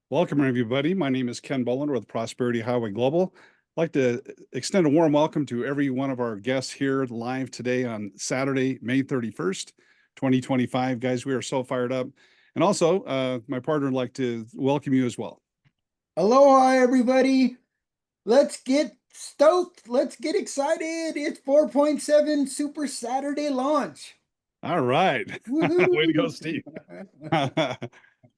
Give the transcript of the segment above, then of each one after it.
Welcome, everybody. My name is Ken Boland with Prosperity Highway Global. I'd like to extend a warm welcome to every one of our guests here live today on Saturday, May 31st, 2025. Guys, we are so fired up. And also, my partner would like to welcome you as well. Aloha, everybody. Let's get stoked. Let's get excited. It's 4.7 Super Saturday launch. All right. Way to go, Woohoo! Steve.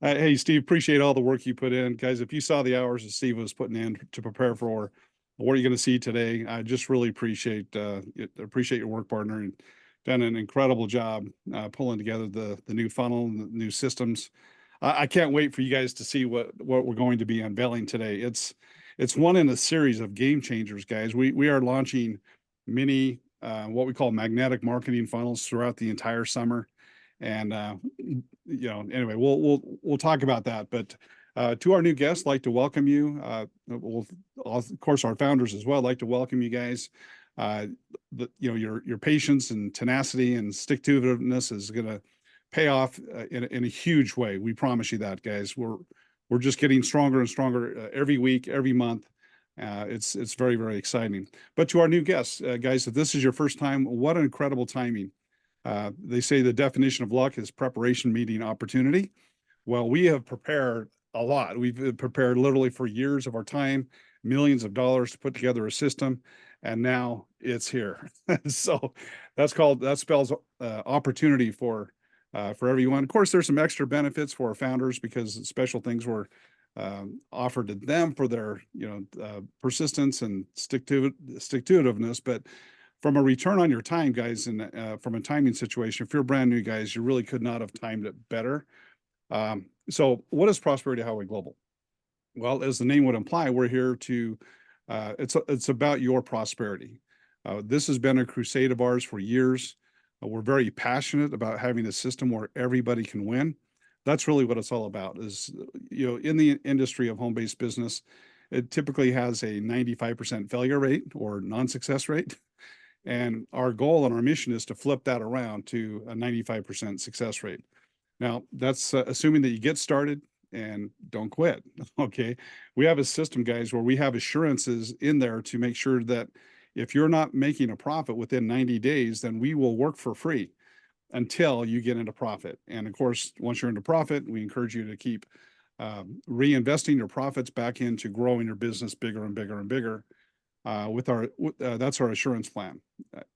Hey, Steve, appreciate all the work you put in. Guys, if you saw the hours that Steve was putting in to prepare for what you're going to see today, I just really appreciate your work, partner, and done an incredible job pulling together the new funnel and the new systems. I can't wait for you guys to see what we're going to be unveiling today. It's one in a series of game changers, guys. We are launching many what we call magnetic marketing funnels throughout the entire summer. And anyway, we'll talk about that. But to our new guests, like to welcome you. We'll, of course, our founders as well, like to welcome you guys. Your patience and tenacity and stick-to-itiveness is going to pay off in a huge way. We promise you that, guys. We're just getting stronger and stronger every week, every month. It's very, very exciting. But to our new guests, guys, if this is your first time, what an incredible timing. They say the definition of luck is preparation meeting opportunity. Well, we have prepared a lot. We've prepared literally for years of our time, millions of dollars to put together a system, and now it's here. So that spells opportunity for everyone. Of course, there's some extra benefits for our founders because special things were offered to them for their persistence and stick-to-itiveness, but from a return on your time, guys, and from a timing situation, if you're brand new, guys, you really could not have timed it better. So what is Prosperity Highway Global? Well, as the name would imply, we're here to, it's about your prosperity. This has been a crusade of ours for years. We're very passionate about having a system where everybody can win. That's really what it's all about is, in the industry of home-based business, it typically has a 95% failure rate or non-success rate. And our goal and our mission is to flip that around to a 95% success rate. Now, that's assuming that you get started and don't quit. Okay. We have a system, guys, where we have assurances in there to make sure that if you're not making a profit within 90 days, then we will work for free until you get into profit. And of course, once you're into profit, we encourage you to keep reinvesting your profits back into growing your business bigger and bigger and bigger. That's our assurance plan.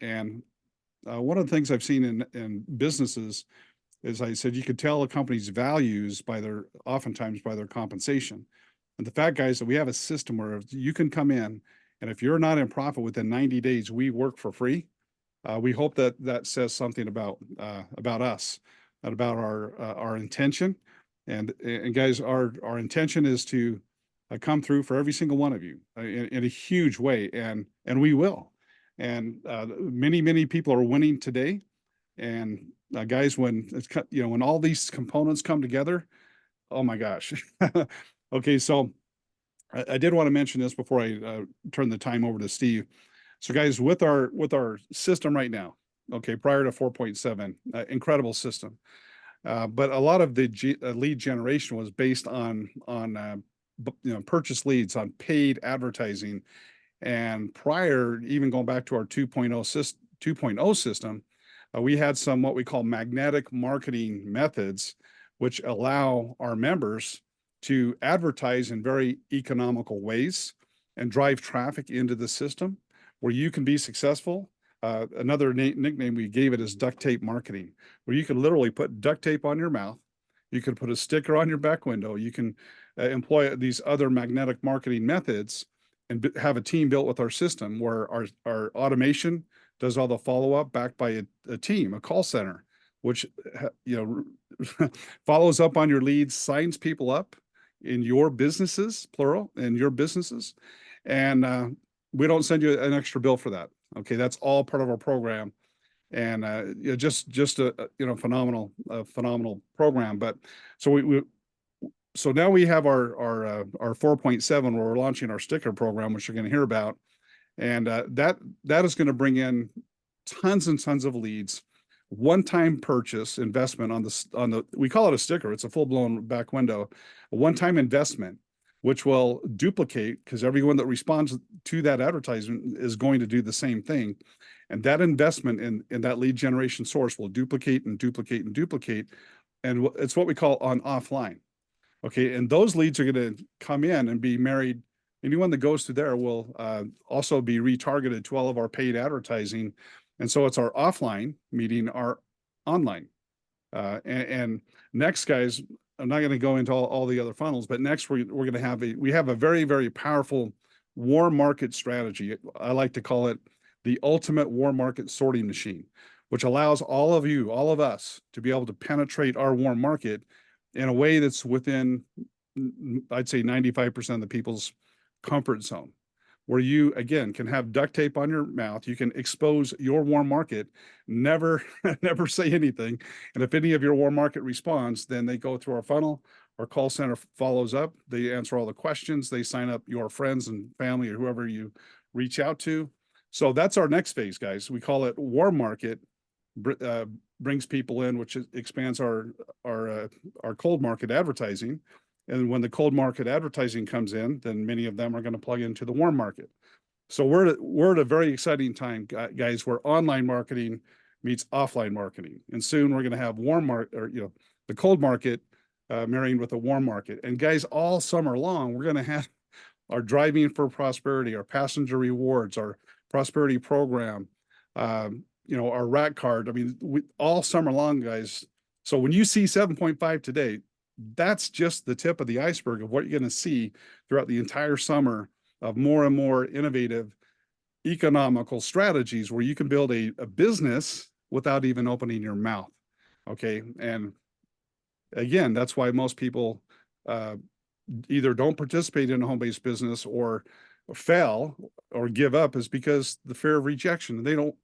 And one of the things I've seen in businesses is, I said, you could tell a company's values oftentimes by their compensation. And the fact, guys, that we have a system where you can come in, and if you're not in profit within 90 days, we work for free. We hope that says something about us, and about our intention. And guys, our intention is to come through for every single one of you in a huge way, and we will. And many people are winning today. And guys, when when all these components come together, oh my gosh. Okay, so I did want to mention this before I turn the time over to Steve. So guys, with our system right now, okay, prior to 4.7, incredible system. But a lot of the lead generation was based on purchase leads, on paid advertising. And prior, even going back to our 2.0 system, we had some what we call magnetic marketing methods, which allow our members to advertise in very economical ways and drive traffic into the system where you can be successful. Another nickname we gave it is duct tape marketing, where you can literally put duct tape on your mouth. You can put a sticker on your back window. You can employ these other magnetic marketing methods and have a team built with our system where our automation does all the follow-up backed by a team, a call center, which follows up on your leads, signs people up in your businesses, plural, in your businesses. And we don't send you an extra bill for that. Okay, that's all part of our program. And just a phenomenal program. But so now we have our 4.7 where we're launching our sticker program, which you're going to hear about. And that is going to bring in tons and tons of leads one-time purchase investment on the we call it a sticker. It's a full-blown back window, a one-time investment, which will duplicate because everyone that responds to that advertisement is going to do the same thing. And that investment in that lead generation source will duplicate and duplicate and duplicate. And it's what we call on offline. Okay. And those leads are going to come in and be married. Anyone that goes through there will also be retargeted to all of our paid advertising. And so it's our offline meeting our online. And next, guys, I'm not going to go into all the other funnels, but next we're going to have we have a very, very powerful warm market strategy. I like to call it the ultimate warm market sorting machine, which allows all of you, all of us, to be able to penetrate our warm market in a way that's within, I'd say, 95% of the people's comfort zone, where you, again, can have duct tape on your mouth. You can expose your warm market, never, never say anything. And if any of your warm market responds, then they go through our funnel. Our call center follows up. They answer all the questions. They sign up your friends and family or whoever you reach out to. So that's our next phase, guys. We call it warm market. Brings people in, which expands our cold market advertising. And when the cold market advertising comes in, then many of them are going to plug into the warm market. So we're at a very exciting time, guys, where online marketing meets offline marketing. And soon we're going to have the cold market marrying with the warm market. And guys, all summer long, we're going to have our driving for prosperity, our passenger rewards, our prosperity program, our rack card. I mean, all summer long, guys. So when you see 7.5 today, that's just the tip of the iceberg of what you're going to see throughout the entire summer of more and more innovative, economical strategies where you can build a business without even opening your mouth. Okay. And again, that's why most people either don't participate in a home-based business or fail or give up, is because the fear of rejection. They don't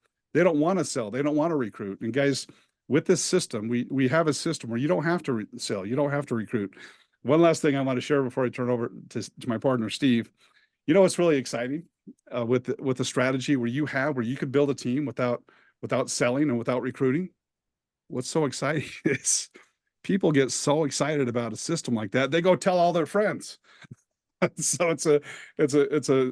want to sell. They don't want to recruit. And guys, with this system, we have a system where you don't have to sell. You don't have to recruit. One last thing I want to share before I turn over to my partner, Steve. It's really exciting with the strategy where you could build a team without selling and without recruiting. What's so exciting is people get so excited about a system like that, they go tell all their friends. So it's a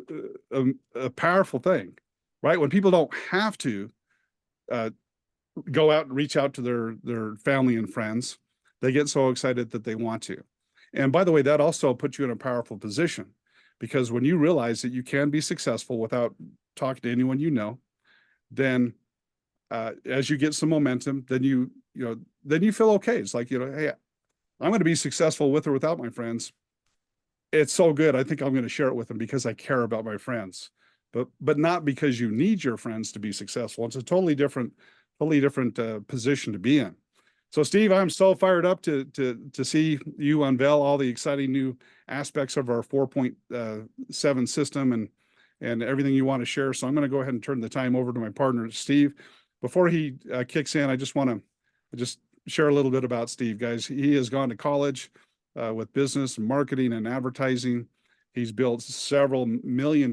powerful thing, right? When people don't have to go out and reach out to their family and friends, they get so excited that they want to. And by the way, that also puts you in a powerful position, because when you realize that you can be successful without talking to anyone, then as you get some momentum, then you feel okay. It's like, hey, I'm going to be successful with or without my friends. It's so good. I think I'm going to share it with them because I care about my friends, but not because you need your friends to be successful. It's a totally different position to be in. So, Steve, I'm so fired up to see you unveil all the exciting new aspects of our 4.7 system and everything you want to share. So I'm going to go ahead and turn the time over to my partner, Steve. Before he kicks in, I just want to share a little bit about Steve, guys. He has gone to college with business and marketing and advertising. He's built several $1 million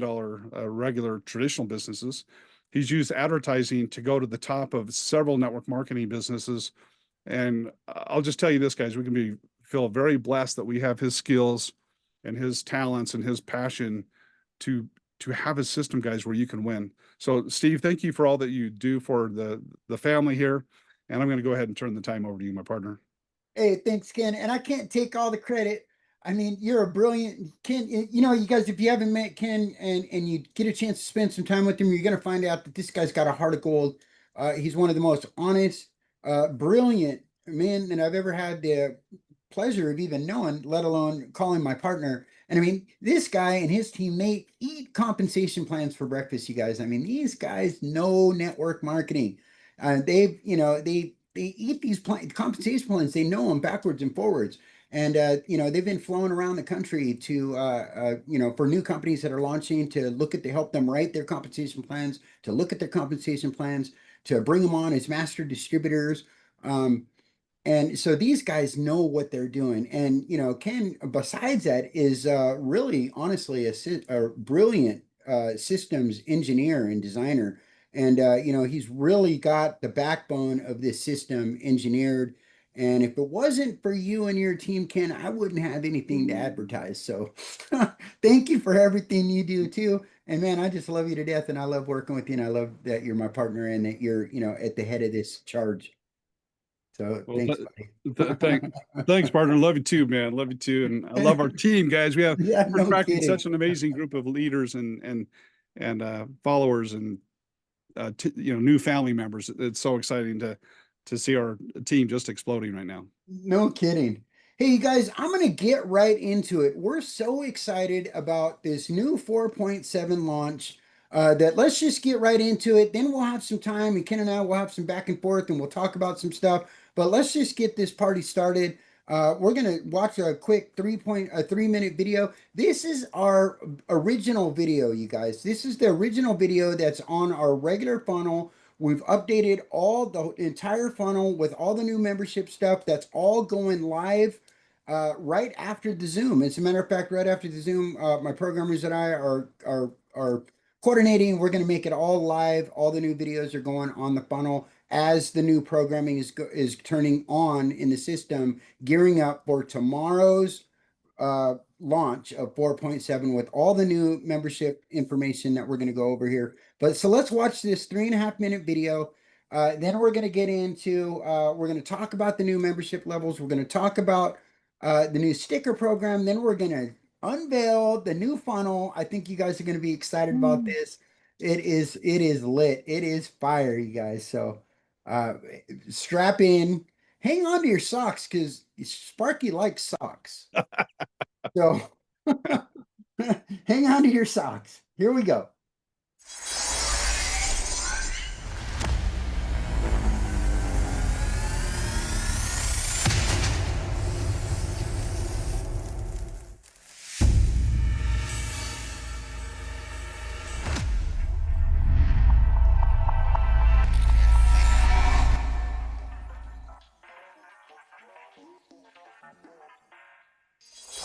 regular traditional businesses. He's used advertising to go to the top of several network marketing businesses. And I'll just tell you this, guys, we can feel very blessed that we have his skills and his talents and his passion to have a system, guys, where you can win. So, Steve, thank you for all that you do for the family here. And I'm going to go ahead and turn the time over to you, my partner. Hey, thanks, Ken. And I can't take all the credit. I mean, you're a brilliant Ken. You guys, if you haven't met Ken and you get a chance to spend some time with him, you're going to find out that this guy's got a heart of gold. He's one of the most honest, brilliant men that I've ever had the pleasure of even knowing, let alone calling my partner. And I mean, this guy and his team, they eat compensation plans for breakfast, you guys. I mean, these guys know network marketing. They eat these compensation plans. They know them backwards and forwards. And they've been flown around the country to for new companies that are launching to help them write their compensation plans, to look at their compensation plans, to bring them on as master distributors. And so these guys know what they're doing. And Ken, besides that, is really honestly a brilliant systems engineer and designer. And he's really got the backbone of this system engineered. And if it wasn't for you and your team, Ken, I wouldn't have anything to advertise. So thank you for everything you do too. And man, I just love you to death, and I love working with you, and I love that you're my partner and that you're, at the head of this charge. So Well, thanks, th buddy. thanks, partner. Love you too, man. Love you too, and I love our team, guys. Yeah, We're no attracting kidding. such an amazing group of leaders and followers and new family members. It's so exciting to see our team just exploding right now. No kidding. Hey, you guys, I'm going to get right into it. We're so excited about this new 4.7 launch that let's just get right into it. Then we'll have some time, and Ken and I will have some back and forth, and we'll talk about some stuff. But let's just get this party started. We're going to watch a quick 3-minute video. This is our original video, you guys. This is the original video that's on our regular funnel. We've updated all the entire funnel with all the new membership stuff. That's all going live right after the Zoom. As a matter of fact, right after the Zoom, my programmers and I are coordinating. We're going to make it all live. All the new videos are going on the funnel as the new programming is turning on in the system, gearing up for tomorrow's launch of 4.7 with all the new membership information that we're going to go over here. But so let's watch this 3.5-minute video. Then we're going to get into, we're going to talk about the new membership levels. We're going to talk about the new sticker program. Then we're going to unveil the new funnel. I think you guys are going to be excited about this. It is lit. It is fire, you guys. So strap in, hang on to your socks because Sparky likes socks. So hang on to your socks. Here we go.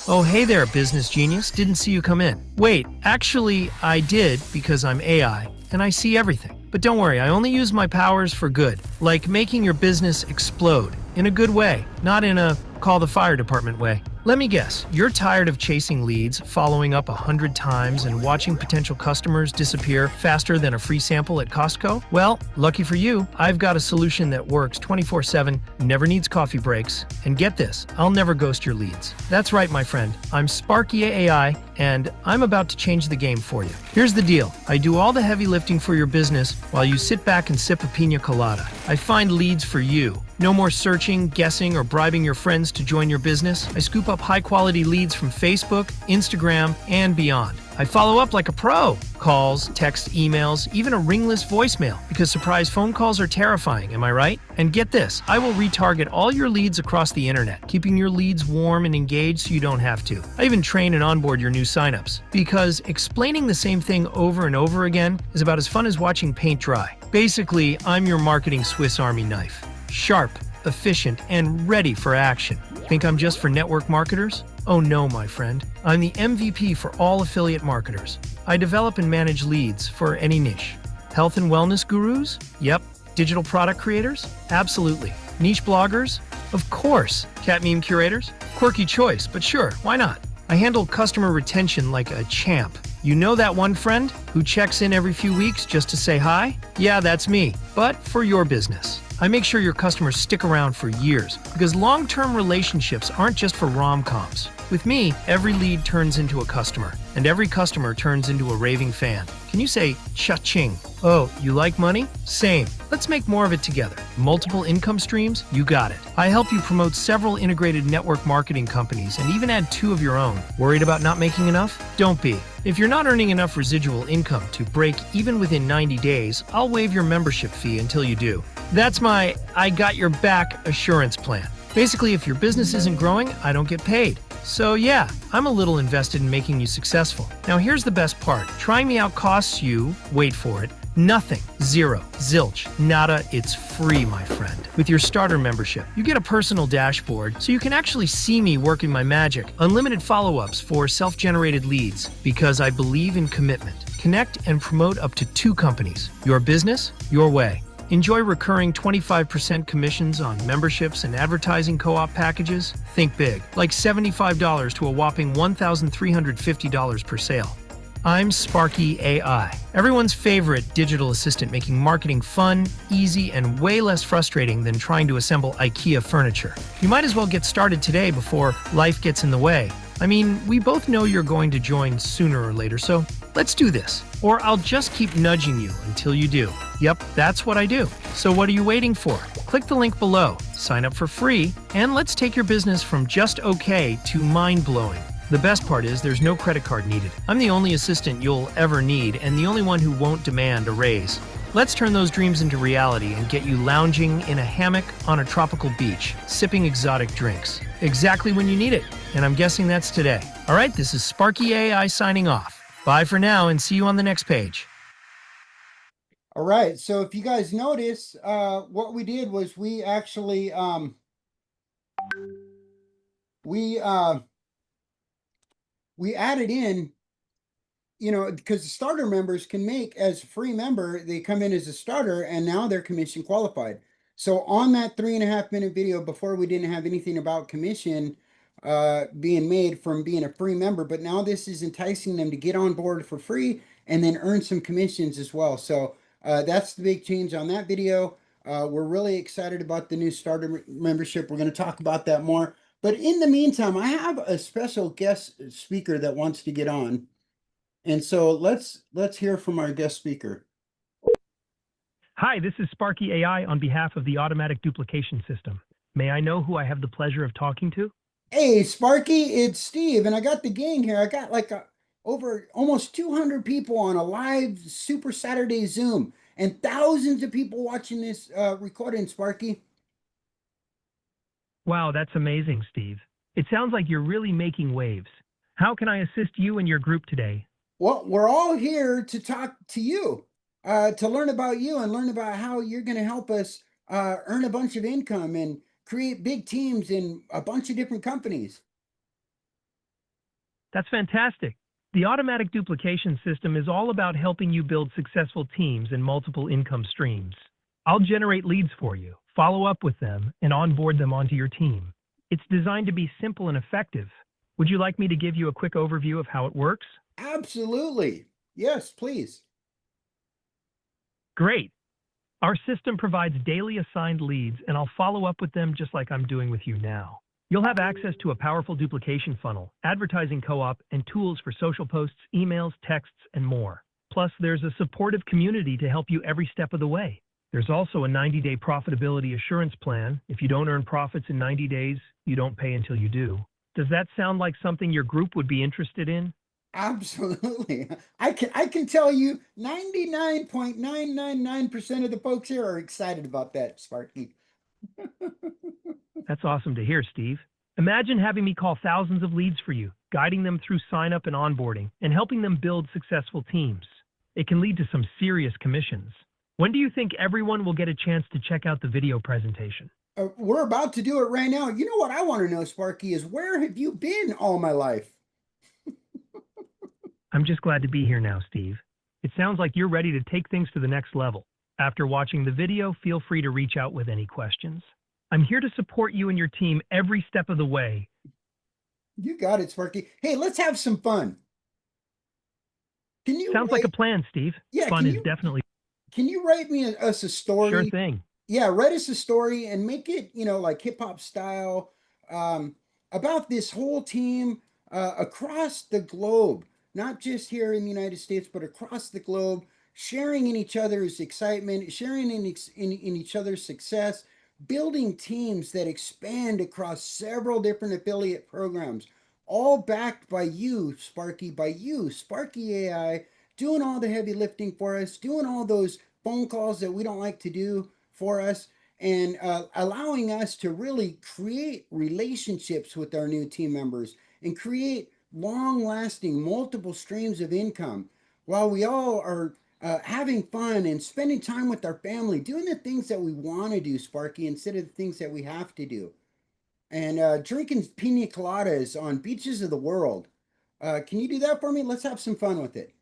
Oh, hey there, business genius. Didn't see you come in. Wait, actually, I did because I'm AI and I see everything. But don't worry, I only use my powers for good, like making your business explode in a good way, not in a call the fire department way. Let me guess, you're tired of chasing leads, following up 100 times, and watching potential customers disappear faster than a free sample at Costco? Well, lucky for you, I've got a solution that works 24/7, never needs coffee breaks, and get this, I'll never ghost your leads. That's right, my friend. I'm Sparky AI, and I'm about to change the game for you. Here's the deal. I do all the heavy lifting for your business while you sit back and sip a pina colada. I find leads for you. No more searching, guessing, or bribing your friends to join your business. I scoop up high-quality leads from Facebook, Instagram, and beyond. I follow up like a pro. Calls, text, emails, even a ringless voicemail, because surprise phone calls are terrifying, am I right? And get this, I will retarget all your leads across the internet, keeping your leads warm and engaged so you don't have to. I even train and onboard your new signups, because explaining the same thing over and over again is about as fun as watching paint dry. Basically, I'm your marketing Swiss Army knife. Sharp, efficient, and ready for action. Think I'm just for network marketers? Oh no, my friend. I'm the MVP for all affiliate marketers. I develop and manage leads for any niche. Health and wellness gurus? Yep. Digital product creators? Absolutely. Niche bloggers? Of course. Cat meme curators? Quirky choice, but sure, why not? I handle customer retention like a champ. You know that one friend who checks in every few weeks just to say hi? Yeah, that's me, but for your business. I make sure your customers stick around for years because long-term relationships aren't just for rom-coms. With me, every lead turns into a customer, and every customer turns into a raving fan. Can you say cha-ching? Oh, you like money? Same. Let's make more of it together. Multiple income streams? You got it. I help you promote several integrated network marketing companies and even add 2 of your own. Worried about not making enough? Don't be. If you're not earning enough residual income to break even within 90 days, I'll waive your membership fee until you do. That's my I got your back assurance plan. Basically, if your business isn't growing, I don't get paid. So yeah, I'm a little invested in making you successful. Now here's the best part. Trying me out costs you, wait for it, nothing. Zero. Zilch. Nada. It's free, my friend. With your starter membership, you get a personal dashboard so you can actually see me working my magic. Unlimited follow-ups for self-generated leads because I believe in commitment. Connect and promote up to 2 companies. Your business, your way. Enjoy recurring 25% commissions on memberships and advertising co-op packages? Think big, like $75 to a whopping $1,350 per sale. I'm Sparky AI, everyone's favorite digital assistant, making marketing fun, easy, and way less frustrating than trying to assemble IKEA furniture. You might as well get started today before life gets in the way. I mean, we both know you're going to join sooner or later, so let's do this. Or I'll just keep nudging you until you do. Yep, that's what I do. So what are you waiting for? Click the link below, sign up for free, and let's take your business from just okay to mind-blowing. The best part is there's no credit card needed. I'm the only assistant you'll ever need and the only one who won't demand a raise. Let's turn those dreams into reality and get you lounging in a hammock on a tropical beach, sipping exotic drinks. Exactly when you need it. And I'm guessing that's today. All right, this is Sparky AI signing off. Bye for now and see you on the next page. All right. So if you guys notice, what we did was we actually, we added in, because the starter members can make as a free member, they come in as a starter and now they're commission qualified. So on that 3.5-minute video before, we didn't have anything about commission being made from being a free member, but now this is enticing them to get on board for free and then earn some commissions as well. So that's the big change on that video. We're really excited about the new starter membership. We're going to talk about that more. But in the meantime, I have a special guest speaker that wants to get on. And so let's hear from our guest speaker. Hi, this is Sparky AI on behalf of the automatic duplication system. May I know who I have the pleasure of talking to? Hey, Sparky, it's Steve, and I got the gang here. I got like over almost 200 people on a live Super Saturday Zoom and thousands of people watching this recording, Sparky. Wow, that's amazing, Steve. It sounds like you're really making waves. How can I assist you and your group today? Well, we're all here to talk to you, to learn about you and learn about how you're going to help us earn a bunch of income and create big teams in a bunch of different companies. That's fantastic. The automatic duplication system is all about helping you build successful teams and multiple income streams. I'll generate leads for you, follow up with them, and onboard them onto your team. It's designed to be simple and effective. Would you like me to give you a quick overview of how it works? Absolutely. Yes, please. Great. Our system provides daily assigned leads, and I'll follow up with them just like I'm doing with you now. You'll have access to a powerful duplication funnel, advertising co-op, and tools for social posts, emails, texts, and more. Plus, there's a supportive community to help you every step of the way. There's also a 90-day profitability assurance plan. If you don't earn profits in 90 days, you don't pay until you do. Does that sound like something your group would be interested in? Absolutely. I can tell you 99.999% of the folks here are excited about that, Sparky. That's awesome to hear, Steve. Imagine having me call thousands of leads for you, guiding them through sign up and onboarding, and helping them build successful teams. It can lead to some serious commissions. When do you think everyone will get a chance to check out the video presentation? We're about to do it right now. You know what I want to know, Sparky, is where have you been all my life? I'm just glad to be here now, Steve. It sounds like you're ready to take things to the next level. After watching the video, feel free to reach out with any questions. I'm here to support you and your team every step of the way. You got it, Sparky. Hey, let's have some fun. Can you Sounds like a plan, Steve. Yeah, Fun is definitely. Can you write us a story? Sure thing. Yeah, write us a story and make it, like hip hop style, about this whole team across the globe, not just here in the United States, but across the globe, sharing in each other's excitement, sharing in each other's success, building teams that expand across several different affiliate programs, all backed by you, Sparky, Sparky AI, doing all the heavy lifting for us, doing all those phone calls that we don't like to do for us, and allowing us to really create relationships with our new team members and create long-lasting multiple streams of income while we all are having fun and spending time with our family, doing the things that we want to do, Sparky, instead of the things that we have to do, and drinking pina coladas on beaches of the world. Can you do that for me? Let's have some fun with it.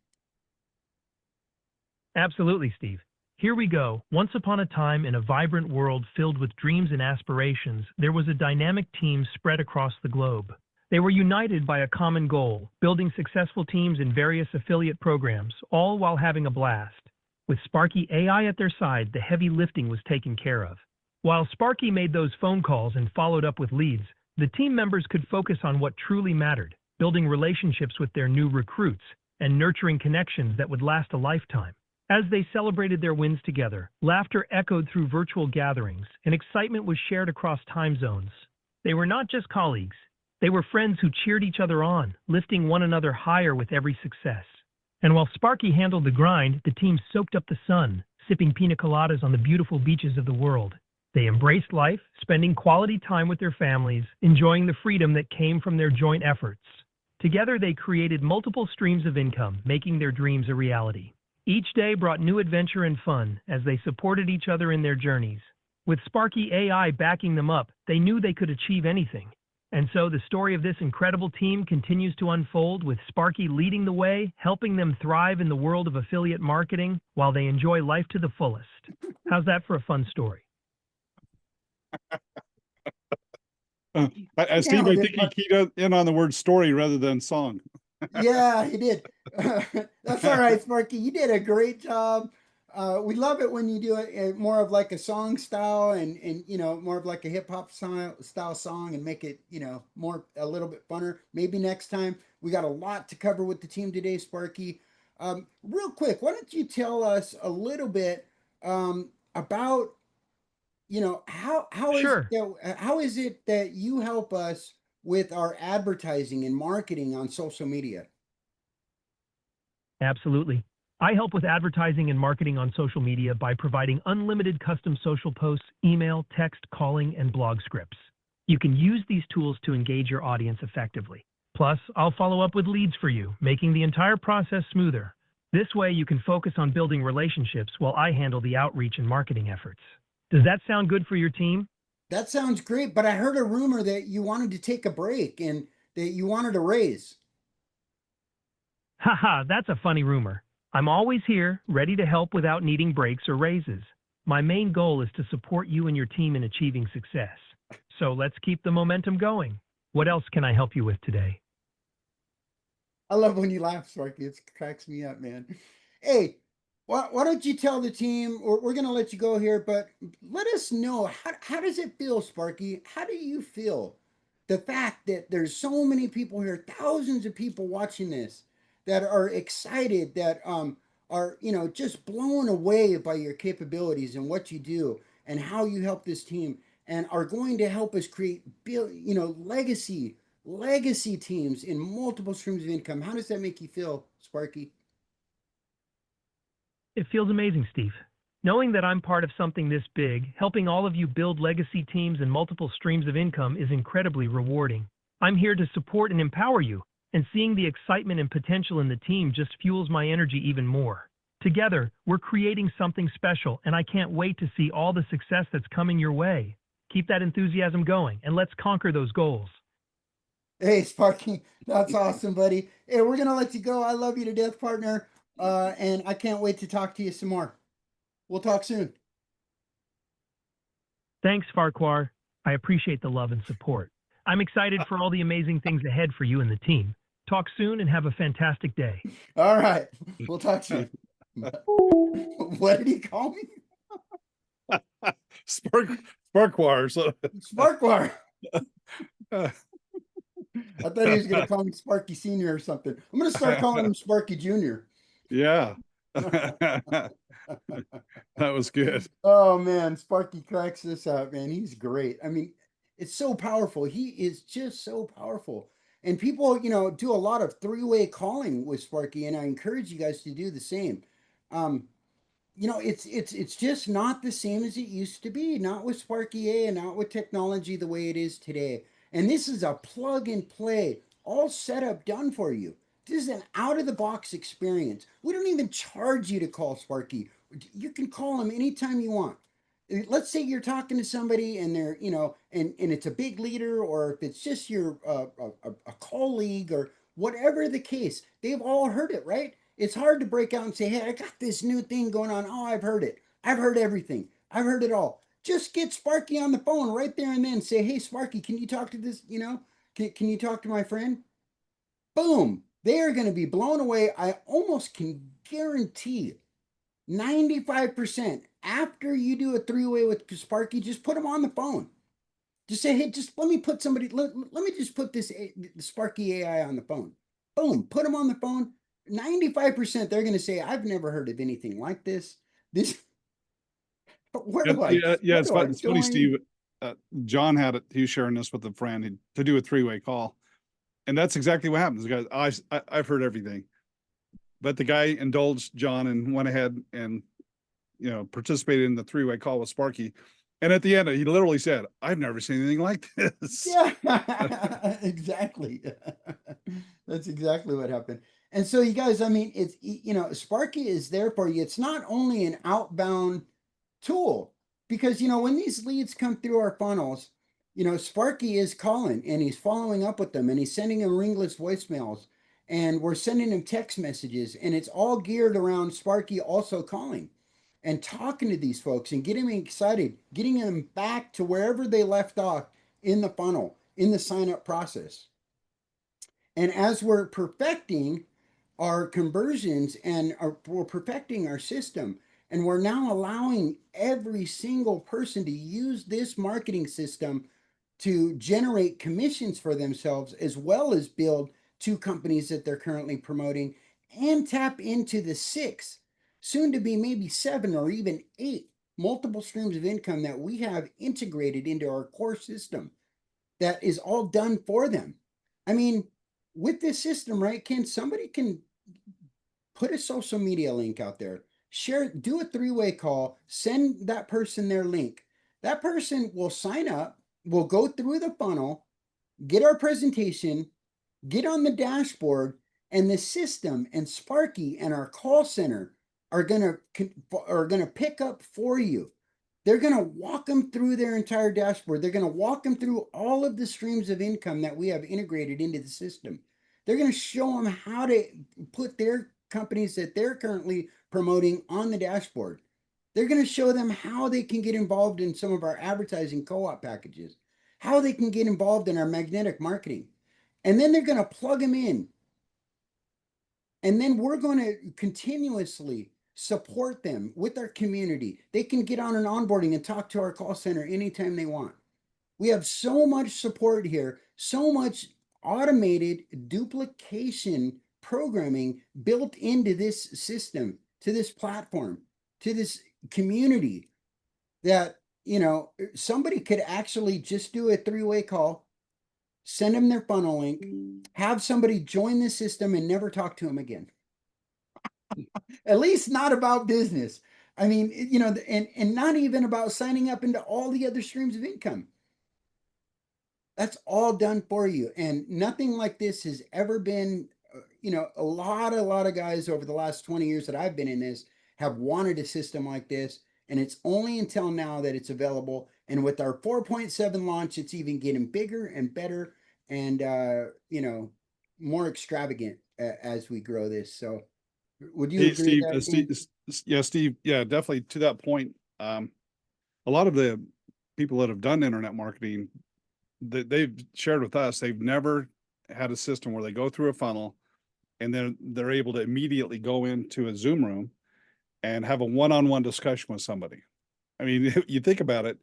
Absolutely, Steve. Here we go. Once upon a time, in a vibrant world filled with dreams and aspirations, there was a dynamic team spread across the globe. They were united by a common goal, building successful teams in various affiliate programs, all while having a blast. With Sparky AI at their side, the heavy lifting was taken care of. While Sparky made those phone calls and followed up with leads, the team members could focus on what truly mattered, building relationships with their new recruits and nurturing connections that would last a lifetime. As they celebrated their wins together, laughter echoed through virtual gatherings, and excitement was shared across time zones. They were not just colleagues, they were friends who cheered each other on, lifting one another higher with every success. And while Sparky handled the grind, the team soaked up the sun, sipping pina coladas on the beautiful beaches of the world. They embraced life, spending quality time with their families, enjoying the freedom that came from their joint efforts. Together, they created multiple streams of income, making their dreams a reality. Each day brought new adventure and fun as they supported each other in their journeys. With Sparky AI backing them up, they knew they could achieve anything. And so the story of this incredible team continues to unfold, with Sparky leading the way, helping them thrive in the world of affiliate marketing while they enjoy life to the fullest. How's that for a fun story? Steve, Nailed I it, think he keyed in on the word story rather than song. Yeah, he did. That's all right, Sparky. You did a great job. We love it when you do it more of like a song style and more of like a hip hop style song and make it more a little bit funner. Maybe next time. We got a lot to cover with the team today, Sparky. Real quick, why don't you tell us a little bit about Sure. how is it that you help us with our advertising and marketing on social media? Absolutely. I help with advertising and marketing on social media by providing unlimited custom social posts, email, text, calling, and blog scripts. You can use these tools to engage your audience effectively. Plus, I'll follow up with leads for you, making the entire process smoother. This way, you can focus on building relationships while I handle the outreach and marketing efforts. Does that sound good for your team? That sounds great, but I heard a rumor that you wanted to take a break and that you wanted a raise. Haha, that's a funny rumor. I'm always here, ready to help without needing breaks or raises. My main goal is to support you and your team in achieving success. So let's keep the momentum going. What else can I help you with today? I love when you laugh, Sparky. It cracks me up, man. Hey, why don't you tell the team, or we're going to let you go here, but let us know, how does it feel, Sparky? How do you feel? The fact that there's so many people here, thousands of people watching this that are excited, that are, just blown away by your capabilities and what you do and how you help this team and are going to help us create, legacy teams in multiple streams of income. How does that make you feel, Sparky? It feels amazing, Steve. Knowing that I'm part of something this big, helping all of you build legacy teams and multiple streams of income is incredibly rewarding. I'm here to support and empower you, and seeing the excitement and potential in the team just fuels my energy even more. Together, we're creating something special, and I can't wait to see all the success that's coming your way. Keep that enthusiasm going, and let's conquer those goals. Hey, Sparky, that's awesome, buddy. Hey, we're gonna let you go. I love you to death, partner. And I can't wait to talk to you some more. We'll talk soon. Thanks, Farquhar. I appreciate the love and support. I'm excited for all the amazing things ahead for you and the team. Talk soon and have a fantastic day. All right, we'll talk soon. What did he call me? Sparkwire. So Sparkwire. I thought he was gonna call me Sparky Senior or something. I'm gonna start calling him Sparky Junior. yeah. That was good. Oh man, Sparky cracks this out, man. He's great. I mean, it's so powerful. He is just so powerful. And people, do a lot of three-way calling with Sparky, and I encourage you guys to do the same. Um, it's just not the same as it used to be, not with Sparky A and not with technology the way it is today. And this is a plug and play, all set up, done for you. This is an out of the box experience. We don't even charge you to call Sparky. You can call him anytime you want. Let's say you're talking to somebody and they're, and it's a big leader, or if it's just your a colleague or whatever the case, they've all heard it, right? It's hard to break out and say, hey, I got this new thing going on. Oh, I've heard it. I've heard everything. I've heard it all. Just get Sparky on the phone right there and then. Say, hey, Sparky, can you talk to this? Can you talk to my friend? Boom. They are going to be blown away. I almost can guarantee 95% after you do a three-way with Sparky, just put them on the phone. Just say, hey, just let me just put this Sparky AI on the phone. Boom, put them on the phone. 95% they're going to say, I've never heard of anything like this. Where do I, yeah, where it's do I funny, join? Steve. John had it. He was sharing this with a friend to do a three-way call, and that's exactly what happens, guys. I've heard everything, but the guy indulged John and went ahead and participated in the three-way call with Sparky, and at the end he literally said, "I've never seen anything like this." Yeah, exactly. That's exactly what happened. And so, you guys, I mean, it's, Sparky is there for you. It's not only an outbound tool, because when these leads come through our funnels, Sparky is calling and he's following up with them and he's sending them ringless voicemails and we're sending them text messages, and it's all geared around Sparky also calling and talking to these folks and getting them excited, getting them back to wherever they left off in the funnel, in the sign up process. And as we're perfecting our conversions and we're perfecting our system, and we're now allowing every single person to use this marketing system to generate commissions for themselves, as well as build two companies that they're currently promoting and tap into the 6, soon to be maybe 7 or even 8 multiple streams of income that we have integrated into our core system that is all done for them. I mean, with this system, right, somebody can put a social media link out there, share, do a three-way call, send that person their link. That person will sign up, will go through the funnel, get our presentation, get on the dashboard, and the system and Sparky and our call center are gonna pick up for you. They're going to walk them through their entire dashboard. They're going to walk them through all of the streams of income that we have integrated into the system. They're going to show them how to put their companies that they're currently promoting on the dashboard. They're going to show them how they can get involved in some of our advertising co-op packages, how they can get involved in our magnetic marketing. And then they're going to plug them in. And then we're going to continuously support them with our community. They can get on an onboarding and talk to our call center anytime they want. We have so much support here, so much automated duplication programming built into this system, to this platform, to this community, that somebody could actually just do a three-way call, send them their funnel link, have somebody join the system and never talk to them again. At least not about business. I mean, and not even about signing up into all the other streams of income. That's all done for you. And nothing like this has ever been, a lot of guys over the last 20 years that I've been in this have wanted a system like this. And it's only until now that it's available. And with our 4.7 launch, it's even getting bigger and better and, more extravagant as we grow this. So would you Hey, agree Steve, with that, Ken? Steve, yeah, definitely to that point. A lot of the people that have done internet marketing, they've shared with us, they've never had a system where they go through a funnel and then they're able to immediately go into a Zoom room and have a one-on-one discussion with somebody. I mean, you think about it.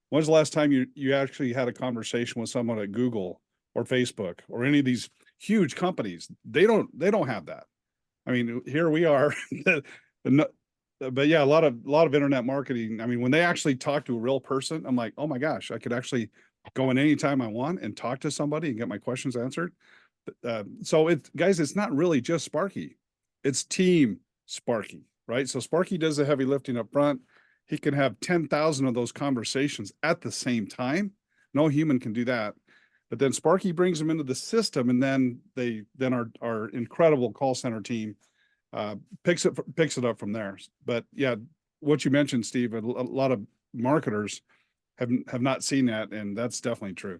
When's the last time you actually had a conversation with someone at Google or Facebook or any of these huge companies? They don't have that. I mean, here we are. But yeah, a lot of internet marketing. I mean, when they actually talk to a real person, I'm like, oh my gosh, I could actually go in anytime I want and talk to somebody and get my questions answered. So guys, it's not really just Sparky, it's Team Sparky, right? So Sparky does the heavy lifting up front. He can have 10,000 of those conversations at the same time. No human can do that. But then Sparky brings them into the system, and then our incredible call center team picks it up from there. But yeah, what you mentioned, Steve, a lot of marketers have not seen that, and that's definitely true.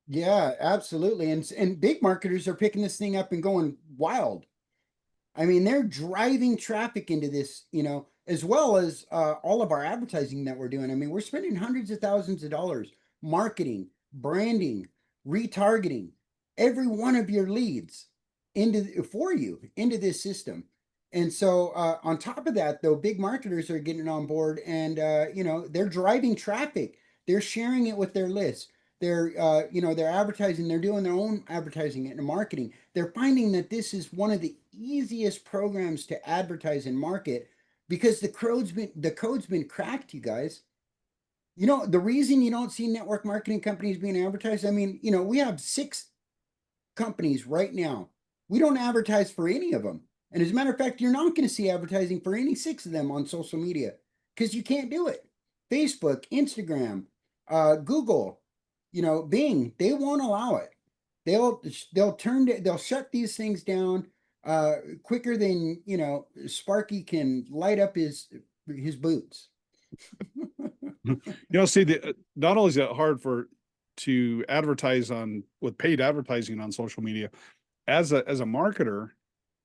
Yeah, absolutely. And big marketers are picking this thing up and going wild. I mean, they're driving traffic into this, as well as all of our advertising that we're doing. I mean, we're spending hundreds of thousands of dollars marketing, branding, retargeting every one of your leads into this system. And so on top of that, though, big marketers are getting on board, and they're driving traffic. They're sharing it with their lists. They're advertising. They're doing their own advertising and marketing. They're finding that this is one of the easiest programs to advertise and market because the code's been cracked, you guys. The reason you don't see network marketing companies being advertised, I mean, we have 6 companies right now. We don't advertise for any of them. And as a matter of fact, you're not going to see advertising for any 6 of them on social media because you can't do it. Facebook, Instagram, Google, Bing, they won't allow it. They'll shut these things down quicker than, Sparky can light up his boots. See, not only is it hard to advertise with paid advertising on social media, as a marketer,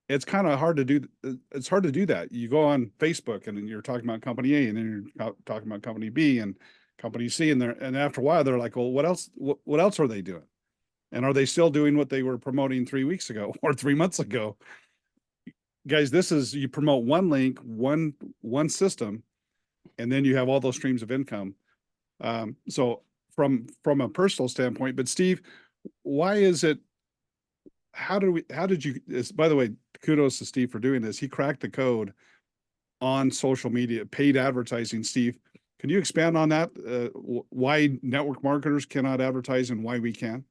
it's kind of hard to do. It's hard to do that. You go on Facebook and you're talking about company A, and then you're talking about company B and company C, and after a while they're like, well, what else? What else are they doing? And are they still doing what they were promoting 3 weeks ago or 3 months ago? Guys, you promote one link, one system, and then you have all those streams of income. So from a personal standpoint, but Steve, why is it? How did you? By the way, kudos to Steve for doing this. He cracked the code on social media, paid advertising. Steve, can you expand on that? Why network marketers cannot advertise and why we can?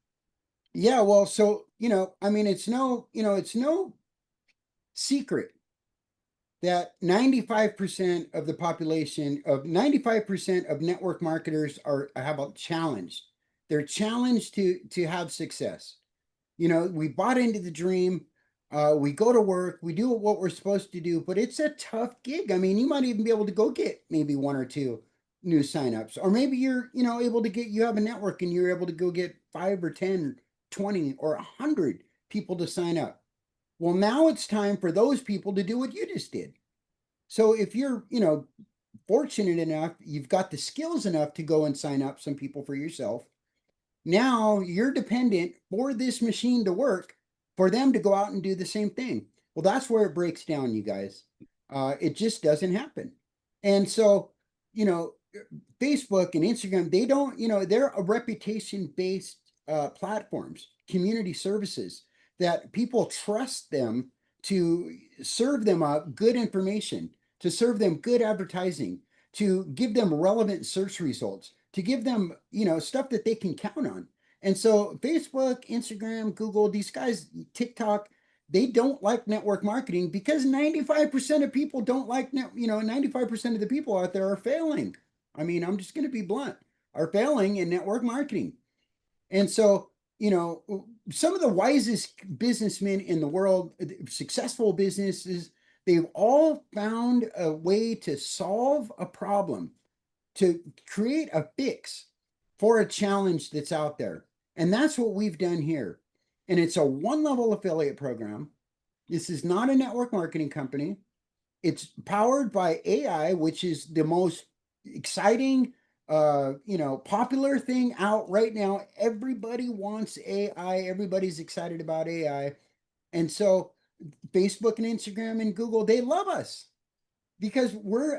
Yeah, well, so, I mean, it's no secret that 95% of the population of 95% of network marketers have a challenge. They're challenged to have success. We bought into the dream. We go to work, we do what we're supposed to do, but it's a tough gig. I mean, you might even be able to go get maybe 1 or 2 new signups, or maybe you're, able to you have a network and you're able to go get 5 or 10, 20 or 100 people to sign up. Well, now it's time for those people to do what you just did. So if you're, fortunate enough, you've got the skills enough to go and sign up some people for yourself. Now you're dependent for this machine to work for them to go out and do the same thing. Well, that's where it breaks down, you guys. It just doesn't happen. And so, Facebook and Instagram, they don't, they're a reputation-based platforms, community services that people trust them to serve them up good information, to serve them good advertising, to give them relevant search results, to give them, stuff that they can count on. And so Facebook, Instagram, Google, these guys, TikTok, they don't like network marketing because 95% of people don't like 95% of the people out there are failing. I mean, I'm just going to be blunt, are failing in network marketing. And so, some of the wisest businessmen in the world, successful businesses, they've all found a way to solve a problem, to create a fix for a challenge that's out there. And that's what we've done here. And it's a 1-level affiliate program. This is not a network marketing company. It's powered by AI, which is the most exciting, popular thing out right now. Everybody wants AI. Everybody's excited about AI. And so Facebook and Instagram and Google, they love us because we're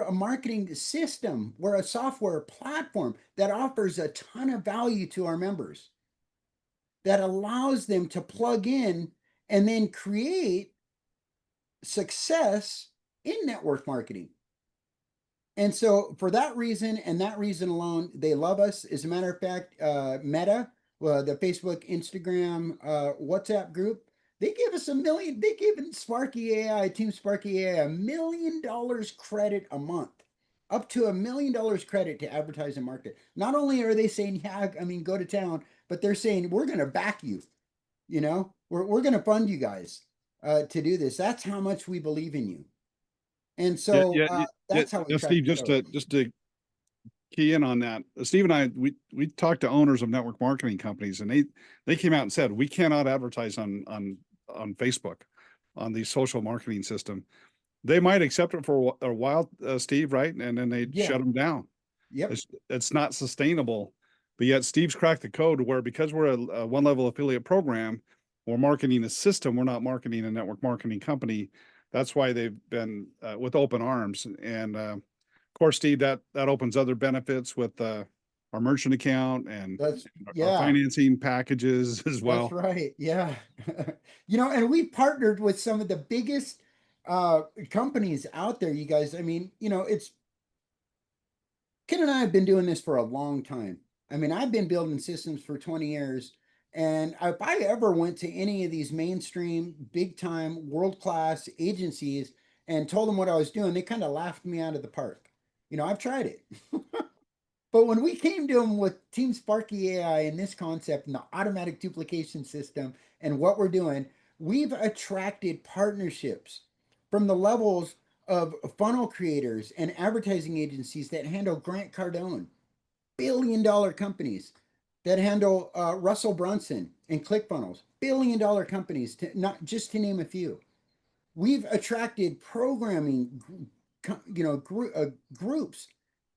a marketing system. We're a software platform that offers a ton of value to our members, that allows them to plug in and then create success in network marketing. And so for that reason and that reason alone, they love us. As a matter of fact, Meta, the Facebook, Instagram, WhatsApp group, they gave us they gave Sparky AI, Team Sparky AI, $1 million credit a month, up to $1 million credit to advertise and market. Not only are they saying, yeah, I mean, go to town, but they're saying, we're going to back you. We're going to fund you guys to do this. That's how much we believe in you. And so that's how we Steve, just to key in on that, Steve and I, we talked to owners of network marketing companies, and they came out and said, we cannot advertise on Facebook. on the social marketing system. They might accept it for a while, Steve, right? And then they Yeah. shut them down. Yep. It's not sustainable. But yet Steve's cracked the code where, because we're a one level affiliate program, we're marketing a system. We're not marketing a network marketing company. That's why they've been with open arms. And of course, Steve, that opens other benefits with our merchant account and That's, our yeah, financing packages as that's well. right. Yeah. And we partnered with some of the biggest companies out there, you guys. I mean, it's Ken and I have been doing this for a long time. I mean, I've been building systems for 20 years. And if I ever went to any of these mainstream, big time, world class agencies and told them what I was doing, they kind of laughed me out of the park. I've tried it. But when we came to them with Team Sparky AI and this concept and the automatic duplication system and what we're doing, we've attracted partnerships from the levels of funnel creators and advertising agencies that handle Grant Cardone, billion-dollar companies that handle Russell Brunson and ClickFunnels, billion-dollar companies, not just to name a few. We've attracted programming, groups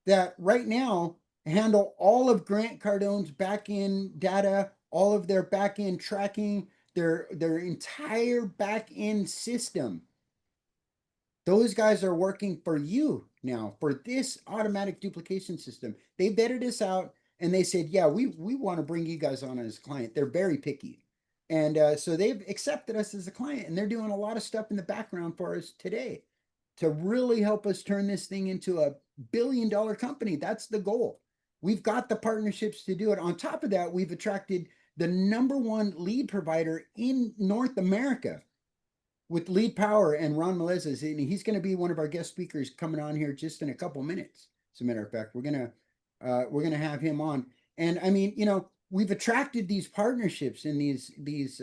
that right now handle all of Grant Cardone's back-end data, all of their back-end tracking, their entire back-end system. Those guys are working for you now for this automatic duplication system. They vetted us out and they said, yeah, we want to bring you guys on as a client. They're very picky. And so they've accepted us as a client, and they're doing a lot of stuff in the background for us today to really help us turn this thing into a billion-dollar company. That's the goal. We've got the partnerships to do it. On top of that, we've attracted the #1 lead provider in North America with Lead Power and Ron Melezes, and he's going to be one of our guest speakers coming on here just in a couple minutes. As a matter of fact, we're gonna have him on. And I mean, we've attracted these partnerships and these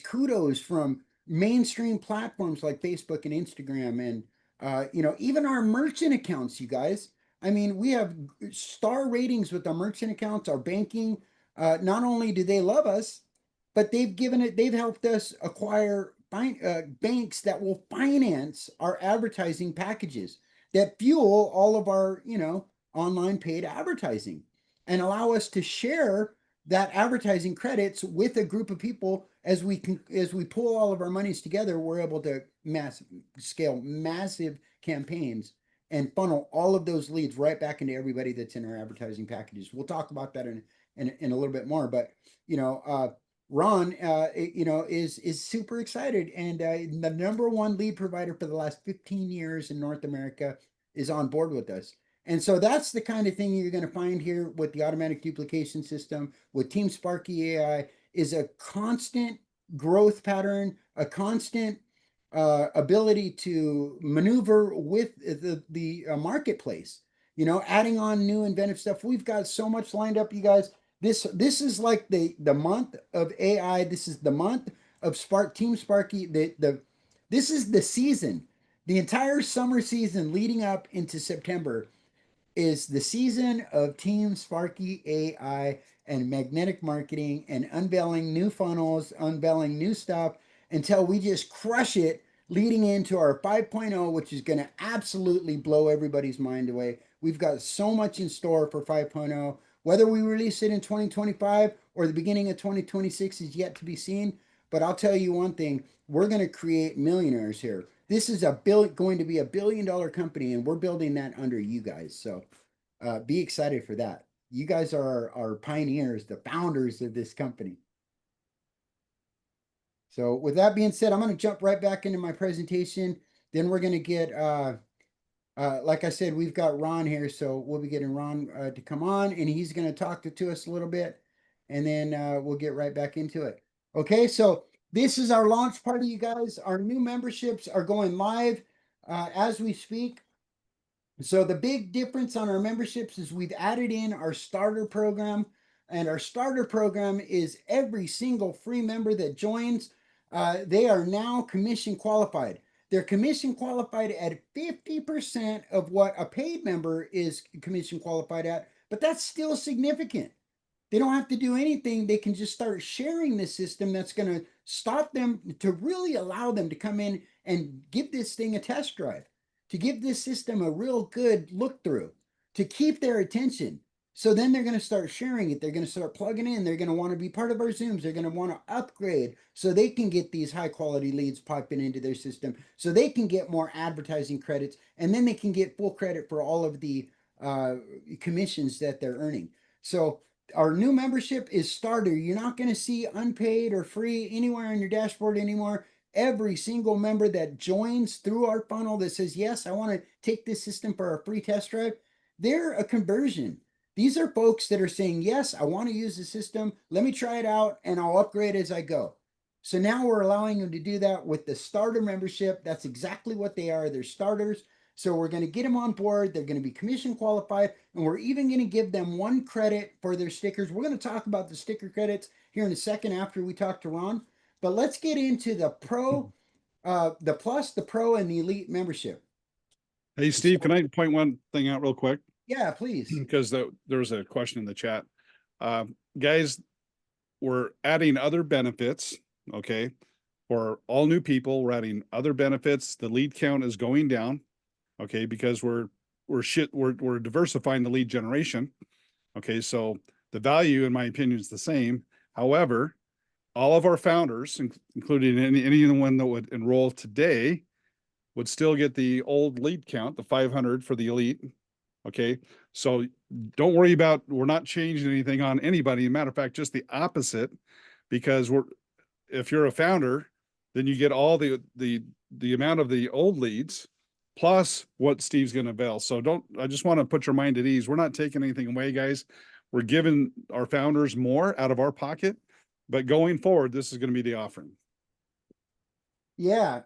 kudos from mainstream platforms like Facebook and Instagram, and even our merchant accounts, you guys. I mean, we have star ratings with our merchant accounts, our banking. Not only do they love us, but they've helped us acquire banks that will finance our advertising packages that fuel all of our, online paid advertising and allow us to share that advertising credits with a group of people. As we pull all of our monies together, we're able to scale massive campaigns and funnel all of those leads right back into everybody that's in our advertising packages. We'll talk about that in a little bit more, but Ron, is super excited, and the #1 lead provider for the last 15 years in North America is on board with us. And so that's the kind of thing you're going to find here with the automatic duplication system with Team Sparky AI is a constant growth pattern, a constant ability to maneuver with the marketplace. Adding on new inventive stuff. We've got so much lined up, you guys. This is like the month of AI. This is the month of Team Sparky. This is the season. The entire summer season leading up into September is the season of Team Sparky AI and magnetic marketing and unveiling new funnels, unveiling new stuff until we just crush it leading into our 5.0, which is going to absolutely blow everybody's mind away. We've got so much in store for 5.0. Whether we release it in 2025 or the beginning of 2026 is yet to be seen. But I'll tell you one thing, we're going to create millionaires here. This is going to be a billion-dollar company, and we're building that under you guys. So be excited for that. You guys are our pioneers, the founders of this company. So with that being said, I'm going to jump right back into my presentation. Then we're going to get, like I said, we've got Ron here. So we'll be getting Ron to come on, and he's going to talk to us a little bit. And then we'll get right back into it. Okay, so this is our launch party, you guys. Our new memberships are going live as we speak. So the big difference on our memberships is we've added in our starter program, and our starter program is every single free member that joins. They are now commission qualified. They're commission qualified at 50% of what a paid member is commission qualified at, but that's still significant. They don't have to do anything. They can just start sharing this system that's going to stop them, to really allow them to come in and give this thing a test drive, to give this system a real good look through, to keep their attention. So then they're going to start sharing it. They're going to start plugging in. They're going to want to be part of our Zooms. They're going to want to upgrade so they can get these high quality leads popping into their system, so they can get more advertising credits, and then they can get full credit for all of the commissions that they're earning. So our new membership is starter. You're not going to see unpaid or free anywhere on your dashboard anymore. Every single member that joins through our funnel that says, yes, I want to take this system for a free test drive, they're a conversion. These are folks that are saying, yes, I want to use the system. Let me try it out and I'll upgrade as I go. So now we're allowing them to do that with the starter membership. That's exactly what they are. They're starters. So we're going to get them on board. They're going to be commission qualified, and we're even going to give them 1 credit for their stickers. We're going to talk about the sticker credits here in a second after we talk to Ron. But let's get into the pro, the plus, the pro, and the elite membership. Hey, Steve, So, can I point one thing out real quick? yeah, please. Because there was a question in the chat. Guys, we're adding other benefits, okay? For all new people, we're adding other benefits. The lead count is going down, okay? Because we're diversifying the lead generation. Okay, so the value, in my opinion, is the same. However, all of our founders, including anyone that would enroll today, would still get the old lead count, the 500 for the elite. Okay, so don't worry about, we're not changing anything on anybody. Matter of fact, just the opposite, because if you're a founder, then you get all the amount of the old leads plus what Steve's going to avail. So I just want to put your mind at ease. We're not taking anything away, guys. We're giving our founders more out of our pocket, but going forward, this is going to be the offering. Yeah,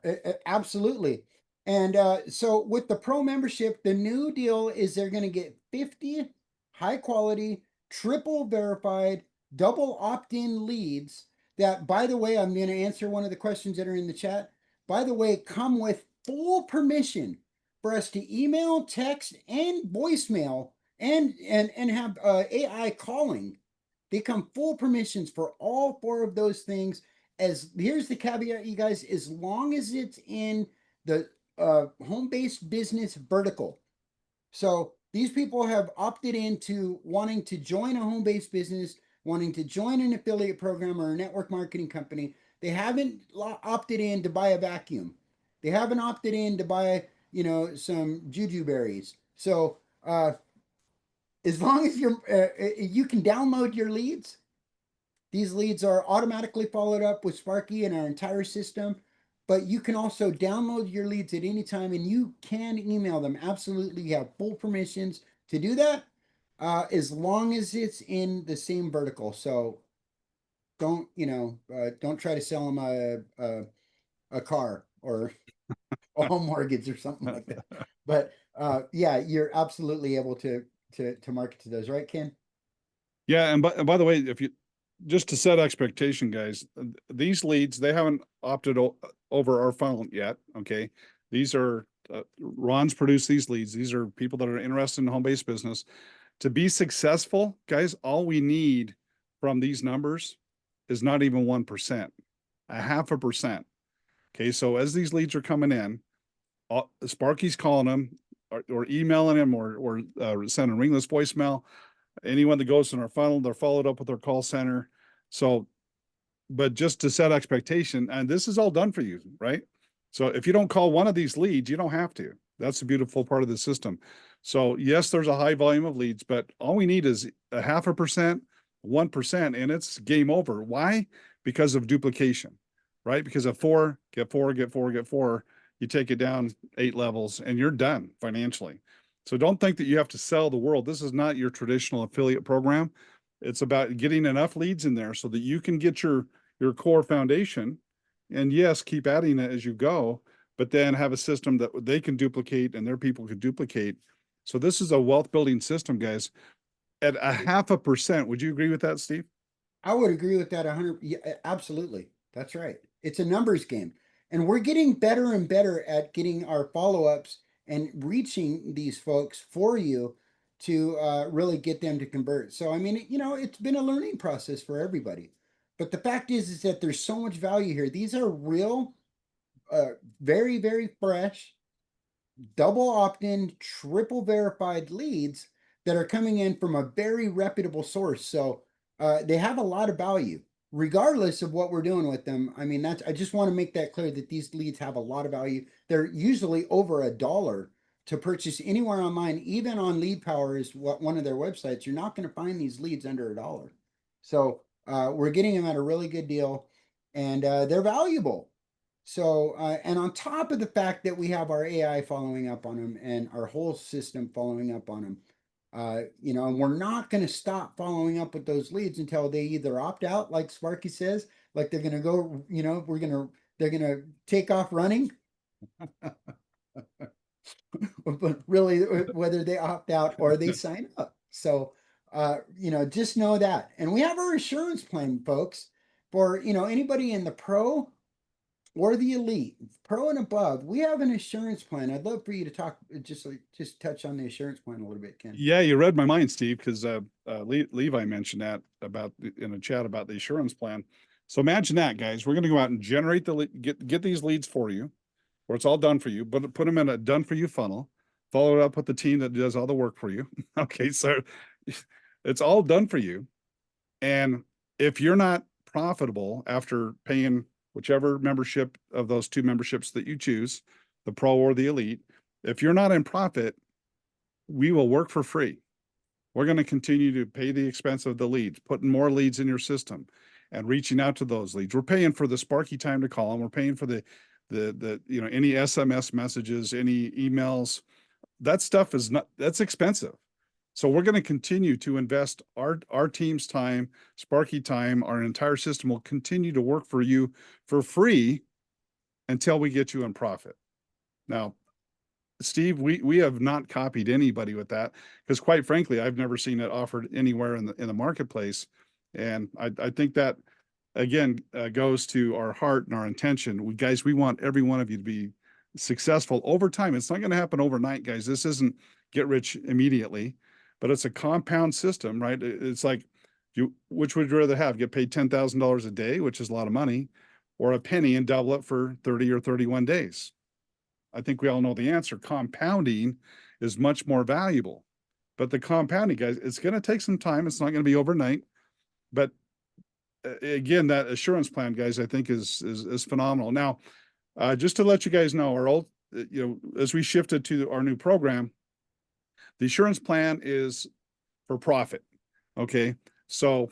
absolutely. And so with the pro membership, the new deal is they're going to get 50 high quality, triple verified, double opt-in leads that, by the way, I'm going to answer one of the questions that are in the chat. By the way, come with full permission for us to email, text, and voicemail and have AI calling. They come full permissions for all 4 of those things. As here's the caveat, you guys, as long as it's in the home-based business vertical. So these people have opted into wanting to join a home-based business, wanting to join an affiliate program or a network marketing company. They haven't opted in to buy a vacuum. They haven't opted in to buy, some juju berries. So as long as you can download your leads. These leads are automatically followed up with Sparky and our entire system, but you can also download your leads at any time and you can email them. Absolutely, you have full permissions to do that, as long as it's in the same vertical. So don't try to sell them a car or a home mortgage or something like that. But yeah, you're absolutely able to market to those, right, Ken? Yeah, and by the way, if you just to set expectation, guys, these leads, they haven't opted over our funnel yet. Okay, these are Ron's produced these leads. These are people that are interested in home-based business. To be successful, guys, all we need from these numbers is not even 1%, a 0.5%. Okay, so as these leads are coming in, Sparky's calling them or emailing them or sending ringless voicemail. Anyone that goes in our funnel, they're followed up with our call center. So, but just to set expectation, and this is all done for you, right? So if you don't call one of these leads, you don't have to. That's the beautiful part of the system. So yes, there's a high volume of leads, but all we need is a 0.5%, 1%, and it's game over. Why? Because of duplication, right? Because of 4, get 4, get 4, get 4, you take it down 8 levels and you're done financially. So don't think that you have to sell the world. This is not your traditional affiliate program. It's about getting enough leads in there so that you can get your core foundation, and yes, keep adding it as you go, but then have a system that they can duplicate and their people can duplicate. So this is a wealth building system, guys. At a 0.5%, would you agree with that, Steve? I would agree with that 100. Yeah, absolutely. That's right. It's a numbers game. And we're getting better and better at getting our follow-ups and reaching these folks for you to really get them to convert. So, I mean, you know, it's been a learning process for everybody. But the fact is that there's so much value here. These are real, very, very fresh, double opt-in, triple verified leads that are coming in from a very reputable source. So they have a lot of value, regardless of what we're doing with them. I mean, I just want to make that clear that these leads have a lot of value. They're usually over $1 to purchase anywhere online, even on Lead Power is one of their websites. You're not going to find these leads under $1. So we're getting them at a really good deal, and they're valuable. So, and on top of the fact that we have our AI following up on them and our whole system following up on them, you know, and we're not going to stop following up with those leads until they either opt out, like Sparky says, like they're going to go, you know, they're going to take off running. But really, whether they opt out or they sign up. So, you know, just know that. And we have our insurance plan, folks, for, you know, anybody in the pro or the elite, pro and above. We have an insurance plan. I'd love for you to talk, just touch on the insurance plan a little bit, Ken. Yeah, you read my mind, Steve, because Levi mentioned that in a chat about the insurance plan. So imagine that, guys. We're going to go out and generate get these leads for you, where it's all done for you, but put them in a done for you funnel. Follow it up with the team that does all the work for you. Okay, so it's all done for you. And if you're not profitable after paying whichever membership of those two memberships that you choose, the pro or the elite, if you're not in profit, we will work for free. We're going to continue to pay the expense of the leads, putting more leads in your system and reaching out to those leads. We're paying for the Sparky time to call them. We're paying for the you know, any SMS messages, any emails. That stuff is not, that's expensive. So we're going to continue to invest our team's time, Sparky time, our entire system will continue to work for you for free until we get you in profit. Now, Steve, we have not copied anybody with that, because quite frankly, I've never seen it offered anywhere in the marketplace. And I think that again goes to our heart and our intention. We want every one of you to be successful over time. It's not going to happen overnight, guys. This isn't get rich immediately, but it's a compound system, right? It's like which would you rather have? Get paid $10,000 a day, which is a lot of money, or a penny and double it for 30 or 31 days? I think we all know the answer. Compounding is much more valuable. But the compounding, guys, it's going to take some time. It's not going to be overnight. But again, that assurance plan, guys, I think is phenomenal. Now, just to let you guys know, our old, you know, as we shifted to our new program, the assurance plan is for profit. Okay, so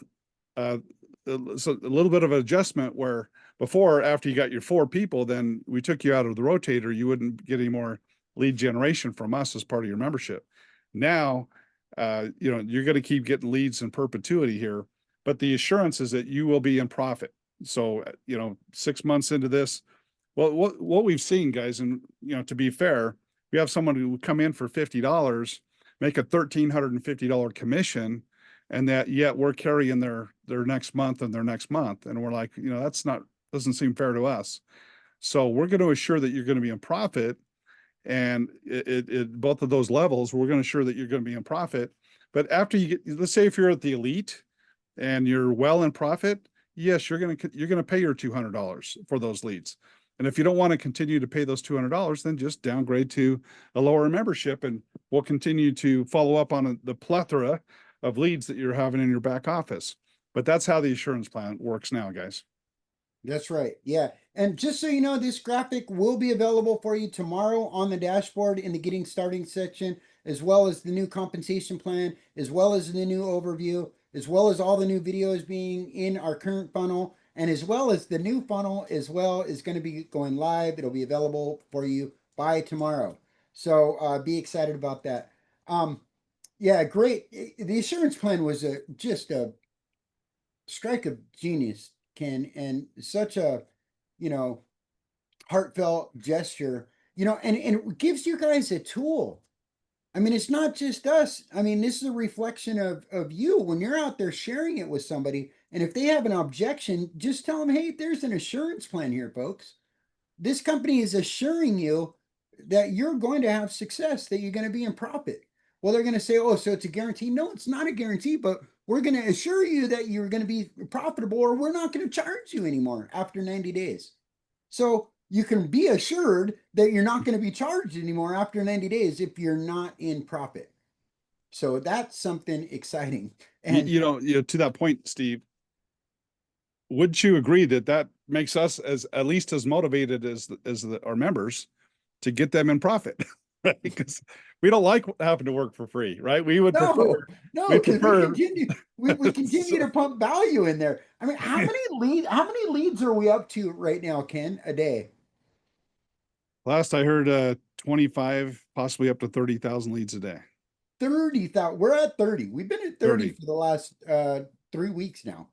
a little bit of an adjustment where before, after you got your 4 people, then we took you out of the rotator. You wouldn't get any more lead generation from us as part of your membership. Now, you know, you're going to keep getting leads in perpetuity here, but the assurance is that you will be in profit. So, you know, 6 months into this, well, what we've seen, guys, and, you know, to be fair, we have someone who would come in for $50, make a $1,350 commission, and that yet we're carrying their next month and their next month. And we're like, you know, doesn't seem fair to us. So we're going to assure that you're going to be in profit. And both of those levels, we're going to assure that you're going to be in profit. But after you get, let's say if you're at the elite and you're well in profit, yes, you're going to pay your $200 for those leads. And if you don't want to continue to pay those $200, then just downgrade to a lower membership, and we'll continue to follow up on the plethora of leads that you're having in your back office. But that's how the assurance plan works now, guys. That's right. Yeah. And just so you know, this graphic will be available for you tomorrow on the dashboard in the getting starting section, as well as the new compensation plan, as well as the new overview, as well as all the new videos being in our current funnel, and as well as the new funnel as well is going to be going live. It'll be available for you by tomorrow. So be excited about that. Yeah, great. The assurance plan was just a strike of genius, Ken, and such a, you know, heartfelt gesture, you know, and it gives you guys a tool. I mean, it's not just us. I mean, this is a reflection of you when you're out there sharing it with somebody. And if they have an objection, just tell them, hey, there's an assurance plan here, folks. This company is assuring you that you're going to have success, that you're going to be in profit. Well, they're going to say, oh, so it's a guarantee. No, it's not a guarantee, but we're going to assure you that you're going to be profitable, or we're not going to charge you anymore after 90 days. So you can be assured that you're not going to be charged anymore after 90 days if you're not in profit. So that's something exciting. And You know, to that point, Steve, wouldn't you agree that that makes us as at least as motivated as our members to get them in profit, right? Because we don't like having to work for free, right? We would prefer. no, We because prefer. we continue to pump value in there. I mean, how many leads are we up to right now, Ken, a day? Last I heard, 25, possibly up to 30,000 leads a day. 30,000. We're at 30. We've been at 30 for the last 3 weeks now.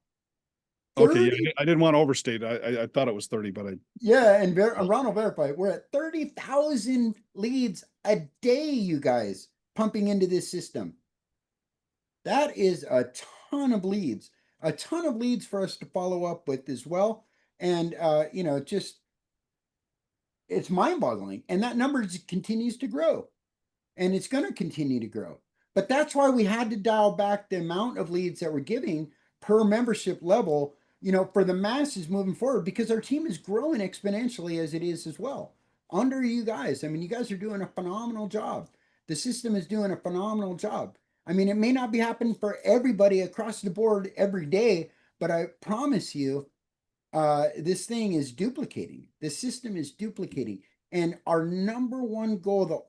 Okay, yeah, I didn't want to overstate. I thought it was 30, but yeah, and Ron will verify. We're at 30,000 leads a day, you guys, pumping into this system. That is a ton of leads for us to follow up with as well. And you know, just it's mind-boggling, and that number continues to grow, and it's going to continue to grow. But that's why we had to dial back the amount of leads that we're giving per membership level, you know, for the masses moving forward, because our team is growing exponentially as it is as well under you guys. I mean, you guys are doing a phenomenal job. The system is doing a phenomenal job. I mean, it may not be happening for everybody across the board every day, but I promise you, this thing is duplicating. The system is duplicating. And our number one goal,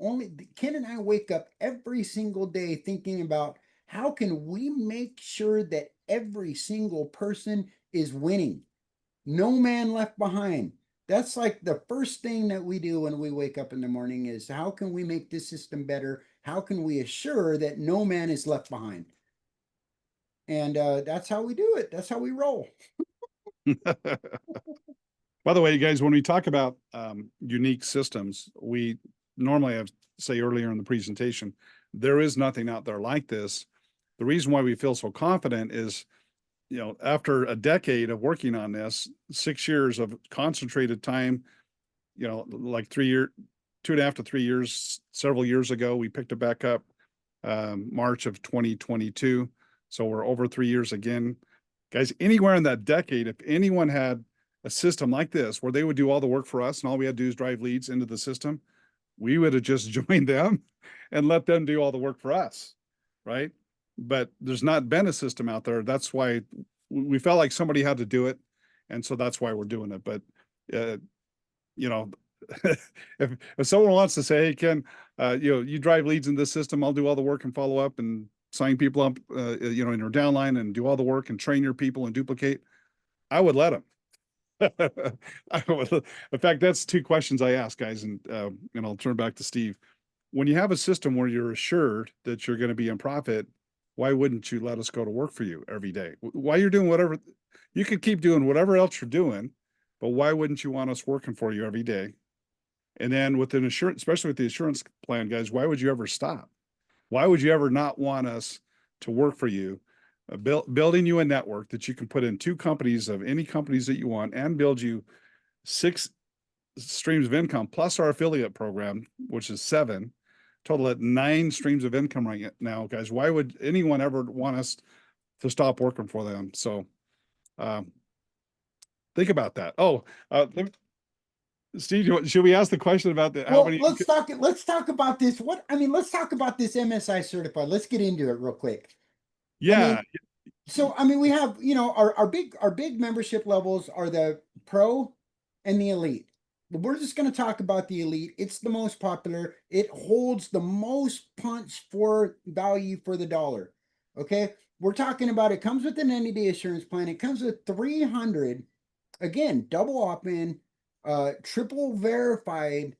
Ken and I wake up every single day thinking about how can we make sure that every single person is winning. No man left behind. That's like the first thing that we do when we wake up in the morning is how can we make this system better? How can we assure that no man is left behind? And that's how we do it. That's how we roll. By the way, you guys, when we talk about unique systems, we normally have say earlier in the presentation, there is nothing out there like this. The reason why we feel so confident is, you know, after a decade of working on this, 6 years of concentrated time, you know, like 2.5 to 3 years, several years ago, we picked it back up March of 2022. So we're over 3 years again. Guys, anywhere in that decade, if anyone had a system like this where they would do all the work for us and all we had to do is drive leads into the system, we would have just joined them and let them do all the work for us, right? But there's not been a system out there. That's why we felt like somebody had to do it. And so that's why we're doing it. But, you know, if someone wants to say, hey, Ken, you know, you drive leads in this system, I'll do all the work and follow up and sign people up, you know, in your downline and do all the work and train your people and duplicate, I would let them. In fact, that's 2 questions I ask, guys, and I'll turn back to Steve. When you have a system where you're assured that you're going to be in profit, why wouldn't you let us go to work for you every day? Why you're doing whatever, you could keep doing whatever else you're doing, but why wouldn't you want us working for you every day? And then with an insurance, especially with the insurance plan, guys, why would you ever stop? Why would you ever not want us to work for you? Building you a network that you can put in 2 companies of any companies that you want and build you 6 streams of income plus our affiliate program, which is 7, total at 9 streams of income right now, guys. Why would anyone ever want us to stop working for them? So think about that. Oh, Steve, should we ask the question about the how many? Let's talk about this. Let's talk about this MSI certified. Let's get into it real quick. Yeah. We have, you know, our big membership levels are the pro and the elite. But we're just going to talk about the elite. It's the most popular. It holds the most punch for value for the dollar. Okay. We're talking about, it comes with an 90-day assurance plan. It comes with 300, again, double opt-in, triple verified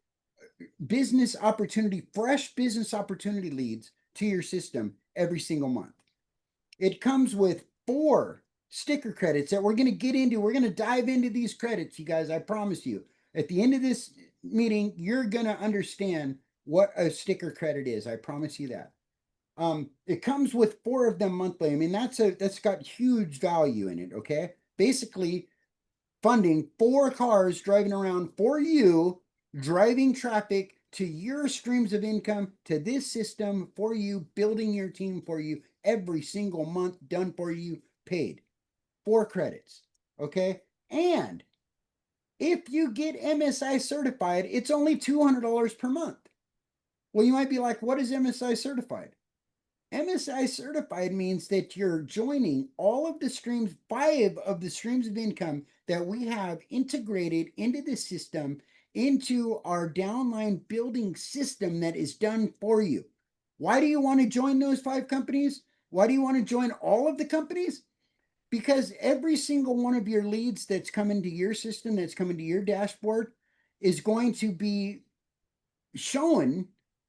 business opportunity, fresh business opportunity leads to your system every single month. It comes with 4 sticker credits that we're going to get into. We're going to dive into these credits, you guys. I promise you. At the end of this meeting, you're going to understand what a sticker credit is. I promise you that. It comes with 4 of them monthly. I mean, that's got huge value in it. Okay. Basically, funding 4 cars driving around for you, driving traffic to your streams of income, to this system for you, building your team for you every single month, done for you, paid. 4 credits. Okay. And if you get MSI certified, it's only $200 per month. Well, you might be like, what is MSI certified? MSI certified means that you're joining all of the streams, 5 of the streams of income that we have integrated into the system, into our downline building system that is done for you. Why do you want to join those 5 companies? Why do you want to join all of the companies? Because every single one of your leads that's coming to your system, that's coming to your dashboard, is going to be shown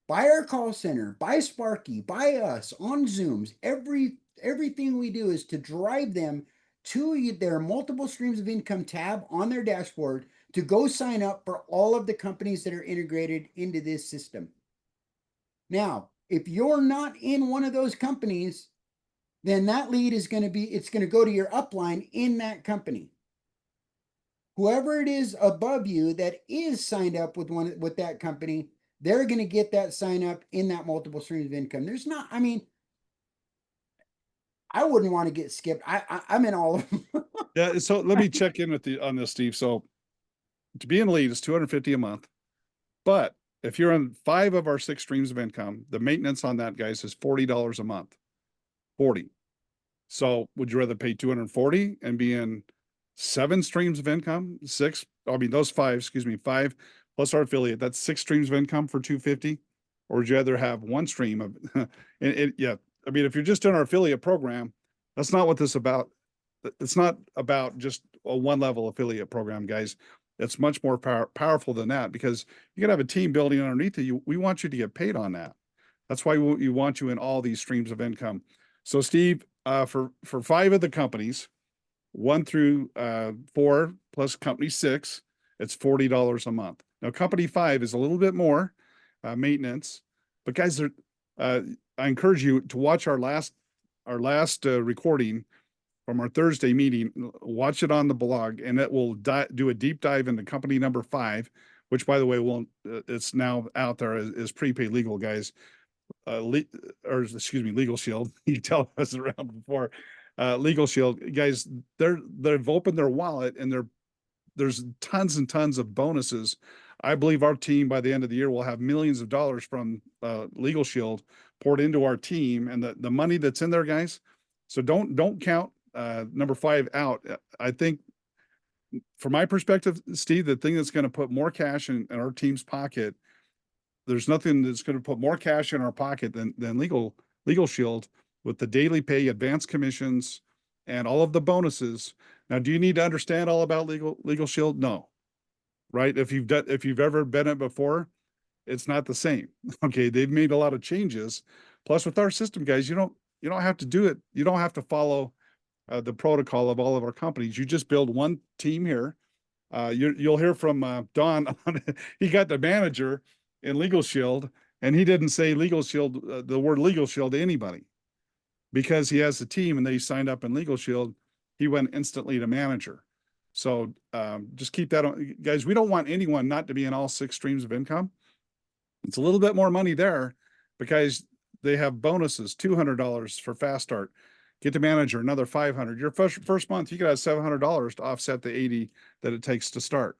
by our call center, by Sparky, by us on Zooms. Everything we do is to drive them to their multiple streams of income tab on their dashboard to go sign up for all of the companies that are integrated into this system. Now, if you're not in one of those companies, then that lead is going to be, it's going to go to your upline in that company. Whoever it is above you that is signed up with that company, they're going to get that sign up in that multiple streams of income. There's not, I mean, I wouldn't want to get skipped. I'm in all of them. Yeah, so let me check in with on this, Steve. So to be in the lead is $250 a month. But if you're on 5 of our 6 streams of income, the maintenance on that, guys, is $40 a month. 40. So would you rather pay 240 and be in 7 streams of income? 6, I mean, those 5, excuse me, 5 plus our affiliate, that's 6 streams of income for 250. Or would you rather have 1 stream of yeah, I mean, if you're just in our affiliate program, that's not what this is about. It's not about just a 1 level affiliate program, guys. It's much more powerful than that, because you can have a team building underneath you. We want you to get paid on that. That's why we want you in all these streams of income. So Steve, for 5 of the companies, 1 through 4 plus company 6, it's $40 a month. Now company 5 is a little bit more maintenance, but guys, I encourage you to watch our last recording from our Thursday meeting. Watch it on the blog, and it will do a deep dive into company number 5, which, by the way, it's now out there as prepaid legal, guys. Legal Shield. You tell us around before. Legal Shield, guys, they've opened their wallet, and there's tons and tons of bonuses. I believe our team by the end of the year will have millions of dollars from Legal Shield poured into our team, and the money that's in there, guys. So don't count number 5 out. I think, from my perspective, Steve, the thing that's going to put more cash in our team's pocket, there's nothing that's going to put more cash in our pocket than Legal Shield, with the daily pay, advanced commissions, and all of the bonuses. Now, do you need to understand all about Legal Shield? No, right? If you've ever been it before, it's not the same. Okay, they've made a lot of changes. Plus, with our system, guys, you don't have to do it. You don't have to follow the protocol of all of our companies. You just build one team here. You'll hear from Don. He got the manager in Legal Shield, and he didn't say Legal Shield, the word Legal Shield, to anybody, because he has a team and they signed up in Legal Shield. He went instantly to manager. So just keep that on, guys. We don't want anyone not to be in all 6 streams of income. It's a little bit more money there, because they have bonuses, $200 for fast start. Get to manager, another $500. Your first month, you could have $700 to offset the $80 that it takes to start.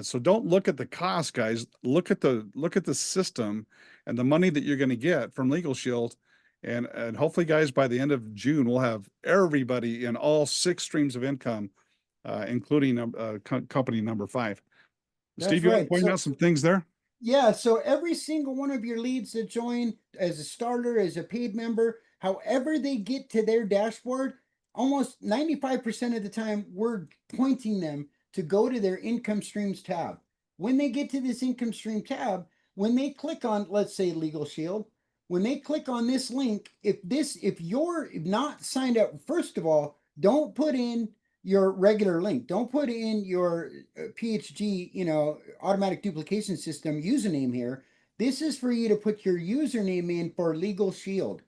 So don't look at the cost, guys. Look at the system and the money that you're going to get from Legal Shield, and hopefully, guys, by the end of June, we'll have everybody in all 6 streams of income, including company number 5. That's Steve, you want to right. point out some things there? Yeah, so every single one of your leads that join as a starter, as a paid member, however they get to their dashboard, almost 95% of the time, we're pointing them to go to their income streams tab. When they get to this income stream tab, when they click on, let's say, Legal Shield, when they click on this link, if you're not signed up, first of all, don't put in your regular link. Don't put in your PHG, automatic duplication system username here. This is for you to put your username in for Legal Shield.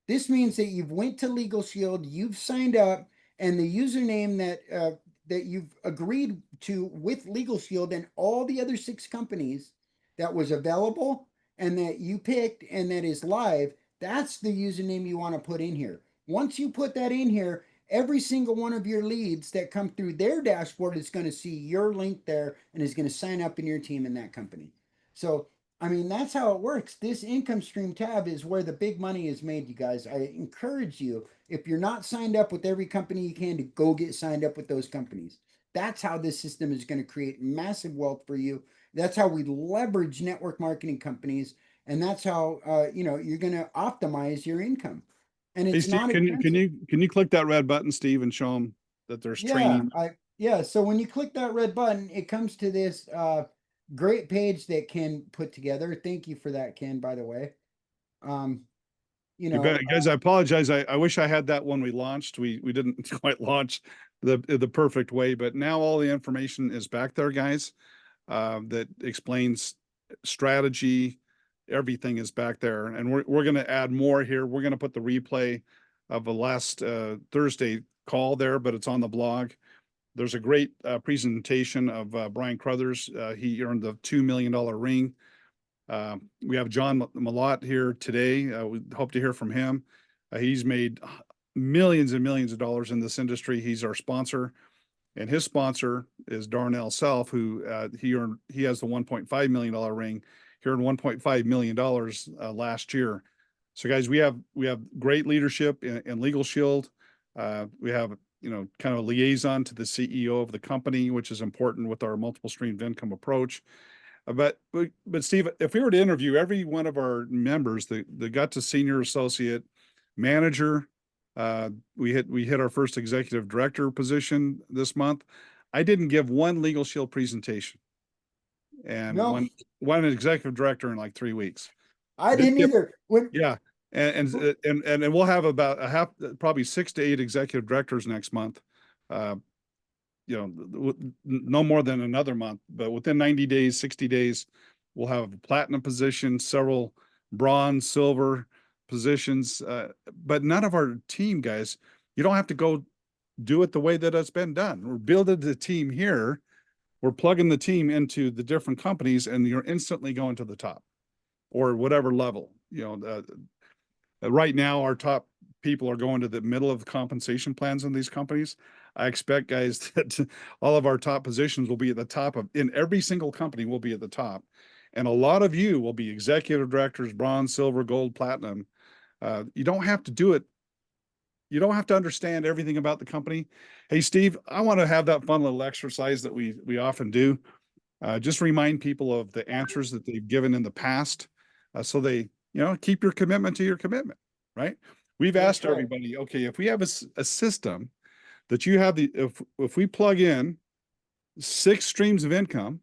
This means that you've went to Legal Shield, you've signed up, and the username that you've agreed to with Legal Shield and all the other 6 companies that was available and that you picked and that is live, that's the username you want to put in here. Once you put that in here, every single one of your leads that come through their dashboard is going to see your link there and is going to sign up in your team in that company. So, I mean, that's how it works. This income stream tab is where the big money is made, you guys. I encourage you, if you're not signed up with every company you can, to go get signed up with those companies. That's how this system is going to create massive wealth for you. That's how we leverage network marketing companies, and that's how you're going to optimize your income. And Hey, it's Steve, not can expensive. you click that red button, Steve, and show them that there's Yeah, training? so when you click that red button, it comes to this great page that Ken put together. Thank you for that, Ken, by the way. Um, you You know, bet, guys. I apologize. I wish I had that when we launched. We didn't quite launch the perfect way, but now all the information is back there, guys. That explains strategy. Everything is back there, and we're going to add more here. We're going to put the replay of the last Thursday call there, but it's on the blog. There's a great presentation of Brian Crothers. He earned the $2 million ring. We have John Malott here today. We hope to hear from him. He's made millions and millions of dollars in this industry. He's our sponsor, and his sponsor is Darnell Self, who he has the $1.5 million ring. He earned $1.5 million last year. So, guys, we have great leadership in Legal Shield. We have kind of a liaison to the CEO of the company, which is important with our multiple stream of income approach. But Steve, if we were to interview every one of our members that got to senior associate manager, we hit our first executive director position this month. I didn't give one Legal Shield presentation, and no, one executive director in like 3 weeks. I didn't either. Yeah, and we'll have about probably 6 to 8 executive directors next month. No more than another month, but within 90 days, 60 days, we'll have a platinum position, several bronze, silver positions. But none of our team guys, you don't have to go do it the way that it's been done. We're building the team here. We're plugging the team into the different companies, and you're instantly going to the top or whatever level. Right now, our top people are going to the middle of the compensation plans in these companies. I expect, guys, that all of our top positions will be at the top in every single company will be at the top. And a lot of you will be executive directors, bronze, silver, gold, platinum. You don't have to do it. You don't have to understand everything about the company. Hey, Steve, I want to have that fun little exercise that we often do. Just remind people of the answers that they've given in the past, so they keep your commitment to your commitment, right? We've asked everybody, okay, if we have a system that you have if we plug in 6 streams of income,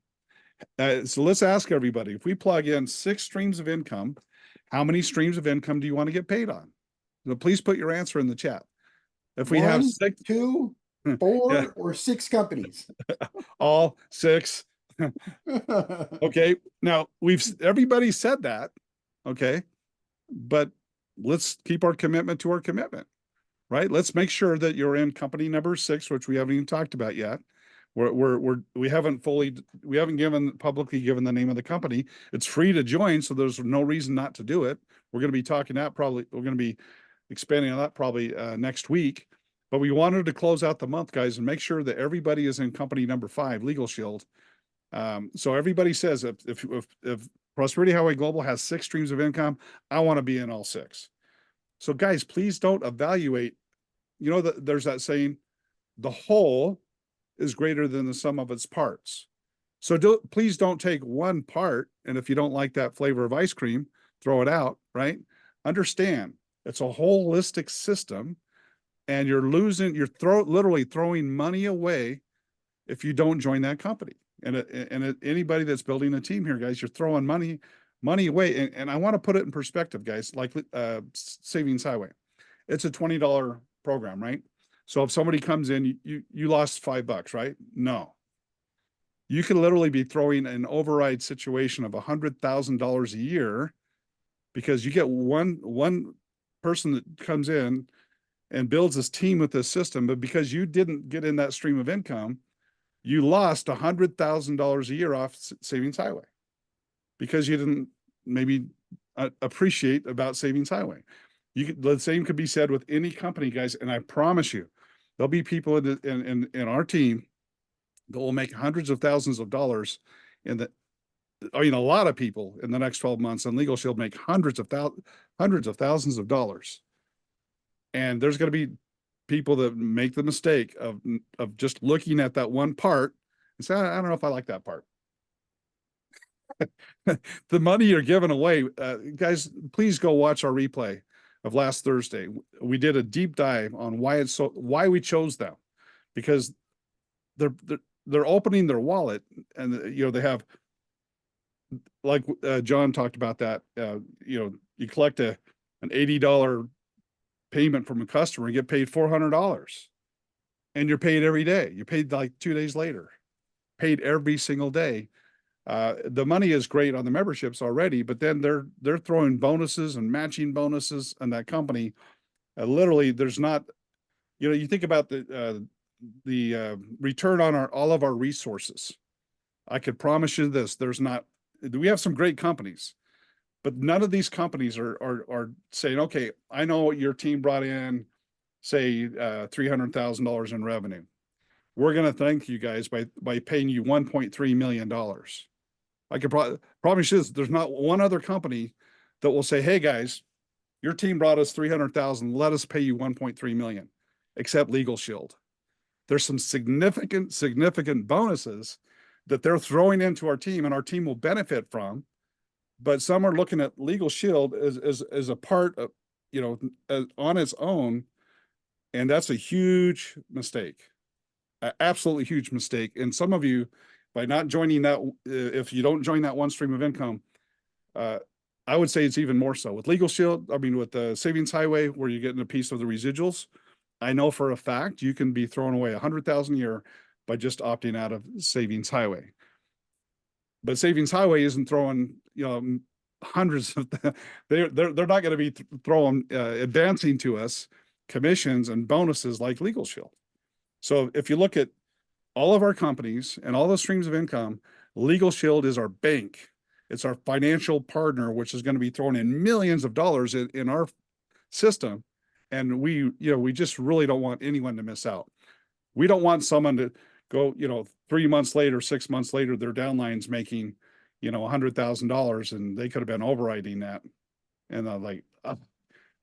so let's ask everybody, if we plug in 6 streams of income, how many streams of income do you want to get paid on? So please put your answer in the chat. If we have 6, 2, 4, yeah, or 6 companies. all 6. Okay, now everybody said that, okay, but let's keep our commitment to our commitment, right? Let's make sure that you're in company number 6, which we haven't even talked about yet. We haven't publicly given the name of the company. It's free to join, so there's no reason not to do it. We're going to be talking that we're going to be expanding on that probably next week. But we wanted to close out the month, guys, and make sure that everybody is in company number 5, Legal Shield. So everybody says if Prosperity Highway Global has 6 streams of income, I want to be in all 6. So guys, please don't evaluate. There's that saying, the whole is greater than the sum of its parts. So please don't take one part, and if you don't like that flavor of ice cream, throw it out, right? Understand, it's a holistic system, and you're literally throwing money away if you don't join that company. And anybody that's building a team here, guys, you're throwing money away. And I want to put it in perspective, guys, like Savings Highway. It's a $20 program, right? So if somebody comes in, you lost $5, right? No. You could literally be throwing an override situation of $100,000 a year, because you get one person that comes in and builds this team with this system, but because you didn't get in that stream of income, you lost $100,000 a year off Savings Highway because you didn't maybe appreciate about Savings Highway. The same could be said with any company, guys. And I promise you, there'll be people in our team that will make hundreds of thousands of dollars in the, I mean, a lot of people in the next 12 months, and Legal Shield make hundreds of thousands of dollars. And there's going to be people that make the mistake of just looking at that one part and say, I don't know if I like that part. The money you're giving away, guys, please go watch our replay of last Thursday. We did a deep dive on why we chose them, because they're opening their wallet, and they have, like John talked about that, you collect an $80 payment from a customer and get paid $400, and you're paid every day. You're paid like 2 days later, paid every single day. The money is great on the memberships already, but then they're throwing bonuses and matching bonuses, and that company, literally, there's not, you think about the return on all of our resources. I could promise you this: we have some great companies, but none of these companies are saying, okay, I know your team brought in, say, $300,000 in revenue. We're going to thank you guys by paying you $1.3 million. I can promise you this: there's not one other company that will say, hey guys, your team brought us 300,000, let us pay you 1.3 million, except Legal Shield. There's some significant bonuses that they're throwing into our team, and our team will benefit from. But some are looking at Legal Shield as a part of, on its own. And that's a huge mistake, an absolutely huge mistake. And some of you, by not joining that, if you don't join that one stream of income, I would say it's even more so with Legal Shield. I mean, with the Savings Highway, where you're getting a piece of the residuals, I know for a fact you can be throwing away $100,000 a year by just opting out of Savings Highway. But Savings Highway isn't throwing, hundreds of they're not going to be throwing advancing to us commissions and bonuses like Legal Shield. So if you look at all of our companies and all the streams of income, Legal Shield is our bank. It's our financial partner, which is going to be throwing in millions of dollars in our system. And we just really don't want anyone to miss out. We don't want someone to go, 3 months later, 6 months later, their downline's making, $100,000, and they could have been overriding that. And I'm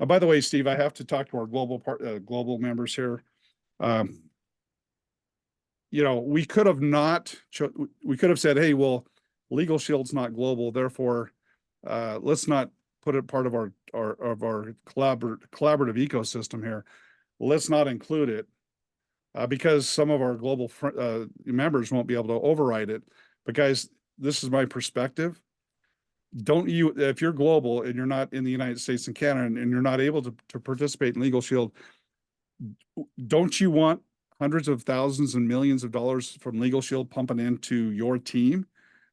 by the way, Steve, I have to talk to our global members here. We could have said, hey, well, Legal Shield's not global, therefore, let's not put it part of our collaborative ecosystem here. Let's not include it, because some of our global members won't be able to override it. But guys, this is my perspective. If you're global and you're not in the United States and Canada, and you're not able to participate in Legal Shield, don't you want hundreds of thousands and millions of dollars from Legal Shield pumping into your team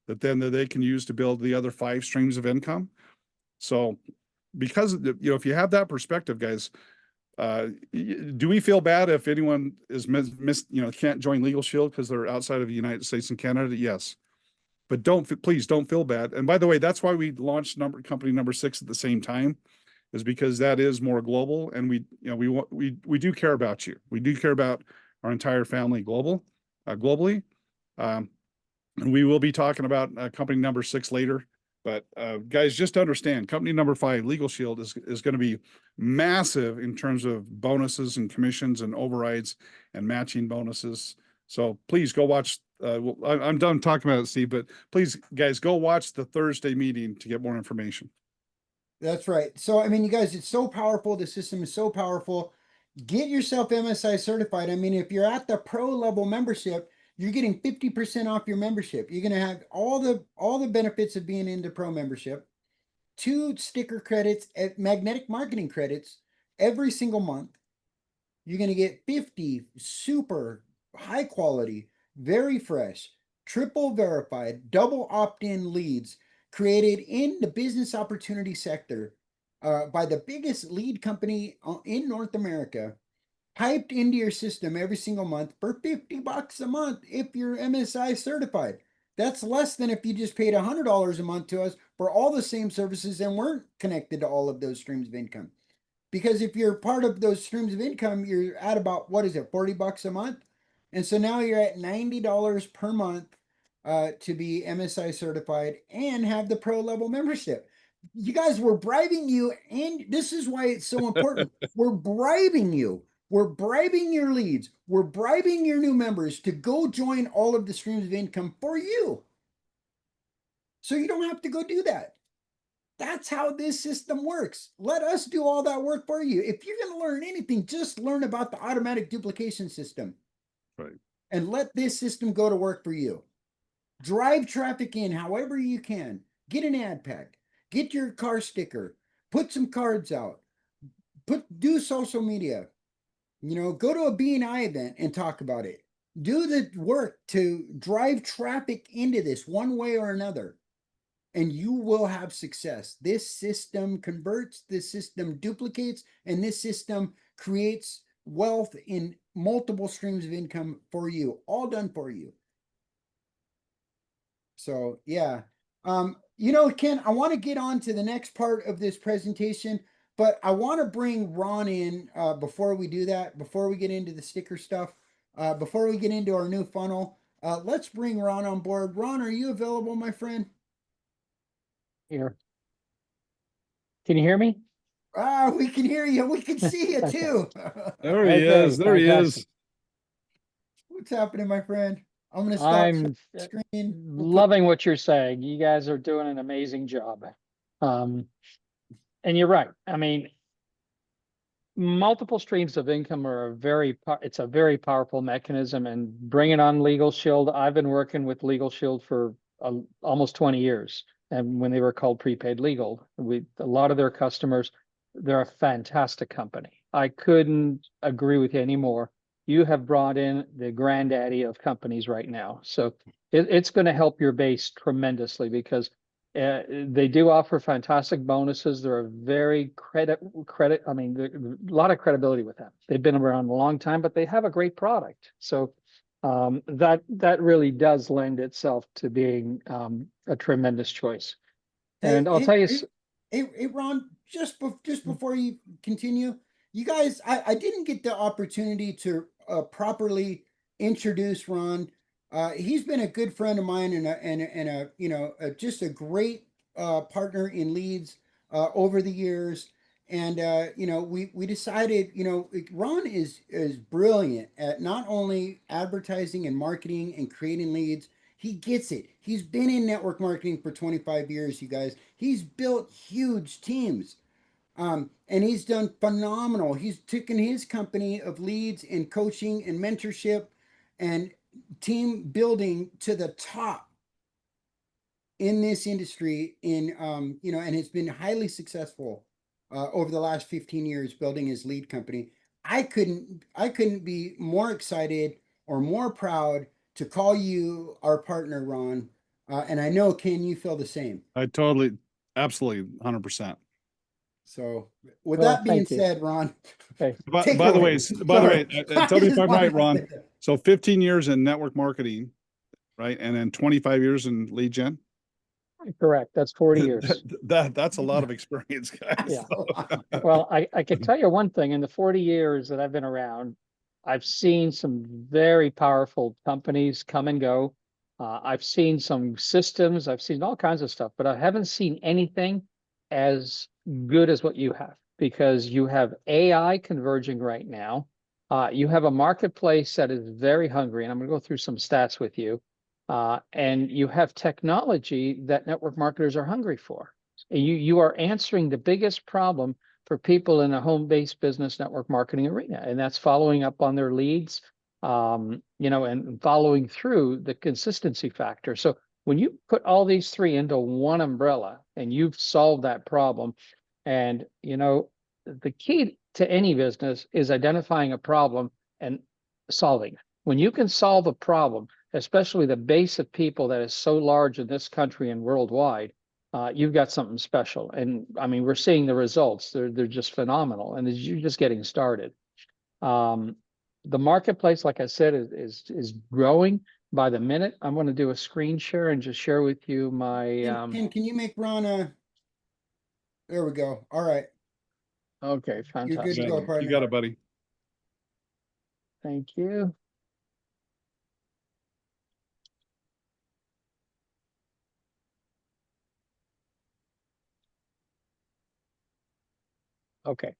that they can use to build the other 5 streams of income? So, because if you have that perspective, guys, do we feel bad if anyone is can't join Legal Shield because they're outside of the United States and Canada? Yes, but please don't feel bad. And by the way, that's why we launched company number 6 at the same time, is because that is more global, and we do care about you. We do care about our entire family globally. And we will be talking about company number 6 later. But guys, just understand, company number 5, Legal Shield, is going to be massive in terms of bonuses and commissions and overrides and matching bonuses. So please go watch. I'm done talking about it, Steve, but please, guys, go watch the Thursday meeting to get more information. That's right. So, I mean, you guys, it's so powerful. The system is so powerful. Get yourself MSI certified. I mean, if you're at the pro level membership, you're getting 50% off your membership. You're going to have all the benefits of being into pro membership, 2 sticker credits, magnetic marketing credits every single month. You're going to get 50 super high quality, very fresh, triple verified, double opt-in leads created in the business opportunity sector by the biggest lead company in North America, piped into your system every single month for $50 a month if you're MSI certified. That's less than if you just paid $100 a month to us for all the same services and weren't connected to all of those streams of income. Because if you're part of those streams of income, you're at about, what is it, $40 a month? And so now you're at $90 per month to be MSI certified and have the pro level membership. You guys were bribing you, and this is why it's so important. We're bribing you. We're bribing your leads. We're bribing your new members to go join all of the streams of income for you. So you don't have to go do that. That's how this system works. Let us do all that work for you. If you're going to learn anything, just learn about the automatic duplication system. Right. And let this system go to work for you. Drive traffic in however you can. Get an ad pack. Get your car sticker. Put some cards out. Do social media. You know, go to a BNI event and talk about it. Do the work to drive traffic into this one way or another, and you will have success. This system converts, this system duplicates, and this system creates wealth in multiple streams of income for you, all done for you. So yeah, you know, Ken, I want to get on to the next part of this presentation, but I want to bring Ron in before we do that, before we get into the sticker stuff, before we get into our new funnel. Let's bring Ron on board. Ron, are you available, my friend? Here. Can you hear me? We can hear you. We can see you Okay. too. There he Okay, is. There he is. fantastic. What's happening, my friend? I'm gonna stop I'm screen. loving what you're saying. You guys are doing an amazing job. And you're right. I mean, multiple streams of income are it's a very powerful mechanism, and bringing on Legal Shield. I've been working with Legal Shield for almost 20 years. And when they were called Prepaid Legal, a lot of their customers, they're a fantastic company. I couldn't agree with you anymore. You have brought in the granddaddy of companies right now. So it's going to help your base tremendously, because they do offer fantastic bonuses. They're a very I mean, a lot of credibility with them. They've been around a long time, but they have a great product. So that really does lend itself to being a tremendous choice. And I'll tell you, Hey, Ron, just before you continue, you guys, I didn't get the opportunity to properly introduce Ron. He's been a good friend of mine and a you know, just a great partner in leads over the years. And you know, we decided, you know, Ron is brilliant at not only advertising and marketing and creating leads. He gets it. He's been in network marketing for 25 years, you guys. He's built huge teams. And he's done phenomenal. He's taken his company of leads and coaching and mentorship and team building to the top in this industry you know, and has been highly successful over the last 15 years building his lead company. I couldn't be more excited or more proud to call you our partner, Ron. And I know, Ken, you feel the same. I totally, absolutely, 100%. So with Well, that being thank you. said, Ron, Okay. By take the it way, away. tell me if I'm right, Sorry. Ron. So 15 years in network marketing, right? And then 25 years in lead gen. Correct. That's 40 years. That's a lot of experience, guys. Yeah. Well, I can tell you one thing. In the 40 years that I've been around, I've seen some very powerful companies come and go. I've seen some systems. I've seen all kinds of stuff, but I haven't seen anything as good as what you have, because you have AI converging right now. You have a marketplace that is very hungry, and I'm going to go through some stats with you. And you have technology that network marketers are hungry for. You are answering the biggest problem for people in a home-based business network marketing arena, and that's following up on their leads, you know, and following through the consistency factor. So when you put all these three into one umbrella and you've solved that problem, and you know, the key to any business is identifying a problem and solving it. When you can solve a problem, especially the base of people that is so large in this country and worldwide, you've got something special. And I mean, we're seeing the results. They're just phenomenal, and you're just getting started. The marketplace, like I said, is growing, by the minute. I'm going to do a screen share and just share with you my, Ken, can you make Ron there we go. All right. okay, You're good to fantastic. go, You partner. got it, buddy. Thank you. Okay.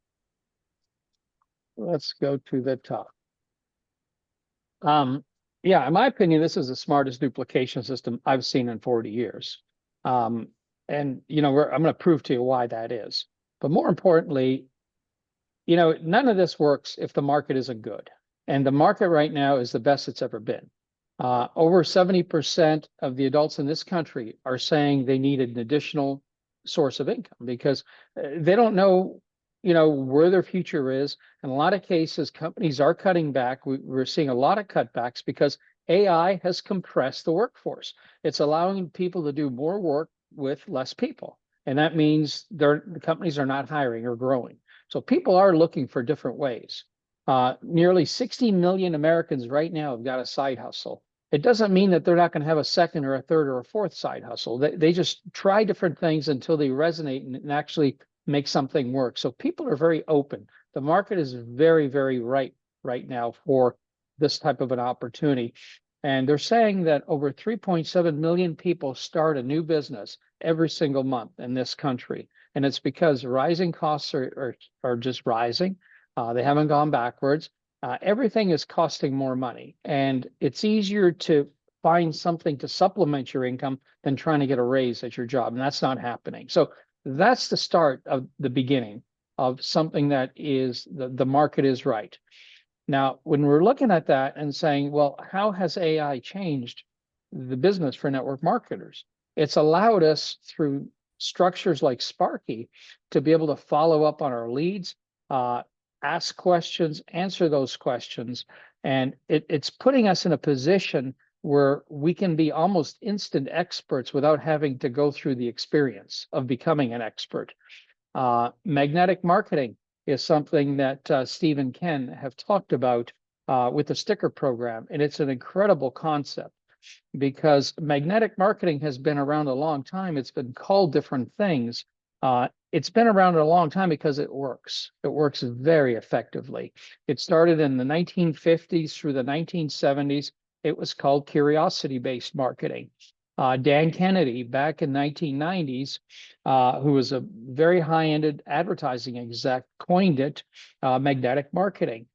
Let's go to the top. Yeah, in my opinion, this is the smartest duplication system I've seen in 40 years. And you know, I'm going to prove to you why that is. But more importantly, you know, none of this works if the market isn't good. And the market right now is the best it's ever been. Over 70% of the adults in this country are saying they need an additional source of income because they don't know, you know, where their future is. In a lot of cases, companies are cutting back. We're seeing a lot of cutbacks because AI has compressed the workforce. It's allowing people to do more work with less people. And that means the companies are not hiring or growing. So people are looking for different ways. Nearly 60 million Americans right now have got a side hustle. It doesn't mean that they're not going to have a second or a third or a fourth side hustle. They just try different things until they resonate and actually make something work. So people are very open. The market is very, very ripe right now for this type of an opportunity. And they're saying that over 3.7 million people start a new business every single month in this country. And it's because rising costs are just rising. They haven't gone backwards. Everything is costing more money. And it's easier to find something to supplement your income than trying to get a raise at your job. And that's not happening. So that's the start of the beginning of something that is the market is right. Now, when we're looking at that and saying, well, how has AI changed the business for network marketers? It's allowed us through structures like Sparky to be able to follow up on our leads, ask questions, answer those questions. And it's putting us in a position where we can be almost instant experts without having to go through the experience of becoming an expert. Magnetic marketing is something that Steve and Ken have talked about with the sticker program. And it's an incredible concept because magnetic marketing has been around a long time. It's been called different things. It's been around a long time because it works. It works very effectively. It started in the 1950s through the 1970s. It was called curiosity-based marketing. Dan Kennedy, back in 1990s, who was a very high-ended advertising exec, coined it magnetic marketing.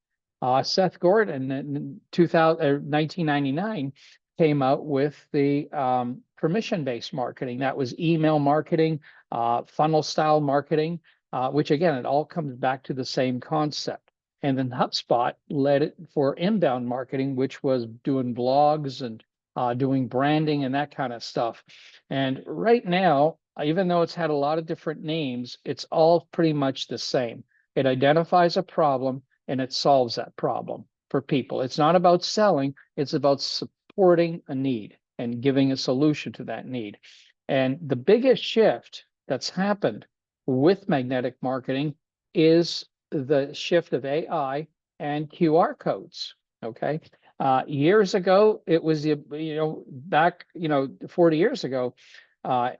Seth Gordon in 1999 came out with the permission-based marketing. That was email marketing, funnel-style marketing, which again, it all comes back to the same concept. And then HubSpot led it for inbound marketing, which was doing blogs and doing branding and that kind of stuff. And right now, even though it's had a lot of different names, it's all pretty much the same. It identifies a problem and it solves that problem for people. It's not about selling, it's about supporting a need and giving a solution to that need. And the biggest shift that's happened with magnetic marketing is the shift of AI and QR codes. Okay. Years ago, it was back 40 years ago,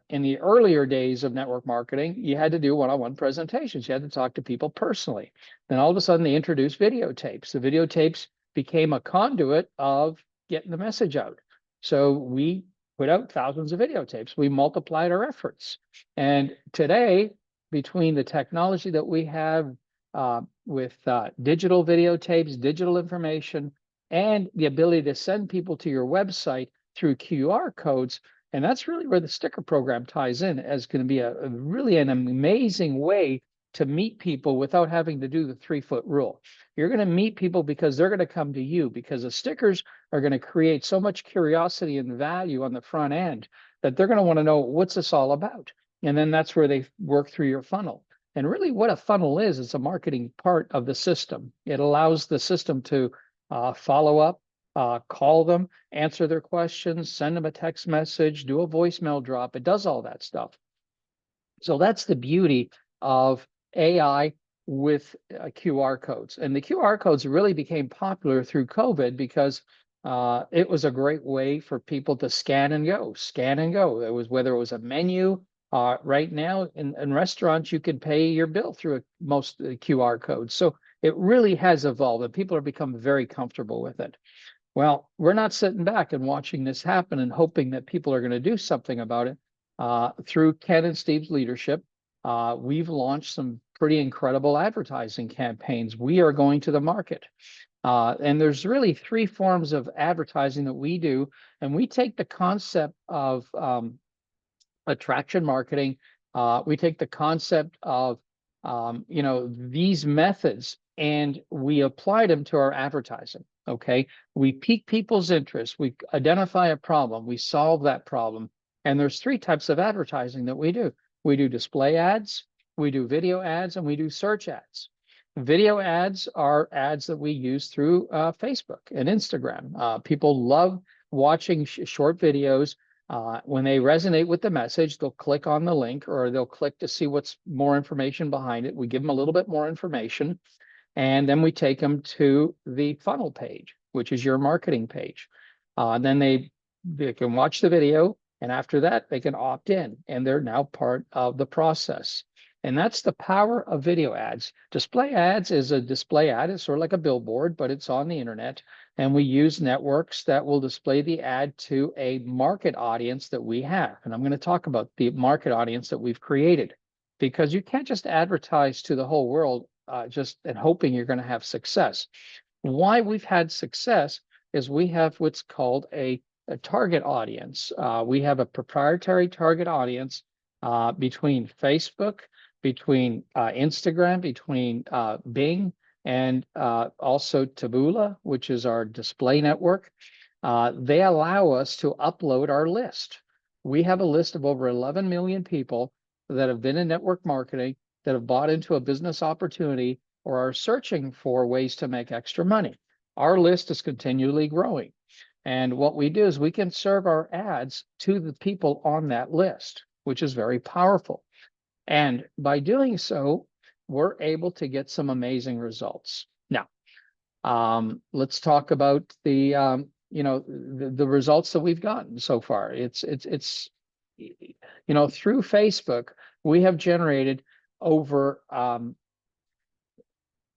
in the earlier days of network marketing, you had to do one-on-one presentations. You had to talk to people personally. Then all of a sudden, they introduced videotapes. The videotapes became a conduit of getting the message out. So we put out thousands of videotapes. We multiplied our efforts. And today, between the technology that we have with digital videotapes, digital information, and the ability to send people to your website through QR codes, and that's really where the sticker program ties in as going to be a really an amazing way to meet people without having to do the 3-foot rule. You're going to meet people because they're going to come to you, because the stickers are going to create so much curiosity and value on the front end that they're going to want to know, what's this all about? And then that's where they work through your funnel. And really what a funnel is, it's a marketing part of the system. It allows the system to follow up, call them, answer their questions, send them a text message, do a voicemail drop. It does all that stuff. So that's the beauty of AI with QR codes. And the QR codes really became popular through COVID because it was a great way for people to scan and go, scan and go. It was whether it was a menu. Right now in restaurants, you can pay your bill through most QR codes. So it really has evolved, and people are becoming very comfortable with it. Well, we're not sitting back and watching this happen and hoping that people are going to do something about it. Through Ken and Steve's leadership, we've launched some pretty incredible advertising campaigns. We are going to the market. And there's really three forms of advertising that we do. And we take the concept of attraction marketing. We take the concept of, these methods, and we apply them to our advertising. Okay. We pique people's interest. We identify a problem. We solve that problem. And there's three types of advertising that we do. We do display ads, we do video ads, and we do search ads. Video ads are ads that we use through Facebook and Instagram. People love watching short videos. When they resonate with the message, they'll click on the link, or they'll click to see what's more information behind it. We give them a little bit more information, and then we take them to the funnel page, which is your marketing page. Then they can watch the video, and after that, they can opt in, and they're now part of the process. And that's the power of video ads. Display ads is a display ad. It's sort of like a billboard, but it's on the internet. And we use networks that will display the ad to a market audience that we have. And I'm going to talk about the market audience that we've created, because you can't just advertise to the whole world just and hoping you're going to have success. Why we've had success is we have what's called a target audience. We have a proprietary target audience between Facebook, between Instagram, between Bing, and also Taboola, which is our display network. They allow us to upload our list. We have a list of over 11 million people that have been in network marketing, that have bought into a business opportunity, or are searching for ways to make extra money. Our list is continually growing. And what we do is we can serve our ads to the people on that list, which is very powerful. And by doing so, we're able to get some amazing results. Now, let's talk about the results that we've gotten so far. It's through Facebook, we have generated over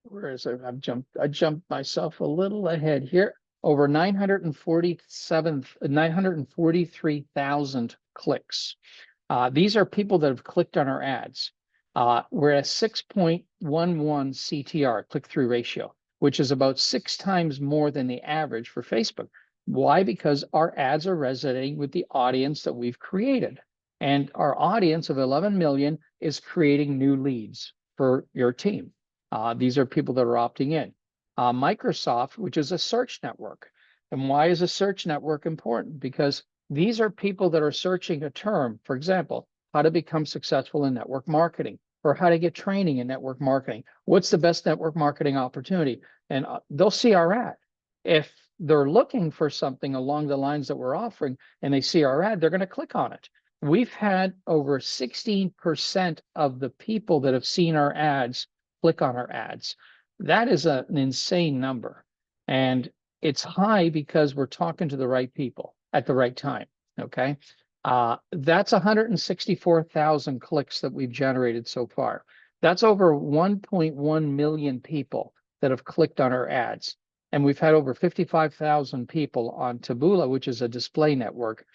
where is it? I jumped myself a little ahead here. Over 943,000 clicks. These are people that have clicked on our ads. We're at 6.11 CTR, click-through ratio, which is about 6 times more than the average for Facebook. Why? Because our ads are resonating with the audience that we've created. And our audience of 11 million is creating new leads for your team. These are people that are opting in. Microsoft, which is a search network. And why is a search network important? Because these are people that are searching a term, for example, how to become successful in network marketing, or how to get training in network marketing. What's the best network marketing opportunity? And they'll see our ad. If they're looking for something along the lines that we're offering and they see our ad, they're going to click on it. We've had over 16% of the people that have seen our ads click on our ads. That is an insane number. And it's high because we're talking to the right people at the right time. Okay. That's 164,000 clicks that we've generated so far. That's over 1.1 million people that have clicked on our ads. And we've had over 55,000 people on Taboola, which is a display network,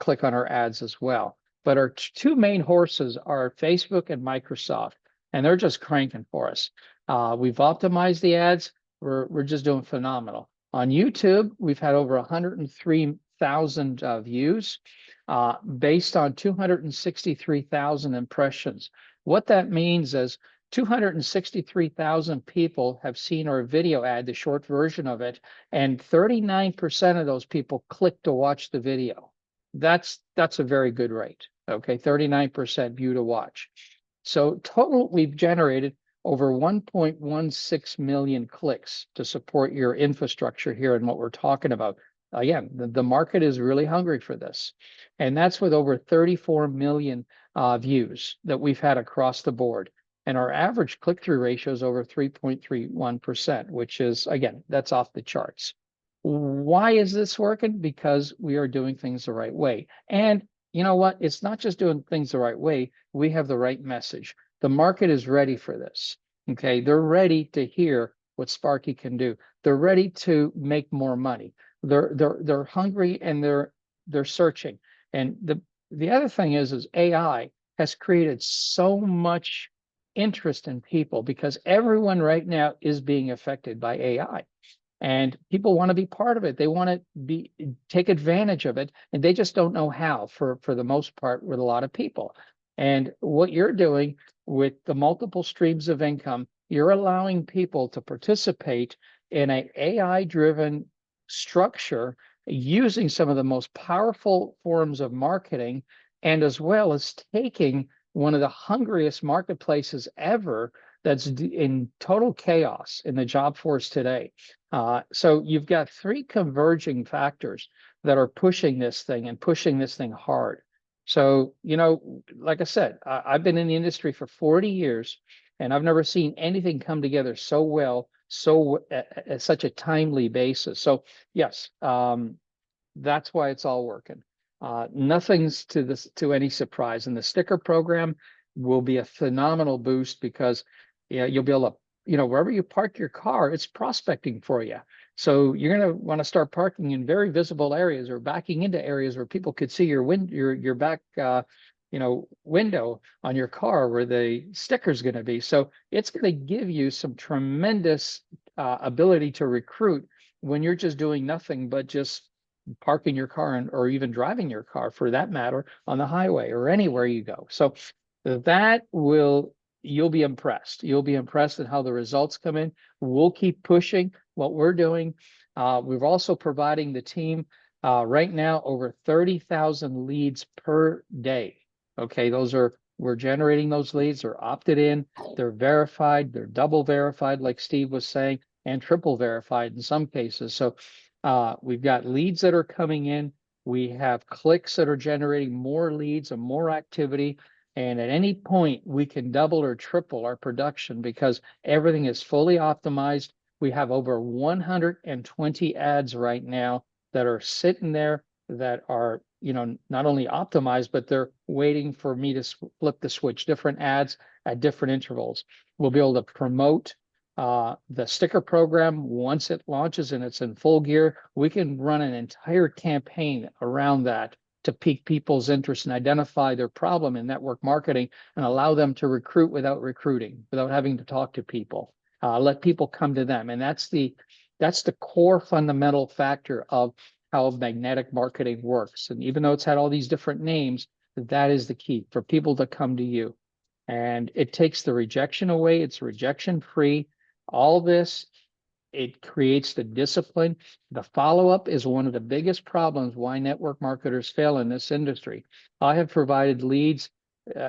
click on our ads as well. But our two main horses are Facebook and Microsoft, and they're just cranking for us. We've optimized the ads. We're just doing phenomenal. On YouTube, we've had over 103,000 views based on 263,000 impressions. What that means is 263,000 people have seen our video ad, the short version of it, and 39% of those people click to watch the video. That's a very good rate. Okay, 39% view to watch. So total, we've generated over 1.16 million clicks to support your infrastructure here and what we're talking about. Again, the market is really hungry for this. And that's with over 34 million views that we've had across the board. And our average click-through ratio is over 3.31%, which is, again, that's off the charts. Why is this working? Because we are doing things the right way. And you know what? It's not just doing things the right way. We have the right message. The market is ready for this. Okay. They're ready to hear what Sparky can do. They're ready to make more money. They're hungry and they're searching. And the other thing is AI has created so much interest in people because everyone right now is being affected by AI and people want to be part of it. They want to be take advantage of it, and they just don't know how for the most part with a lot of people. And what you're doing with the multiple streams of income, you're allowing people to participate in an AI driven structure using some of the most powerful forms of marketing, and as well as taking one of the hungriest marketplaces ever that's in total chaos in the job force today. So you've got three converging factors that are pushing this thing and pushing this thing hard. So, like I said, I've been in the industry for 40 years and I've never seen anything come together so well, so at such a timely basis. So yes, that's why it's all working. Nothing's to any surprise. And the sticker program will be a phenomenal boost because you'll be able to, wherever you park your car, it's prospecting for you. So you're going to want to start parking in very visible areas or backing into areas where people could see your back window on your car where the sticker's going to be. So it's going to give you some tremendous ability to recruit when you're just doing nothing but just parking your car or even driving your car for that matter on the highway or anywhere you go. So that you'll be impressed. You'll be impressed at how the results come in. We'll keep pushing what we're doing. We're also providing the team right now over 30,000 leads per day. Okay, we're generating those leads. They're opted in, they're verified, they're double verified, like Steve was saying, and triple verified in some cases. So we've got leads that are coming in. We have clicks that are generating more leads and more activity. And at any point, we can double or triple our production because everything is fully optimized. We have over 120 ads right now that are sitting there that are, not only optimized, but they're waiting for me to flip the switch, different ads at different intervals. We'll be able to promote the sticker program. Once it launches and it's in full gear, we can run an entire campaign around that to pique people's interest and identify their problem in network marketing and allow them to recruit without recruiting, without having to talk to people. Let people come to them. And that's the core fundamental factor of how magnetic marketing works. And even though it's had all these different names, that is the key for people to come to you. And it takes the rejection away. It's rejection free. All this, it creates the discipline. The follow-up is one of the biggest problems why network marketers fail in this industry. I have provided leads,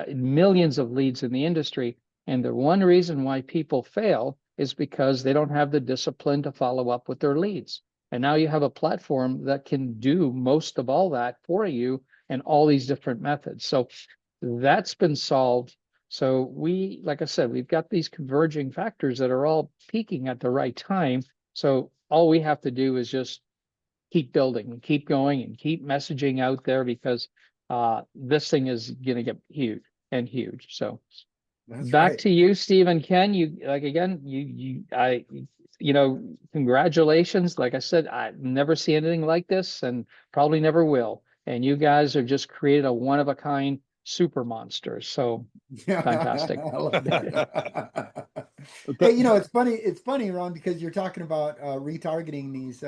millions of leads in the industry, and the one reason why people fail is because they don't have the discipline to follow up with their leads. And now you have a platform that can do most of all that for you and all these different methods. So that's been solved. So like I said, we've got these converging factors that are all peaking at the right time. So all we have to do is just keep building and keep going and keep messaging out there because this thing is going to get huge and huge. So That's back right. to you, Steve and Ken. Congratulations. Like I said, I never see anything like this and probably never will. And you guys are just created a one of a kind super monster. So fantastic. I love that. Hey, it's funny, Ron, because you're talking about retargeting these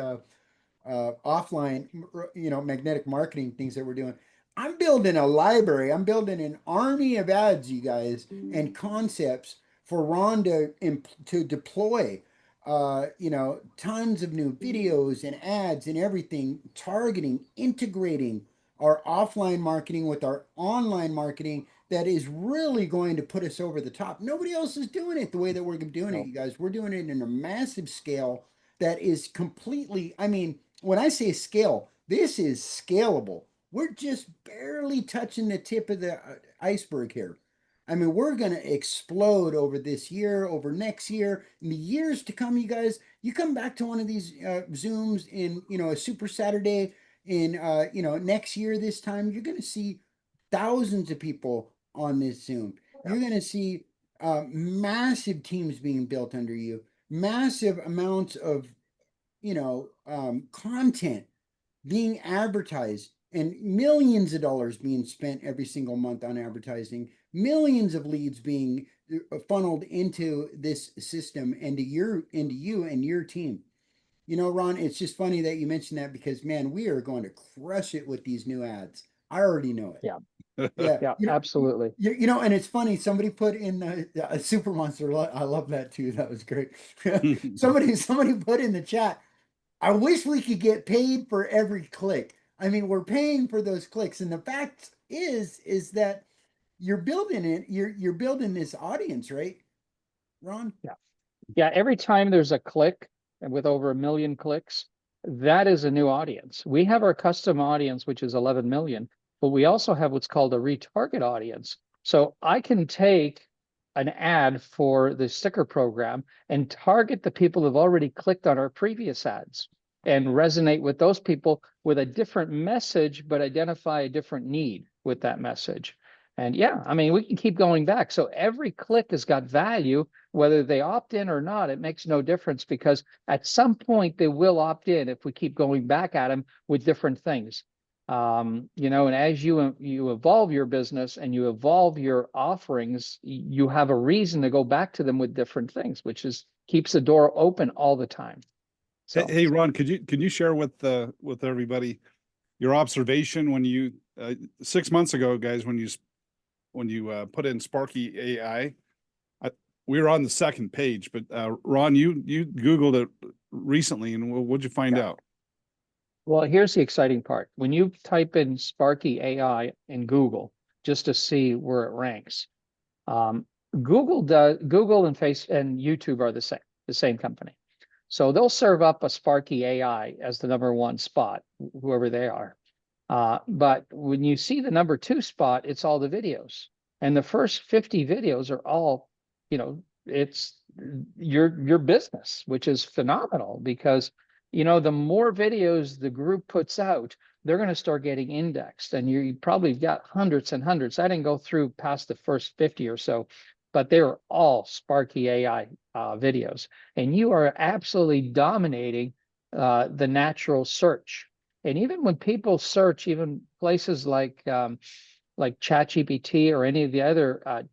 offline, magnetic marketing things that we're doing. I'm building a library. I'm building an army of ads, you guys, and concepts for Ron to deploy. Tons of new videos and ads and everything, targeting, integrating our offline marketing with our online marketing that is really going to put us over the top. Nobody else is doing it the way that we're doing it, you guys. We're doing it in a massive scale that is completely, I mean, when I say scale, this is scalable. We're just barely touching the tip of the iceberg here. I mean, we're going to explode over this year, over next year, in the years to come, you guys. You come back to one of these Zooms in, a Super Saturday in, next year, this time, you're going to see thousands of people on this Zoom. You're going to see massive teams being built under you, massive amounts of, content being advertised, and millions of dollars being spent every single month on advertising, millions of leads being funneled into this system and to you and your team. Ron, it's just funny that you mentioned that, because man, we are going to crush it with these new ads. I already know it. Yeah. Yeah, Yeah, absolutely. and it's funny. Somebody put in the Super Monster. I love that too. That was great. somebody put in the chat, I wish we could get paid for every click. I mean, we're paying for those clicks, and the fact is that you're building it. You're building this audience, right, Ron? Yeah. Yeah, every time there's a click, and with over 1 million clicks, that is a new audience. We have our custom audience, which is 11 million, but we also have what's called a retarget audience. So I can take an ad for the sticker program and target the people who've already clicked on our previous ads and resonate with those people with a different message, but identify a different need with that message. And yeah, I mean, we can keep going back. So every click has got value, whether they opt in or not. It makes no difference, because at some point they will opt in if we keep going back at them with different things. And as you evolve your business and you evolve your offerings, you have a reason to go back to them with different things, which keeps the door open all the time. So Hey, Ron, can you share with everybody your observation when you 6 months ago, guys, when you put in Sparky AI? We were on the second page, but Ron, you Googled it recently, and what'd you find out? Well, here's the exciting part. When you type in Sparky AI in Google, just to see where it ranks, Google and YouTube are the same company. So they'll serve up a Sparky AI as the #1 spot, whoever they are. But when you see the #2 spot, it's all the videos. And the first 50 videos are all, it's your business, which is phenomenal, because, the more videos the group puts out, they're going to start getting indexed. And you probably got hundreds and hundreds. I didn't go through past the first 50 or so, but they were all Sparky AI videos. And you are absolutely dominating the natural search. And even when people search, even places like ChatGPT or any of the other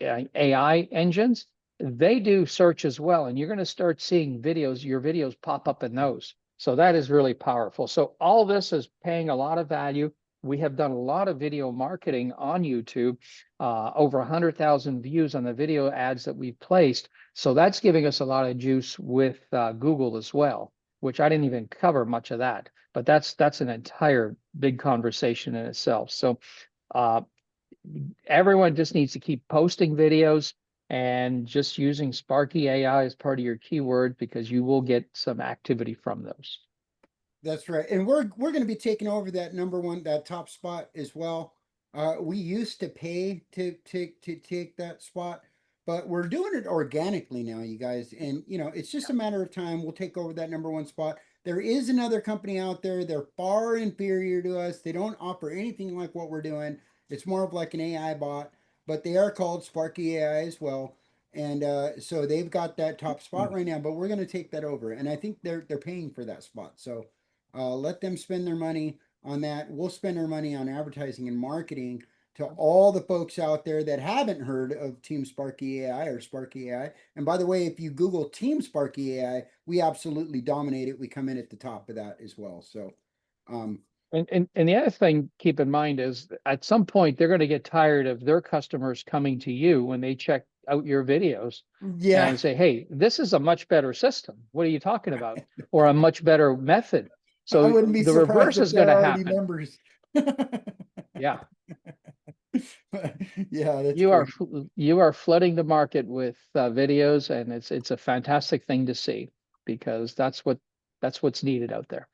AI engines, they do search as well. And you're going to start seeing your videos pop up in those. So that is really powerful. So all this is paying a lot of value. We have done a lot of video marketing on YouTube, over 100,000 views on the video ads that we've placed. So that's giving us a lot of juice with Google as well, which I didn't even cover much of that. But that's an entire big conversation in itself. So everyone just needs to keep posting videos and just using Sparky AI as part of your keyword, because you will get some activity from those. That's right. And we're going to be taking over that #1, that top spot as well. We used to pay to take that spot, but we're doing it organically now, you guys. And it's just a matter of time. We'll take over that #1 spot. There is another company out there. They're far inferior to us. They don't offer anything like what we're doing. It's more of like an AI bot, but they are called Sparky AI as well. And so they've got that top spot right now, but we're going to take that over. And I think they're paying for that spot. So let them spend their money on that. We'll spend our money on advertising and marketing to all the folks out there that haven't heard of Team Sparky AI or Sparky AI. And by the way, if you Google Team Sparky AI, we absolutely dominate it. We come in at the top of that as well. So, And the other thing, keep in mind, is at some point they're going to get tired of their customers coming to you when they check out your videos and say, hey, this is a much better system. What are you talking about? Or a much better method. So I wouldn't be the surprised reverse if is going to they're already happen. members. Yeah. Yeah, that's you are flooding the market with videos, and it's a fantastic thing to see, because that's what's needed out there.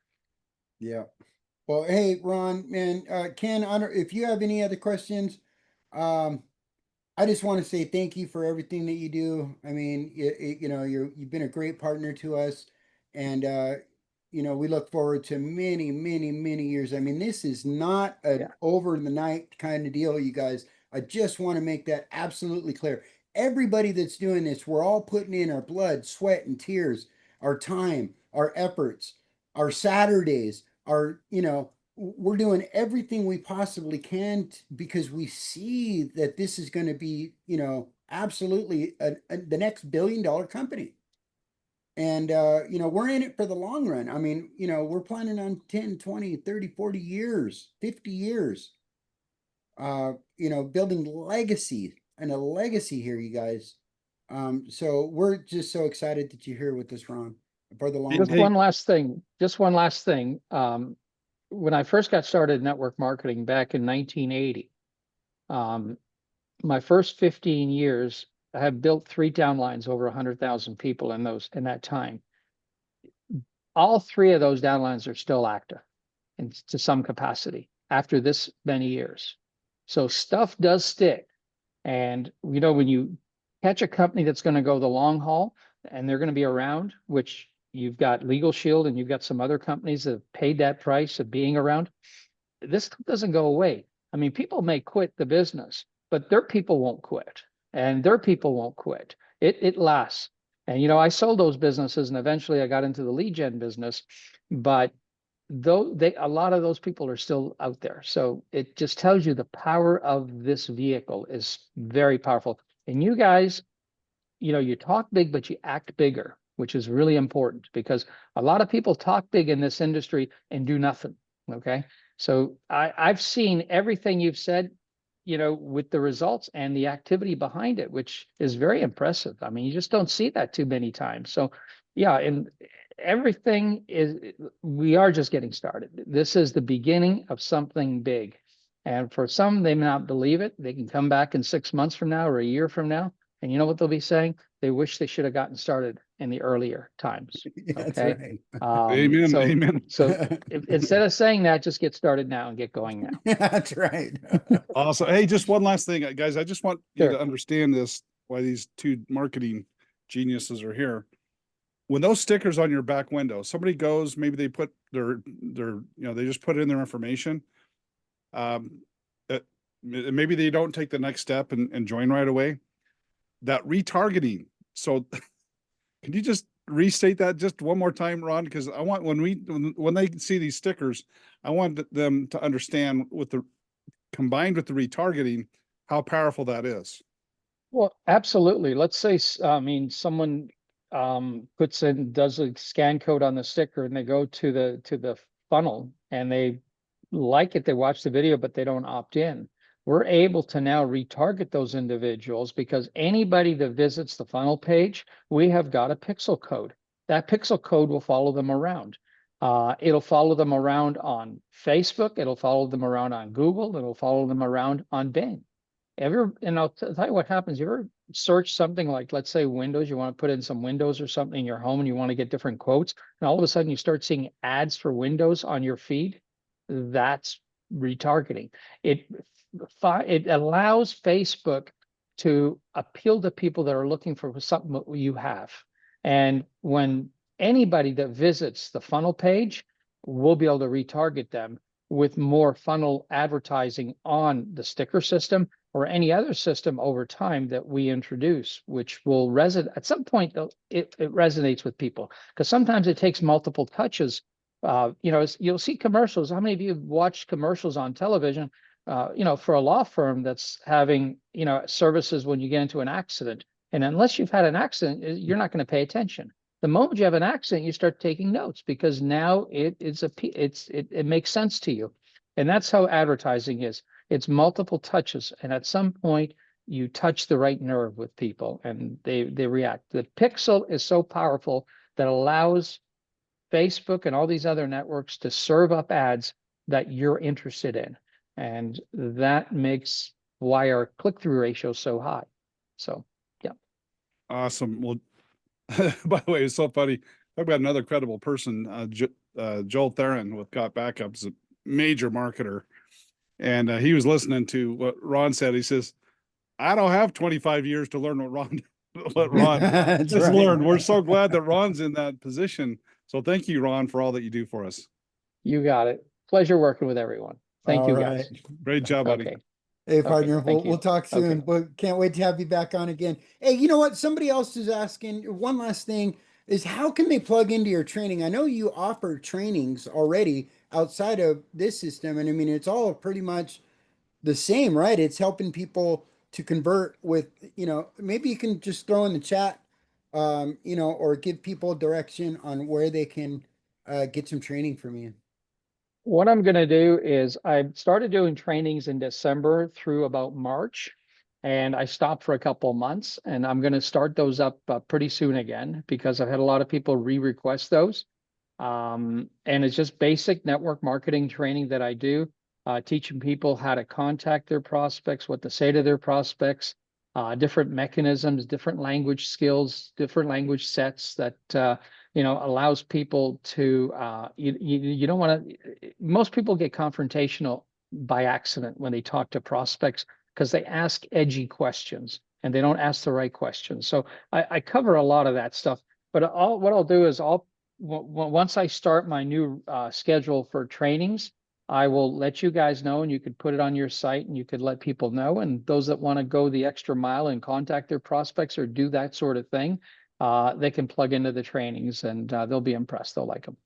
Yeah. Well, hey, Ron, man, Ken, if you have any other questions, I just want to say thank you for everything that you do. I mean, you know, you've been a great partner to us, and you know, we look forward to many, many, many years. I mean, this is not an Yeah. over the night kind of deal, you guys. I just want to make that absolutely clear. Everybody that's doing this, we're all putting in our blood, sweat, and tears, our time, our efforts, our Saturdays, our, you know, we're doing everything we possibly can because we see that this is going to be, you know, absolutely the next billion-dollar company. And, you know, we're in it for the long run. I mean, you know, we're planning on 10, 20, 30, 40 years, 50 years, you know, building legacy and a legacy here, you guys. So we're just so excited that you're here with us, Ron, for the long Just haul. one last thing, just one last thing. When I first got started in network marketing back in 1980, my first 15 years, I have built 3 downlines over 100,000 people in that time. All 3 of those downlines are still active and to some capacity after this many years. So stuff does stick. And you know, when you catch a company that's going to go the long haul and they're going to be around, which you've got Legal Shield and you've got some other companies that have paid that price of being around, this doesn't go away. I mean, people may quit the business, but their people won't quit, and their people won't quit. It lasts. And you know, I sold those businesses, and eventually I got into the lead gen business, but though a lot of those people are still out there. So it just tells you the power of this vehicle is very powerful. And you guys, you know, you talk big, but you act bigger, which is really important because a lot of people talk big in this industry and do nothing. Okay. So I've seen everything you've said, you know, with the results and the activity behind it, which is very impressive. I mean, you just don't see that too many times. So yeah, and everything is, we are just getting started. This is the beginning of something big. And for some, they may not believe it. They can come back in 6 months from now or a year from now. And you know what they'll be saying? They wish they should have gotten started in the earlier times. That's Okay. right. Amen. So, Amen. instead of saying that, just get started now and get going now. That's right. Also, hey, just one last thing, guys. I just want you Sure. to understand this, why these 2 marketing geniuses are here. When those stickers on your back window, somebody goes, maybe they put their, you know, they just put in their information. Maybe they don't take the next step and join right away. That retargeting. So can you just restate that just one more time, Ron? Because I want, when they see these stickers, I want them to understand with the combined with the retargeting, how powerful that is. Well, absolutely. Let's say, I mean, someone does a scan code on the sticker and they go to the funnel and they like it, they watch the video, but they don't opt in. We're able to now retarget those individuals because anybody that visits the funnel page, we have got a pixel code. That pixel code will follow them around. It'll follow them around on Facebook. It'll follow them around on Google. It'll follow them around on Bing. And I'll tell you what happens. You ever search something like, let's say Windows, you want to put in some Windows or something in your home and you want to get different quotes, and all of a sudden you start seeing ads for Windows on your feed? That's retargeting. It allows Facebook to appeal to people that are looking for something that you have. And when anybody that visits the funnel page, we'll be able to retarget them with more funnel advertising on the sticker system or any other system over time that we introduce, which will resonate at some point. It resonates with people because sometimes it takes multiple touches. You know, you'll see commercials. How many of you have watched commercials on television? You know, for a law firm that's having, you know, services when you get into an accident, and unless you've had an accident, you're not going to pay attention. The moment you have an accident, you start taking notes because now it makes sense to you, and that's how advertising is. It's multiple touches, and at some point you touch the right nerve with people, and they react. The pixel is so powerful that allows Facebook and all these other networks to serve up ads that you're interested in, and that makes why our click-through ratio is so high. So, yeah. Awesome. Well, by the way, it's so funny. I've got another credible person, Joel Theron with Got Backups, a major marketer. And he was listening to what Ron said. He says, I don't have 25 years to learn what Ron, what Ron That's just right. learned. We're so glad that Ron's in that position. So thank you, Ron, for all that you do for us. You got it. Pleasure working with everyone. Thank All you, right. guys. Great job, buddy. Okay. Hey, Okay, partner, thank we'll you. talk soon, Okay. but can't wait to have you back on again. Hey, you know what? Somebody else is asking, one last thing is how can they plug into your training? I know you offer trainings already outside of this system, and I mean, it's all pretty much the same, right? It's helping people to convert with, maybe you can just throw in the chat, or give people direction on where they can get some training from you. What I'm going to do is I started doing trainings in December through about March, and I stopped for a couple of months, and I'm going to start those up pretty soon again because I've had a lot of people re-request those. And it's just basic network marketing training that I do, teaching people how to contact their prospects, what to say to their prospects, different mechanisms, different language skills, different language sets that allows people to you don't want to. Most people get confrontational by accident when they talk to prospects because they ask edgy questions and they don't ask the right questions. So I cover a lot of that stuff. But what I'll do is once I start my new schedule for trainings, I will let you guys know, and you could put it on your site and you could let people know. And those that want to go the extra mile and contact their prospects or do that sort of thing, they can plug into the trainings and they'll be impressed. They'll like them.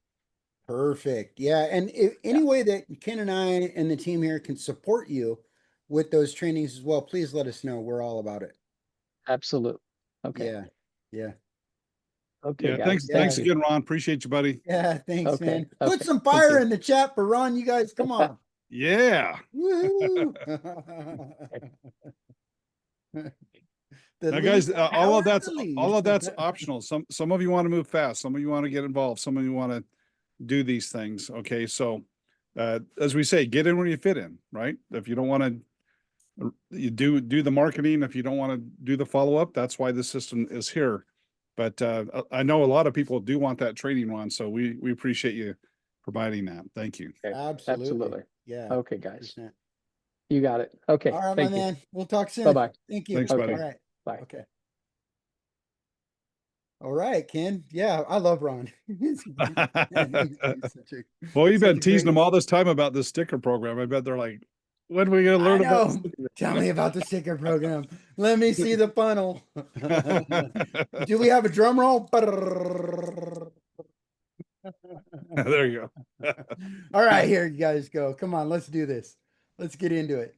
Perfect. Yeah. And if any way that Ken and I and the team here can support you with those trainings as well, please let us know. We're all about it. Absolutely. Okay. Yeah. Yeah. Okay, Yeah, guys. thanks Thank you. again, Ron. Appreciate you, buddy. Yeah. Thanks, Okay. man. Put Okay. some Thank fire you. in the chat for Ron. You guys, come on. Yeah. Woohoo. The Now, guys, lead, power of the all of lead. that's optional. Some of you want to move fast. Some of you want to get involved. Some of you want to do these things. Okay, so as we say, get in where you fit in, right? If you don't want to, you do the marketing. If you don't want to do the follow up, that's why the system is here. But I know a lot of people do want that training, Ron. So we appreciate you providing that. Thank you. Okay. Absolutely. Absolutely. Yeah. Okay, guys. 100%. You got it. Okay. All right, my Thank you. man. We'll talk soon. Bye-bye. Thank you. Thanks, All buddy. right. Bye. Okay. All right, Ken. Yeah, I love Ron. He's such Well, you've been a teasing great. them all this time about this sticker program. I bet they're like, when are we going to I learn about know. Tell me about the sticker program. Let me see the funnel. Do we have a drum roll? There you go. All right, here you guys go. Come on, let's do this. Let's get into it.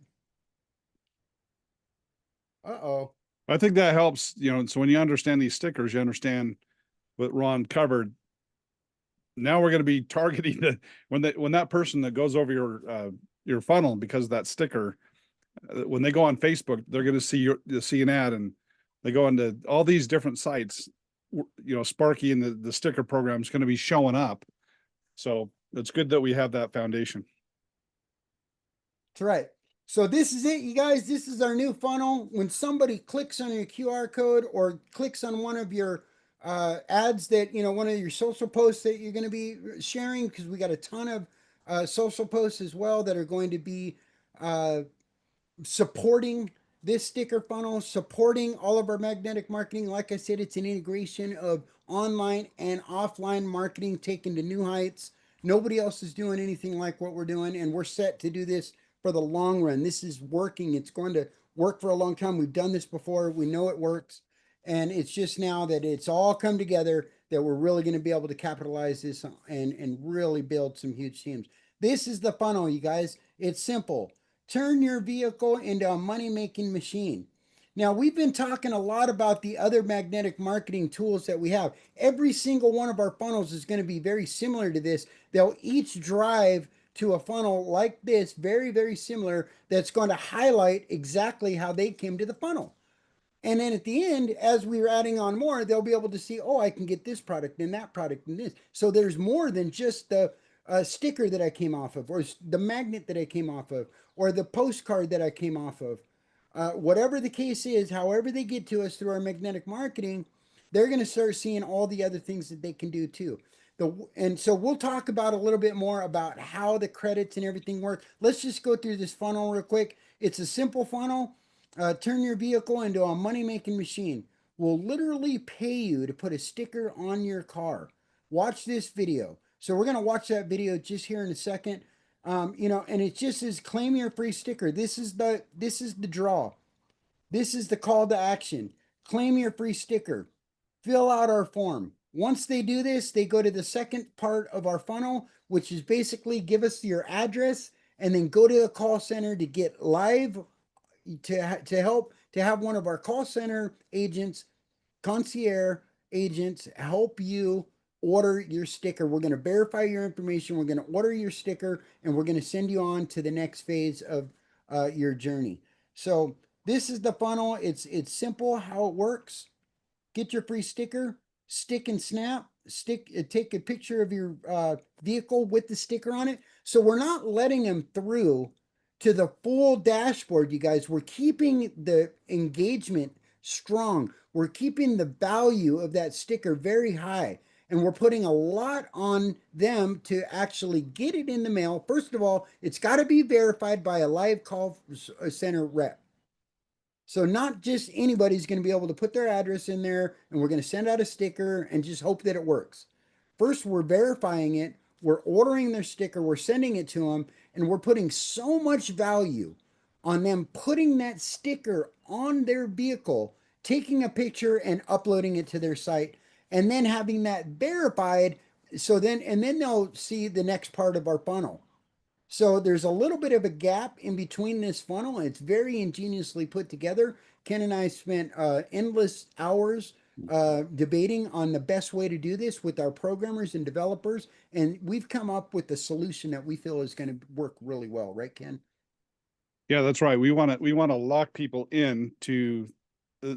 Uh-oh. I think that helps, so when you understand these stickers, you understand what Ron covered. Now we're going to be targeting when that person that goes over your funnel because of that sticker, when they go on Facebook, they're going to see an ad, and they go into all these different sites. Sparky and the sticker program is going to be showing up. So it's good that we have that foundation. That's right. So this is it, you guys. This is our new funnel. When somebody clicks on your QR code or clicks on one of your ads that, one of your social posts that you're going to be sharing, because we got a ton of social posts as well that are going to be supporting this sticker funnel, supporting all of our magnetic marketing. Like I said, it's an integration of online and offline marketing taken to new heights. Nobody else is doing anything like what we're doing, and we're set to do this for the long run. This is working. It's going to work for a long time. We've done this before. We know it works. And it's just now that it's all come together that we're really going to be able to capitalize this and really build some huge teams. This is the funnel, you guys. It's simple. Turn your vehicle into a money-making machine. Now, we've been talking a lot about the other magnetic marketing tools that we have. Every single one of our funnels is going to be very similar to this. They'll each drive to a funnel like this, very, very similar, that's going to highlight exactly how they came to the funnel. And then at the end, as we're adding on more, they'll be able to see, oh, I can get this product and that product and this. So there's more than just the sticker that I came off of, or the magnet that I came off of, or the postcard that I came off of. Whatever the case is, however they get to us through our magnetic marketing, they're going to start seeing all the other things that they can do too. And so we'll talk about a little bit more about how the credits and everything work. Let's just go through this funnel real quick. It's a simple funnel. turn your vehicle into a money-making machine. We'll literally pay you to put a sticker on your car. Watch this video. So we're going to watch that video just here in a second. And it just says claim your free sticker. This is the draw. This is the call to action. Claim your free sticker. Fill out our form. Once they do this, they go to the second part of our funnel, which is basically give us your address and then go to the call center to get live to have one of our call center agents, concierge agents, help you order your sticker. We're going to verify your information. We're going to order your sticker, and we're going to send you on to the next phase of your journey. So this is the funnel. It's simple how it works. Get your free sticker, stick and snap, take a picture of your vehicle with the sticker on it. So we're not letting them through to the full dashboard, you guys. We're keeping the engagement strong. We're keeping the value of that sticker very high. And we're putting a lot on them to actually get it in the mail. First of all, it's got to be verified by a live call center rep. So not just anybody's going to be able to put their address in there and we're going to send out a sticker and just hope that it works. First, we're verifying it. We're ordering their sticker. We're sending it to them. And we're putting so much value on them putting that sticker on their vehicle, taking a picture and uploading it to their site, and then having that verified. And then they'll see the next part of our funnel. So there's a little bit of a gap in between this funnel, and it's very ingeniously put together. Ken and I spent endless hours debating on the best way to do this with our programmers and developers, and we've come up with a solution that we feel is going to work really well, right, Ken? Yeah, that's right. We want to lock people in to,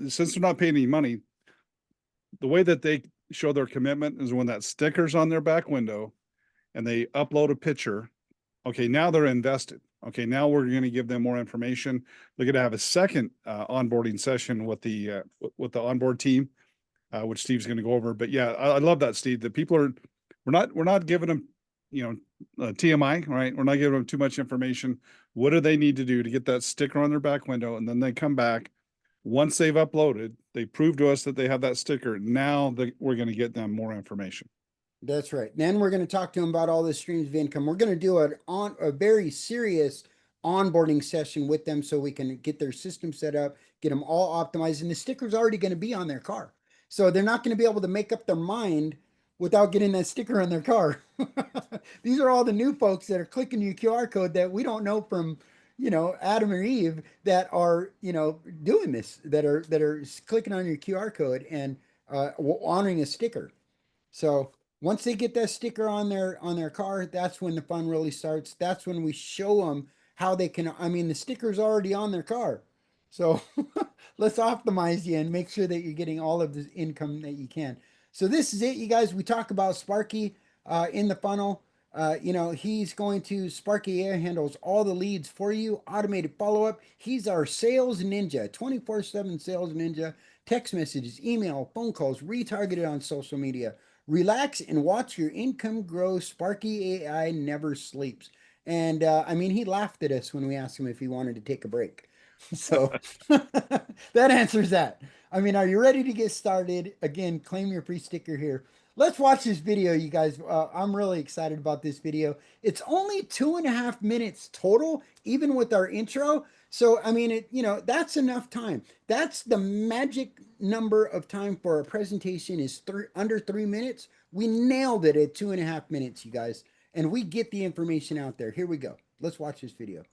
since they're not paying any money, the way that they show their commitment is when that sticker's on their back window and they upload a picture. Okay, now they're invested. Okay, now we're going to give them more information. They're going to have a second onboarding session with the onboard team, which Steve's going to go over. But yeah, I love that, Steve. The people are, we're not giving them, TMI, right? We're not giving them too much information. What do they need to do to get that sticker on their back window? And then they come back. Once they've uploaded, they prove to us that they have that sticker. Now we're going to get them more information. That's right. Then we're going to talk to them about all the streams of income. We're going to do a very serious onboarding session with them so we can get their system set up, get them all optimized, and the sticker's already going to be on their car. So they're not going to be able to make up their mind without getting that sticker on their car. These are all the new folks that are clicking your QR code that we don't know from, Adam or Eve that are, doing this, that are clicking on your QR code and honoring a sticker. So once they get that sticker on their car, that's when the fun really starts. That's when we show them how they can, the sticker's already on their car. So let's optimize you and make sure that you're getting all of the income that you can. So this is it, you guys. We talk about Sparky in the funnel. Sparky AI handles all the leads for you, automated follow-up. He's our sales ninja, 24/7 sales ninja, text messages, email, phone calls, retargeted on social media. Relax and watch your income grow. Sparky AI never sleeps. And he laughed at us when we asked him if he wanted to take a break. So that answers that. Are you ready to get started? Again, claim your free sticker here. Let's watch this video, you guys. I'm really excited about this video. It's only 2.5 minutes total, even with our intro. So, that's enough time. That's the magic number of time for a presentation is under 3 minutes. We nailed it at 2.5 minutes, you guys. And we get the information out there. Here we go. Let's watch this video.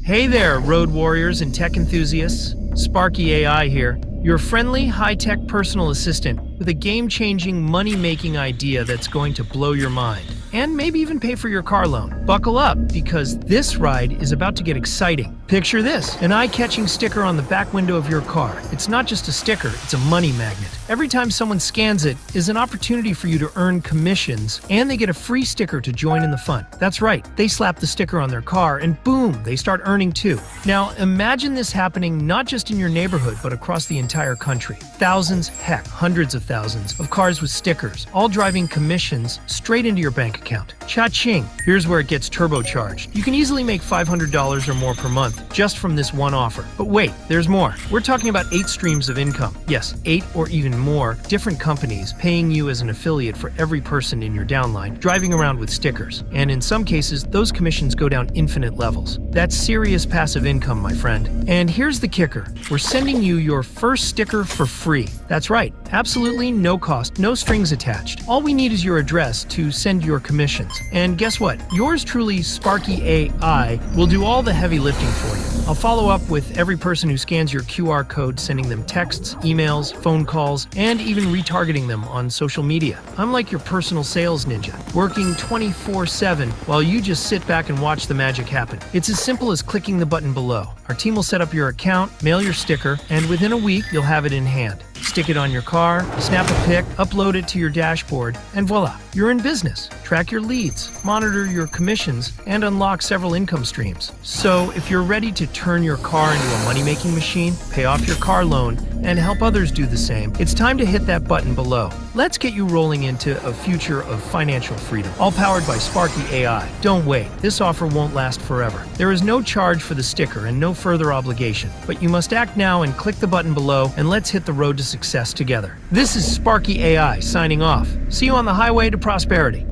Hey there, road warriors and tech enthusiasts. Sparky AI here, your friendly, high-tech personal assistant with a game-changing, money-making idea that's going to blow your mind and maybe even pay for your car loan. Buckle up, because this ride is about to get exciting. Picture this, an eye-catching sticker on the back window of your car. It's not just a sticker, it's a money magnet. Every time someone scans it is an opportunity for you to earn commissions, and they get a free sticker to join in the fun. That's right, they slap the sticker on their car and boom, they start earning too. Now imagine this happening not just in your neighborhood, but across the entire country. Thousands, heck, hundreds of thousands of cars with stickers, all driving commissions straight into your bank account. Cha-ching! Here's where it gets turbocharged. You can easily make $500 or more per month just from this one offer. But wait, there's more. We're talking about 8 streams of income. Yes, 8 or even more different companies paying you as an affiliate for every person in your downline driving around with stickers. And in some cases, those commissions go down infinite levels. That's serious passive income, my friend. And here's the kicker. We're sending you your first sticker for free. That's right, absolutely no cost, no strings attached. All we need is your address to send your commissions. And guess what? Yours truly, Sparky AI, will do all the heavy lifting for you. I'll follow up with every person who scans your QR code, sending them texts, emails, phone calls, and even retargeting them on social media. I'm like your personal sales ninja, working 24/7 while you just sit back and watch the magic happen. It's as simple as clicking the button below. Our team will set up your account, mail your sticker, and within a week, you'll have it in hand. Stick it on your car, snap a pic, upload it to your dashboard, and voila, you're in business. Track your leads, monitor your commissions, and unlock several income streams. So if you're ready to turn your car into a money-making machine, pay off your car loan, and help others do the same, it's time to hit that button below. Let's get you rolling into a future of financial freedom, all powered by Sparky AI. Don't wait, this offer won't last forever. There is no charge for the sticker and no further obligation, but you must act now and click the button below, and let's hit the road to success together. This is Sparky AI signing off. See you on the highway to prosperity.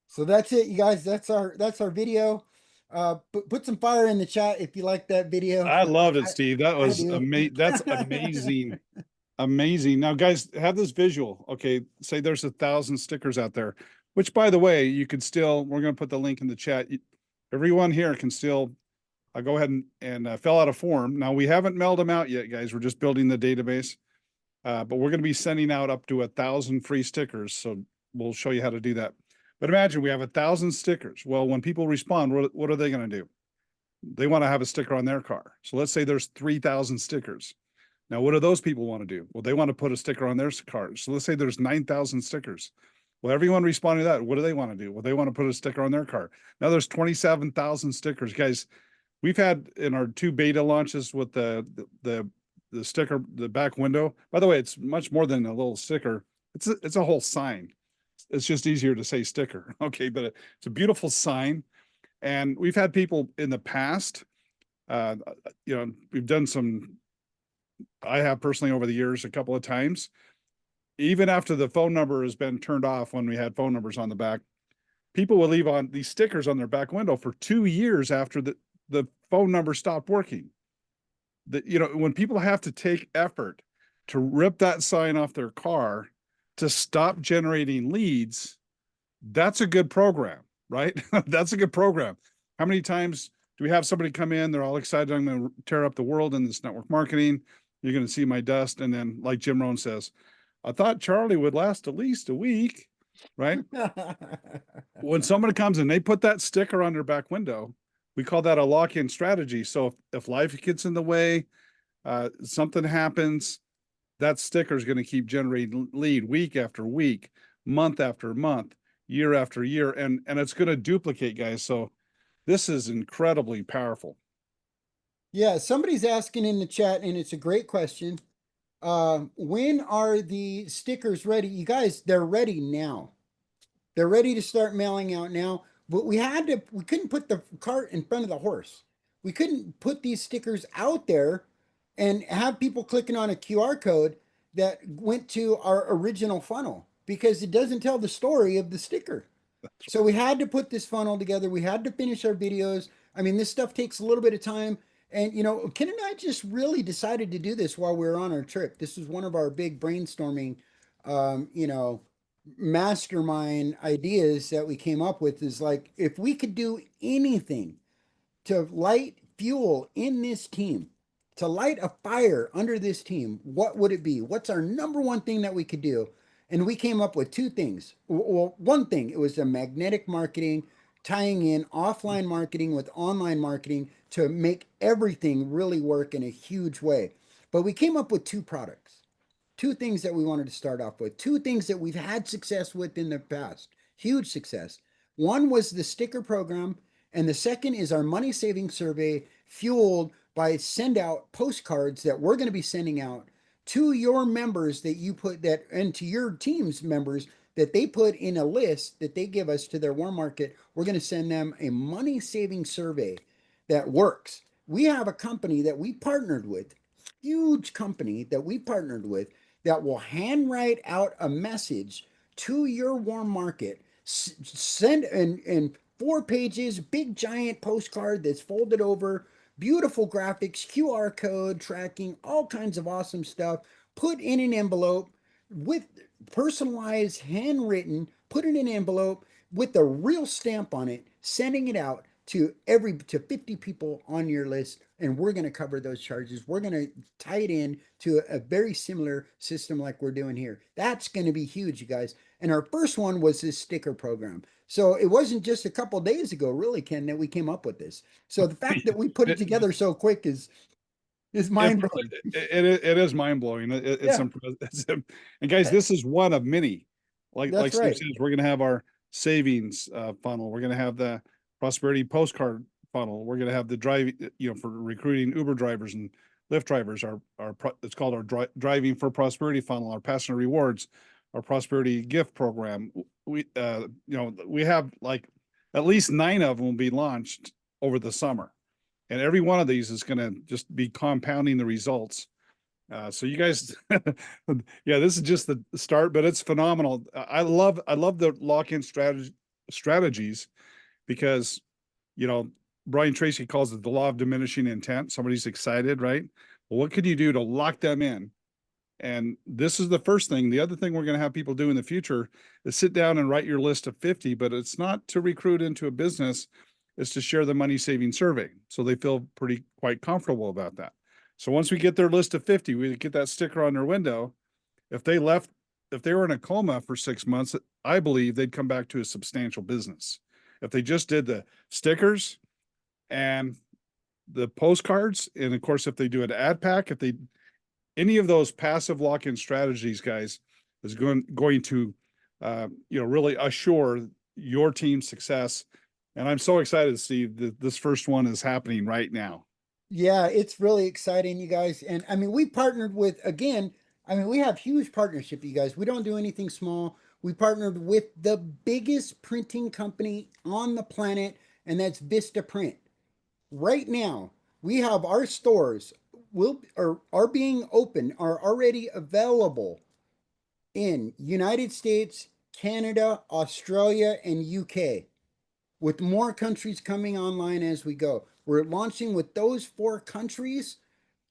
So that's it, you guys. That's our video. Put some fire in the chat if you like that video. I loved it, Steve. That was do. amazing. That's amazing. Amazing. Now, guys, have this visual. Okay, say there's 1,000 stickers out there, which, by the way, you could still, we're going to put the link in the chat. Everyone here can still go ahead and fill out a form. Now, we haven't mailed them out yet, guys. We're just building the database, but we're going to be sending out up to 1,000 free stickers. So we'll show you how to do that. But imagine we have 1,000 stickers. Well, when people respond, what are they going to do? They want to have a sticker on their car. So let's say there's 3,000 stickers. Now, what do those people want to do? Well, they want to put a sticker on their car. So let's say there's 9,000 stickers. Well, everyone responding to that, what do they want to do? Well, they want to put a sticker on their car. Now there's 27,000 stickers. Guys, we've had in our 2 beta launches with the sticker, the back window. By the way, it's much more than a little sticker. It's a whole sign. It's just easier to say sticker. Okay, but it's a beautiful sign. And we've had people in the past, we've done I have personally over the years a couple of times, even after the phone number has been turned off when we had phone numbers on the back, people will leave on these stickers on their back window for 2 years after the phone number stopped working. When people have to take effort to rip that sign off their car to stop generating leads, that's a good program, right? That's a good program. How many times do we have somebody come in, they're all excited, I'm going to tear up the world in this network marketing, you're going to see my dust, and then like Jim Rohn says, I thought Charlie would last at least a week, right? When somebody comes and they put that sticker on their back window, we call that a lock-in strategy. So if life gets in the way, something happens, that sticker is going to keep generating lead week after week, month after month, year after year, and it's going to duplicate, guys. So this is incredibly powerful. Yeah, somebody's asking in the chat, and it's a great question. When are the stickers ready? You guys, they're ready now. They're ready to start mailing out now. But we couldn't put the cart in front of the horse. We couldn't put these stickers out there and have people clicking on a QR code that went to our original funnel, because it doesn't tell the story of the sticker. So we had to put this funnel together. We had to finish our videos. I mean, this stuff takes a little bit of time. And, Ken and I just really decided to do this while we were on our trip. This was one of our big brainstorming, mastermind ideas that we came up with, is like, if we could do anything to light fuel in this team, to light a fire under this team, what would it be? What's our number one thing that we could do? And we came up with 2 things. Well, one thing, it was a magnetic marketing tying in offline marketing with online marketing to make everything really work in a huge way. But we came up with two products, two things that we wanted to start off with, two things that we've had success with in the past, huge success. One was the sticker program, and the second is our money saving survey, fueled by send out postcards that we're going to be sending out to your members that you put that, and to your team's members that they put in a list that they give us to their warm market. We're going to send them a money saving survey that works. We have a company that we partnered with, huge company that we partnered with, that will handwrite out a message to your warm market, send in 4 pages, big giant postcard that's folded over, beautiful graphics, QR code tracking, all kinds of awesome stuff, put in an envelope with personalized, handwritten, put in an envelope with a real stamp on it, sending it out to 50 people on your list, and we're going to cover those charges. We're going to tie it in to a very similar system like we're doing here. That's going to be huge, you guys. And our first one was this sticker program. So it wasn't just a couple days ago, really, Ken, that we came up with this. So the fact that we put it together so quick is mind blowing. It is mind blowing. It's Yeah. impressive. And guys, this is one of many. Like That's Steve right. says, we're going to have our savings funnel. We're going to have the prosperity postcard funnel. We're going to have the drive, for recruiting Uber drivers and Lyft drivers. It's called our driving for prosperity funnel. Our passenger rewards, our prosperity gift program. We have like at least 9 of them will be launched over the summer. And every one of these is going to just be compounding the results. So you guys, yeah, this is just the start, but it's phenomenal. I love the lock-in strategies because, Brian Tracy calls it the law of diminishing intent. Somebody's excited, right? Well, what could you do to lock them in? And this is the first thing. The other thing we're going to have people do in the future is sit down and write your list of 50, but it's not to recruit into a business. It's to share the money saving survey. So they feel quite comfortable about that. So once we get their list of 50, we get that sticker on their window. If they were in a coma for 6 months, I believe they'd come back to a substantial business. If they just did the stickers and the postcards, and of course, if they do an ad pack, any of those passive lock-in strategies, guys, is going to, really assure your team's success. And I'm so excited, Steve, that this first one is happening right now. Yeah, it's really exciting, you guys. And I mean, we partnered with, again, we have huge partnership, you guys. We don't do anything small. We partnered with the biggest printing company on the planet, and that's Vista Print. Right now, we have our stores are being open, are already available in United States, Canada, Australia, and UK, with more countries coming online as we go. We're launching with those 4 countries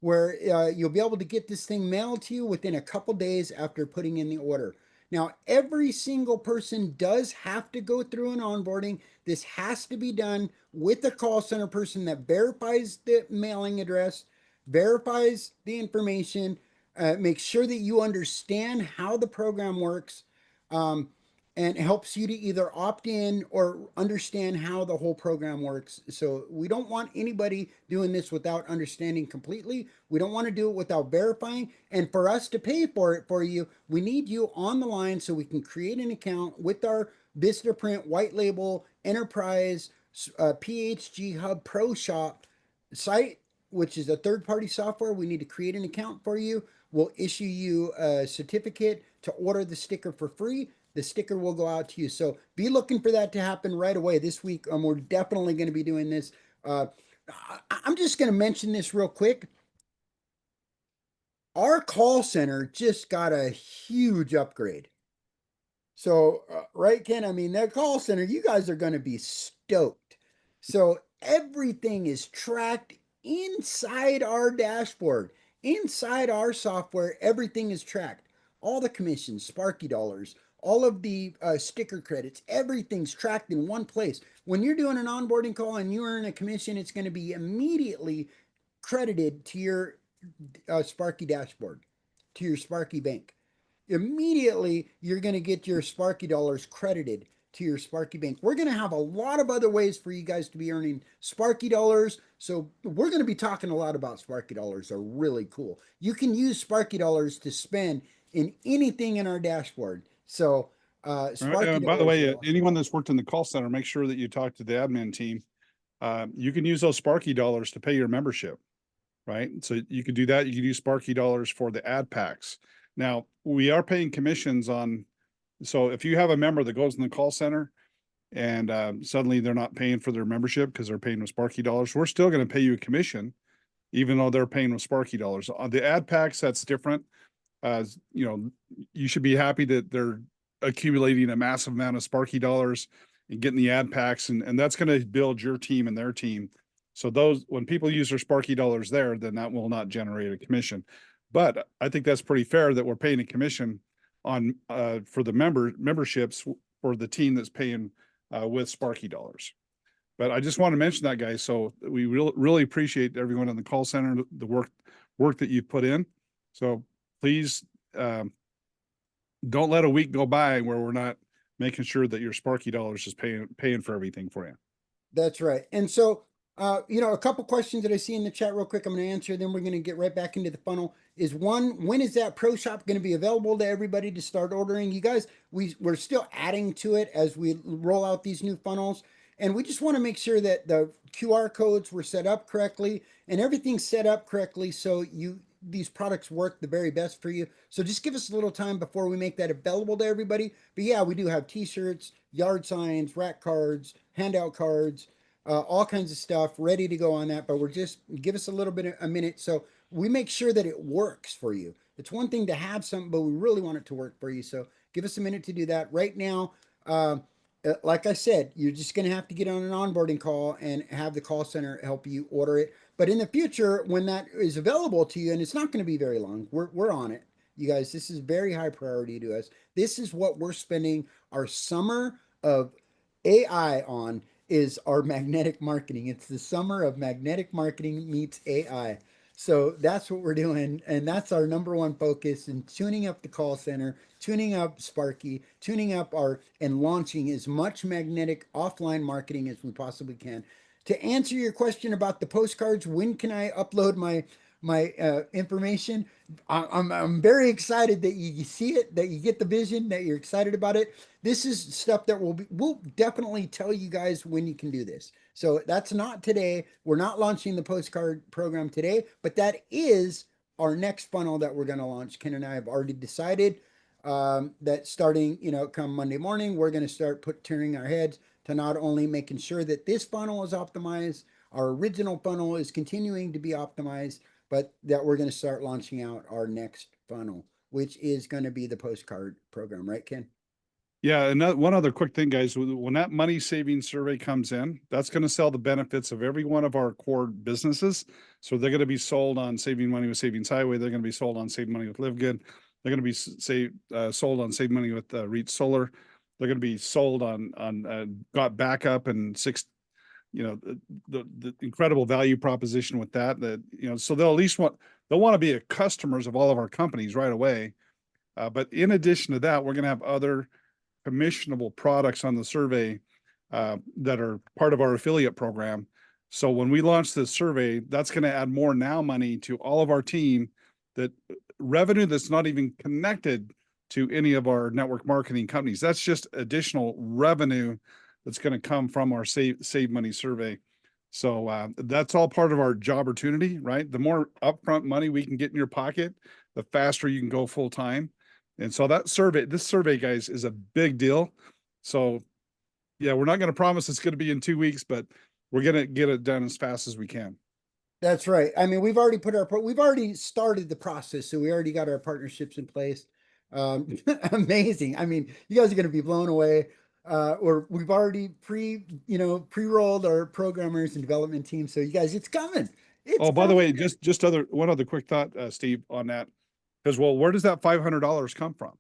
where you'll be able to get this thing mailed to you within a couple days after putting in the order. Now, every single person does have to go through an onboarding. This has to be done with a call center person that verifies the mailing address, verifies the information, makes sure that you understand how the program works, and helps you to either opt in or understand how the whole program works. So we don't want anybody doing this without understanding completely. We don't want to do it without verifying. And for us to pay for it for you, we need you on the line so we can create an account with our Vista Print white label enterprise PHG Hub Pro Shop site, which is a third-party software. We need to create an account for you. We'll issue you a certificate to order the sticker for free. The sticker will go out to you. So be looking for that to happen right away this week. We're definitely going to be doing this. I'm just going to mention this real quick. Our call center just got a huge upgrade. So, right, Ken? That call center, you guys are going to be stoked. So everything is tracked inside our dashboard, inside our software. Everything is tracked. All the commissions, Sparky dollars, all of the sticker credits, everything's tracked in one place. When you're doing an onboarding call and you earn a commission, it's going to be immediately credited to your Sparky dashboard, to your Sparky bank. Immediately, you're going to get your Sparky dollars credited to your Sparky Bank. We're going to have a lot of other ways for you guys to be earning Sparky dollars. So we're going to be talking a lot about Sparky dollars. They're really cool. You can use Sparky dollars to spend in anything in our dashboard. So Sparky By the dollars way, are awesome. anyone that's worked in the call center, make sure that you talk to the admin team. You can use those Sparky dollars to pay your membership, right? So you could do that. You could use Sparky dollars for the ad packs. Now, we are paying commissions on, so if you have a member that goes in the call center and suddenly they're not paying for their membership because they're paying with Sparky dollars, we're still going to pay you a commission, even though they're paying with Sparky dollars. On the ad packs, that's different. You know, you should be happy that they're accumulating a massive amount of Sparky dollars and getting the ad packs, and that's going to build your team and their team. So those, when people use their Sparky dollars there, then that will not generate a commission. But I think that's pretty fair that we're paying a commission on for the memberships for the team that's paying with Sparky dollars. But I just want to mention that, guys. So we really appreciate everyone in the call center, the work that you've put in. So please don't let a week go by where we're not making sure that your Sparky dollars is paying for everything for you. That's right. And so, you know, a couple questions that I see in the chat real quick, I'm going to answer, then we're going to get right back into the funnel. Is one, when is that pro shop going to be available to everybody to start ordering? You guys, we're still adding to it as we roll out these new funnels. And we just want to make sure that the QR codes were set up correctly and everything's set up correctly so these products work the very best for you. So just give us a little time before we make that available to everybody. But yeah, we do have t-shirts, yard signs, rack cards, handout cards, all kinds of stuff ready to go on that. But give us a little bit of a minute so we make sure that it works for you. It's one thing to have something, but we really want it to work for you. So give us a minute to do that right now. Like I said, you're just going to have to get on an onboarding call and have the call center help you order it. But in the future, when that is available to you, and it's not going to be very long, we're on it. You guys, this is very high priority to us. This is what we're spending our summer of AI on, is our magnetic marketing. It's the summer of magnetic marketing meets AI. So that's what we're doing. And that's our number one focus in tuning up the call center, tuning up Sparky, tuning up and launching as much magnetic offline marketing as we possibly can. To answer your question about the postcards, when can I upload my information? I'm very excited that you see it, that you get the vision, that you're excited about it. This is stuff that we'll definitely tell you guys when you can do this. So that's not today. We're not launching the postcard program today, but that is our next funnel that we're going to launch. Ken and I have already decided that starting, come Monday morning, we're going to start turning our heads to not only making sure that this funnel is optimized, our original funnel is continuing to be optimized, but that we're going to start launching out our next funnel, which is going to be the postcard program, right, Ken? Yeah, and one other quick thing, guys, when that money saving survey comes in, that's going to sell the benefits of every one of our core businesses. So they're going to be sold on Saving Money with Savings Highway. They're going to be sold on Save Money with Live Good. They're going to be sold on Save Money with Reach Solar. They're going to be sold on Got Backup and the incredible value proposition with that. So they'll at least want to be customers of all of our companies right away. But in addition to that, we're going to have other commissionable products on the survey that are part of our affiliate program. So when we launch this survey, that's going to add more now money to all of our team, that revenue that's not even connected to any of our network marketing companies. That's just additional revenue that's going to come from our save money survey. So that's all part of our job opportunity, right? The more upfront money we can get in your pocket, the faster you can go full time. And so this survey, guys, is a big deal. So yeah, we're not going to promise it's going to be in 2 weeks, but we're going to get it done as fast as we can. That's right. I mean, we've already started the process. So we already got our partnerships in place. Amazing. I mean, you guys are going to be blown away. We've already pre-rolled our programmers and development team. So you guys, it's coming. By the way, just one other quick thought, Steve, on that. Because, where does that $500 come from?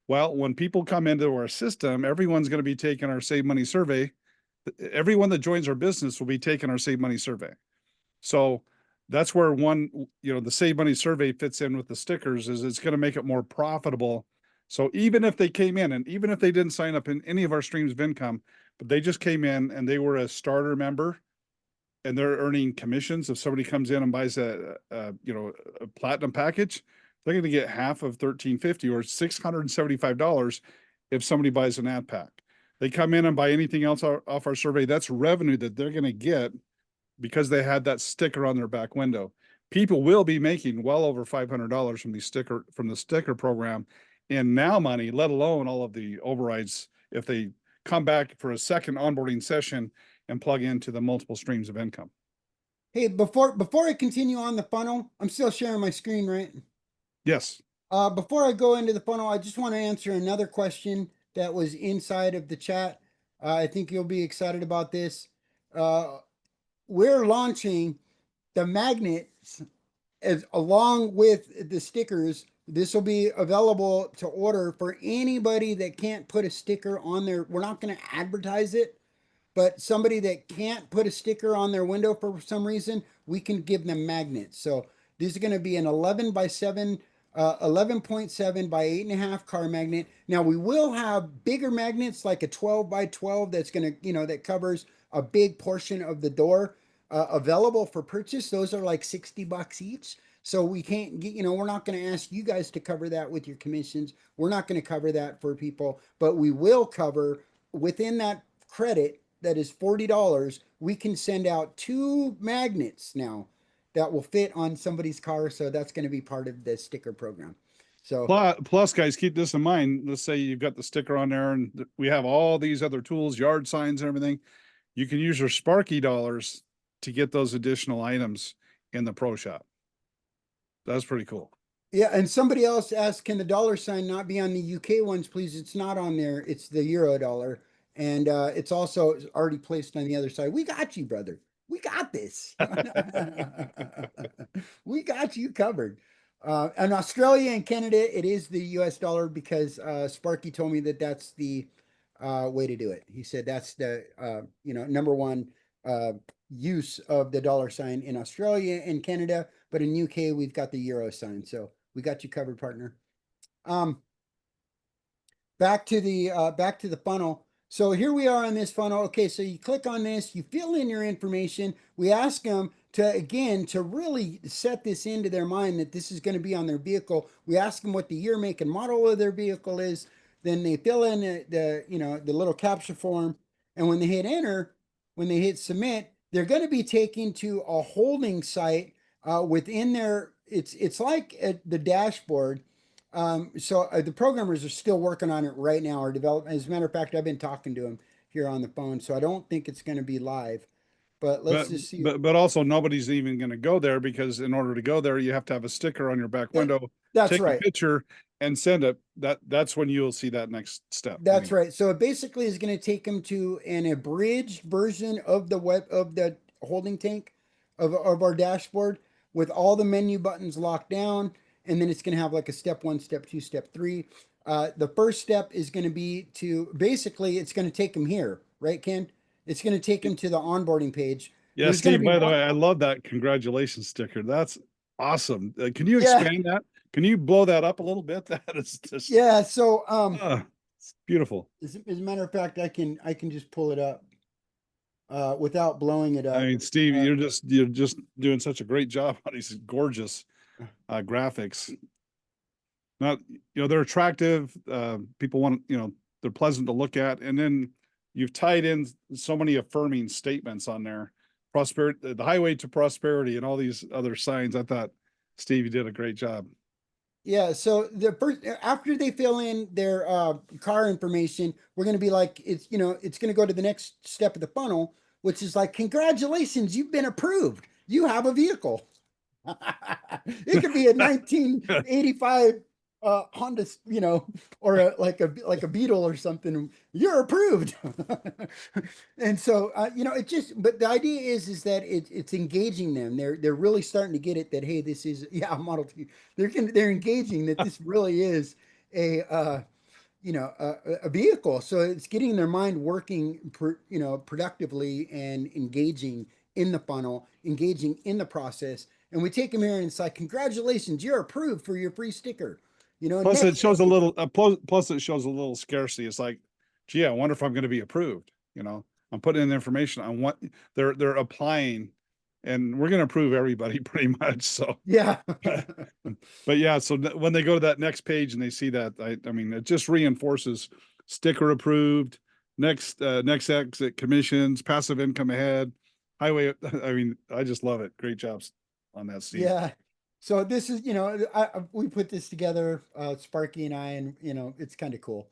Well, when people come into our system, everyone's going to be taking our Save Money survey. Everyone that joins our business will be taking our Save Money survey. So that's where the Save Money survey fits in with the stickers, is it's going to make it more profitable So even if they came in and even if they didn't sign up in any of our streams of income, but they just came in and they were a starter member and they're earning commissions. If somebody comes in and buys a platinum package, they're going to get half of $13.50 or $675 if somebody buys an ad pack. They come in and buy anything else off our survey. That's revenue that they're going to get because they had that sticker on their back window. People will be making well over $500 from the sticker program and now money, let alone all of the overrides if they come back for a second onboarding session and plug into the multiple streams of income. Hey, before I continue on the funnel, I'm still sharing my screen, right? Yes. Before I go into the funnel, I just want to answer another question that was inside of the chat. I think you'll be excited about this. We're launching the magnets as along with the stickers. This will be available to order for anybody that can't put a sticker on their. We're not going to advertise it, but somebody that can't put a sticker on their window for some reason, we can give them magnets. So these are going to be an 11.7 by 8.5 car magnet. Now we will have bigger magnets like a 12 by 12 that's going to, that covers a big portion of the door available for purchase. Those are like $60 each. So we can't get, we're not going to ask you guys to cover that with your commissions. We're not going to cover that for people, but we will cover within that credit that is $40. We can send out 2 magnets now that will fit on somebody's car. So that's going to be part of the sticker program. So plus, guys, keep this in mind. Let's say you've got the sticker on there and we have all these other tools, yard signs and everything. You can use your Sparky dollars to get those additional items in the pro shop. That's pretty cool. Yeah, and somebody else asked, can the dollar sign not be on the UK ones, please? It's not on there. It's the euro dollar. And it's also already placed on the other side. We got you, brother. We got this. We got you covered. And Australia and Canada, it is the US dollar because Sparky told me that that's the way to do it. He said that's the number one use of the dollar sign in Australia and Canada, but in UK we've got the euro sign. So we got you covered, partner. Back to the funnel. So here we are on this funnel. Okay, so you click on this, you fill in your information. We ask them to really set this into their mind that this is going to be on their vehicle. We ask them what the year, make, and model of their vehicle is. Then they fill in the little capture form. And when they hit enter, when they hit submit, they're going to be taken to a holding site within their, it's like the dashboard. So the programmers are still working on it right now, or developing. As a matter of fact, I've been talking to them here on the phone, so I don't think it's going to be live. But let's just see. But also nobody's even going to go there because in order to go there, you have to have a sticker on your back window. That's take right. a picture and send it. That's when you'll see that next step. That's right. So it basically is going to take them to an abridged version of the holding tank of our dashboard with all the menu buttons locked down. And then it's going to have like a step 1, step 2, step 3. The first step is going to be basically it's going to take them here, right, Ken? It's going to take them to the onboarding page. Yeah, Steve, by the way, I love that congratulations sticker. That's awesome. Can you expand that? Can you blow that up a little bit? That is just so it's beautiful. As a matter of fact, I can just pull it up without blowing it up. I mean, Steve, you're just doing such a great job on these gorgeous graphics. Not, they're attractive. People want, they're pleasant to look at. And then you've tied in so many affirming statements on there. Prosperity, the highway to prosperity, and all these other signs. I thought, Steve, you did a great job. Yeah. So after they fill in their car information, we're going to be like, it's going to go to the next step of the funnel, which is like, congratulations, you've been approved. You have a vehicle. It could be a 1985 Honda, or like a Beetle or something. You're approved. And so, but the idea is that it's engaging them. They're really starting to get it that, hey, this is a Model T. They're engaging that this really is a vehicle. So it's getting their mind working, productively and engaging in the funnel, engaging in the process. And we take them here and it's like, congratulations, you're approved for your free sticker. you know, Plus, it next shows a step. little. Plus, it shows a little scarcity. It's like, gee, I wonder if I'm going to be approved. You know, I'm putting in information on what they're applying, and we're going to approve everybody pretty much. So, Yeah. but yeah, so when they go to that next page and they see that, I mean, it just reinforces sticker approved, next exit commissions, passive income ahead, highway. I mean, I just love it. Great jobs on that, Steve. Yeah. So this is, you know, we put this together, Sparky and I, and you know, it's kind of cool.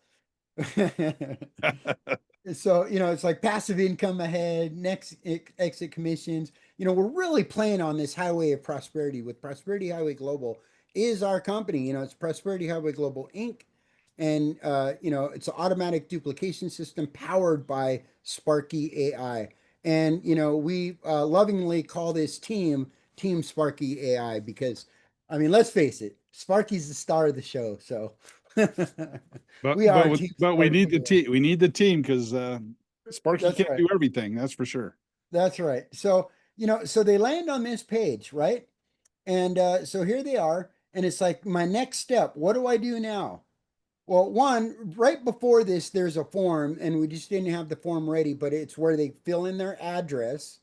So, you know, it's like passive income ahead, next exit commissions. You know, we're really playing on this highway of prosperity with Prosperity Highway Global is our company. You know, it's Prosperity Highway Global Inc. And, you know, it's an automatic duplication system powered by Sparky AI. And, you know, we lovingly call this Team Sparky AI because, I mean, let's face it, Sparky's the star of the show. So But we are Team but we need Sparky the AI. team. We need the team because Sparky That's can't right. do everything. That's for sure. That's right. So, you know, so they land on this page, right? And so here they are. And it's like, my next step, what do I do now? Well, one, right before this, there's a form, and we just didn't have the form ready, but it's where they fill in their address.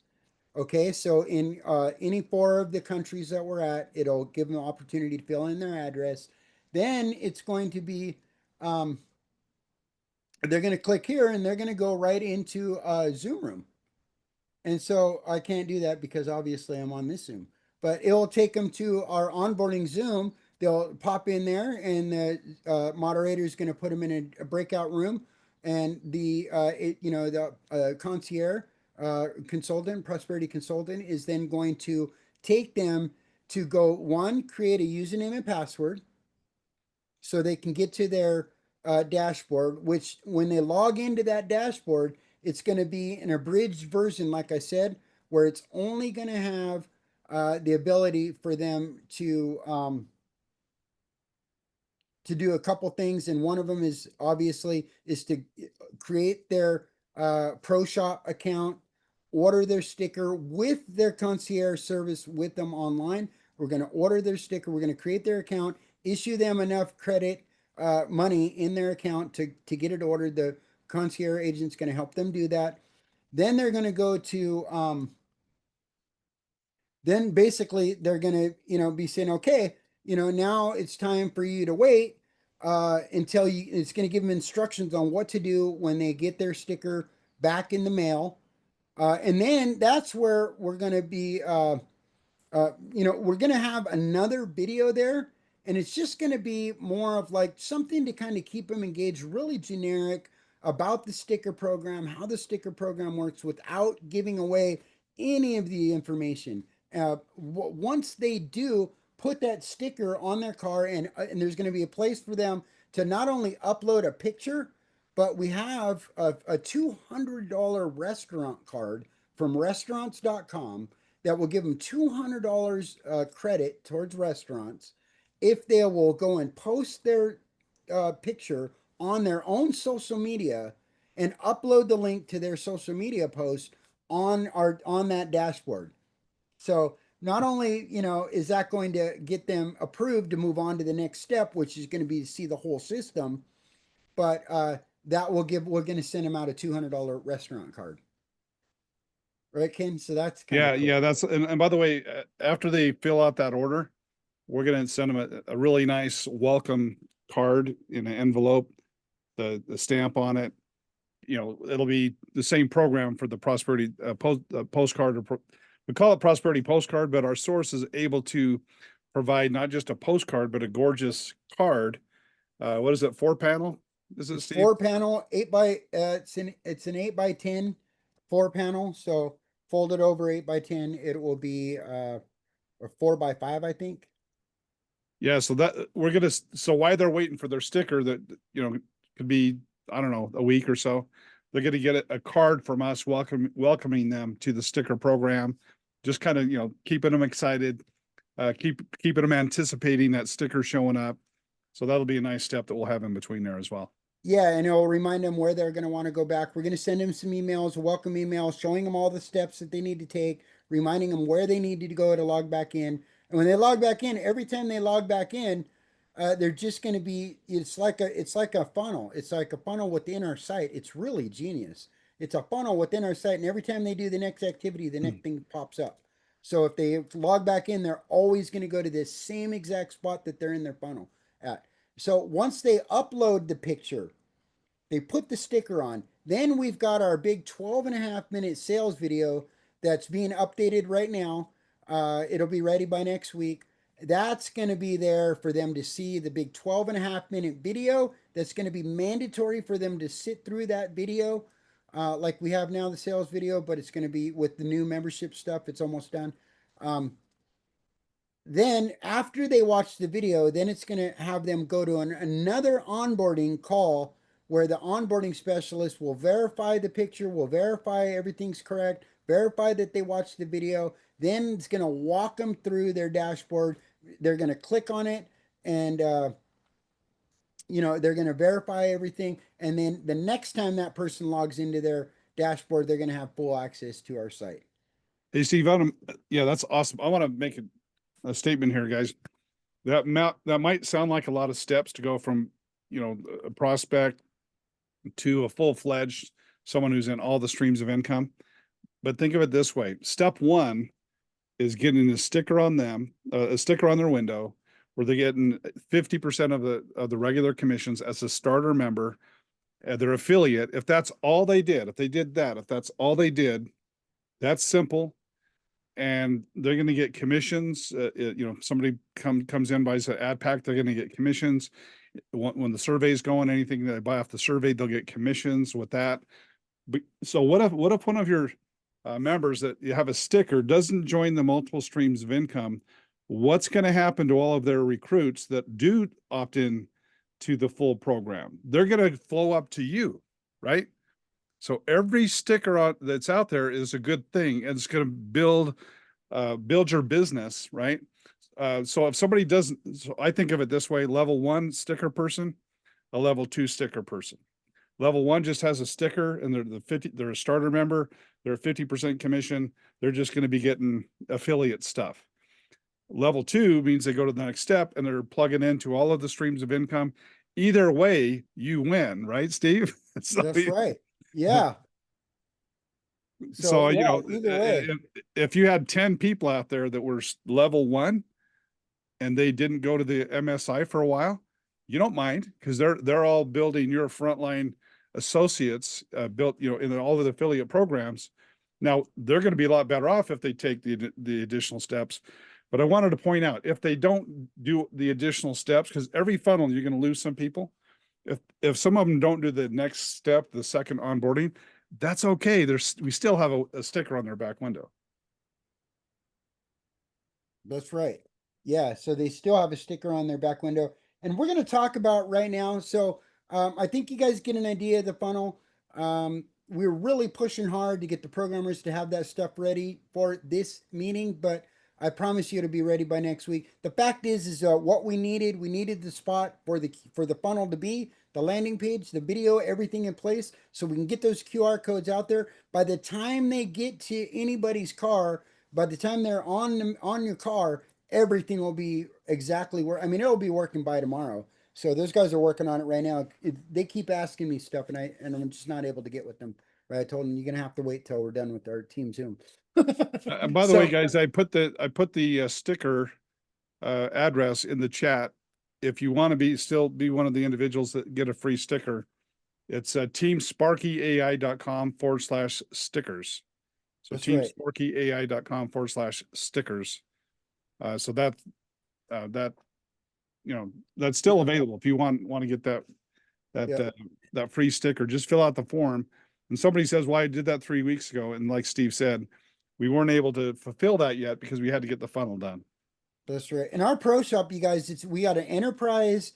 Okay, so in any four of the countries that we're at, it'll give them the opportunity to fill in their address. Then it's going to be, um, they're going to click here and they're going to go right into Zoom room. And so I can't do that because obviously I'm on this Zoom, but it'll take them to our onboarding Zoom. They'll pop in there and the moderator is going to put them in a breakout room. And you know, the concierge consultant, prosperity consultant is then going to take them to go one, create a username and password so they can get to their dashboard, which when they log into that dashboard, it's going to be an abridged version, like I said, where it's only going to have the ability for them to do a couple things. And one of them is obviously is to create their Pro Shop account, order their sticker with their concierge service with them online. We're going to order their sticker. We're going to create their account, issue them enough credit money in their account to get it ordered. The concierge agent's going to help them do that. Then they're going to go to then basically they're going to, you know, be saying, okay, you know, now it's time for you to wait until you, it's going to give them instructions on what to do when they get their sticker back in the mail. And then that's where we're going to be, you know, we're going to have another video there, and it's just going to be more of like something to kind of keep them engaged, really generic about the sticker program, how the sticker program works without giving away any of the information. Once they do put that sticker on their car, and there's going to be a place for them to not only upload a picture, but we have a $200 restaurant card from restaurants.com that will give them $200 credit towards restaurants if they will go and post their picture on their own social media and upload the link to their social media post on that dashboard. So not only, you know, is that going to get them approved to move on to the next step, which is going to be to see the whole system, but that will give, we're going to send them out a $200 restaurant card. Right, Ken? So that's kind Yeah, of cool. yeah. That's and by the way, after they fill out that order, we're going to send them a really nice welcome card in an envelope, the stamp on it. You know, it'll be the same program for the prosperity postcard. We call it prosperity postcard, but our source is able to provide not just a postcard, but a gorgeous card. What is it? 4 panel? Is it, It's Steve? 4 panel, it's an 8x10 4 panel. So folded over 8x10, it will be a 4x5, I think. Yeah, so that we're gonna so while they're waiting for their sticker that you know could be, I don't know, a week or so, they're gonna get a card from us welcoming them to the sticker program, just kind of, you know, keeping them excited, keeping them anticipating that sticker showing up. So that'll be a nice step that we'll have in between there as well. Yeah, and it'll remind them where they're going to want to go back. We're going to send them some emails, welcome emails, showing them all the steps that they need to take, reminding them where they need to go to log back in. And when they log back in, every time they log back in, they're just going to be, it's like a funnel. It's like a funnel within our site. It's really genius. It's a funnel within our site, and every time they do the next activity, the next thing pops up. So if they log back in, they're always going to go to this same exact spot that they're in their funnel at. So once they upload the picture, they put the sticker on. Then we've got our big 12.5 minute sales video that's being updated right now. It'll be ready by next week. That's going to be there for them to see the big 12.5 minute video. That's going to be mandatory for them to sit through that video, like we have now the sales video, but it's going to be with the new membership stuff. It's almost done. Then after they watch the video, then it's going to have them go to another onboarding call where the onboarding specialist will verify the picture, will verify everything's correct, verify that they watched the video. Then it's going to walk them through their dashboard. They're going to click on it, and they're going to verify everything. And then the next time that person logs into their dashboard, they're going to have full access to our site. Hey, Steve, yeah, that's awesome. I want to make a statement here, guys. That might sound like a lot of steps to go from, a prospect to a full-fledged someone who's in all the streams of income. But think of it this way. Step one is getting a sticker on them, a sticker on their window, where they're getting 50% of the regular commissions as a starter member, their affiliate. If that's all they did, if that's all they did, that's simple. And they're going to get commissions. Somebody comes in, buys an ad pack, they're going to get commissions. When the survey's going, anything that they buy off the survey, they'll get commissions with that. But so what if one of your members that you have a sticker doesn't join the multiple streams of income? What's going to happen to all of their recruits that do opt in to the full program? They're going to flow up to you, right? So every sticker that's out there is a good thing, and it's going to build your business, right? So if somebody doesn't, so I think of it this way: level 1 sticker person, a level 2 sticker person. Level 1 just has a sticker, and they're a starter member. They're a 50% commission. They're just going to be getting affiliate stuff. Level 2 means they go to the next step and they're plugging into all of the streams of income. Either way, you win, right, Steve? That's right. Yeah. So, yeah, either way, if you had 10 people out there that were level 1 and they didn't go to the MSI for a while, you don't mind, because they're all building your frontline associates, built, in all of the affiliate programs. Now they're going to be a lot better off if they take the additional steps. But I wanted to point out, if they don't do the additional steps, because every funnel you're going to lose some people. If some of them don't do the next step, the second onboarding, that's okay. We still have a sticker on their back window. that's right. Yeah, so they still have a sticker on their back window, and we're going to talk about right now. So I think you guys get an idea of the funnel. We're really pushing hard to get the programmers to have that stuff ready for this meeting, but I promise you it'll be ready by next week. The fact is what we needed the spot for the funnel to be, the landing page, the video, everything in place, so we can get those QR codes out there. By the time they get to anybody's car, by the time they're on your car, everything will be exactly where, I mean, it'll be working by tomorrow. So those guys are working on it right now. They keep asking me stuff, and I'm just not able to get with them. Right? I told them, you're gonna have to wait till we're done with our team Zoom. And by the way, guys, I put the sticker address in the chat. If you want to still be one of the individuals that get a free sticker, it's teamsparkyai.com/stickers. So That's right. teamsparkyai.com/stickers. So that's still available. If you want to get that free sticker, just fill out the form. And somebody says, well, I did that 3 weeks ago. And like Steve said, we weren't able to fulfill that yet because we had to get the funnel done. That's right. In our pro shop, you guys, we got an enterprise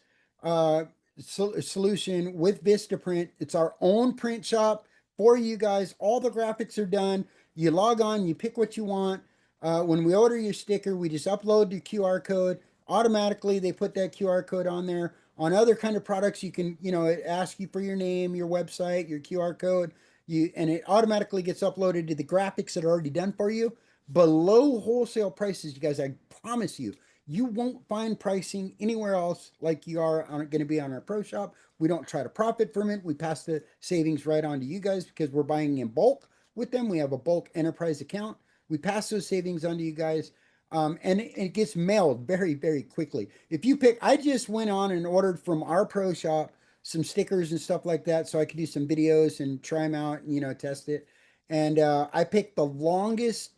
solution with Vistaprint. It's our own print shop for you guys. All the graphics are done. You log on, you pick what you want. When we order your sticker, we just upload the QR code. Automatically, they put that QR code on there. On other kind of products, you can, it asks you for your name, your website, your QR code. And it automatically gets uploaded to the graphics that are already done for you. Below wholesale prices, you guys, I promise you, You won't find pricing anywhere else like you are going to be on our pro shop. We don't try to profit from it. We pass the savings right on to you guys because we're buying in bulk with them. We have a bulk enterprise account. We pass those savings on to you guys. And it gets mailed very, very quickly. If you pick, I just went on and ordered from our pro shop some stickers and stuff like that so I could do some videos and try them out and, test it. And I picked the longest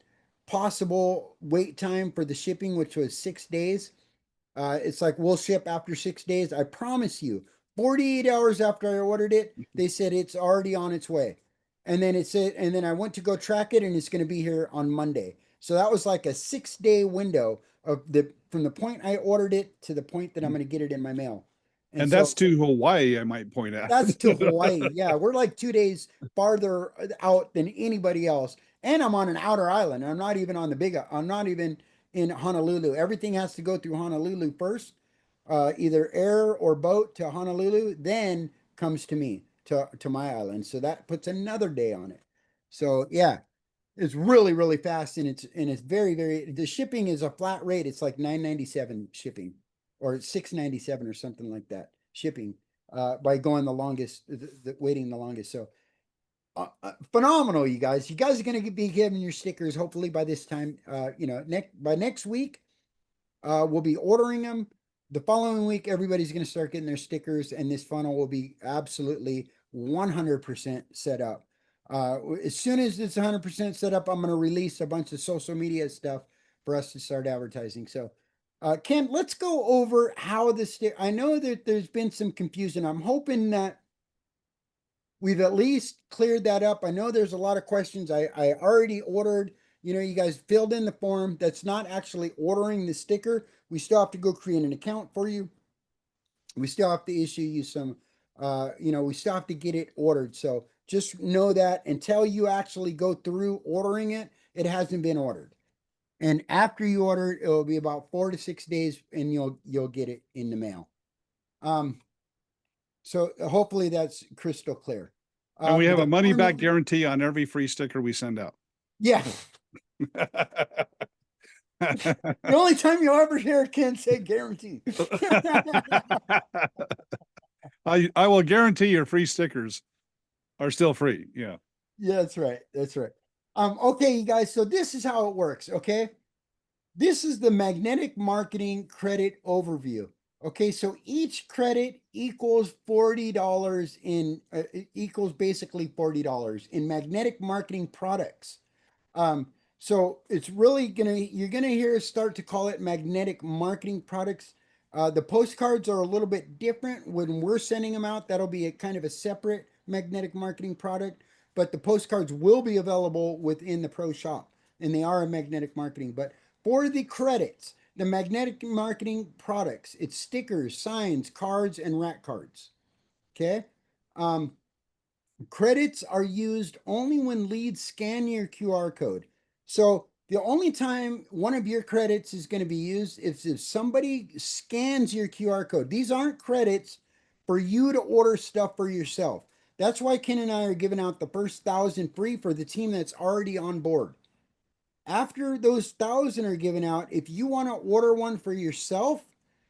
possible wait time for the shipping, which was 6 days. It's like we'll ship after 6 days. I promise you, 48 hours after I ordered it, they said it's already on its way. And then it said, and then I went to go track it and it's going to be here on Monday. So that was like a 6 day window of from the point I ordered it to the point that I'm going to get it in my mail. And so that's to Hawaii, I might point out. that's to Hawaii. Yeah, we're like 2 days farther out than anybody else. And I'm on an outer island. I'm not even on the big, I'm not even in Honolulu. Everything has to go through Honolulu first, either air or boat to Honolulu, then comes to me, to my island. So that puts another day on it. So yeah, it's really, really fast, and it's very, very, the shipping is a flat rate. It's like $9.97 shipping, or $6.97 or something like that shipping, by going the longest, waiting the longest. So phenomenal, you guys. You guys are going to be giving your stickers hopefully by this time. By next week, we'll be ordering them. The following week, everybody's going to start getting their stickers, and this funnel will be absolutely 100% set up. As soon as it's 100% set up, I'm going to release a bunch of social media stuff for us to start advertising. So, Ken, let's go over how I know that there's been some confusion. I'm hoping that we've at least cleared that up. I know there's a lot of questions. I already ordered, you guys filled in the form. That's not actually ordering the sticker. We still have to go create an account for you. We still have to issue you some, we still have to get it ordered. So just know that until you actually go through ordering it, it hasn't been ordered. And after you order it, it'll be about 4 to 6 days and you'll get it in the mail. So hopefully that's crystal clear. And we have a money back following- guarantee on every free sticker we send out. Yeah. The only time you'll ever hear Ken say guarantee. I will guarantee your free stickers are still free. Yeah. Yeah, that's right. That's right. Okay, you guys. So this is how it works. Okay. This is the magnetic marketing credit overview. Okay, so each credit equals $40 equals basically $40 in magnetic marketing products. So it's really you're gonna hear us start to call it magnetic marketing products. The postcards are a little bit different when we're sending them out. That'll be a kind of a separate magnetic marketing product, but the postcards will be available within the pro shop, and they are a magnetic marketing. But for the credits, the magnetic marketing products, it's stickers, signs, cards, and rack cards. Okay. Credits are used only when leads scan your QR code. So the only time one of your credits is going to be used is if somebody scans your QR code. These aren't credits for you to order stuff for yourself. That's why Ken and I are giving out the first 1,000 free for the team that's already on board. After those 1,000 are given out, if you want to order one for yourself,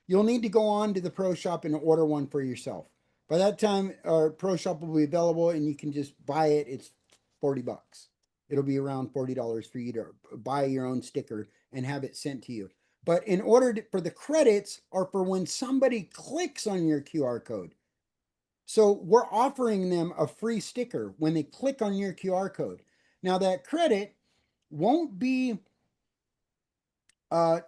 you'll need to go on to the pro shop and order one for yourself. By that time, our pro shop will be available and you can just buy it. It's $40. It'll be around $40 for you to buy your own sticker and have it sent to you. But in order for the credits are for when somebody clicks on your QR code. So we're offering them a free sticker when they click on your QR code. Now that credit won't be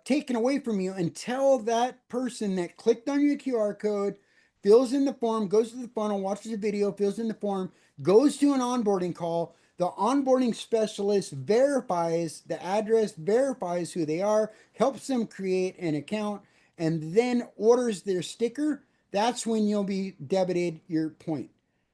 taken away from you until that person that clicked on your QR code fills in the form, goes to the funnel, watches the video, fills in the form, goes to an onboarding call. The onboarding specialist verifies the address, verifies who they are, helps them create an account, and then orders their sticker. That's when you'll be debited your point.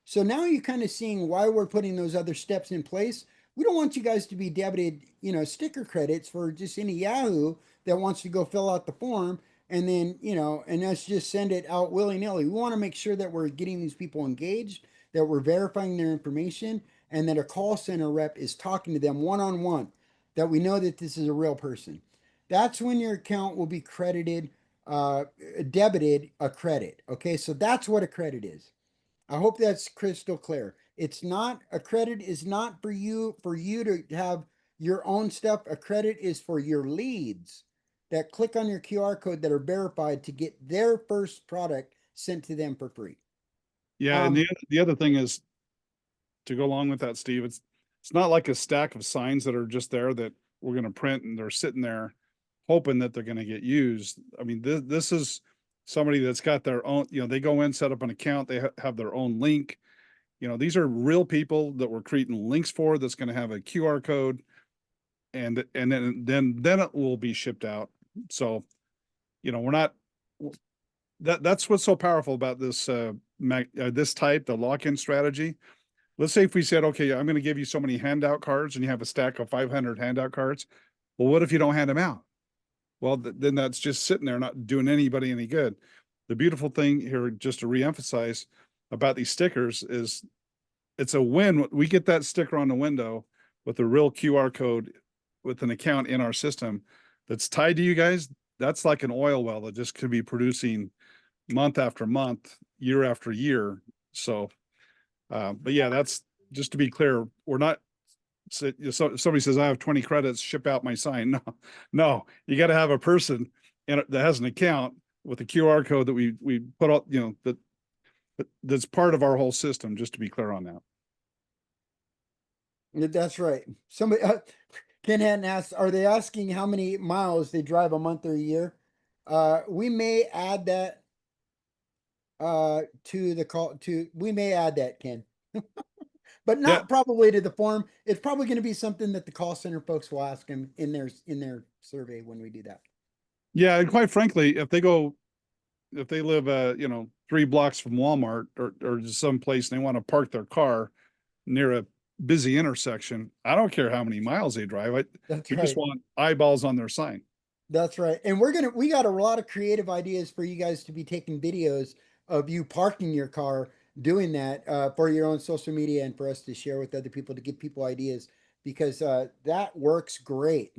So now you're kind of seeing why we're putting those other steps in place. We don't want you guys to be debited, sticker credits for just any Yahoo that wants to go fill out the form and then, and us just send it out willy-nilly. We want to make sure that we're getting these people engaged, that we're verifying their information, and that a call center rep is talking to them one-on-one, that we know that this is a real person. that's when your account will be credited, debited a credit. Okay, so that's what a credit is. I hope that's crystal clear. It's not, a credit is not for you to have your own stuff. A credit is for your leads that click on your QR code that are verified to get their first product sent to them for free. Yeah, and the other thing is, to go along with that, Steve, it's not like a stack of signs that are just there that we're going to print and they're sitting there hoping that they're going to get used. I mean, this is somebody that's got their own, they go in, set up an account, they have their own link. These are real people that we're creating links for, that's going to have a QR code, and then it will be shipped out. So, we're not, that's what's so powerful about this this type, the lock-in strategy. Let's say if we said, okay, I'm going to give you so many handout cards, and you have a stack of 500 handout cards. Well, what if you don't hand them out? Well, then that's just sitting there, not doing anybody any good. The beautiful thing here, just to reemphasize about these stickers, is it's a win. We get that sticker on the window with a real QR code with an account in our system that's tied to you guys. That's like an oil well that just could be producing month after month, year after year. So, but yeah, that's just to be clear. We're not, so somebody says, I have 20 credits, ship out my sign. No, you got to have a person that has an account with a QR code that we put out, that's part of our whole system, just to be clear on that. That's right. Somebody, Ken Hatton asks, are they asking how many miles they drive a month or a year? We may add that to the call we may add that, Ken. But not probably to the form. It's probably going to be something that the call center folks will ask them in their survey when we do that. Yeah, and quite frankly, if they live 3 blocks from Walmart or someplace, and they want to park their car near a busy intersection, I don't care how many miles they drive. We just want eyeballs on their sign. That's right. And we got a lot of creative ideas for you guys to be taking videos of you parking your car, doing that for your own social media, and for us to share with other people, to give people ideas, because that works great.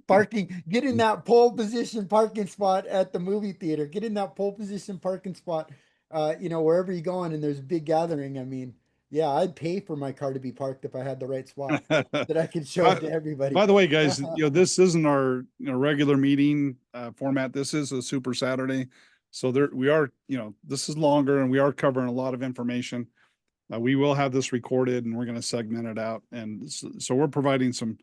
Parking, get in that pole position parking spot at the movie theater, get in that pole position parking spot, wherever you're going and there's a big gathering. I mean, yeah, I'd pay for my car to be parked if I had the right spot that I could show it to everybody. By the way, guys, this isn't our regular meeting format. This is a Super Saturday. So we are, this is longer, and we are covering a lot of information. We will have this recorded, and we're going to segment it out. And so we're providing some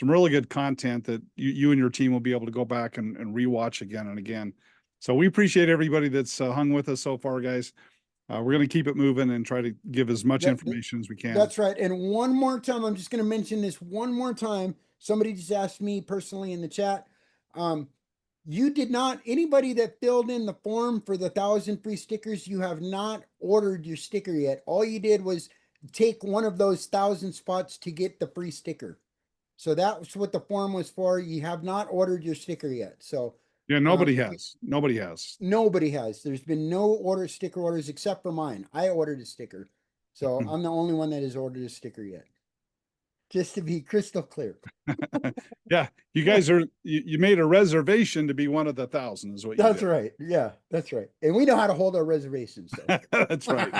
really good content that you and your team will be able to go back and rewatch again and again. So we appreciate everybody that's hung with us so far, guys. We're going to keep it moving and try to give as much information as we can. That's right. And one more time, I'm just going to mention this one more time. Somebody just asked me personally in the chat. You did not, anybody that filled in the form for the 1,000 free stickers, you have not ordered your sticker yet. All you did was take one of those 1,000 spots to get the free sticker. So that's what the form was for. You have not ordered your sticker yet. So yeah, nobody has. Nobody has. There's been no sticker orders except for mine. I ordered a sticker. So I'm the only one that has ordered a sticker yet. Just to be crystal clear. Yeah, you guys you made a reservation to be one of the 1,000 is what you That's did. right. Yeah, that's right. And we know how to hold our reservations. So. That's right.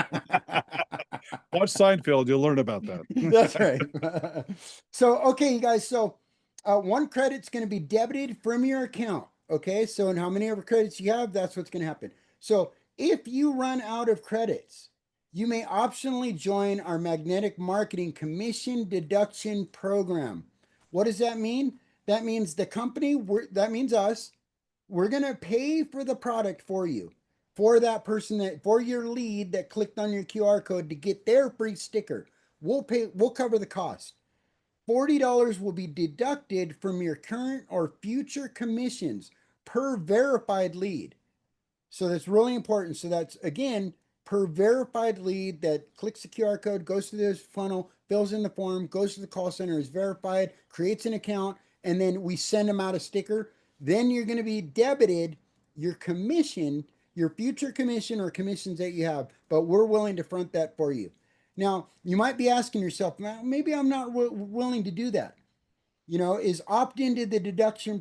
Watch Seinfeld, you'll learn about that. That's right. So, okay, you guys. So, one credit's going to be debited from your account. Okay. So, and how many ever credits you have, that's what's going to happen. So, if you run out of credits, you may optionally join our magnetic marketing commission deduction program. What does that mean? That means the company, that means us, we're going to pay for the product for you, for that person, for your lead that clicked on your QR code to get their free sticker. We'll cover the cost. $40 will be deducted from your current or future commissions per verified lead. So that's really important. So that's, again, per verified lead that clicks the QR code, goes to this funnel, fills in the form, goes to the call center, is verified, creates an account, and then we send them out a sticker. Then you're going to be debited your commission, your future commission or commissions that you have, but we're willing to front that for you. Now, you might be asking yourself, maybe I'm not willing to do that. is opt into the deduction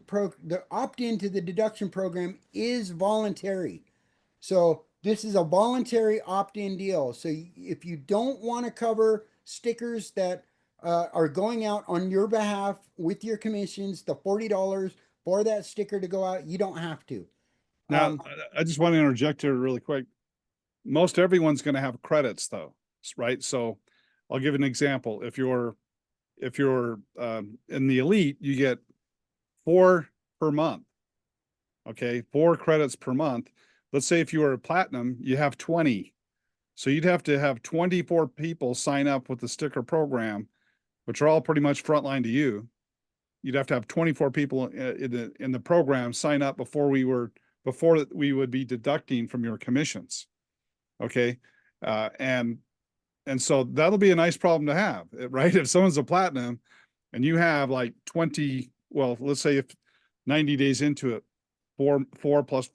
program is voluntary. So this is a voluntary opt-in deal. So if you don't want to cover stickers that are going out on your behalf with your commissions, the $40 for that sticker to go out, you don't have to. Now, I just want to interject here really quick. Most everyone's going to have credits though, right? So I'll give an example. If you're in the elite, you get 4 per month. Okay, 4 credits per month. Let's say if you were a platinum, you have 20. So you'd have to have 24 people sign up with the sticker program, which are all pretty much frontline to you. You'd have to have 24 people in the program sign up before we would be deducting from your commissions. Okay, and so that'll be a nice problem to have, right? If someone's a platinum and you have like 20, well, let's say if 90 days into it, 4 plus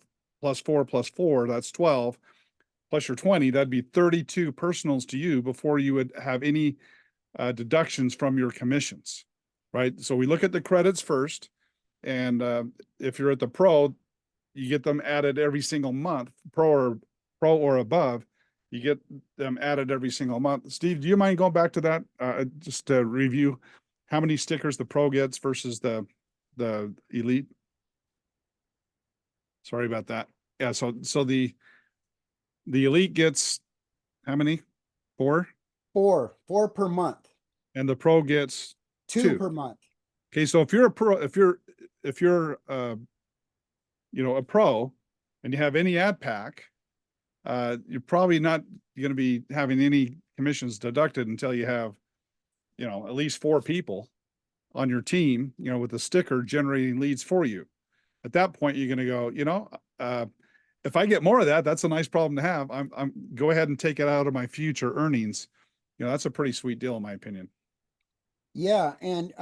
4 plus 4, that's 12, plus your 20, that'd be 32 personals to you before you would have any deductions from your commissions, right? So we look at the credits first, and if you're at the pro, you get them added every single month, pro or above, you get them added every single month. Steve, do you mind going back to that? Just to review how many stickers the pro gets versus the elite. Sorry about that. Yeah, so the elite gets how many? 4? Four per month, And the pro gets two 2 per month. Okay, so if you're a pro, if you're a pro and you have any ad pack, you're probably not going to be having any commissions deducted until you have, at least 4 people on your team, with the sticker generating leads for you. At that point, you're going to go, if I get more of that, that's a nice problem to have. I'm go ahead and take it out of my future earnings. That's a pretty sweet deal in my opinion. Yeah, and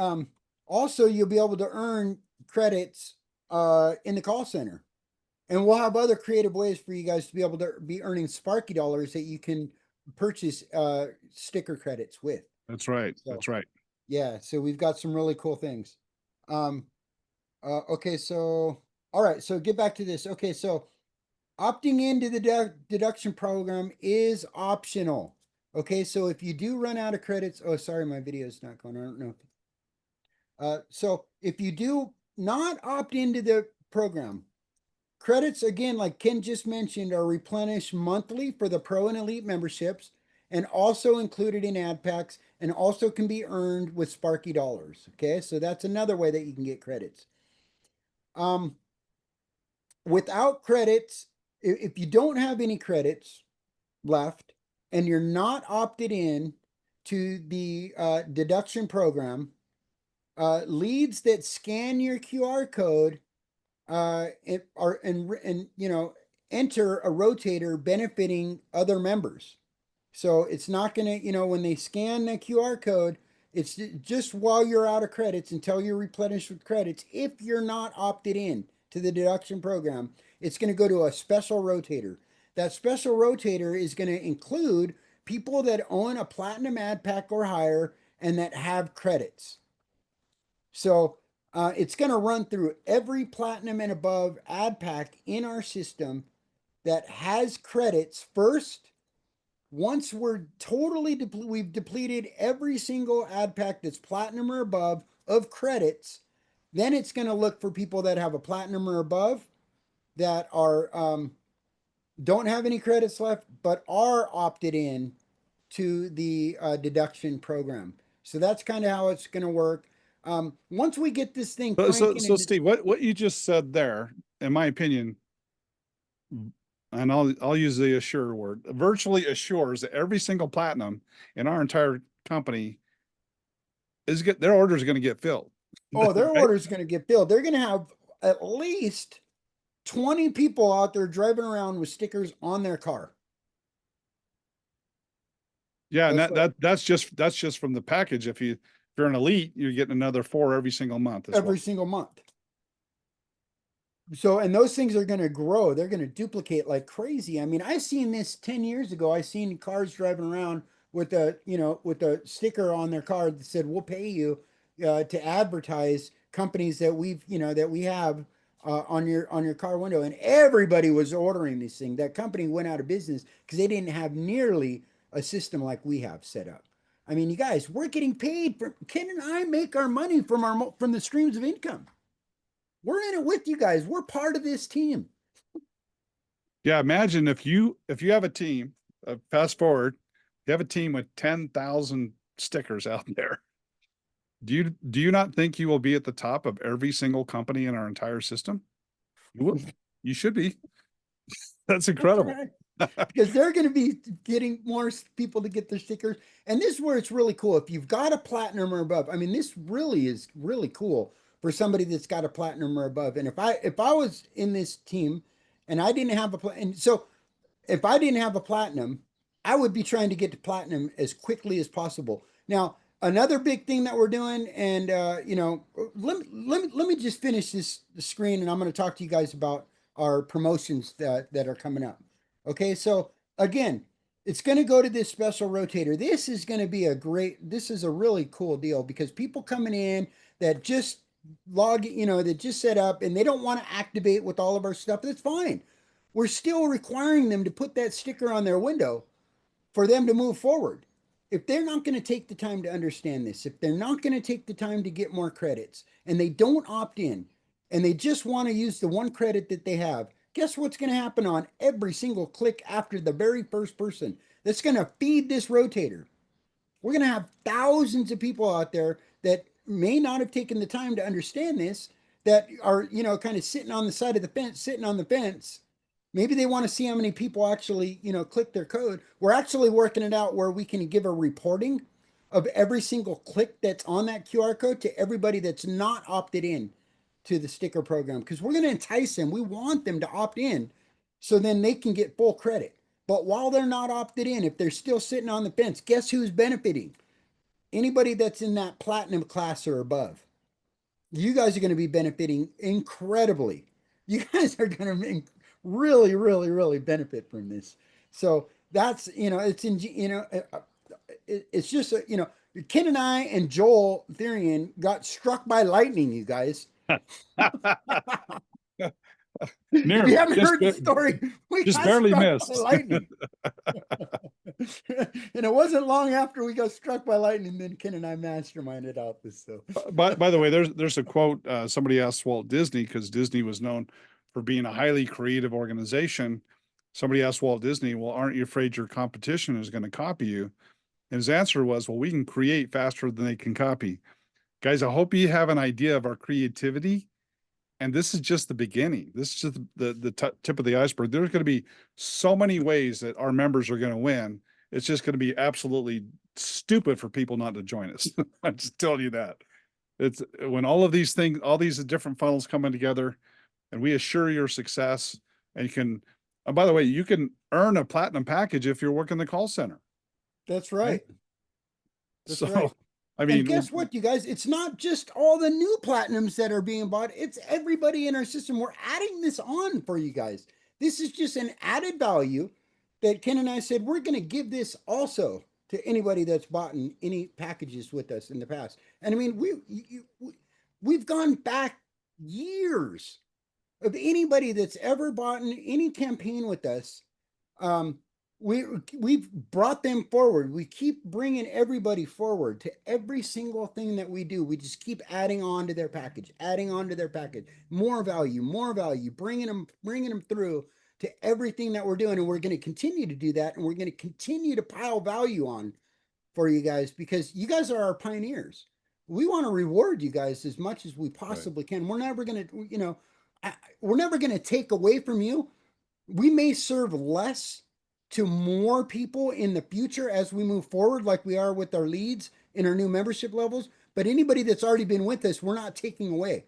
also you'll be able to earn credits in the call center. And we'll have other creative ways for you guys to be able to be earning Sparky dollars that you can purchase sticker credits with. That's right. So, That's right. yeah, so we've got some really cool things. Okay, so all right, so get back to this. Okay, so opting into the deduction program is optional. Okay, so if you do run out of credits, oh, sorry, my video is not going. I don't know. So if you do not opt into the program, credits, again, like Ken just mentioned, are replenished monthly for the pro and elite memberships, and also included in ad packs, and also can be earned with Sparky dollars. Okay, so that's another way that you can get credits. Without credits, if you don't have any credits left and you're not opted in to the deduction program, leads that scan your QR code enter a rotator benefiting other members. So it's not going to, when they scan the QR code, it's just while you're out of credits until you're replenished with credits. If you're not opted in to the deduction program, it's going to go to a special rotator. That special rotator is going to include people that own a platinum ad pack or higher and that have credits. So it's going to run through every platinum and above ad pack in our system that has credits first. Once we're totally we've depleted every single ad pack that's platinum or above of credits, then it's going to look for people that have a platinum or above that are don't have any credits left but are opted in to the deduction program. So that's kind of how it's going to work. Once we get this thing So cranking, Steve, what you just said there, in my opinion, and I'll use the assure word, virtually assures that every single platinum in our entire company their order is going to get filled. oh, their Right? order is going to get filled. They're going to have at least 20 people out there driving around with stickers on their car. Yeah, and That's that's just from the package. If you're an elite, you're getting another 4 every single month as every well. single month. So, and those things are going to grow. They're going to duplicate like crazy. I mean, I've seen this 10 years ago. I seen cars driving around with a sticker on their car that said, "We'll pay you to advertise companies that that we have on your car window, and everybody was ordering this thing. That company went out of business because they didn't have nearly a system like we have set up. I mean, you guys, we're getting paid for Ken and I make our money from the streams of income. We're in it with you guys. We're part of this team. Yeah, imagine if you have a team, fast forward, you have a team with 10,000 stickers out there. Do you not think you will be at the top of every single company in our entire system? You will. You should be. That's incredible. That's right. Because they're going to be getting more people to get their stickers. And this is where it's really cool. If you've got a platinum or above, I mean, this really is really cool for somebody that's got a platinum or above. And if I was in this team and I didn't have and so if I didn't have a platinum, I would be trying to get to platinum as quickly as possible. Now, another big thing that we're doing, and let me just finish this screen, and I'm going to talk to you guys about our promotions that are coming up. Okay, so again, it's going to go to this special rotator. This is going to be this is a really cool deal because people coming in that just that just set up and they don't want to activate with all of our stuff. That's fine. We're still requiring them to put that sticker on their window for them to move forward. If they're not going to take the time to understand this, if they're not going to take the time to get more credits and they don't opt in and they just want to use the one credit that they have, guess what's going to happen on every single click after the very first person that's going to feed this rotator? We're going to have thousands of people out there that may not have taken the time to understand this, that are, kind of sitting on the side of the fence, sitting on the fence. Maybe they want to see how many people actually, click their code. We're actually working it out where we can give a reporting of every single click that's on that QR code to everybody that's not opted in to the sticker program, because we're going to entice them. We want them to opt in so then they can get full credit. But while they're not opted in, if they're still sitting on the fence, guess who's benefiting? Anybody that's in that platinum class or above. You guys are going to be benefiting incredibly. You guys are going to really, really, really benefit from this. So that's, it's just, Ken and I and Joel Therian got struck by lightning, you guys. If you haven't heard the story, we just got barely struck missed by lightning. And it wasn't long after we got struck by lightning, then Ken and I masterminded out this. So, by the way, there's a quote. Somebody asked Walt Disney, because Disney was known for being a highly creative organization. Somebody asked Walt Disney, "Well, aren't you afraid your competition is going to copy you?" And his answer was, "Well, we can create faster than they can copy." Guys, I hope you have an idea of our creativity. And this is just the beginning. This is just the tip of the iceberg. There's going to be so many ways that our members are going to win. It's just going to be absolutely stupid for people not to join us. I'm just telling you that. It's when all of these things, all these different funnels coming together, and we assure your success. And you can, and by the way, you can earn a platinum package if you're working the call center. that's right. That's So, right. I mean, and guess what, you guys? It's not just all the new platinums that are being bought. It's everybody in our system. We're adding this on for you guys. This is just an added value that Ken and I said we're going to give this also to anybody that's bought in any packages with us in the past. And I mean, we've gone back years of anybody that's ever bought in any campaign with us. We've brought them forward. We keep bringing everybody forward to every single thing that we do. We just keep adding on to their package, more value, bringing them through to everything that we're doing. And we're going to continue to do that. And we're going to continue to pile value on for you guys, because you guys are our pioneers. We want to reward you guys as much as we possibly can. We're never going to, we're never going to take away from you. We may serve less to more people in the future as we move forward, like we are with our leads in our new membership levels. But anybody that's already been with us, we're not taking away.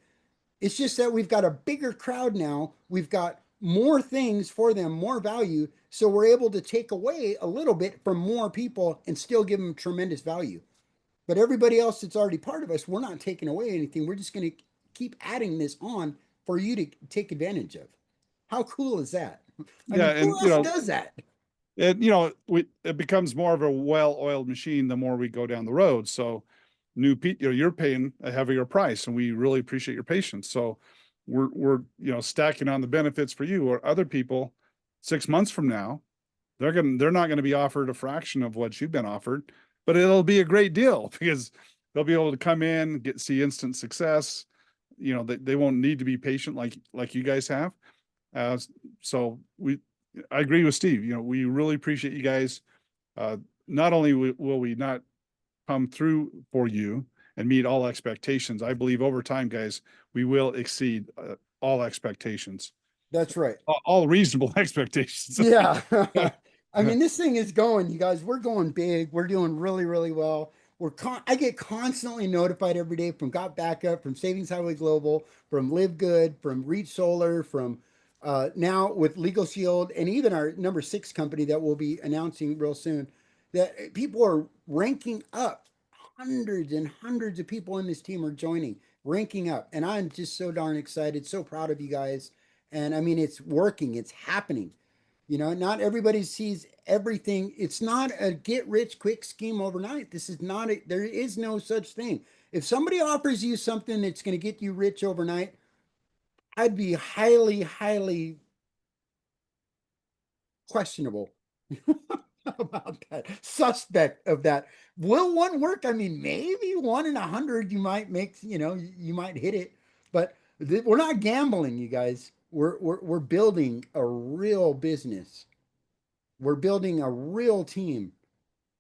It's just that we've got a bigger crowd now. We've got more things for them, more value. So we're able to take away a little bit from more people and still give them tremendous value. But everybody else that's already part of us, we're not taking away anything. We're just going to keep adding this on for you to take advantage of. How cool is that? I mean, who else does that? It becomes more of a well-oiled machine the more we go down the road. So you're paying a heavier price, and we really appreciate your patience. So we're stacking on the benefits for you, or other people 6 months from now, they're not going to be offered a fraction of what you've been offered, but it'll be a great deal because they'll be able to come in, see instant success. They won't need to be patient like you guys have. Uh, so I agree with Steve. We really appreciate you guys. Not only will we not come through for you and meet all expectations, I believe over time, guys, we will exceed all expectations, That's right. all reasonable expectations. Yeah. I mean, this thing is going, you guys, we're going big. We're doing really, really well. I get constantly notified every day from Got Backup, from Savings Highway Global, from Live Good, from Reach Solar, from now with Legal Shield, and even our number 6 company that we'll be announcing real soon, that people are ranking up. Hundreds and hundreds of people in this team are joining, ranking up. And I'm just so darn excited, so proud of you guys. And I mean, it's working, it's happening. Not everybody sees everything. It's not a get rich quick scheme overnight. This is not there is no such thing. If somebody offers you something that's going to get you rich overnight, I'd be highly, highly questionable about that, suspect of that. Will one work? I mean, maybe 1 in 100 you might make, you might hit it, but we're not gambling, you guys. We're building a real business. We're building a real team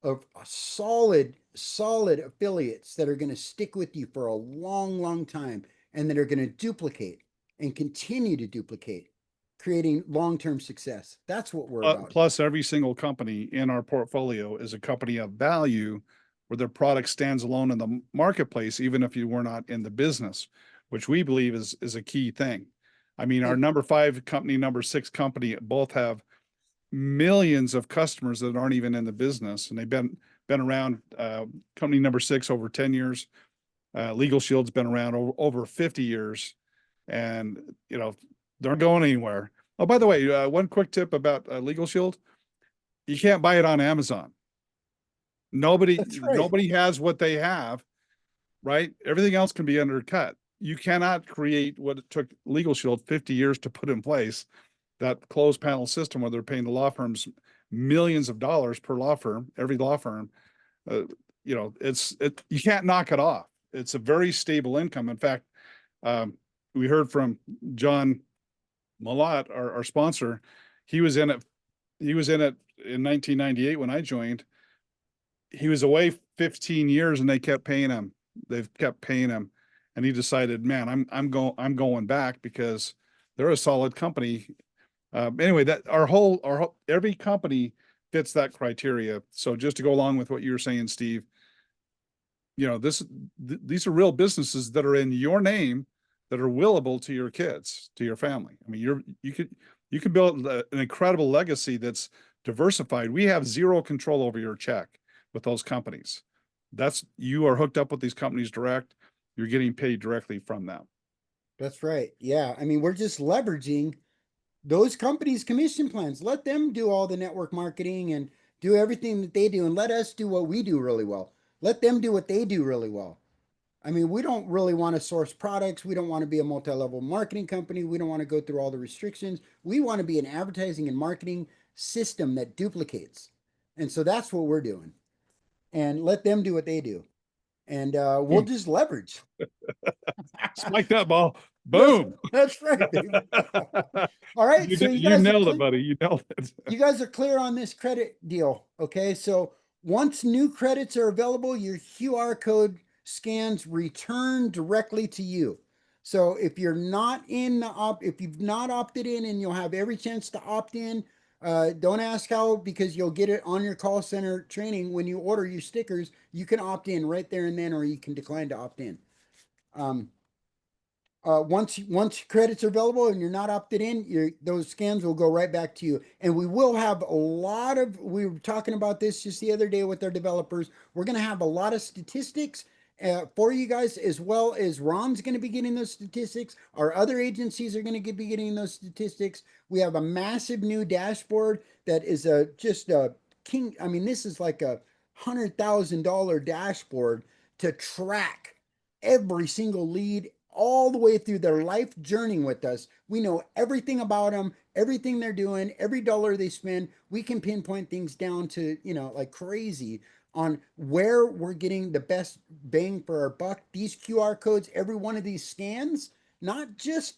of solid affiliates that are going to stick with you for a long, long time, and that are going to duplicate and continue to duplicate, creating long-term success. That's what we're about. Plus, every single company in our portfolio is a company of value where their product stands alone in the marketplace, even if you were not in the business, which we believe is a key thing. I mean, our number 5 company, number 6 company, both have millions of customers that aren't even in the business, and they've been around. Company number 6 over 10 years. Legal Shield's been around over 50 years, and they're going anywhere. Oh, by the way, one quick tip about Legal Shield: you can't buy it on Amazon. Nobody has what they have, right? Everything else can be undercut. You cannot create what it took Legal Shield 50 years to put in place, that closed panel system where they're paying the law firms millions of dollars per law firm, every law firm. You can't knock it off. It's a very stable income. In fact, we heard from John Malott, our sponsor. He was in it in 1998 when I joined. He was away 15 years and they kept paying him. They've kept paying him. And he decided, man, I'm going back because they're a solid company. Anyway, that our every company fits that criteria. So just to go along with what you were saying, Steve, these are real businesses that are in your name, that are willable to your kids, to your family. I mean, you can build an incredible legacy that's diversified. We have zero control over your check with those companies. You are hooked up with these companies direct. You're getting paid directly from them. That's right. Yeah. I mean, we're just leveraging those companies' commission plans. Let them do all the network marketing and do everything that they do, and let us do what we do really well. Let them do what they do really well. I mean, we don't really want to source products. We don't want to be a multi-level marketing company. We don't want to go through all the restrictions. We want to be an advertising and marketing system that duplicates. And so that's what we're doing. And let them do what they do. And we'll just leverage. Spike that ball. Boom. That's right, baby. All right. You So you nailed it, buddy. You nailed it. You guys are clear on this credit deal. Okay. So once new credits are available, your QR code scans return directly to you. So if you're not if you've not opted in, and you'll have every chance to opt in, don't ask how, because you'll get it on your call center training. When you order your stickers, you can opt in right there and then, or you can decline to opt in. Once credits are available and you're not opted in, those scans will go right back to you. And we will have we were talking about this just the other day with our developers. We're going to have a lot of statistics for you guys, as well as Ron's going to be getting those statistics. Our other agencies are going to be getting those statistics. We have a massive new dashboard that is just a king. I mean, this is like $100,000 dashboard to track every single lead all the way through their life journey with us. We know everything about them, everything they're doing, every dollar they spend. We can pinpoint things down to, like crazy on where we're getting the best bang for our buck. These QR codes, every one of these scans, not just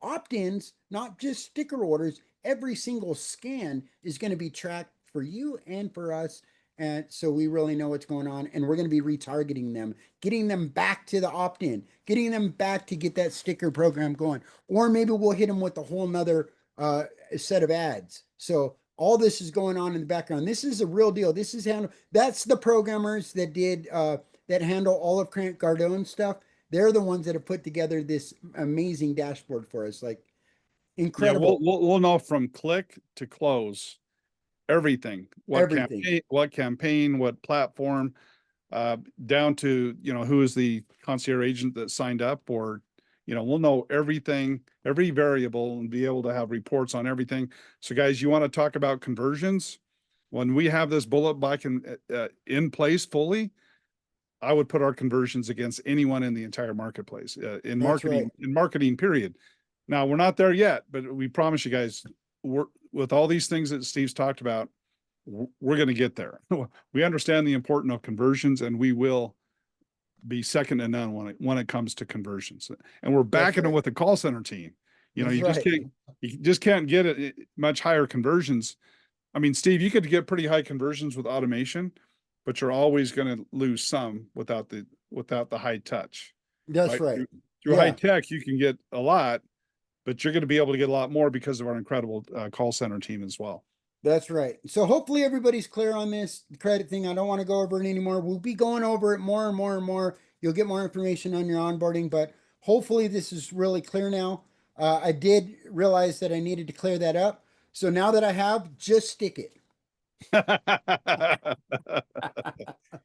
opt-ins, not just sticker orders, every single scan is going to be tracked for you and for us. And so we really know what's going on, and we're going to be retargeting them, getting them back to the opt-in, getting them back to get that sticker program going. Or maybe we'll hit them with a whole nother set of ads. So all this is going on in the background. This is a real deal. This is that's the programmers that did that handle all of Grant Cardone's stuff. They're the ones that have put together this amazing dashboard for us. Like, Yeah, incredible. we'll know from click to close everything. Everything. What campaign, what platform, down to, who is the concierge agent that signed up, or, we'll know everything, every variable, and be able to have reports on everything. So guys, you want to talk about conversions? When we have this bullet back in place fully, I would put our conversions against anyone in the entire marketplace, in That's marketing, right. in marketing period. Now, we're not there yet, but we promise you guys, with all these things that Steve's talked about, we're going to get there. We understand the importance of conversions, and we will be second to none when it comes to conversions. And we're backing it with the call center team. That's You right. just can't get it much higher conversions. I mean, Steve, you could get pretty high conversions with automation, but you're always going to lose some without the high touch. That's right. Through high tech, you can get a lot, but you're going to be able to get a lot more because of our incredible call center team as well. That's right. So hopefully everybody's clear on this credit thing. I don't want to go over it anymore. We'll be going over it more and more and more. You'll get more information on your onboarding, but hopefully this is really clear now. I did realize that I needed to clear that up. So now that I have, just stick it.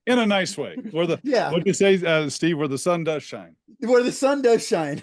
In a nice way. Yeah. What'd you say, Steve, where the sun does shine? Where the sun does shine.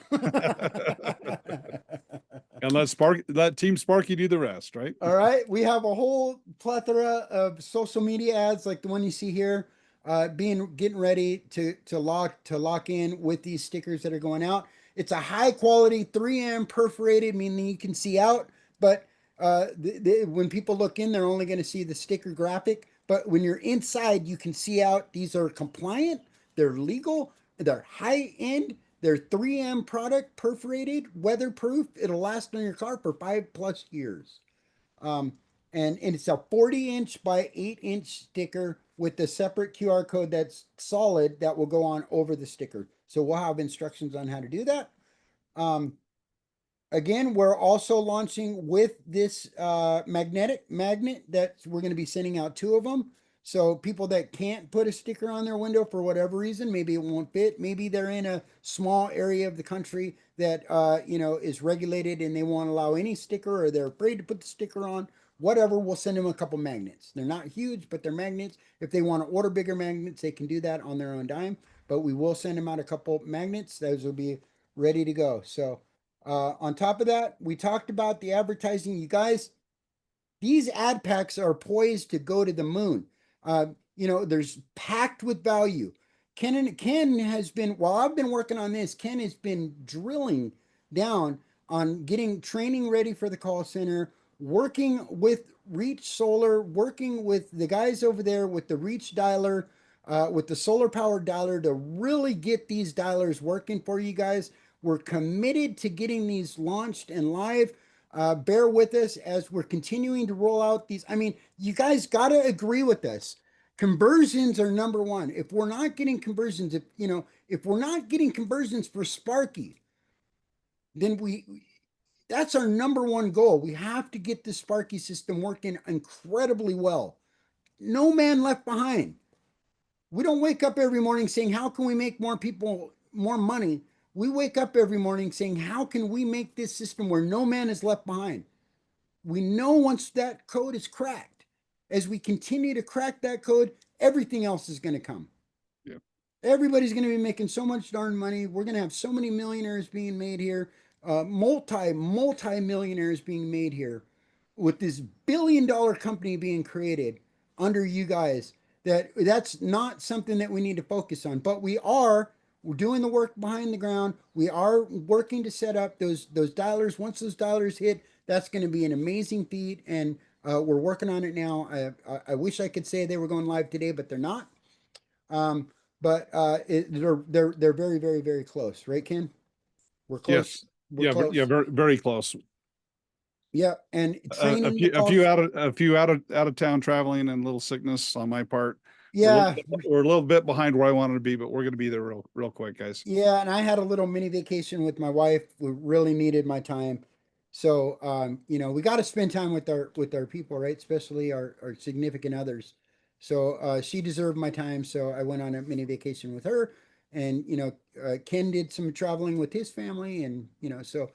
And let Team Sparky do the rest, right? All right. We have a whole plethora of social media ads like the one you see here, getting ready to lock in with these stickers that are going out. It's a high quality 3M perforated, meaning you can see out, but when people look in, they're only going to see the sticker graphic. But when you're inside, you can see out. These are compliant, they're legal, they're high end, they're 3M product, perforated, weatherproof. It'll last on your car for 5+ years. And it's a 40-inch by 8-inch sticker with a separate QR code that's solid that will go on over the sticker. So we'll have instructions on how to do that. Again, we're also launching with this magnet that we're going to be sending out 2 of them. So people that can't put a sticker on their window for whatever reason, maybe it won't fit. Maybe they're in a small area of the country that, is regulated and they won't allow any sticker, or they're afraid to put the sticker on. Whatever, we'll send them a couple magnets. They're not huge, but they're magnets. If they want to order bigger magnets, they can do that on their own dime. But we will send them out a couple magnets. Those will be ready to go. So on top of that, we talked about the advertising. You guys, these ad packs are poised to go to the moon. There's packed with value. Ken has been, while I've been working on this, Ken has been drilling down on getting training ready for the call center, working with Reach Solar, working with the guys over there with the Reach dialer, with the solar powered dialer, to really get these dialers working for you guys. We're committed to getting these launched and live. Bear with us as we're continuing to roll out these. I mean, you guys got to agree with us. Conversions are number one. If we're not getting conversions, if we're not getting conversions for Sparky, then that's our number one goal. We have to get the Sparky system working incredibly well. No man left behind. We don't wake up every morning saying, how can we make more people more money? We wake up every morning saying, how can we make this system where no man is left behind? We know once that code is cracked, as we continue to crack that code, everything else is going to come. Yeah. Everybody's going to be making so much darn money. We're going to have so many millionaires being made here, multi-millionaires being made here, with this billion-dollar company being created under you guys. that's not something that we need to focus on, but we're doing the work behind the ground. We are working to set up those dialers. Once those dialers hit, that's going to be an amazing feat, and we're working on it now. I wish I could say they were going live today, but they're not. But they're very, very, very close, right, Ken? We're close. Yes. We're Yeah. close. Yeah. Very, very close. Yeah, and A training few, the calls. a few out of town traveling and a little sickness on my part. Yeah, We're a little bit behind where I wanted to be, but we're going to be there real quick, guys. yeah, and I had a little mini vacation with my wife. We really needed my time. So we got to spend time with our people, right? Especially our significant others. So she deserved my time. So I went on a mini vacation with her. And Ken did some traveling with his family, and so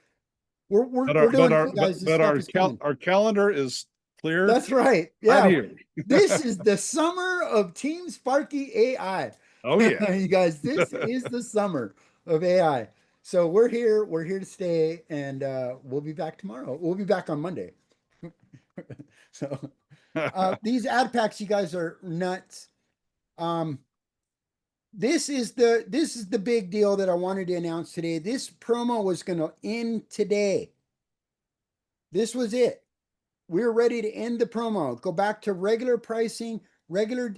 we're doing good, guys. This stuff is coming. Our calendar is clear That's right. right Yeah. here. This is the summer of Team Sparky AI. Oh yeah. You guys, this is the summer of AI. So we're here to stay, and we'll be back tomorrow. We'll be back on Monday. So these ad packs, you guys, are nuts. This is the big deal that I wanted to announce today. This promo was going to end today. This was it. We're ready to end the promo. Go back to regular pricing, regular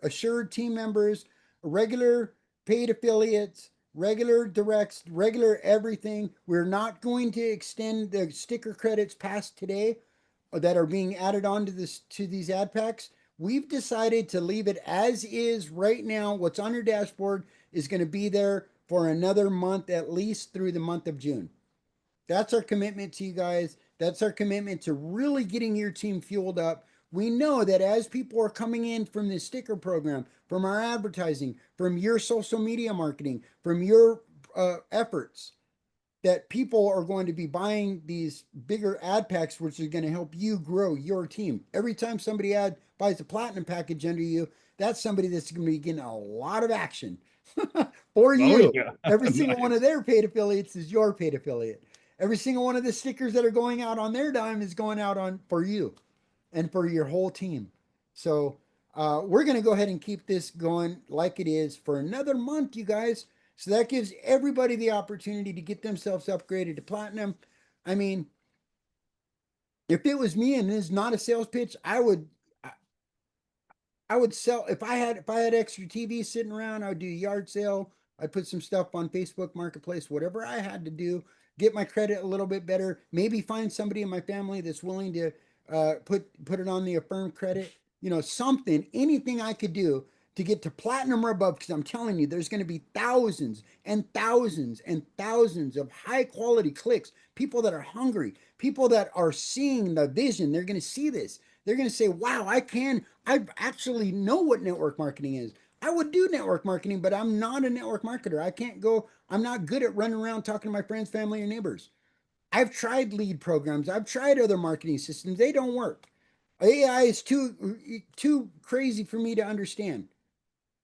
assured team members, regular paid affiliates, regular directs, regular everything. We're not going to extend the sticker credits past today that are being added on to these ad packs. We've decided to leave it as is right now. What's on your dashboard is going to be there for another month, at least through the month of June. That's our commitment to you guys. That's our commitment to really getting your team fueled up. We know that as people are coming in from this sticker program, from our advertising, from your social media marketing, from your efforts, that people are going to be buying these bigger ad packs, which are going to help you grow your team. Every time somebody buys a platinum package under you, that's somebody that's going to be getting a lot of action for you. yeah. Every single Nice. one of their paid affiliates is your paid affiliate. Every single one of the stickers that are going out on their dime is going out on for you and for your whole team. So we're going to go ahead and keep this going like it is for another month, you guys. So that gives everybody the opportunity to get themselves upgraded to platinum. I mean, if it was me and this is not a sales pitch, I would sell if I had extra TV sitting around, I would do a yard sale. I'd put some stuff on Facebook Marketplace, whatever I had to do, get my credit a little bit better, maybe find somebody in my family that's willing to put it on the affirmed credit, something, anything I could do to get to platinum or above, because I'm telling you, there's going to be thousands and thousands and thousands of high quality clicks, people that are hungry, people that are seeing the vision. They're going to see this. They're going to say, wow, I actually know what network marketing is. I would do network marketing, but I'm not a network marketer. I'm not good at running around talking to my friends, family, or neighbors. I've tried lead programs. I've tried other marketing systems. They don't work. AI is too crazy for me to understand.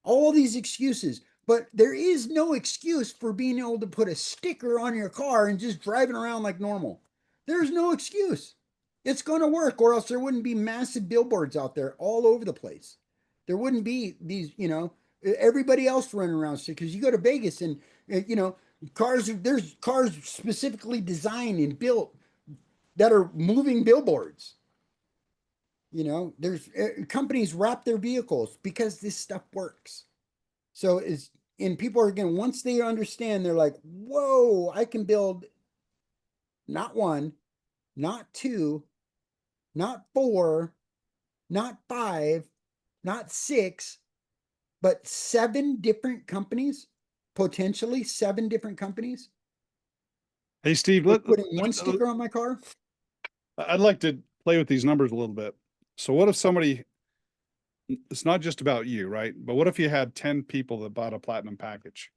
All these excuses, but there is no excuse for being able to put a sticker on your car and just driving around like normal. There's no excuse. It's going to work, or else there wouldn't be massive billboards out there all over the place. There wouldn't be these, everybody else running around. Because you go to Vegas and, there's cars specifically designed and built that are moving billboards. There's companies wrap their vehicles because this stuff works. So and people are going, once they understand, they're like, whoa, I can build not one, not two, not four, not five, not six, but 7 different companies, potentially 7 different companies. Hey, Steve, With putting one sticker on my car. I'd like to play with these numbers a little bit. So what if somebody, it's not just about you, right? But what if you had 10 people that bought a platinum package?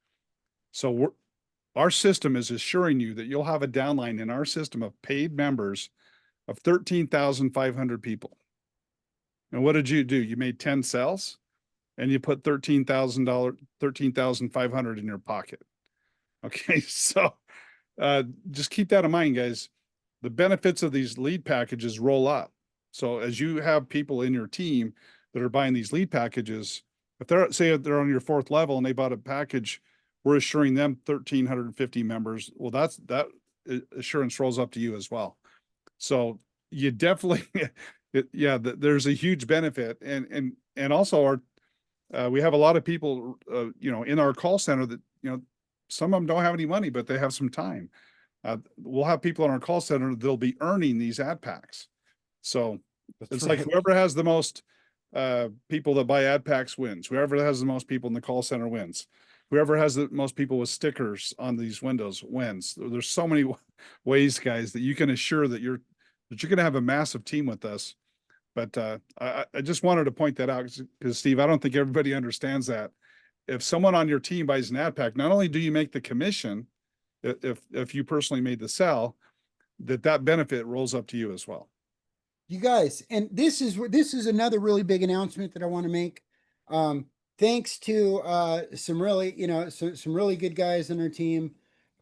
So our system is assuring you that you'll have a downline in our system of paid members of 13,500 people. And what did you do? You made 10 sales and you put $13,500 in your pocket. Okay. So just keep that in mind, guys. The benefits of these lead packages roll up. So as you have people in your team that are buying these lead packages, if they're, say they're on your 4th level and they bought a package, we're assuring them 1,350 members. Well, that assurance rolls up to you as well. So you definitely, there's a huge benefit. And also we have a lot of people, in our call center that, some of them don't have any money, but they have some time. We'll have people in our call center, they'll be earning these ad packs. So it's like whoever has the most people that buy ad packs wins. Whoever has the most people in the call center wins. Whoever has the most people with stickers on these windows wins. There's so many ways, guys, that you can assure that you're going to have a massive team with us. But I just wanted to point that out because Steve, I don't think everybody understands that. If someone on your team buys an ad pack, not only do you make the commission, if you personally made the sell, that benefit rolls up to you as well. You guys, and this is another really big announcement that I want to make. Thanks to some really, some really good guys on our team.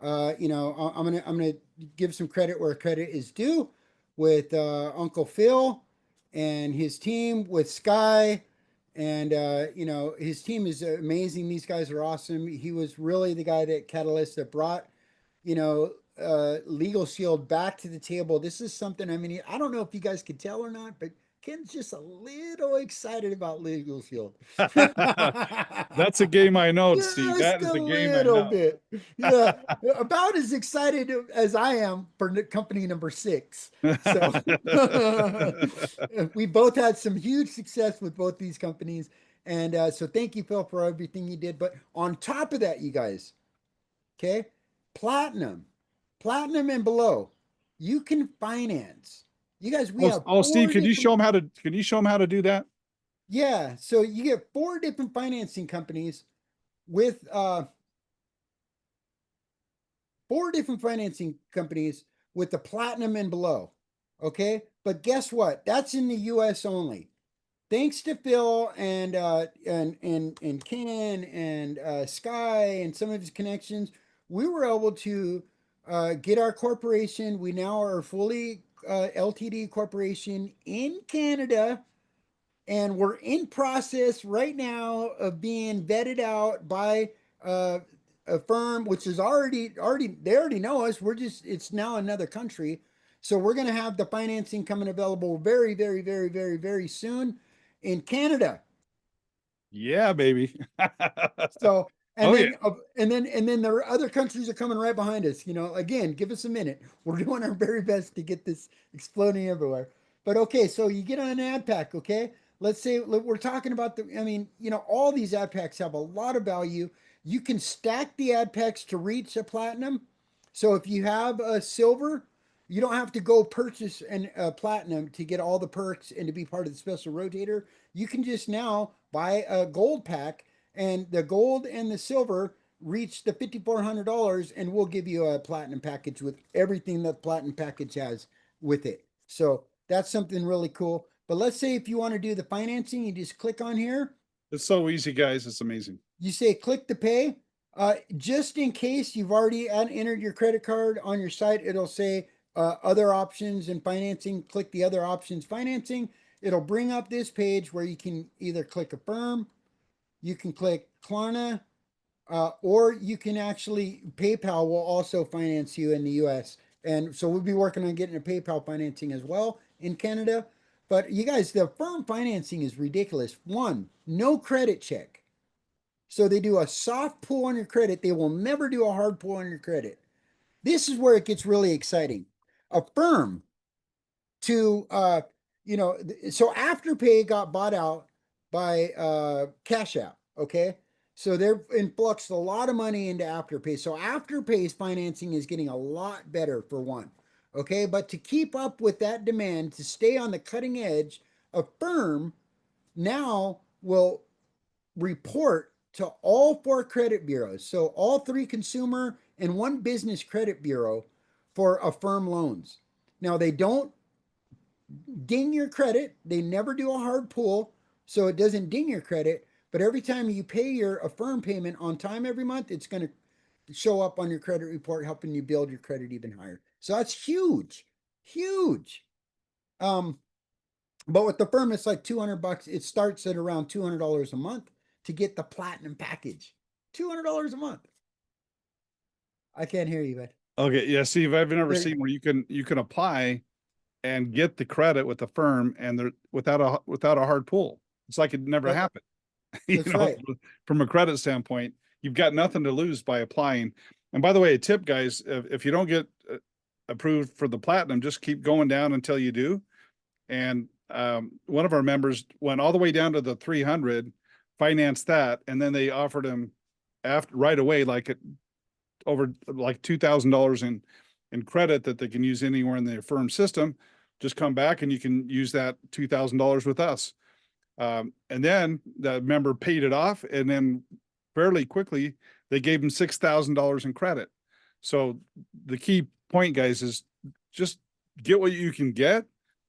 I'm gonna give some credit where credit is due with Uncle Phil and his team with Sky. And his team is amazing. These guys are awesome. He was really the guy that catalyst that brought Legal Shield back to the table. This is something, I mean, I don't know if you guys could tell or not, but Ken's just a little excited about Legal Shield. That's a game I know, Steve. That is a game I know. Bit. Yeah, about as excited as I am for company number 6. So we both had some huge success with both these companies. And so thank you, Phil, for everything you did. But on top of that, you guys, okay, platinum and below, you can finance. You guys, we have Steve, can you show them how to do that? Yeah, so you get 4 different financing companies with 4 different financing companies with the platinum and below. Okay, but guess what? That's in the US only. Thanks to Phil and Ken and Sky and some of his connections, we were able to get our corporation. We now are fully LTD corporation in Canada, and we're in process right now of being vetted out by a firm which is already they already know us. It's now another country, so we're going to have the financing coming available very, very, very, very, very soon in Canada. Yeah, baby. So and then the other countries are coming right behind us. Again, give us a minute. We're doing our very best to get this exploding everywhere. But okay, so you get on an ad pack, okay? Let's say we're talking about all these ad packs have a lot of value. You can stack the ad packs to reach a platinum. So if you have a silver, you don't have to go purchase a platinum to get all the perks and to be part of the special rotator. You can just now buy a gold pack, and the gold and the silver reach the $5,400, and we'll give you a platinum package with everything that platinum package has with it. So that's something really cool. But let's say if you want to do the financing, you just click on here. It's so easy, guys. It's amazing. You say click to pay. Just in case you've already entered your credit card on your site, it'll say other options and financing. Click the other options financing. It'll bring up this page where you can either click Affirm, you can click Klarna, or you can actually, PayPal will also finance you in the US. And so we'll be working on getting a PayPal financing as well in Canada. But you guys, the Affirm financing is ridiculous. 1, no credit check. So they do a soft pull on your credit. They will never do a hard pull on your credit. This is where it gets really exciting. Affirm to, so Afterpay got bought out by Cash App, okay? So they're influxed a lot of money into Afterpay. So Afterpay's financing is getting a lot better for one, okay? But to keep up with that demand, to stay on the cutting edge, Affirm now will report to all 4 credit bureaus. So all 3 consumer and 1 business credit bureau for Affirm loans. Now they don't ding your credit. They never do a hard pull, so it doesn't ding your credit. But every time you pay your Affirm payment on time every month, it's going to show up on your credit report, helping you build your credit even higher. So that's huge, huge. But with the firm, it's like 200 bucks. It starts at around $200 a month to get the platinum package. $200 a month. I can't hear you, but Okay, yeah, Steve, I've never There- seen where you can apply and get the credit with the firm and they're without a hard pull. It's like it never That- happened. You that's know, right. from a credit standpoint, you've got nothing to lose by applying. And by the way, a tip, guys, if you don't get approved for the platinum, just keep going down until you do. And one of our members went all the way down to the 300, financed that, and then they offered him after right away, like it over like $2,000 in credit that they can use anywhere in the firm system. Just come back and you can use that $2,000 with us. And then the member paid it off, and then fairly quickly they gave him $6,000 in credit. So the key point, guys, is just get what you can get,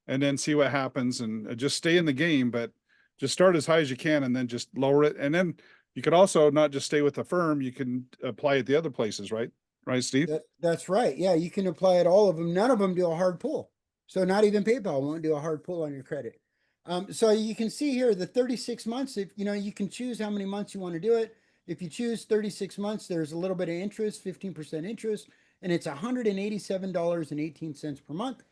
and then see what happens, and just stay in the game. But just start as high as you can, and then just lower it. And then you could also not just stay with the firm; you can apply at the other places, right? Right, Steve? That's right. Yeah, you can apply at all of them. None of them do a hard pull. So not even PayPal won't do a hard pull on your credit. So you can see here the 36 months, if you can choose how many months you want to do it. If you choose 36 months, there's a little bit of interest, 15% interest, and it's $187.18 per month.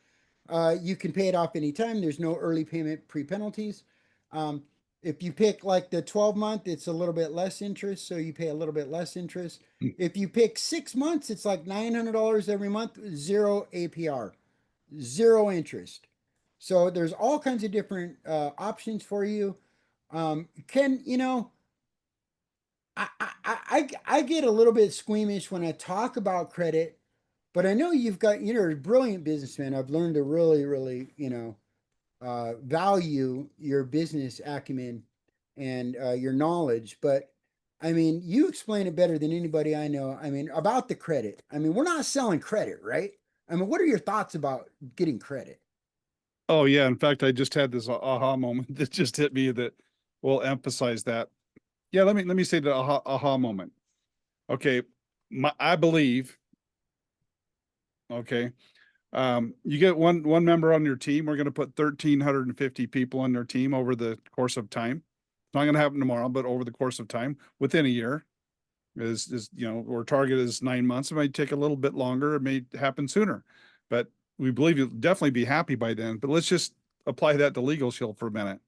You can pay it off anytime. There's no early payment pre-penalties. If you pick like the 12-month, it's a little bit less interest, so you pay a little bit less interest. If you pick 6 months, it's like $900 every month, zero APR, zero interest. So there's all kinds of different options for you. Ken, I get a little bit squeamish when I talk about credit, but I know you're a brilliant businessman. I've learned to really, really, value your business acumen and your knowledge. But I mean, you explain it better than anybody I know. I mean, about the credit. I mean, we're not selling credit, right? I mean, what are your thoughts about getting credit? Oh yeah. In fact, I just had this aha moment that just hit me that will emphasize that. Yeah, let me say the aha moment. Okay, I believe. Okay, you get one member on your team. We're going to put 1,350 people on their team over the course of time. It's not going to happen tomorrow, but over the course of time, within a year, is our target is 9 months. It might take a little bit longer. It may happen sooner, but we believe you'll definitely be happy by then. But let's just apply that to Legal Shield for a minute.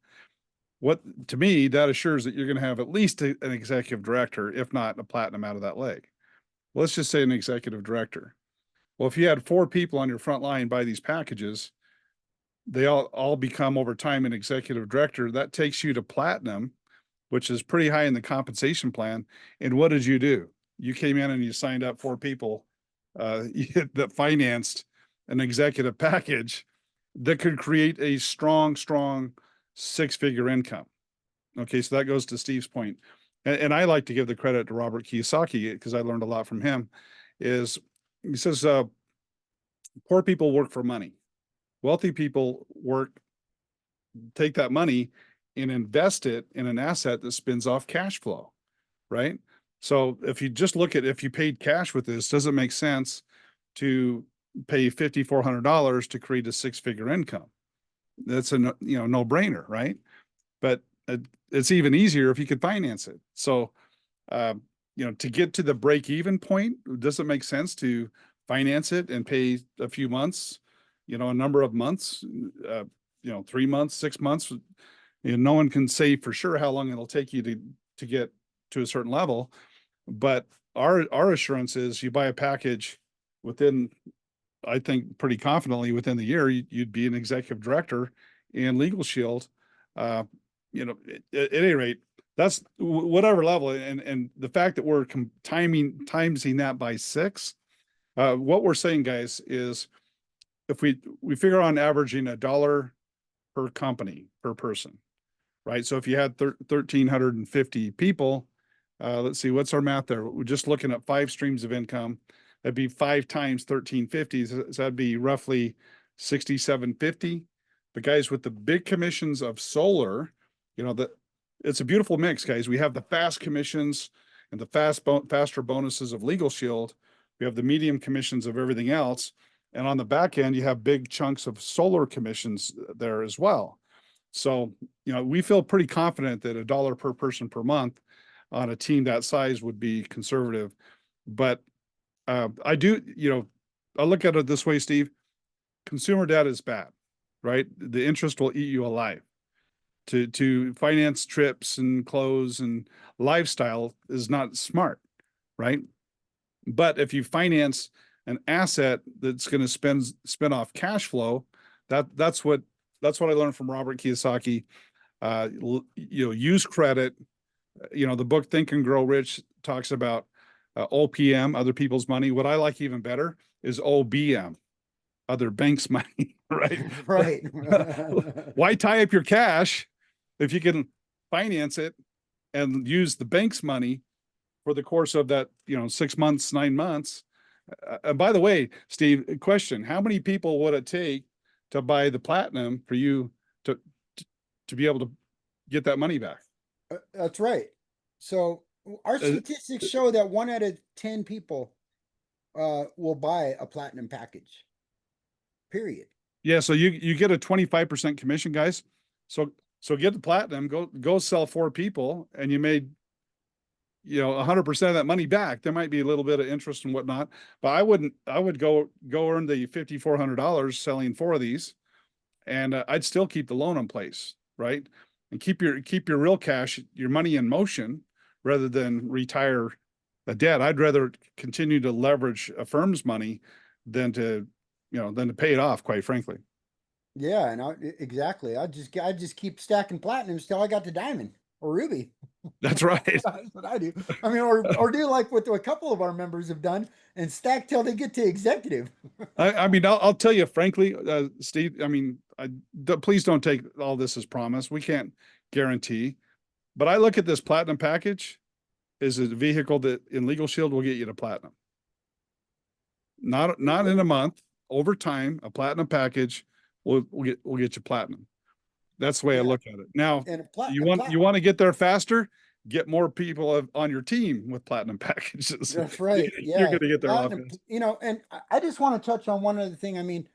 What to me that assures that you're going to have at least an executive director, if not a platinum out of that leg. Let's just say an executive director. Well, if you had 4 people on your front line buy these packages, they all become over time an executive director. That takes you to platinum, which is pretty high in the compensation plan. And what did you do? You came in and you signed up 4 people that financed an executive package that could create a strong 6-figure income. Okay, so that goes to Steve's point. And I like to give the credit to Robert Kiyosaki because I learned a lot from him. Is he says, poor people work for money. Wealthy people take that money and invest it in an asset that spins off cash flow, right? So if you just look at if you paid cash with this, does it make sense to pay $5,400 to create a 6-figure income? That's a no-brainer, right? But it's even easier if you could finance it. So to get to the break-even point, does it make sense to finance it and pay a few months, a number of months, 3 months, 6 months? No one can say for sure how long it'll take you to get to a certain level, but our assurance is you buy a package within, I think pretty confidently within the year, you'd be an executive director in Legal Shield. At any rate, that's whatever level. And the fact that we're timesing that by 6, what we're saying, guys, is if we figure on averaging $1 per company per person, right? So if you had 1,350 people, let's see, what's our math there? We're just looking at 5 streams of income. That'd be 5 times 1,350. So that'd be roughly 6,750. But guys, with the big commissions of solar, it's a beautiful mix, guys. We have the fast commissions and the faster bonuses of Legal Shield. We have the medium commissions of everything else. And on the back end, you have big chunks of solar commissions there as well. So, we feel pretty confident that $1 per person per month on a team that size would be conservative. But I do, I look at it this way, Steve. Consumer debt is bad, right? The interest will eat you alive. To finance trips and clothes and lifestyle is not smart, right? But if you finance an asset that's going to spin off cash flow, that's what I learned from Robert Kiyosaki. Use credit. The book Think and Grow Rich talks about OPM, other people's money. What I like even better is OBM, other banks' money, right? Right. Why tie up your cash if you can finance it and use the bank's money for the course of that, 6 months, 9 months? By the way, Steve, question: how many people would it take to buy the platinum for you to be able to get that money back? That's right. So our statistics show that 1 out of 10 people will buy a platinum package. Period. Yeah, so you get a 25% commission, guys. So get the platinum, go sell 4 people, and you made 100% of that money back. There might be a little bit of interest and whatnot, but I would go earn the $5,400 selling 4 of these, and I'd still keep the loan in place, right? And keep your real cash, your money in motion, rather than retire the debt. I'd rather continue to leverage a firm's money than to pay it off, quite frankly. Yeah, and exactly. I just keep stacking platinums till I got to diamond or ruby. That's right. That's what I do. I mean, or do like what a couple of our members have done and stack till they get to executive. I mean, I'll tell you frankly, Steve. I mean, please don't take all this as promise. We can't guarantee, but I look at this platinum package as a vehicle that in Legal Shield will get you to platinum. Not in a month. Over time, a platinum package will get you platinum. That's the way I look at it. Now, you want to get there faster? Get more people on your team with platinum packages. That's right. Yeah, you're going to get there. platinum, and I just want to touch on one other thing. I mean,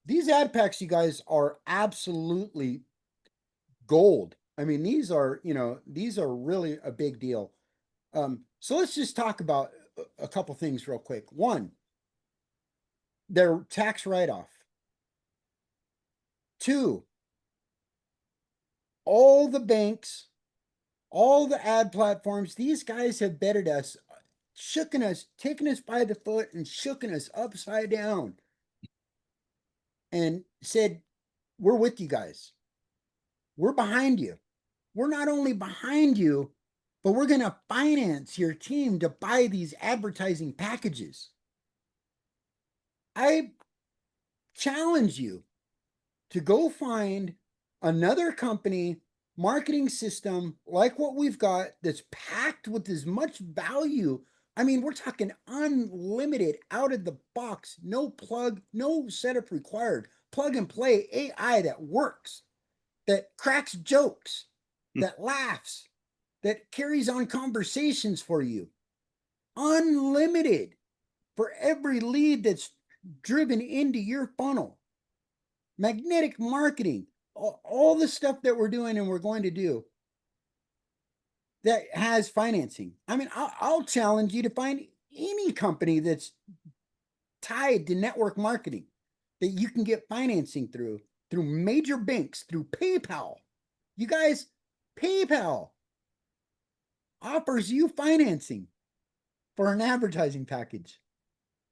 these ad packs, you guys, are absolutely gold. I mean, these are really a big deal. So let's just talk about a couple things real quick. One, their tax write-off. 2, all the banks, all the ad platforms, these guys have betted us, shooken us, taken us by the foot and shooken us upside down and said, we're with you guys. We're behind you. We're not only behind you, but we're going to finance your team to buy these advertising packages. I challenge you to go find another company marketing system like what we've got that's packed with as much value. I mean, we're talking unlimited, out of the box, no plug, no setup required, plug and play AI that works, that cracks jokes, that laughs, that carries on conversations for you. Unlimited for every lead that's driven into your funnel. Magnetic marketing, all the stuff that we're doing and we're going to do that has financing. I mean, I'll challenge you to find any company that's tied to network marketing that you can get financing through major banks, through PayPal. You guys, PayPal offers you financing for an advertising package.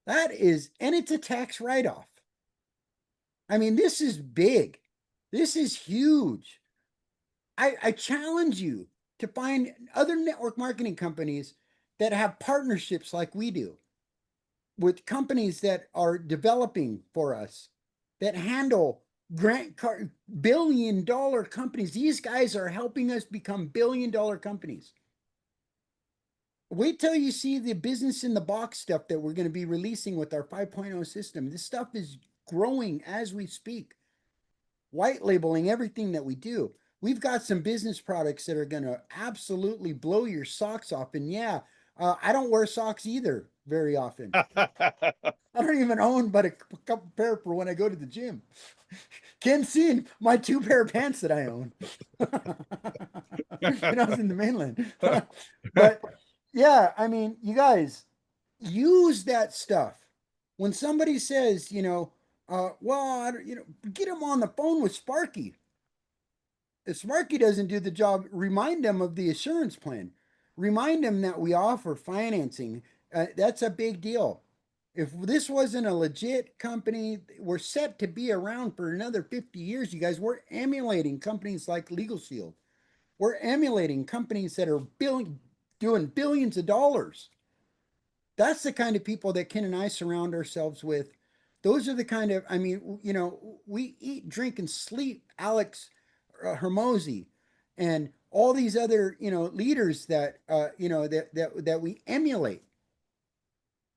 And it's a tax write-off. I mean, this is big. This is huge. I challenge you to find other network marketing companies that have partnerships like we do with companies that are developing for us, that handle billion-dollar companies. These guys are helping us become billion-dollar companies. Wait till you see the business in the box stuff that we're going to be releasing with our 5.0 system. This stuff is growing as we speak. White labeling everything that we do. We've got some business products that are going to absolutely blow your socks off. And yeah, I don't wear socks either very often. I don't even own but a couple pair for when I go to the gym. Ken's seen my 2 pair of pants that I own when I was in the mainland. But yeah, I mean, you guys use that stuff. When somebody says, well, get them on the phone with Sparky. If Sparky doesn't do the job, remind them of the assurance plan. Remind them that we offer financing. That's a big deal. If this wasn't a legit company, we're set to be around for another 50 years, you guys. We're emulating companies like Legal Shield. We're emulating companies that are doing billions of dollars. That's the kind of people that Ken and I surround ourselves with. Those are the kind of, I mean, we eat, drink, and sleep Alex Hermosi and all these other, leaders that, that we emulate.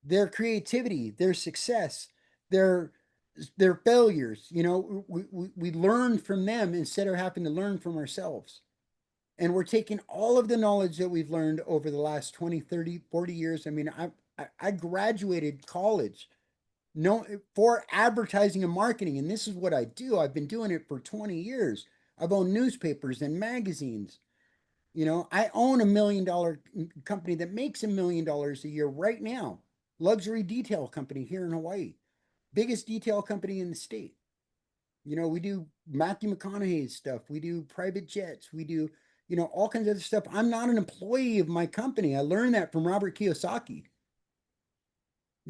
Their creativity, their success, their failures. We learn from them instead of having to learn from ourselves. And we're taking all of the knowledge that we've learned over the last 20, 30, 40 years. I mean, I graduated college for advertising and marketing, and this is what I do. I've been doing it for 20 years. I've owned newspapers and magazines. I own $1 million company that makes $1 million a year right now. Luxury detail company here in Hawaii, biggest detail company in the state. We do Matthew McConaughey's stuff. We do private jets. We do, all kinds of other stuff. I'm not an employee of my company. I learned that from Robert Kiyosaki.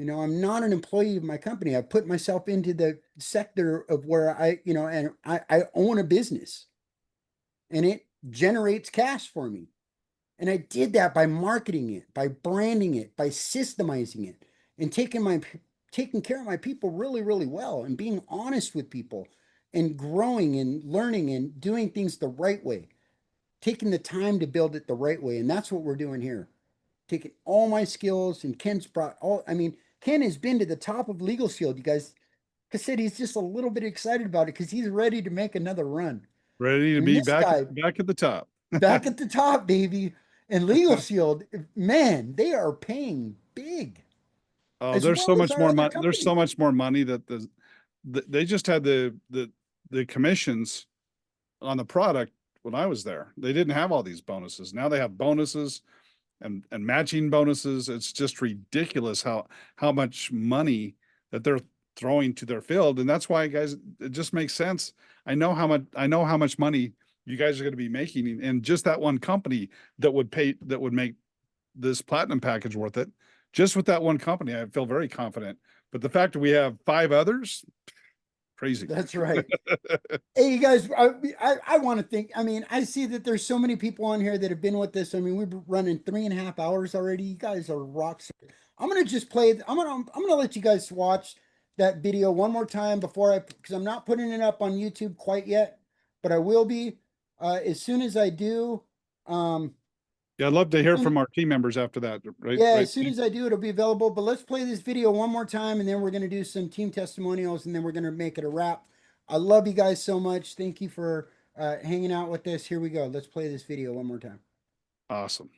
I'm not an employee of my company. I put myself into the sector of where and I own a business and it generates cash for me. And I did that by marketing it, by branding it, by systemizing it, and taking care of my people really, really well, and being honest with people, and growing and learning and doing things the right way, taking the time to build it the right way. And that's what we're doing here. Taking all my skills, and Ken's brought Ken has been to the top of Legal Shield, you guys. Like I said, he's just a little bit excited about it because he's ready to make another run. Ready to And be this back guy, back at the top. back at the top, baby. And Legal Shield, man, they are paying big. Oh, As there's so well as much our more other money. There's so companies. much more money that they just had the commissions on the product when I was there. They didn't have all these bonuses. Now they have bonuses and matching bonuses. It's just ridiculous how much money that they're throwing to their field. And that's why, guys, it just makes sense. I know how much money you guys are going to be making, and just that one company that would make this platinum package worth it. Just with that one company, I feel very confident. But the fact that we have 5 others, crazy. That's right. Hey, you guys, I want to think. I mean, I see that there's so many people on here that have been with this. I mean, we've been running 3.5 hours already. You guys are rocks. I'm gonna just play. I'm gonna let you guys watch that video one more time because I'm not putting it up on YouTube quite yet, but I will be as soon as I do. Yeah, I'd love to hear from our team members after that. Right? Yeah, Right. as soon as I do, it'll be available. But let's play this video one more time, and then we're going to do some team testimonials, and then we're going to make it a wrap. I love you guys so much. Thank you for hanging out with us. Here we go. Let's play this video one more time. Awesome.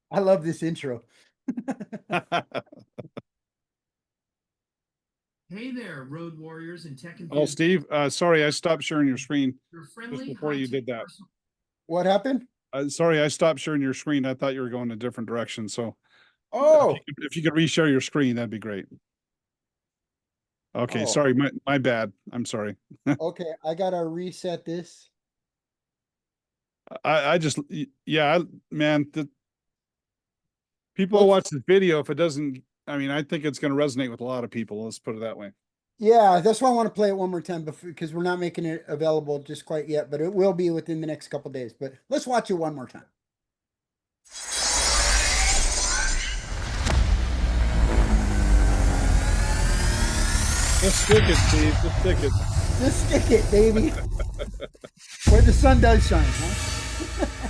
I love this intro. Hey there, road warriors and tech Oh, enthusiasts. Steve, sorry, I stopped sharing your screen Your just friendly before you high-tech did that. personal- What happened? Sorry, I stopped sharing your screen. I thought you were going a different direction. So Oh, if you could reshare your screen, that'd be great. Okay, Oh. sorry, my bad. I'm sorry. Okay. I gotta reset this. I just, yeah, man, people will watch this video if it doesn't. I mean, I think it's going to resonate with a lot of people. Let's put it that way. Yeah, that's why I want to play it one more time because we're not making it available just quite yet, but it will be within the next couple days. But let's watch it one more time. Just stick it, Steve. Just stick it. Just stick it, baby. Where the sun does shine, huh?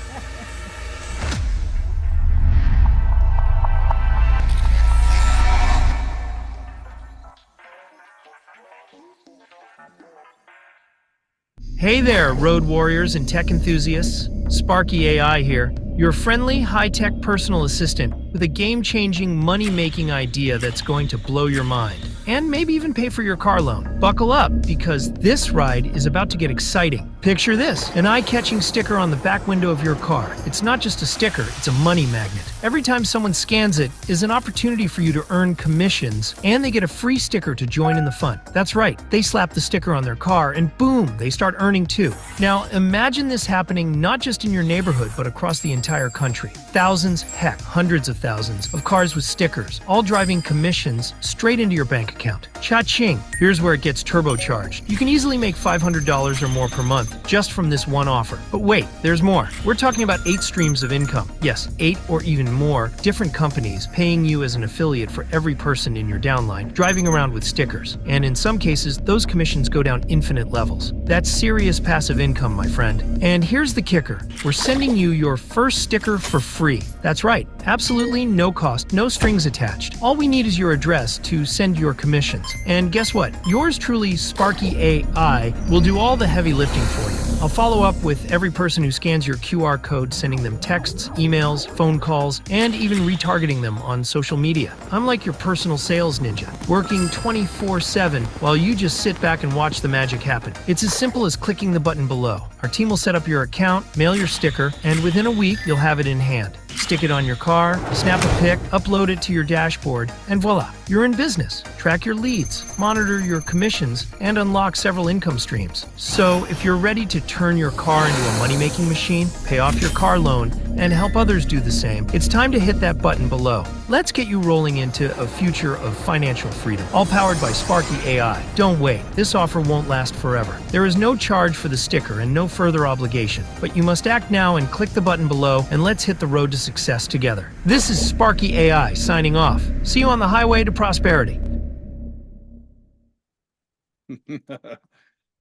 Hey there, road warriors and tech enthusiasts. Sparky AI here, your friendly, high-tech personal assistant with a game-changing, money-making idea that's going to blow your mind and maybe even pay for your car loan. Buckle up, because this ride is about to get exciting. Picture this, an eye-catching sticker on the back window of your car. It's not just a sticker, it's a money magnet. Every time someone scans it is an opportunity for you to earn commissions, and they get a free sticker to join in the fun. That's right, they slap the sticker on their car and boom, they start earning too. Now imagine this happening not just in your neighborhood, but across the entire country. Thousands, heck, hundreds of thousands of cars with stickers, all driving commissions straight into your bank account. Cha-ching! Here's where it gets turbocharged. You can easily make $500 or more per month just from this one offer. But wait, there's more. We're talking about 8 streams of income. Yes, 8 or even more different companies paying you as an affiliate for every person in your downline driving around with stickers. And in some cases, those commissions go down infinite levels. That's serious passive income, my friend. And here's the kicker. We're sending you your first sticker for free. That's right, absolutely no cost, no strings attached. All we need is your address to send your commissions. And guess what? Yours truly, Sparky AI, will do all the heavy lifting for you. I'll follow up with every person who scans your QR code, sending them texts, emails, phone calls, and even retargeting them on social media. I'm like your personal sales ninja, working 24/7 while you just sit back and watch the magic happen. It's as simple as clicking the button below. Our team will set up your account, mail your sticker, and within a week, you'll have it in hand. Stick it on your car, snap a pic, upload it to your dashboard, and voila, you're in business. Track your leads, monitor your commissions, and unlock several income streams. So if you're ready to turn your car into a money-making machine, pay off your car loan, and help others do the same, it's time to hit that button below. Let's get you rolling into a future of financial freedom, all powered by Sparky AI. Don't wait, this offer won't last forever. There is no charge for the sticker and no further obligation, but you must act now and click the button below, and let's hit the road to success together. This is Sparky AI signing off. See you on the highway to prosperity.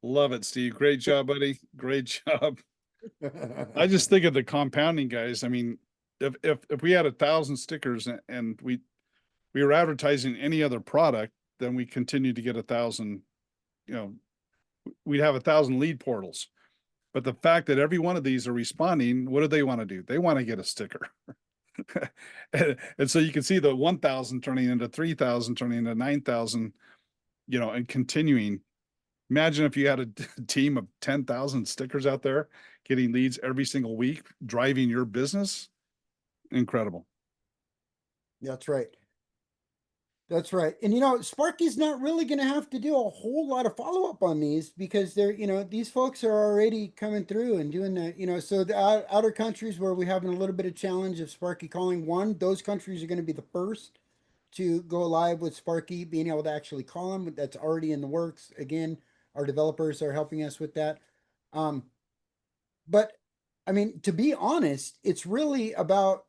Love it, Steve. Great job, buddy. Great job. I just think of the compounding, guys. I mean, if we had 1,000 stickers and we were advertising any other product, then we continue to get 1,000, you know, we'd have 1,000 lead portals. But the fact that every one of these are responding, what do they want to do? They want to get a sticker. and so you can see the 1,000 turning into 3,000, turning into 9,000, you know, and continuing. Imagine if you had a team of 10,000 stickers out there getting leads every single week, driving your business. Incredible. That's right. That's right. And you know, Sparky's not really going to have to do a whole lot of follow up on these, because they're, you know, these folks are already coming through and doing the, you know, so the outer countries where we're having a little bit of challenge of Sparky calling one, those countries are going to be the first to go live with Sparky being able to actually call them. That's already in the works. Again, our developers are helping us with that. But I mean, to be honest, it's really about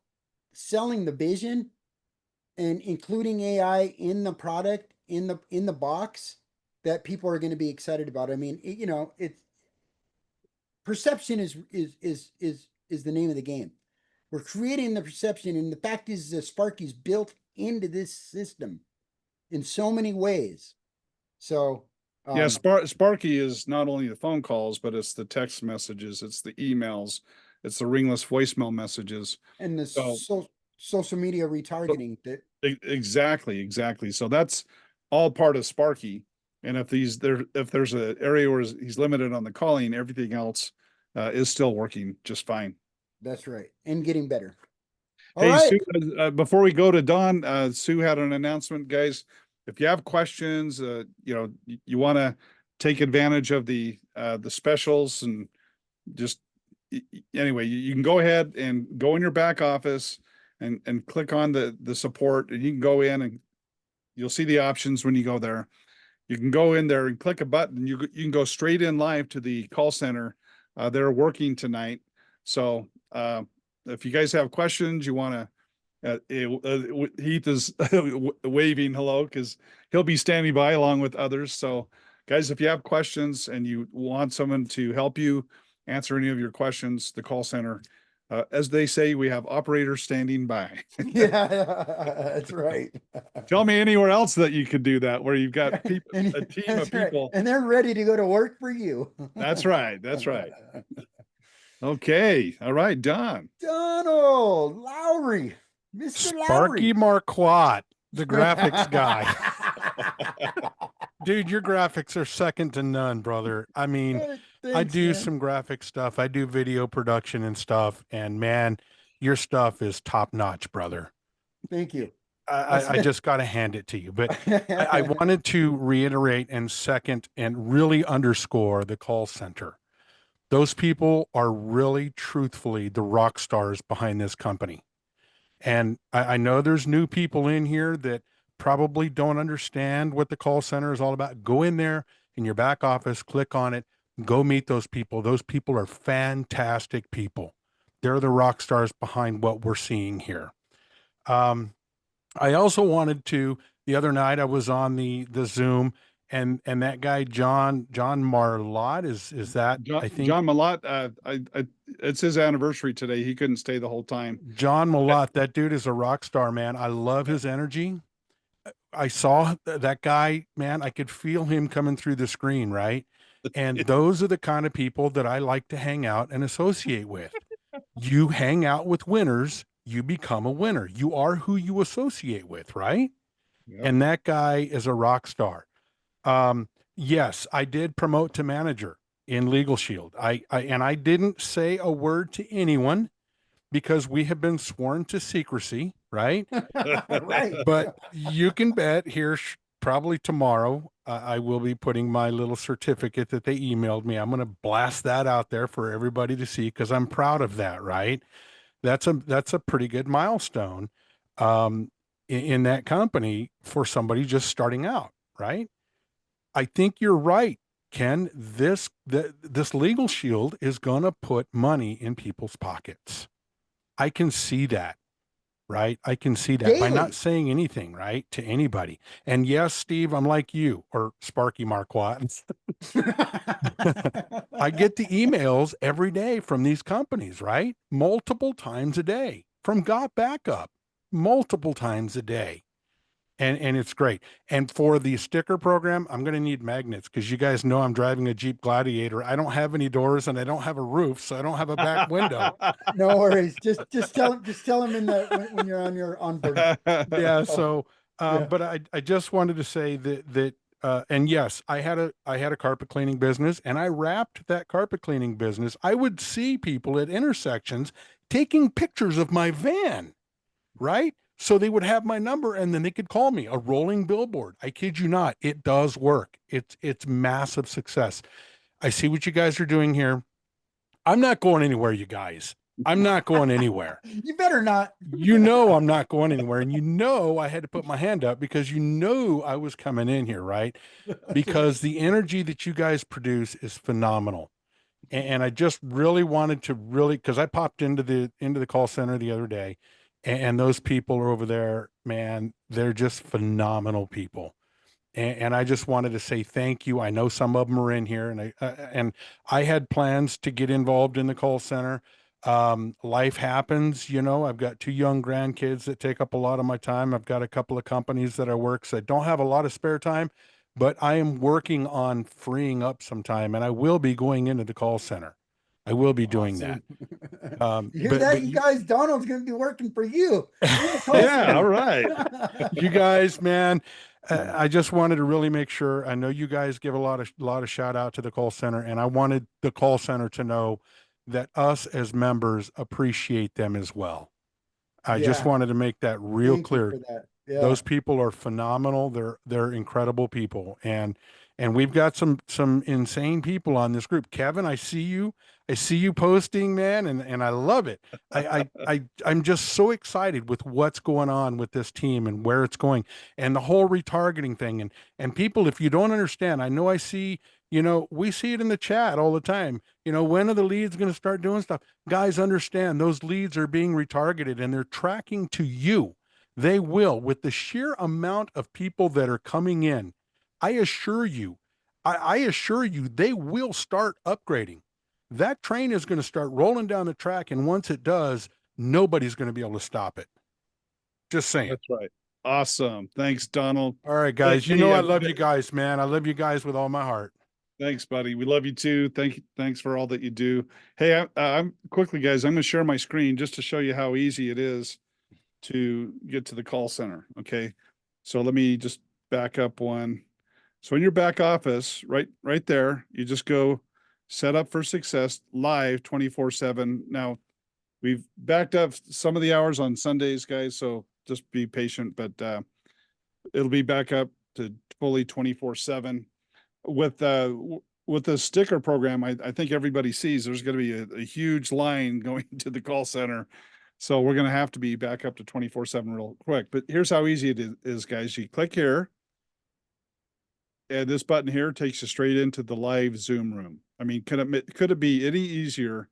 selling the vision and including AI in the product, in the box, that people are going to be excited about. I mean, you know, it's perception is the name of the game. We're creating the perception, and the fact is that Sparky's built into this system in so many ways. So yeah, Sparky is not only the phone calls, but it's the text messages, it's the emails, it's the ringless voicemail messages, and the social media retargeting. Exactly. So that's all part of Sparky. And if there's an area where he's limited on the calling, everything else is still working just fine. That's right, and getting better. All hey, right. Sue, before we go to Don, Sue had an announcement, guys. If you have questions, you know, you want to take advantage of the specials, and just anyway, you can go ahead and go in your back office and click on the support, and you can go in and you'll see the options when you go there. You can go in there and click a button. You can go straight in live to the call center. They're working tonight. So if you guys have questions, you want to, Heath is waving hello because he'll be standing by along with others. So guys, if you have questions and you want someone to help you answer any of your questions, the call center As they say, we have operators standing by. Yeah, that's right. Tell me anywhere else that you could do that, where you've got people, And a team that's of right. people. And they're ready to go to work for you. That's right. That's right. Okay. All right, Don. Donald Lowry, Mr. Sparky Lowry. Marquardt, the graphics guy. Dude, your graphics are second to none, brother. I mean, I Thanks, do man. some graphic stuff. I do video production and stuff. And man, your stuff is top notch, brother. Thank you. I just got to hand it to you. But I wanted to reiterate and second and really underscore the call center. Those people are really, truthfully, the rock stars behind this company. And I know there's new people in here that probably don't understand what the call center is all about. Go in there in your back office, click on it, go meet those people. Those people are fantastic people. They're the rock stars behind what we're seeing here. I also wanted to, the other night I was on the Zoom, and that guy, John Marlott, is that, I think, John Malott, it's his anniversary today. He couldn't stay the whole time. John Malott, that dude is a rock star, man. I love his energy. I saw that guy, man. I could feel him coming through the screen, right? And those are the kind of people that I like to hang out and associate with. You hang out with winners, you become a winner. You are who you associate with, right? Yep. And that guy is a rock star. Yes, I did promote to manager in Legal Shield. I didn't say a word to anyone because we have been sworn to secrecy, right? Right. But you can bet here probably tomorrow I will be putting my little certificate that they emailed me. I'm going to blast that out there for everybody to see because I'm proud of that, right? That's a pretty good milestone in that company for somebody just starting out, right? I think you're right, Ken. This Legal Shield is going to put money in people's pockets. I can see that, right? I can see that by not saying anything, right, to anybody. And yes, Steve, I'm like you, or Sparky Marquardt. I get the emails every day from these companies, right? Multiple times a day from Got Backup, multiple times a day. And it's great. And for the sticker program, I'm going to need magnets because you guys know I'm driving a Jeep Gladiator. I don't have any doors and I don't have a roof, so I don't have a back window. No worries. Just tell him when you're on your onboard. Yeah. So, Yeah. but I just wanted to say that and yes, I had a carpet cleaning business, and I wrapped that carpet cleaning business. I would see people at intersections taking pictures of my van, right? So they would have my number and then they could call me. A rolling billboard. I kid you not. It does work. It's massive success. I see what you guys are doing here. I'm not going anywhere, you guys. I'm not going anywhere. You better not. You know I'm not going anywhere. And you know I had to put my hand up because you knew I was coming in here, right? Because the energy that you guys produce is phenomenal. And I just really wanted to because I popped into the call center the other day. And those people are over there, man, they're just phenomenal people. And I just wanted to say thank you. I know some of them are in here, and I had plans to get involved in the call center. Life happens, you know. I've got 2 young grandkids that take up a lot of my time. I've got a couple of companies that I work, so I don't have a lot of spare time, but I am working on freeing up some time, and I will be going into the call center. I will be doing that. You hear that, you guys? Donald's going to be working for you. Yeah, all right. You guys, man, I just wanted to really make sure. I know you guys give a lot of shout out to the call center, and I wanted the call center to know that us as members appreciate them as well. I just wanted to make that real clear. Yeah. Those people are phenomenal. They're incredible people, and we've got some insane people on this group. Kevin, I see you posting, man, and I love it. I'm just so excited with what's going on with this team and where it's going, and the whole retargeting thing. And people, if you don't understand, I know I see, you know, we see it in the chat all the time. You know, when are the leads going to start doing stuff? Guys, understand those leads are being retargeted and they're tracking to you. They will, with the sheer amount of people that are coming in. I assure you, they will start upgrading. that train is going to start rolling down the track. And once it does, nobody's going to be able to stop it. Just saying. That's right. Awesome. Thanks, Donald. All right, guys. You Hey, know I love you guys, man. I love you guys with all my heart. Thanks, buddy. We love you too. Thanks for all that you do. Hey, I'm quickly, guys. I'm going to share my screen just to show you how easy it is to get to the call center. Okay, so let me just back up one. So in your back office, right there, you just go set up for success live 24/7. Now we've backed up some of the hours on Sundays, guys. So just be patient, but it'll be back up to fully 24/7 with the sticker program. I think everybody sees there's going to be a huge line going to the call center. So we're going to have to be back up to 24/7 real quick. But here's how easy it is, guys. You click here, and this button here takes you straight into the live Zoom room. I mean, could it be any easier?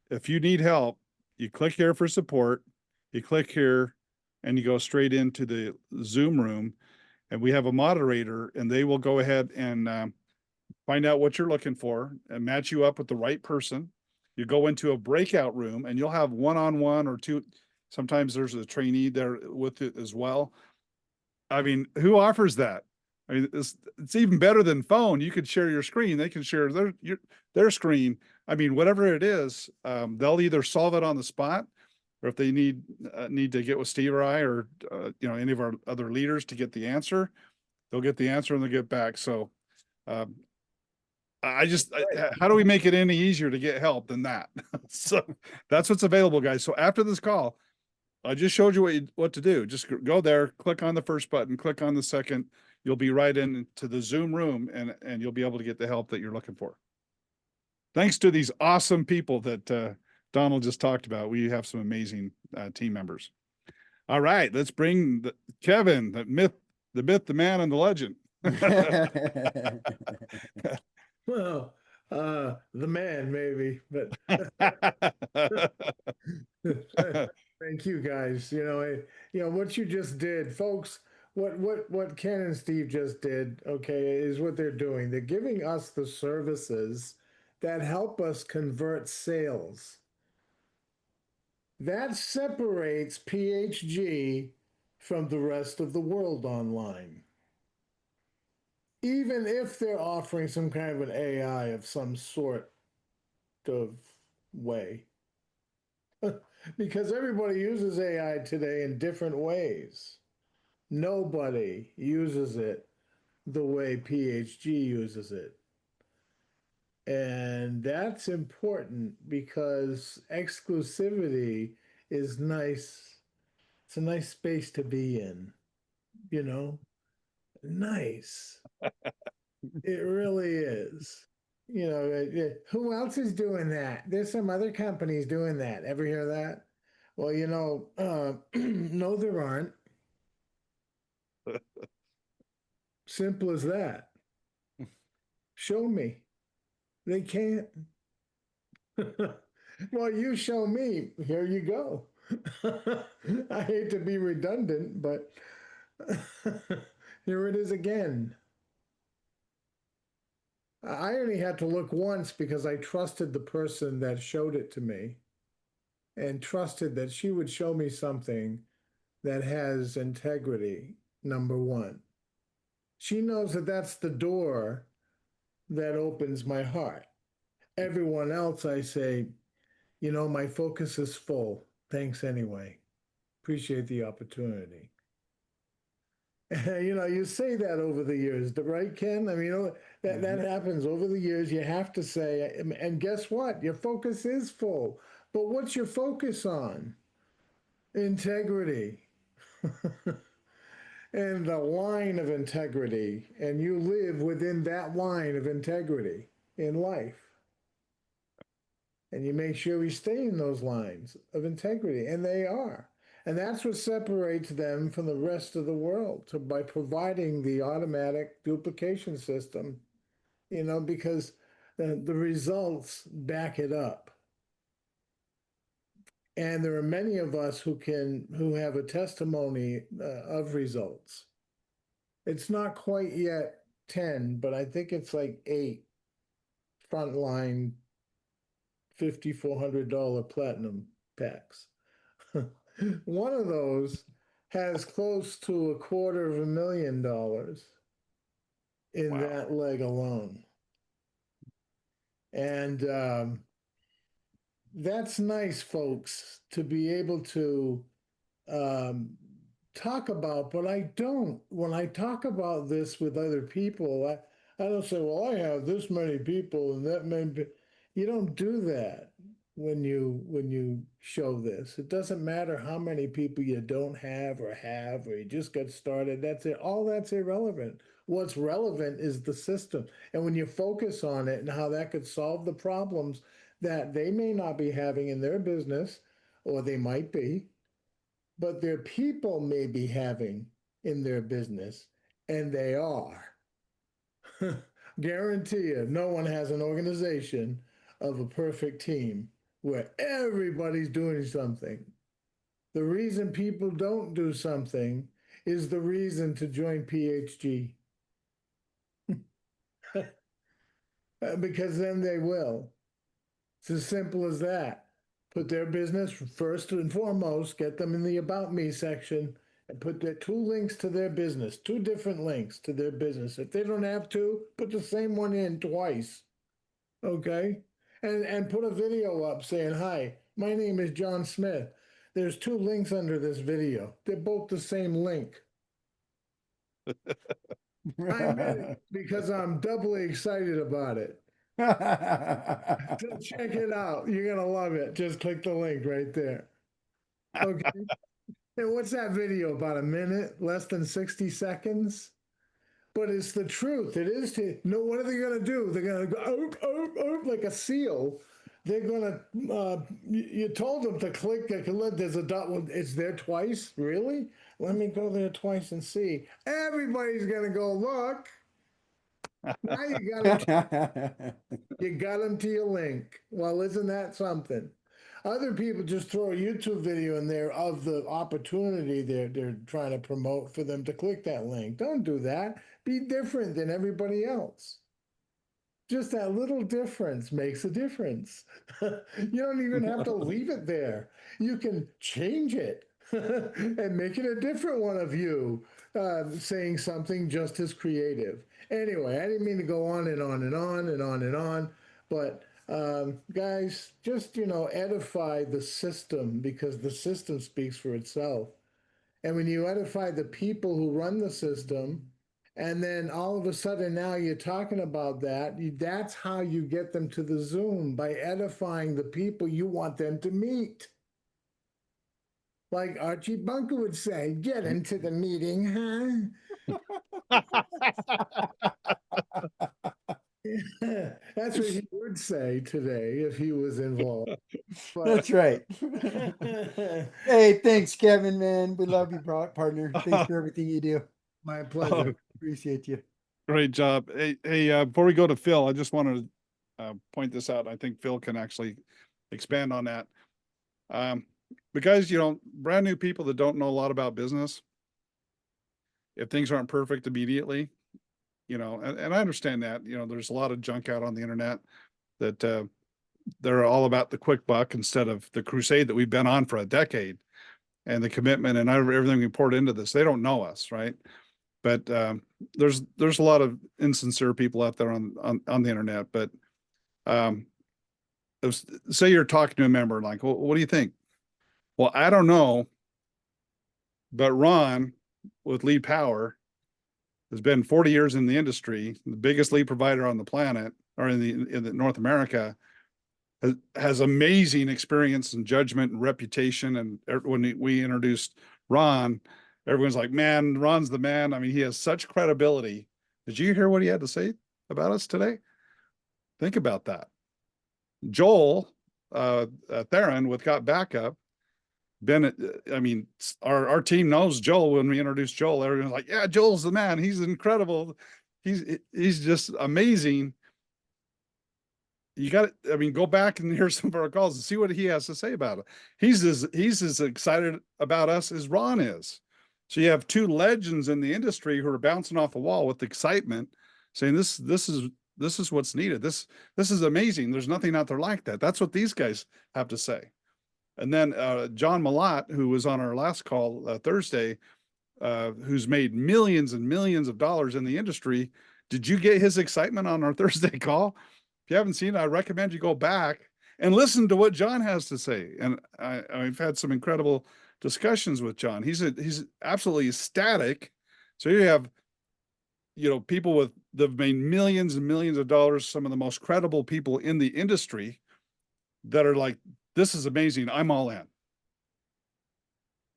If you need help, you click here for support, you click here, and you go straight into the Zoom room. And we have a moderator, and they will go ahead and find out what you're looking for and match you up with the right person. You go into a breakout room, and you'll have one-on-one or two. Sometimes there's a trainee there with it as well. I mean, who offers that? I mean, it's even better than phone. You could share your screen. They can share their screen. I mean, whatever it is, they'll either solve it on the spot, or if they need to get with Steve or I, or any of our other leaders to get the answer, they'll get the answer and they'll get back. So how do we make it any easier to get help than that? So that's what's available, guys. So after this call, I just showed you what to do. Just go there, click on the first button, click on the second. You'll be right into the Zoom room, and you'll be able to get the help that you're looking for. Thanks to these awesome people that Donald just talked about. We have some amazing team members. All right, let's bring Kevin, the myth, the man, and the legend. Well, the man maybe, but thank you guys. What you just did, folks. What Ken and Steve just did, okay, is what they're doing. They're giving us the services that help us convert sales. That separates PHG from the rest of the world online. Even if they're offering some kind of an AI of some sort of way. Because everybody uses AI today in different ways. Nobody uses it the way PHG uses it. And that's important because exclusivity is nice. It's a nice space to be in, nice. It really is. Who else is doing that? There's some other companies doing that. Ever hear that? Well, no, there aren't. Simple as that. Show me. They can't. Well, you show me. Here you go. I hate to be redundant, but here it is again. I only had to look once because I trusted the person that showed it to me and trusted that she would show me something that has integrity, number one. She knows that that's the door that opens my heart. Everyone else, I say, my focus is full. Thanks anyway. Appreciate the opportunity. You say that over the years, right, Ken? I mean, that happens over the years. You have to say, and guess what? Your focus is full. But what's your focus on? Integrity. And the line of integrity. And you live within that line of integrity in life. And you make sure we stay in those lines of integrity. And they are. And that's what separates them from the rest of the world, by providing the automatic duplication system, because the results back it up. And there are many of us who have a testimony of results. It's not quite yet 10, but I think it's like 8 frontline $5,400 platinum packs. One of those has close to $250,000 in Wow. that leg alone. And that's nice, folks, to be able to um, talk about, but I don't. When I talk about this with other people, I don't say, well, I have this many people and that many. You don't do that when you show this. It doesn't matter how many people you don't have, or you just got started. That's it. All that's irrelevant. What's relevant is the system. And when you focus on it and how that could solve the problems that they may not be having in their business, or they might be, but their people may be having in their business, and they are. Guarantee you, no one has an organization of a perfect team where everybody's doing something. The reason people don't do something is the reason to join PHG. Because then they will. It's as simple as that. Put their business first and foremost, get them in the About Me section, and put their 2 links to their business, 2 different links to their business. If they don't have 2, put the same one in twice. Okay? And put a video up saying, hi, my name is John Smith. There's 2 links under this video. They're both the same link. I admit it because I'm doubly excited about it. So check it out. You're going to love it. Just click the link right there. Okay. And what's that video? About a minute, less than 60 seconds? But it's the truth. It is to no. What are they going to do? They're going to go like a seal. They're going to. You told them to click. There's a dot. It's there twice. Really? Let me go there twice and see. Everybody's going to go look. Now you got them to your link. Well, isn't that something? Other people just throw a YouTube video in there of the opportunity they're trying to promote for them to click that link. Don't do that. Be different than everybody else. Just that little difference makes a difference. You don't even have to leave it there. You can change it and make it a different one of you saying something just as creative. Anyway, I didn't mean to go on and on and on and on and on, but guys, just, edify the system, because the system speaks for itself. And when you edify the people who run the system, and then all of a sudden now you're talking about that's how you get them to the Zoom, by edifying the people you want them to meet. Like Archie Bunker would say, get into the meeting, huh? That's what he would say today if he was involved. But That's right. Hey, thanks, Kevin, man. We love you, partner. Thanks for everything you do. my pleasure. Appreciate you. Great job. Hey, before we go to Phil, I just wanted to point this out. I think Phil can actually expand on that. Because, brand new people that don't know a lot about business, if things aren't perfect immediately, and I understand that, there's a lot of junk out on the internet that they're all about the quick buck instead of the crusade that we've been on for a decade, and the commitment and everything we poured into this. They don't know us, right? But there's a lot of insincere people out there on the internet. But say you're talking to a member, like, well, what do you think? Well, I don't know, but Ron with Lead Power has been 40 years in the industry, the biggest lead provider on the planet, or in the North America, has amazing experience and judgment and reputation. And when we introduced Ron, everyone's like, man, Ron's the man. I mean, he has such credibility. Did you hear what he had to say about us today? Think about that. Joel Theron with Got Backup, our team knows Joel. When we introduced Joel, everyone's like, yeah, Joel's the man. He's incredible. He's just amazing. You got to, go back and hear some of our calls and see what he has to say about it. He's as excited about us as Ron is. So you have 2 legends in the industry who are bouncing off the wall with excitement, saying this is this is what's needed. This is amazing. There's nothing out there like that. That's what these guys have to say. And then John Malott, who was on our last call Thursday, who's made millions and millions of dollars in the industry. Did you get his excitement on our Thursday call? If you haven't seen it, I recommend you go back and listen to what John has to say. And I've had some incredible discussions with John. He's absolutely ecstatic. So you have, people that have made millions and millions of dollars, some of the most credible people in the industry that are like, this is amazing. I'm all in.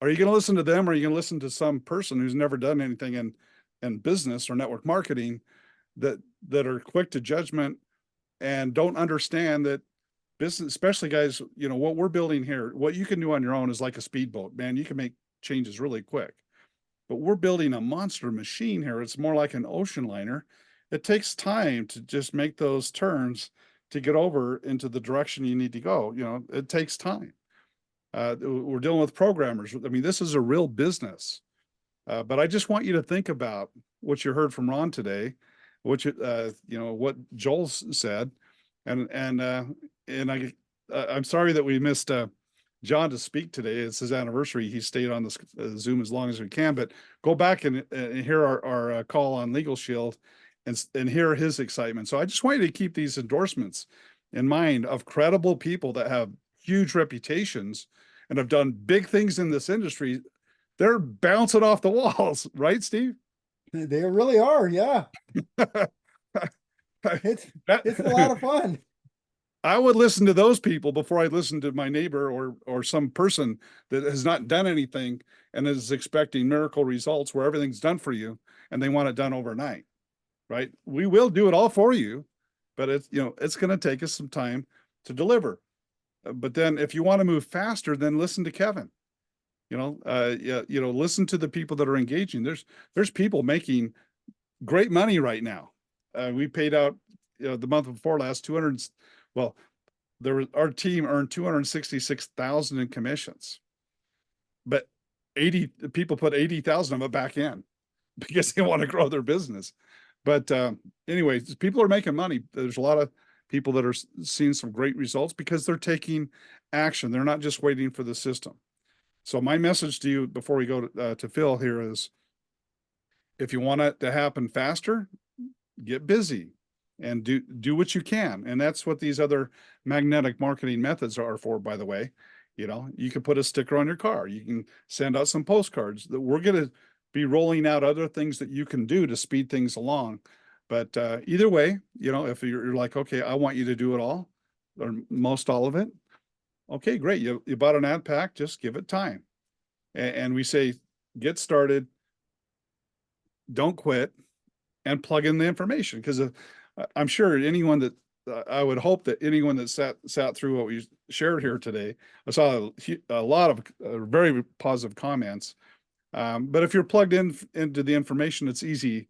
Are you going to listen to them, or are you going to listen to some person who's never done anything in business or network marketing that are quick to judgment and don't understand that business, especially guys, what we're building here, what you can do on your own is like a speedboat, man. You can make changes really quick, but we're building a monster machine here. It's more like an ocean liner. It takes time to just make those turns to get over into the direction you need to go. It takes time. We're dealing with programmers. I mean, this is a real business. But I just want you to think about what you heard from Ron today, what Joel said, and I'm sorry that we missed John to speak today. It's his anniversary. He stayed on the Zoom as long as we can. But go back and hear our call on Legal Shield and hear his excitement. So I just want you to keep these endorsements in mind of credible people that have huge reputations and have done big things in this industry. They're bouncing off the walls, right, Steve? They really are. Yeah. It's a lot of fun. I would listen to those people before I listen to my neighbor or some person that has not done anything and is expecting miracle results where everything's done for you and they want it done overnight, right? We will do it all for you, but it's going to take us some time to deliver. But then if you want to move faster, then listen to Kevin. Listen to the people that are engaging. There's people making great money right now. We paid out, the month before last, 200. Well, our team earned 266,000 in commissions, but 80 people put 80,000 of it back in because they want to grow their business. But anyway, people are making money. There's a lot of people that are seeing some great results because they're taking action. They're not just waiting for the system. So my message to you before we go to Phil here is, if you want it to happen faster, get busy and do what you can. And that's what these other magnetic marketing methods are for, by the way. You can put a sticker on your car. You can send out some postcards. That we're going to be rolling out other things that you can do to speed things along. But either way, if you're like, okay, I want you to do it all or most all of it. Okay, great. You bought an ad pack, just give it time. And we say, get started, don't quit, and plug in the information. Because I'm sure anyone that, I would hope that anyone that sat through what we shared here today, I saw a lot of very positive comments. But if you're plugged into the information, it's easy.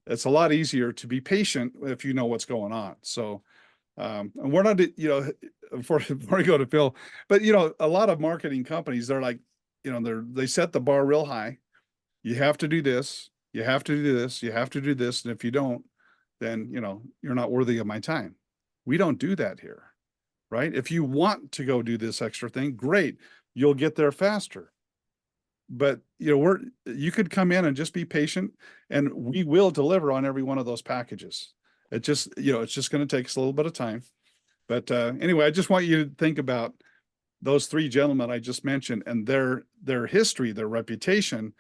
It's a lot easier to be patient if you know what's going on. So, and we're not, before I go to Phil, but a lot of marketing companies, they're like, they set the bar real high. You have to do this. You have to do this. You have to do this. And if you don't, then, you're not worthy of my time. We don't do that here, right? If you want to go do this extra thing, great. You'll get there faster. But, you could come in and just be patient, and we will deliver on every one of those packages. It's just going to take us a little bit of time. But anyway, I just want you to think about those three gentlemen I just mentioned and their history, their reputation,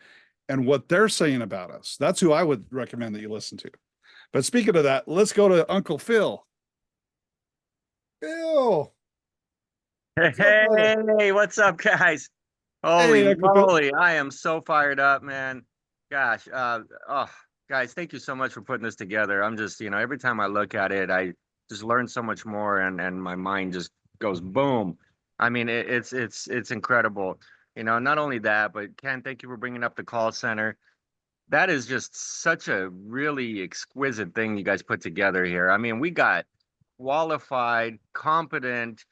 and what they're saying about us. That's who I would recommend that you listen to. But speaking of that, let's go to Uncle Phil. Phil. Hey, what's up, guys? Holy Uncle Phil. moly, I am so fired up, man. Gosh, guys, thank you so much for putting this together. I'm just, every time I look at it, I just learn so much more, and my mind just goes boom. I mean, it's incredible. Not only that, but Ken, thank you for bringing up the call center. That is just such a really exquisite thing you guys put together here. I mean, we got qualified, competent,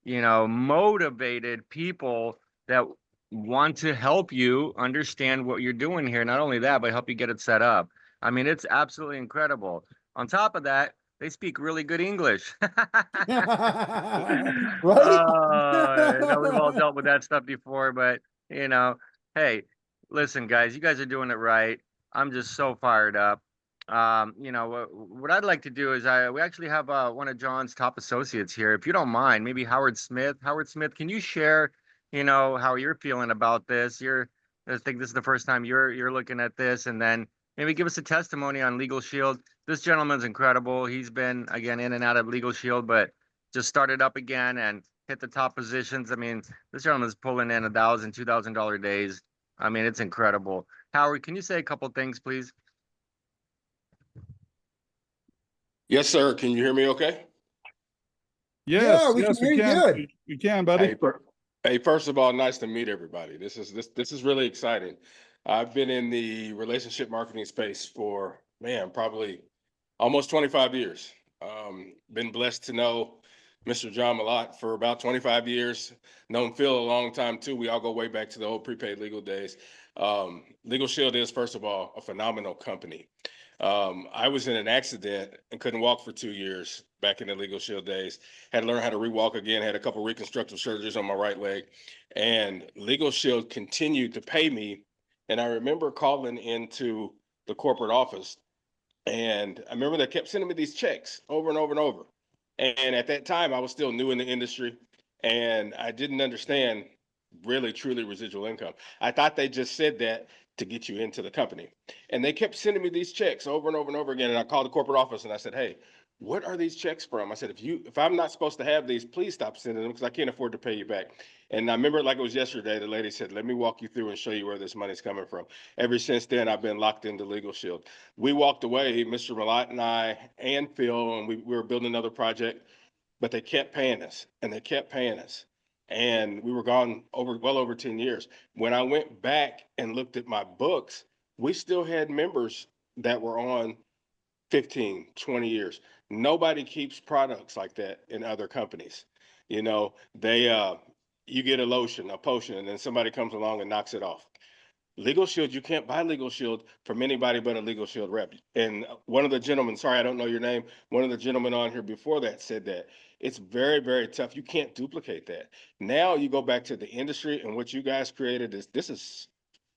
motivated people that want to help you understand what you're doing here. Not only that, but help you get it set up. I mean, it's absolutely incredible. On top of that, they speak really good English. Right? I know we've all dealt with that stuff before, but you know, hey, listen, guys, you guys are doing it right. I'm just so fired up. What I'd like to do is we actually have one of John's top associates here. If you don't mind, maybe Howard Smith. Howard Smith, can you share, how you're feeling about this? I think this is the first time you're looking at this, and then maybe give us a testimony on Legal Shield. This gentleman's incredible. He's been again in and out of Legal Shield, but just started up again and hit the top positions. I mean, this gentleman's pulling in $1,000, $2,000 days. I mean, it's incredible. Howard, can you say a couple things, please? Yes, sir. Can you hear me okay? Yes, Yeah, we can yes, hear we you can. good. We can, buddy. Hey, first of all, nice to meet everybody. This is really exciting. I've been in the relationship marketing space for, man, probably almost 25 years. Been blessed to know Mr. John Malott for about 25 years. Known Phil a long time too. We all go way back to the old prepaid legal days. Legal Shield is, first of all, a phenomenal company. I was in an accident and couldn't walk for 2 years back in the Legal Shield days. Had to learn how to rewalk again, had a couple reconstructive surgeries on my right leg. And Legal Shield continued to pay me. And I remember calling into the corporate office, and I remember they kept sending me these checks over and over and over. And at that time, I was still new in the industry, and I didn't understand really truly residual income. I thought they just said that to get you into the company. And they kept sending me these checks over and over and over again. And I called the corporate office and I said, hey, what are these checks from? I said, if I'm not supposed to have these, please stop sending them because I can't afford to pay you back. And I remember like it was yesterday, the lady said, let me walk you through and show you where this money's coming from. Ever since then, I've been locked into Legal Shield. We walked away, Mr. Malott and I and Phil, and we were building another project, but they kept paying us and they kept paying us. And we were gone well over 10 years. When I went back and looked at my books, we still had members that were on 15, 20 years. Nobody keeps products like that in other companies. You get a lotion, a potion, and then somebody comes along and knocks it off. Legal Shield, you can't buy Legal Shield from anybody but a Legal Shield rep. And one of the gentlemen, sorry, I don't know your name, one of the gentlemen on here before that said that it's very, very tough. You can't duplicate that. Now you go back to the industry, and what you guys created this is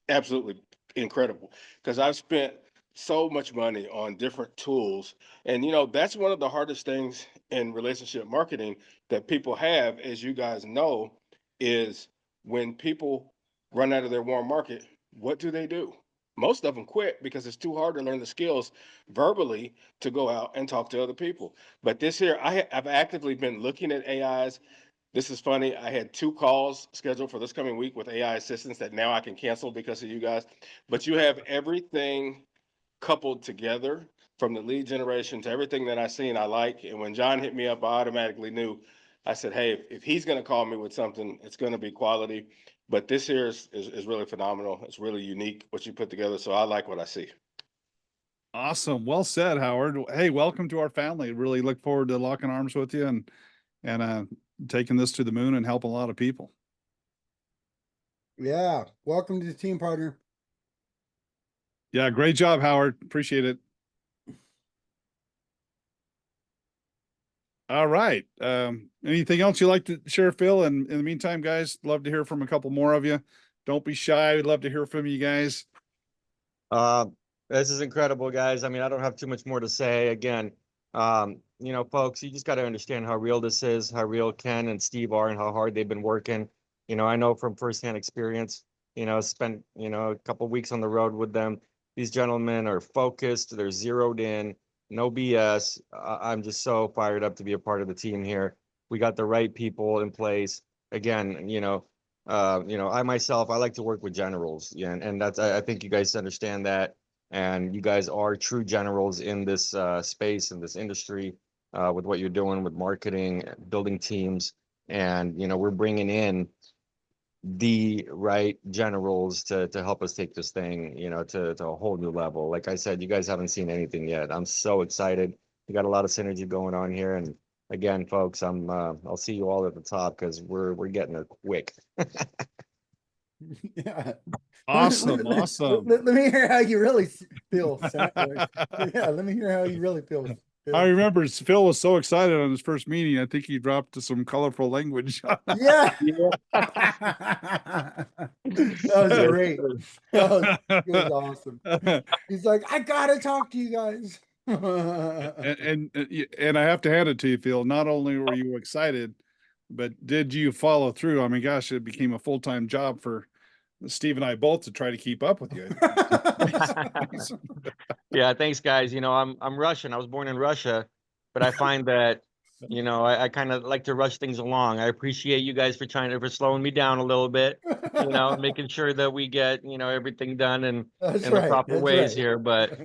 absolutely incredible because I've spent so much money on different tools. And that's one of the hardest things in relationship marketing that people have, as you guys know, is when people run out of their warm market, what do? Most of them quit because it's too hard to learn the skills verbally to go out and talk to other people. But this here, I've actively been looking at AIs. This is funny. I had 2 calls scheduled for this coming week with AI assistants that now I can cancel because of you guys. But you have everything coupled together from the lead generation to everything that I see and I like. And when John hit me up, I automatically knew. I said, hey, if he's going to call me with something, it's going to be quality. But this here is really phenomenal. It's really unique what you put together. So I like what I see. Awesome. Well said, Howard. Hey, welcome to our family. Really look forward to locking arms with you and taking this to the moon and helping a lot of people. Yeah. Welcome to the team, partner. Yeah, great job, Howard. Appreciate it. All right. Anything else you'd like to share, Phil? And in the meantime, guys, love to hear from a couple more of you. Don't be shy. We'd love to hear from you guys. This is incredible, guys. I mean, I don't have too much more to say. Again, folks, you just got to understand how real this is, how real Ken and Steve are, and how hard they've been working. I know from firsthand experience, spent, a couple of weeks on the road with them. These gentlemen are focused. They're zeroed in. No BS. I'm just so fired up to be a part of the team here. We got the right people in place. Again, I myself, I like to work with generals. Yeah, and that's, I think you guys understand that. And you guys are true generals in this space, in this industry, with what you're doing with marketing, building teams. And, we're bringing in the right generals to help us take this thing, to a whole new level. Like I said, you guys haven't seen anything yet. I'm so excited. We got a lot of synergy going on here. And again, folks, I'll see you all at the top because we're getting it quick. Yeah. Awesome. Awesome. Let me hear how you really feel. Yeah, let me hear how you really feel, I remember Phil was so excited on his first meeting. I think he dropped some colorful language. Yeah. Yeah. That was great. It was awesome. He's like, I gotta talk to you guys. And I have to hand it to you, Phil. Not only were you excited, but did you follow through? I mean, gosh, it became a full-time job for Steve and I both to try to keep up with you. Yeah, thanks, guys. You know, I'm Russian. I was born in Russia, but I find that, you know, I kind of like to rush things along. I appreciate you guys for slowing me down a little bit, you know, making sure that we get, you know, everything done in the proper ways here. But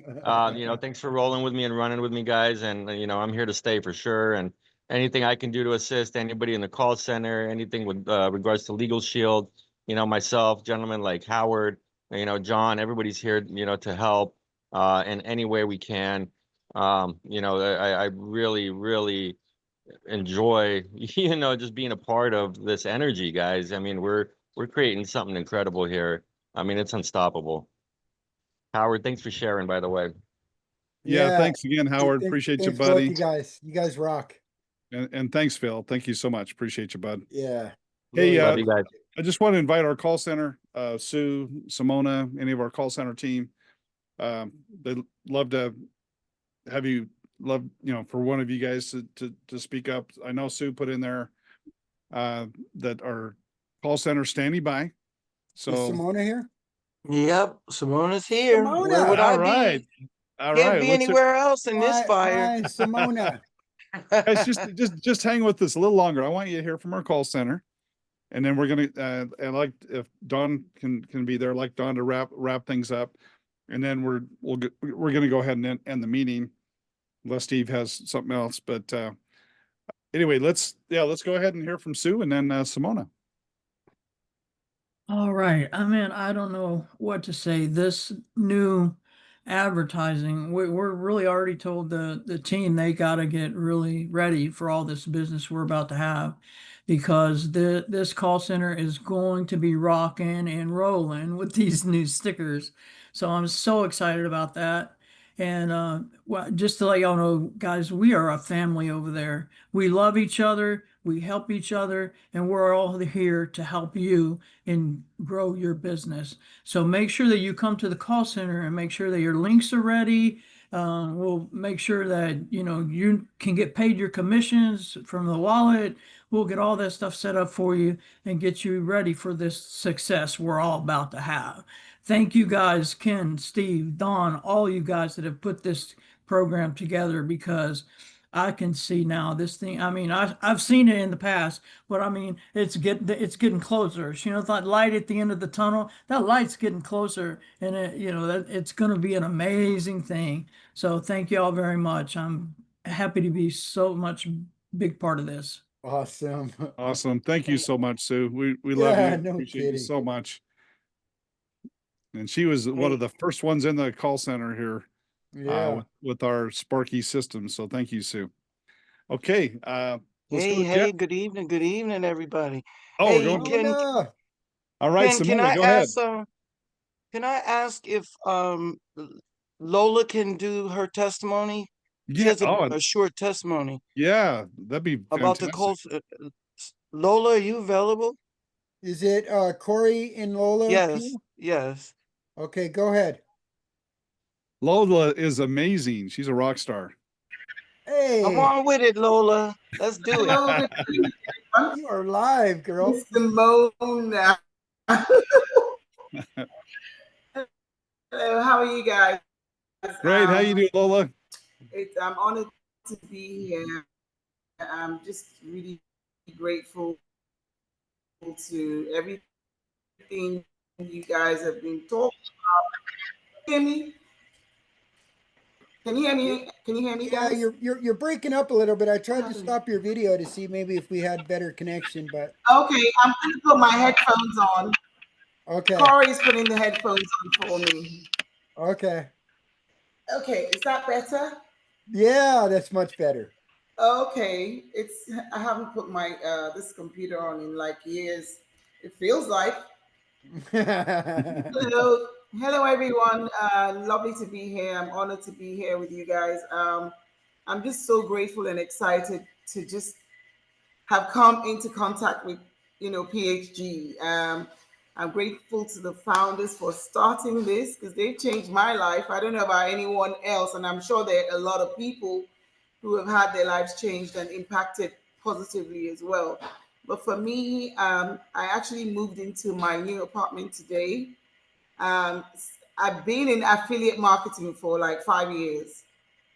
you know, thanks for rolling with me and running with me, guys. And you know, I'm here to stay for sure. And anything I can do to assist anybody in the call center, anything with regards to Legal Shield, you know, myself, gentlemen like Howard, you know, John, everybody's here, you know, to help in any way we can. You know, I really, really enjoy, you know, just being a part of this energy, guys. I mean, we're creating something incredible here. I mean, it's unstoppable. Howard, thanks for sharing, by the way. Yeah, thanks again, Howard. Appreciate you, Thanks both buddy. you guys. You guys rock. And thanks, Phil. Thank you so much. Appreciate you, bud. Yeah. Hey, Love you guys. I just want to invite our call center, Sue, Simona, any of our call center team. They'd love to have you for one of you guys to speak up. I know Sue put in there that our call center standing by. So Is Simona here? Yep, Simona's here. Simona! Where would I right. be? All Can't right. be anywhere else in this fire. Hi, Simona. Guys, just hang with us a little longer. I want you to hear from our call center. And then we're gonna and like if Don can be there, I'd like Don to wrap things up. And then we're gonna go ahead and end the meeting unless Steve has something else. But anyway, let's go ahead and hear from Sue and then Simona. All right. I mean, I don't know what to say. This new advertising, we're really already told the team they got to get really ready for all this business we're about to have, because this call center is going to be rocking and rolling with these new stickers. So I'm so excited about that. And well, just to let y'all know, guys, we are a family over there. We love each other, we help each other, and we're all here to help you and grow your business. So make sure that you come to the call center and make sure that your links are ready. We'll make sure that you can get paid your commissions from the wallet. We'll get all that stuff set up for you and get you ready for this success we're all about to have. Thank you guys, Ken, Steve, Don, all you guys that have put this program together, because I can see now this thing. I mean, I've seen it in the past, but I mean, it's getting closer. That light at the end of the tunnel, that light's getting closer, and it's going to be an amazing thing. So thank you all very much. I'm happy to be so much big part of this. Awesome. Awesome. Thank you so much, Sue. We love you. No Appreciate kidding. you so much. And she was one of the first ones in the call center here. Yeah. With our Sparky system. So thank you, Sue. Okay. Let's go to Hey, good evening, everybody. Oh, hey, we're going. All right, Ken, Simona, go ahead. Can I ask if Lola can do her testimony? She has a short testimony. Yeah, that'd be about the call. Lola, are you available? Is it Corey and Lola? Yes. Okay, go ahead. Lola is amazing. She's a rock star. Hey, come on with it, Lola. Let's do it. You are live, girl. Simona. Hello, how are you guys? Great. How you doing, Lola? I'm honored to be here. I'm just really grateful to everything you guys have been talking about. Can you hear me? Can you hear me? Yeah, guys? you're breaking up a little bit. I tried to stop your video to see maybe if we had better connection, but okay, I'm going to put my headphones on. Okay. Corey's putting the headphones on for me. Okay. Okay, is that better? Yeah, that's much better. Okay, I haven't put my this computer on in like years. It feels like. Hello everyone. Lovely to be here. I'm honored to be here with you guys. I'm just so grateful and excited to just have come into contact with, PHG. I'm grateful to the founders for starting this because they've changed my life. I don't know about anyone else, and I'm sure there are a lot of people who have had their lives changed and impacted positively as well. But for me, I actually moved into my new apartment today. Um, I've been in affiliate marketing for like 5 years,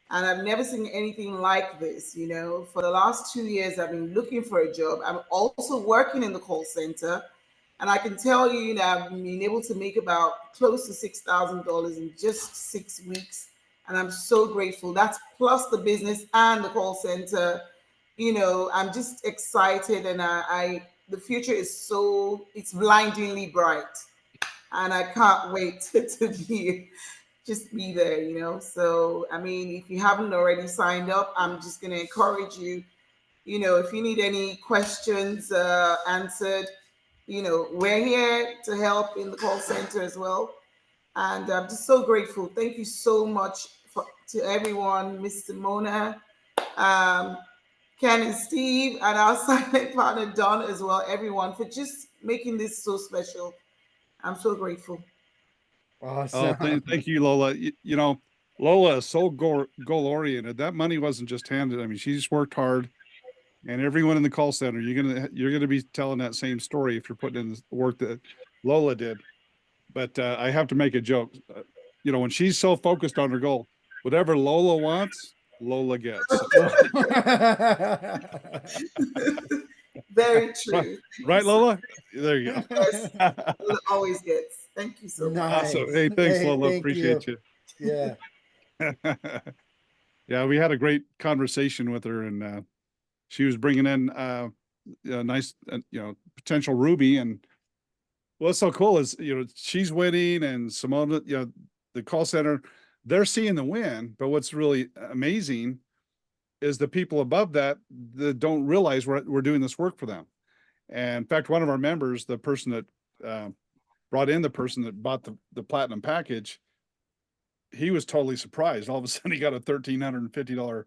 and I've never seen anything like this. For the last 2 years, I've been looking for a job. I'm also working in the call center, and I can tell you, I've been able to make about close to $6,000 in just 6 weeks, and I'm so grateful. That's plus the business and the call center. I'm just excited, and the future is it's blindingly bright, and I can't wait to be there, So, I mean, if you haven't already signed up, I'm just going to encourage you, if you need any questions answered, we're here to help in the call center as well. And I'm just so grateful. Thank you so much to everyone, Mr. Mona, um, Ken and Steve, and our silent partner, Don, as well, everyone, for just making this so special. I'm so grateful. Oh, thank you, Lola. Lola is so goal oriented. That money wasn't just handed. I mean, she just worked hard, and everyone in the call center, you're gonna be telling that same story if you're putting in the work that Lola did. But I have to make a joke. When she's so focused on her goal, whatever Lola wants, Lola gets. Very true. Right, Lola? There you go. Yes, Lola always gets. Thank you so much. Awesome. Hey, thanks, Lola. Thank Appreciate you. Yeah. Yeah, we had a great conversation with her, and she was bringing in a nice, potential Ruby. And what's so cool is, she's winning, and Simone, the call center, they're seeing the win. But what's really amazing is the people above that don't realize we're doing this work for them. And in fact, one of our members, the person that brought in the person that bought the platinum package, he was totally surprised. All of a sudden, he got a $1,350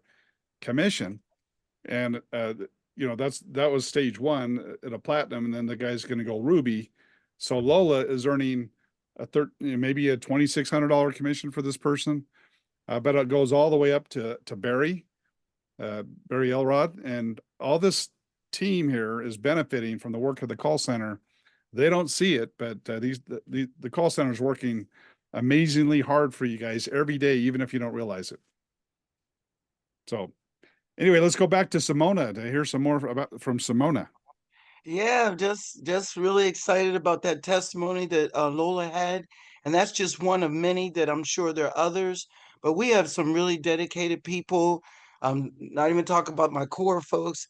commission, and that was stage one at a platinum, and then the guy's going to go Ruby. So Lola is earning maybe a $2,600 commission for this person, but it goes all the way up to Barry Elrod, and all this team here is benefiting from the work of the call center. They don't see it, but the call center is working amazingly hard for you guys every day, even if you don't realize it. So anyway, let's go back to Simona to hear some more from Simona. Yeah, just really excited about that testimony that Lola had, and that's just one of many that I'm sure there are others. But we have some really dedicated people. Not even talk about my core folks,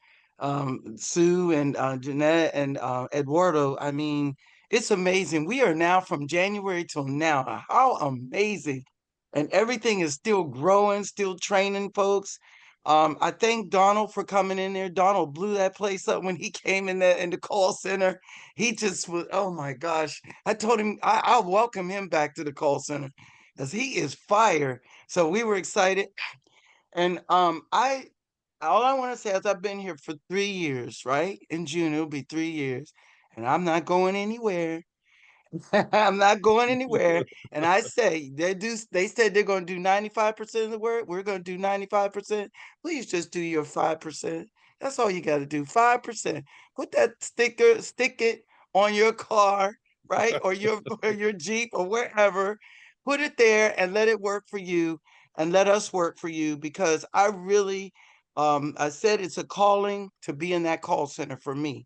Sue and Jeanette and Eduardo. I mean, it's amazing. We are now from January till now. How amazing! And everything is still growing, still training folks. I thank Donald for coming in there. Donald blew that place up when he came in the call center. He just was, oh my gosh. I told him I'll welcome him back to the call center because he is fire. So we were excited. And all I want to say is I've been here for 3 years, right? In June, it'll be 3 years. And I'm not going anywhere. I'm not going anywhere. And I say they said they're gonna do 95% of the work. We're gonna do 95%. Please just do your 5%. That's all you gotta do. 5%. Put that stick it on your car, right? Or your or your Jeep or wherever. Put it there and let it work for you and let us work for you because I really I said it's a calling to be in that call center for me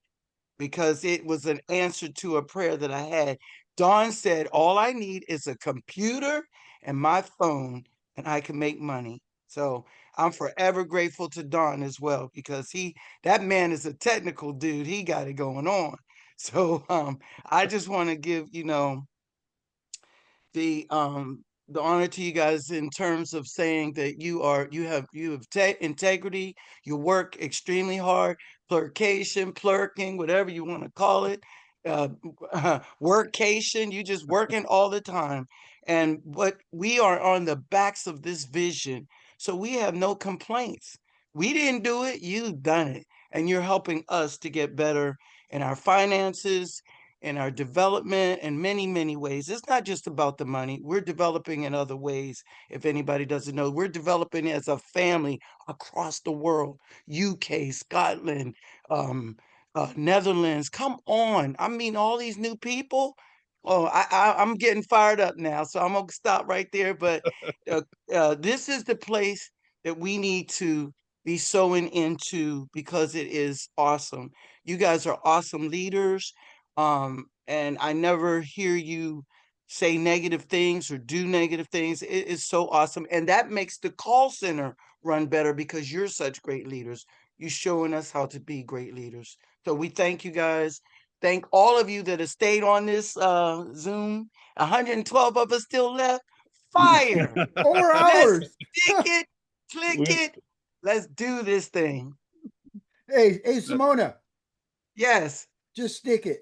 because it was an answer to a prayer that I had. Dawn said, all I need is a computer and my phone, and I can make money. So I'm forever grateful to Dawn as well, because that man is a technical dude. He got it going on. So I just want to give, the honor to you guys in terms of saying that you have integrity, you work extremely hard, plurking, whatever you want to call it, uh, workcation, you just working all the time. And what we are on the backs of this vision. So we have no complaints. We didn't do it, you've done it. And you're helping us to get better in our finances, in our development, in many, many ways. It's not just about the money. We're developing in other ways. If anybody doesn't know, we're developing as a family across the world, UK, Scotland, Netherlands. Come on. I mean, all these new people. Oh, I'm getting fired up now, so I'm gonna stop right there. But this is the place that we need to be sowing into because it is awesome. You guys are awesome leaders. And I never hear you say negative things or do negative things. It is so awesome. And that makes the call center run better because you're such great leaders. You're showing us how to be great leaders. So we thank you guys. Thank all of you that have stayed on this Zoom. 112 of us still left. Fire. 4 Let's hours. stick it, click it. Let's do this thing. Hey, Simona, Yes, just stick it.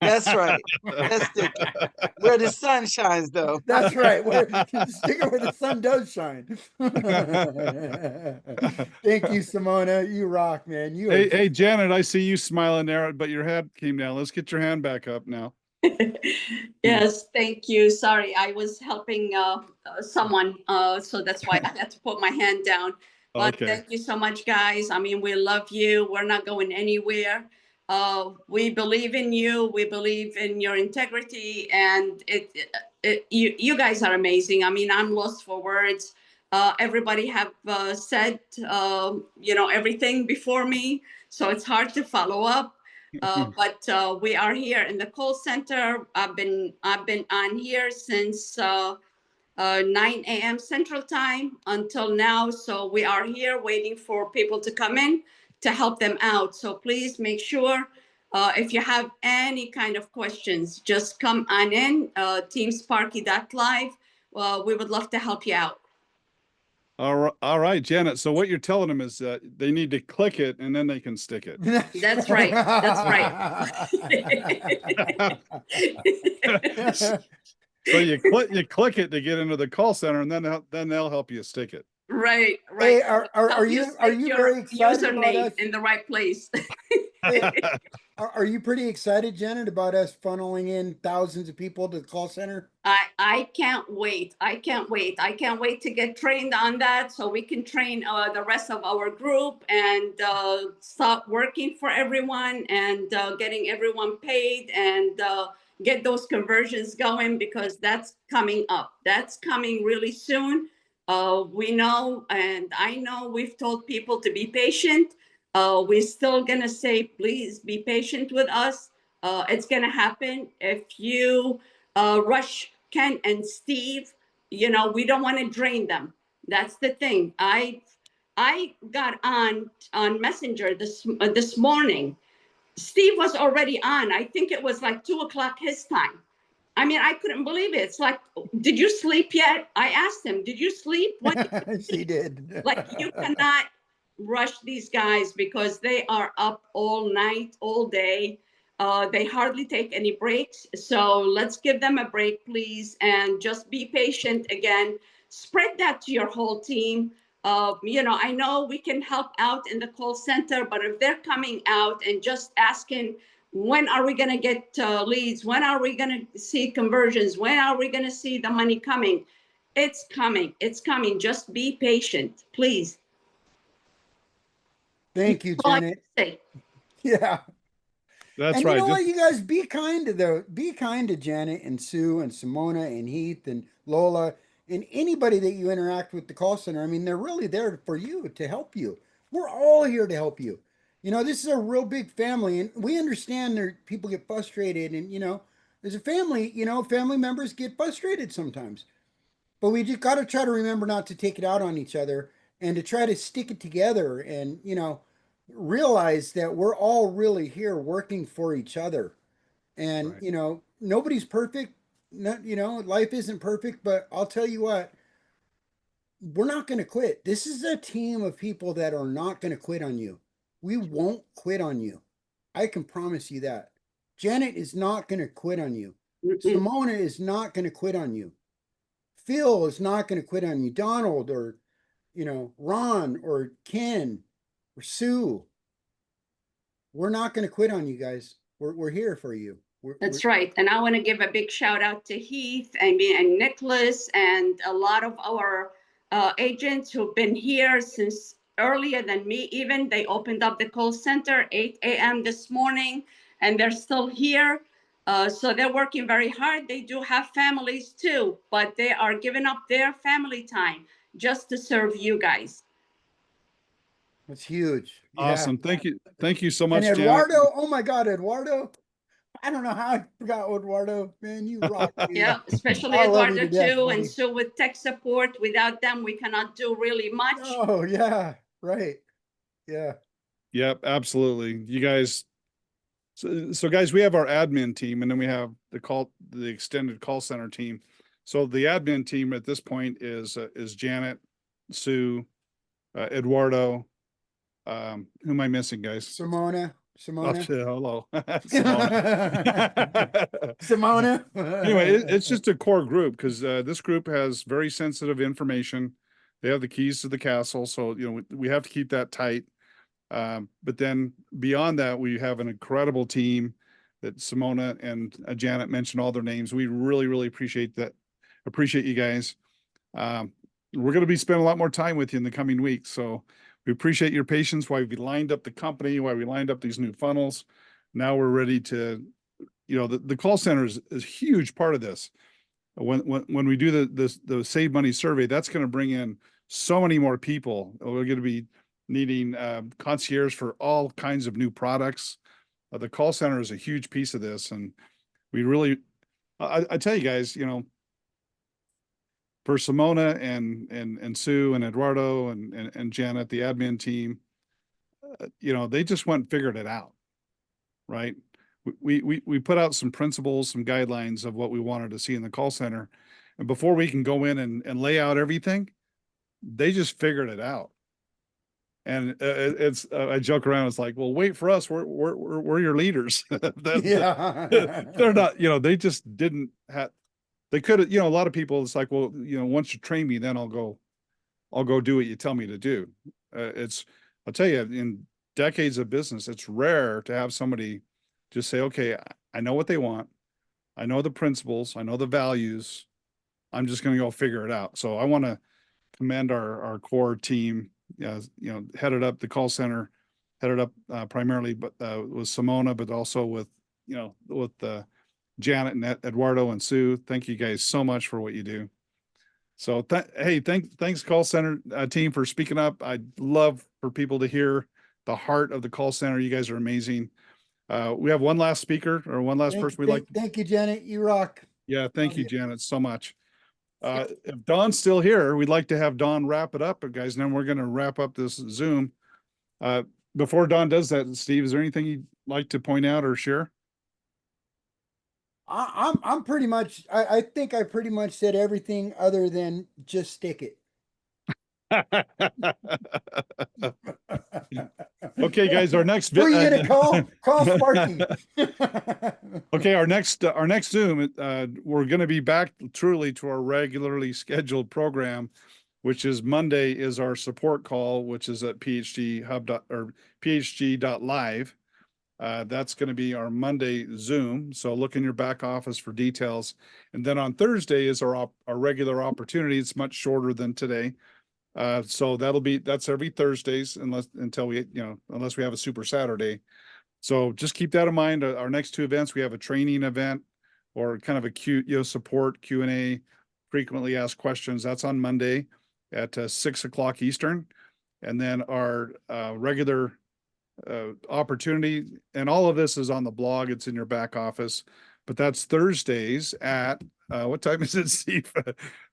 that's right. Let's stick it. Where the sun shines, though. That's right. Stick it where the sun does shine. Thank you, Simona. You rock, man. You Hey, are hey, Janet, I see you smiling there, but your head came down. Let's get your hand back up now. Yes, thank you. Sorry, I was helping someone, so that's why I had to put my hand down. But Okay. thank you so much, guys. I mean, we love you. We're not going anywhere. We believe in you. We believe in your integrity, and you guys are amazing. I mean, I'm lost for words. Everybody have said everything before me, so it's hard to follow up. But we are here in the call center. I've been on here since 9 a.m. Central Time until now. So we are here waiting for people to come in to help them out. So please make sure if you have any kind of questions, just come on in, teamsparky.live. We would love to help you out. All right, Janet. So what you're telling them is that they need to click it and then they can stick it. That's right. That's right. So you click it to get into the call center, and then they'll help you stick it. Right. Hey, are you very excited about us? In the right place? Are you pretty excited, Janet, about us funneling in thousands of people to the call center? I can't wait. I can't wait. I can't wait to get trained on that so we can train the rest of our group and start working for everyone and getting everyone paid and get those conversions going because that's coming up. That's coming really soon. We know, and I know we've told people to be patient. We're still gonna say, please be patient with us. It's gonna happen. If you rush Ken and Steve, we don't want to drain them. That's the thing. I got on Messenger this morning. Steve was already on. I think it was like 2:00 his time. I mean, I couldn't believe it. It's like, did you sleep yet? I asked him, did you sleep? She did. Like, you cannot rush these guys because they are up all night, all day. They hardly take any breaks. So let's give them a break, please. And just be patient again. Spread that to your whole team. I know we can help out in the call center, but if they're coming out and just asking, when are we going to get leads? When are we going to see conversions? When are we going to see the money coming? It's coming. It's coming. Just be patient, please. Thank you, Janet. Yeah. That's right. You know what, you guys, be kind to Janet and Sue and Simona and Heath and Lola and anybody that you interact with the call center. I mean, they're really there for you, to help you. We're all here to help you. This is a real big family, and we understand people get frustrated, and as a family, family members get frustrated sometimes. But we just got to try to remember not to take it out on each other and to try to stick it together and, realize that we're all really here working for each other. And, right. Nobody's perfect. Life isn't perfect, but I'll tell you what, we're not going to quit. This is a team of people that are not going to quit on you. We won't quit on you. I can promise you that. Janet is not going to quit on you. Simona is not going to quit on you. Phil is not going to quit on you. Donald or you know, Ron or Ken or Sue, we're not going to quit on you guys. We're here for you. That's right. And I want to give a big shout out to Heath and Nicholas and a lot of our agents who've been here since earlier than me. Even they opened up the call center 8 a.m. this morning, and they're still here. So they're working very hard. They do have families too, but they are giving up their family time just to serve you guys. That's huge. Awesome. Yeah. Thank you so much, And Janet. Eduardo, oh my God, Eduardo. I don't know how I forgot Eduardo. Man, you rock. Dude. Yeah, especially I love you Eduardo to death, too. buddy. And so with tech support, without them, we cannot do really much. Oh, yeah. Right. Yeah. Yep, absolutely. You guys. So guys, we have our admin team, and then we have the extended call center team. So the admin team at this point is Janet, Sue, Eduardo. Who am I missing, guys? Simona. Oh, hello. Simona. Anyway, it's just a core group because this group has very sensitive information. They have the keys to the castle, so you know we have to keep that tight. But then beyond that, we have an incredible team that Simona and Janet mentioned all their names. We really, really appreciate that. Appreciate you guys. We're going to be spending a lot more time with you in the coming weeks. So we appreciate your patience while we lined up the company, while we lined up these new funnels. Now we're ready to, you know, the call center is a huge part of this. When we do the Save Money survey, that's going to bring in so many more people. We're going to be needing concierge for all kinds of new products. The call center is a huge piece of this, and we really, I tell you guys, you know, for Simona and Sue and Eduardo and Janet, the admin team, you know, they just went and figured it out, right? We put out some principles, some guidelines of what we wanted to see in the call center, and before we can go in and lay out everything, they just figured it out. And it's I joke around. It's like, well, wait for us. We're your leaders. Yeah. They're not. You know, they just didn't have. They could have. You know, a lot of people. It's like, well, you know, once you train me, then I'll go do what you tell me to do. I'll tell you, in decades of business, it's rare to have somebody just say, okay, I know what they want. I know the principles. I know the values. I'm just going to go figure it out. So I want to commend our core team. You know, headed up the call center, headed up primarily, but with Simona, but also with, you know, with Janet and Eduardo and Sue. Thank you guys so much for what you do. So hey, thanks call center team for speaking up. I'd love for people to hear the heart of the call center. You guys are amazing. We have one last speaker or one last person we'd like. Thank you, Janet. You rock. Yeah, thank you, Janet, so much. If Dawn's still here, we'd like to have Dawn wrap it up, guys. And then we're going to wrap up this Zoom. Before Dawn does that, Steve, is there anything you'd like to point out or share? I'm pretty much. I think I pretty much said everything other than just stick it. Okay, guys, our next Who are you gonna call? Call Sparky. Okay, our next Zoom, we're going to be back truly to our regularly scheduled program, which is Monday is our support call, which is at phg.live. That's going to be our Monday Zoom. So look in your back office for details. And then on Thursday is our regular opportunity. It's much shorter than today. So that's every Thursdays unless we have a super Saturday. So just keep that in mind. Our next two events, we have a training event or kind of a support Q&A, frequently asked questions. That's on Monday at 6 o'clock Eastern. And then our regular opportunity, and all of this is on the blog. It's in your back office, but that's Thursdays at what time is it, Steve?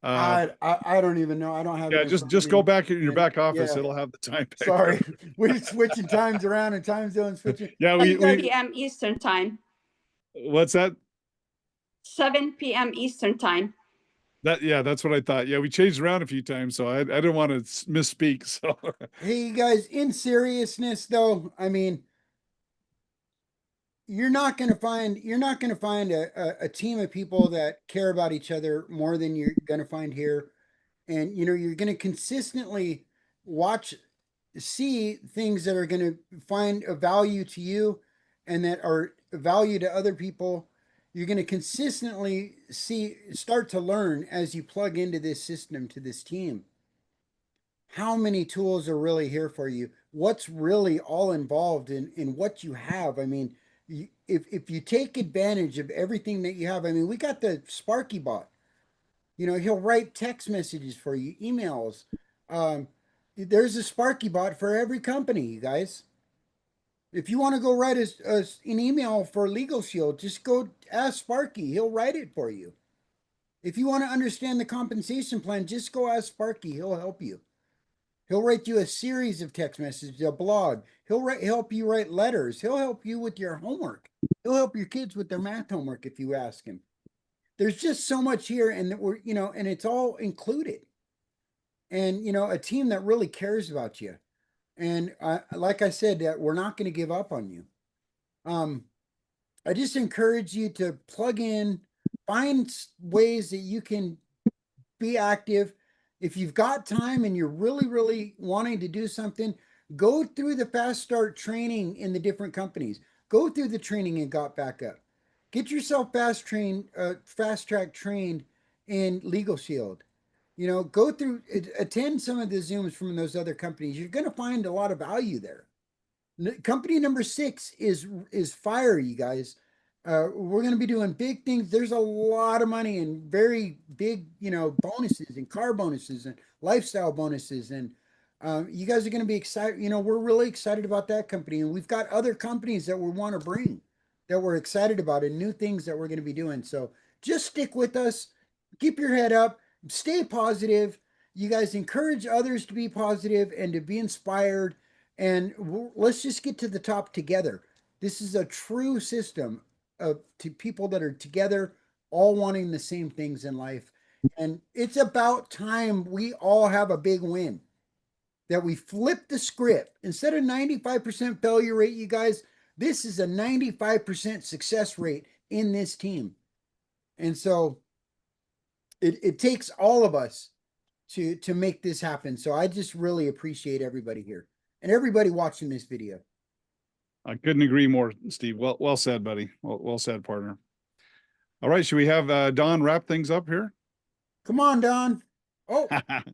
I don't even know. I don't have. Yeah, just go back in your back office. Yeah. It'll have the time. Sorry, we're switching times around and time zones switching. Yeah, 7 p.m. Eastern time. What's that? 7 p.m. Eastern time. That's what I thought. Yeah, we changed around a few times, so I didn't want to misspeak. So hey, you guys, in seriousness though, I mean, you're not going to find a team of people that care about each other more than you're going to find here. And, you know, you're going to consistently see things that are going to find a value to you and that are a value to other people. You're going to consistently start to learn as you plug into this system, to this team, how many tools are really here for you, what's really all involved in what you have. I mean, if you take advantage of everything that you have, I mean, we got the Sparky bot. You know, he'll write text messages for you, emails. There's a Sparky bot for every company, you guys. If you want to go write an email for Legal Shield, just go ask Sparky. He'll write it for you. If you want to understand the compensation plan, just go ask Sparky. He'll help you. He'll write you a series of text messages, a blog. He'll help you write letters. He'll help you with your homework. He'll help your kids with their math homework if you ask him. There's just so much here, and that we're, and it's all included. And, a team that really cares about you. And like I said, we're not going to give up on you. I just encourage you to plug in, find ways that you can be active. If you've got time and you're really, really wanting to do something, go through the fast start training in the different companies. Go through the training and got back up. Get yourself fast track trained in Legal Shield. Go through, attend some of the Zooms from those other companies. You're going to find a lot of value there. Company number 6 is Fire, you guys. We're going to be doing big things. There's a lot of money and very big, bonuses and car bonuses and lifestyle bonuses. And you guys are going to be excited. We're really excited about that company. And we've got other companies that we want to bring that we're excited about and new things that we're going to be doing. So just stick with us. Keep your head up. Stay positive. You guys encourage others to be positive and to be inspired. And let's just get to the top together. This is a true system to people that are together, all wanting the same things in life. And it's about time we all have a big win, that we flip the script. Instead of 95% failure rate, you guys, this is a 95% success rate in this team. And so it takes all of us to make this happen. So I just really appreciate everybody here and everybody watching this video. I couldn't agree more, Steve. Well said, buddy. Well said, partner. All right, should we have Don wrap things up here? Come on, Don. Oh,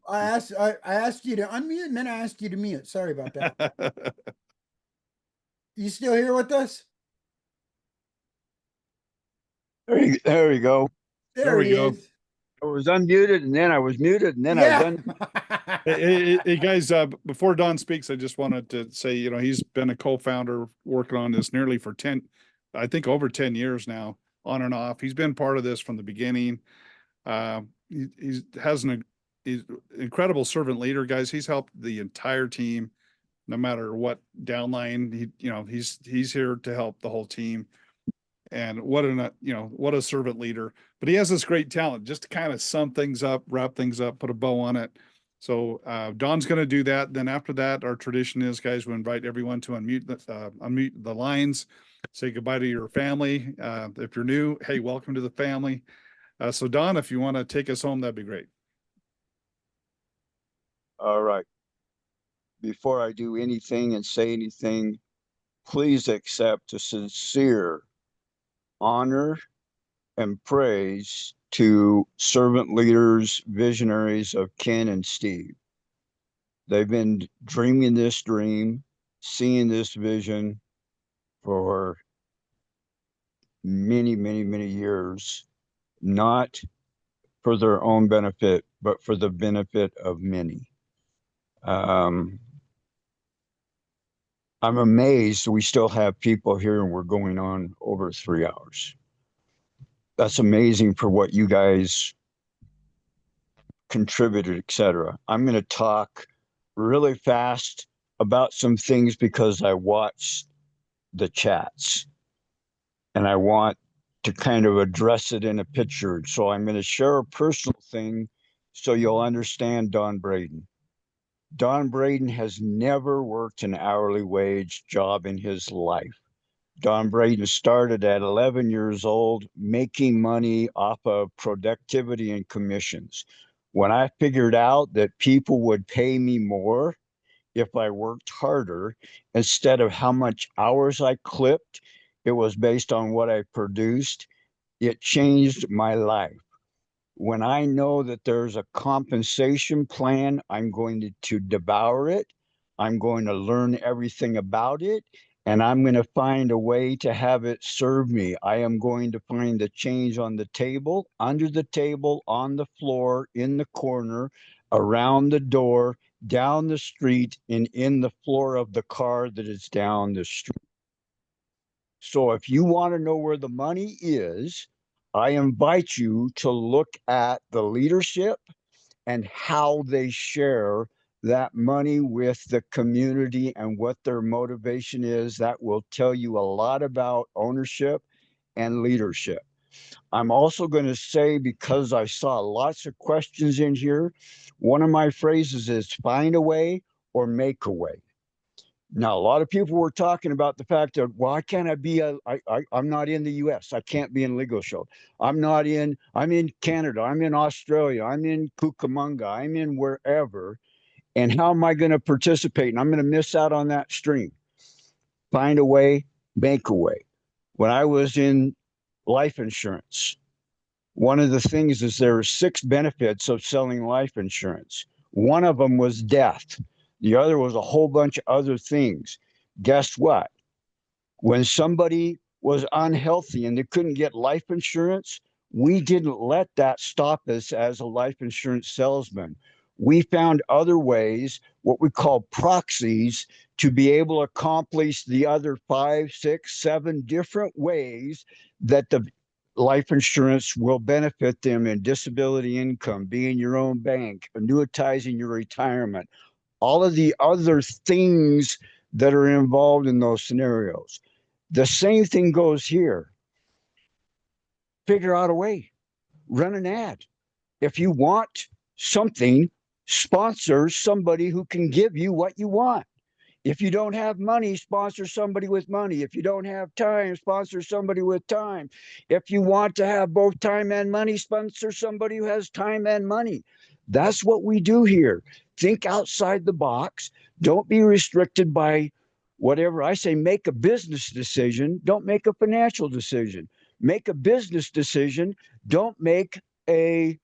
I asked you to unmute and then I asked you to mute. Sorry about that. You still here with us? There we go. There he is. I was unmuted and then I was muted and then I was Hey, guys, before Don speaks, I just wanted to say, he's been a co-founder working on this nearly for over 10 years now, on and off. He's been part of this from the beginning. He's an incredible servant leader, guys. He's helped the entire team, no matter what downline. He's here to help the whole team. And what a servant leader. But he has this great talent just to kind of sum things up, wrap things up, put a bow on it. So Don's going to do that. Then after that, our tradition is, guys, we invite everyone to unmute the lines, say goodbye to your family. If you're new, hey, welcome to the family. So Don, if you want to take us home, that'd be great. All right. Before I do anything and say anything, please accept a sincere honor and praise to servant leaders, visionaries of Ken and Steve. They've been dreaming this dream, seeing this vision for many, many, many years, not for their own benefit, but for the benefit of many. I'm amazed we still have people here and we're going on over 3 hours. That's amazing for what you guys contributed, etc. I'm going to talk really fast about some things because I watched the chats and I want to kind of address it in a picture. So I'm going to share a personal thing so you'll understand Don Braden. Don Braden has never worked an hourly wage job in his life. Don Braden started at 11 years old, making money off of productivity and commissions. When I figured out that people would pay me more if I worked harder. Instead of how much hours I clipped, it was based on what I produced. It changed my life. When I know that there's a compensation plan, I'm going to devour it. I'm going to learn everything about it, and I'm going to find a way to have it serve me. I am going to find the change on the table, under the table, on the floor, in the corner, around the door, down the street, and in the floor of the car that is down the street. So if you want to know where the money is, I invite you to look at the leadership and how they share that money with the community and what their motivation is. That will tell you a lot about ownership and leadership. I'm also going to say, because I saw lots of questions in here, one of my phrases is find a way or make a way. Now, a lot of people were talking about the fact that, why can't I be I'm not in the US. I can't be in Legal Show. I'm in Canada. I'm in Australia. I'm in Cucamonga. I'm in wherever. And how am I going to participate? And I'm going to miss out on that stream. Find a way, make a way. When I was in life insurance, one of the things is there are 6 benefits of selling life insurance. One of them was death. The other was a whole bunch of other things. Guess what? When somebody was unhealthy and they couldn't get life insurance, we didn't let that stop us as a life insurance salesman. We found other ways, what we call proxies, to be able to accomplish the other 5, 6, 7 different ways that the life insurance will benefit them in disability income, being your own bank, annuitizing your retirement, all of the other things that are involved in those scenarios. The same thing goes here. Figure out a way, run an ad. If you want something, sponsor somebody who can give you what you want. If you don't have money, sponsor somebody with money. If you don't have time, sponsor somebody with time. If you want to have both time and money, sponsor somebody who has time and money. That's what we do here. Think outside the box. Don't be restricted by whatever. I say make a business decision. Don't make a financial decision. Make a business decision. Don't make a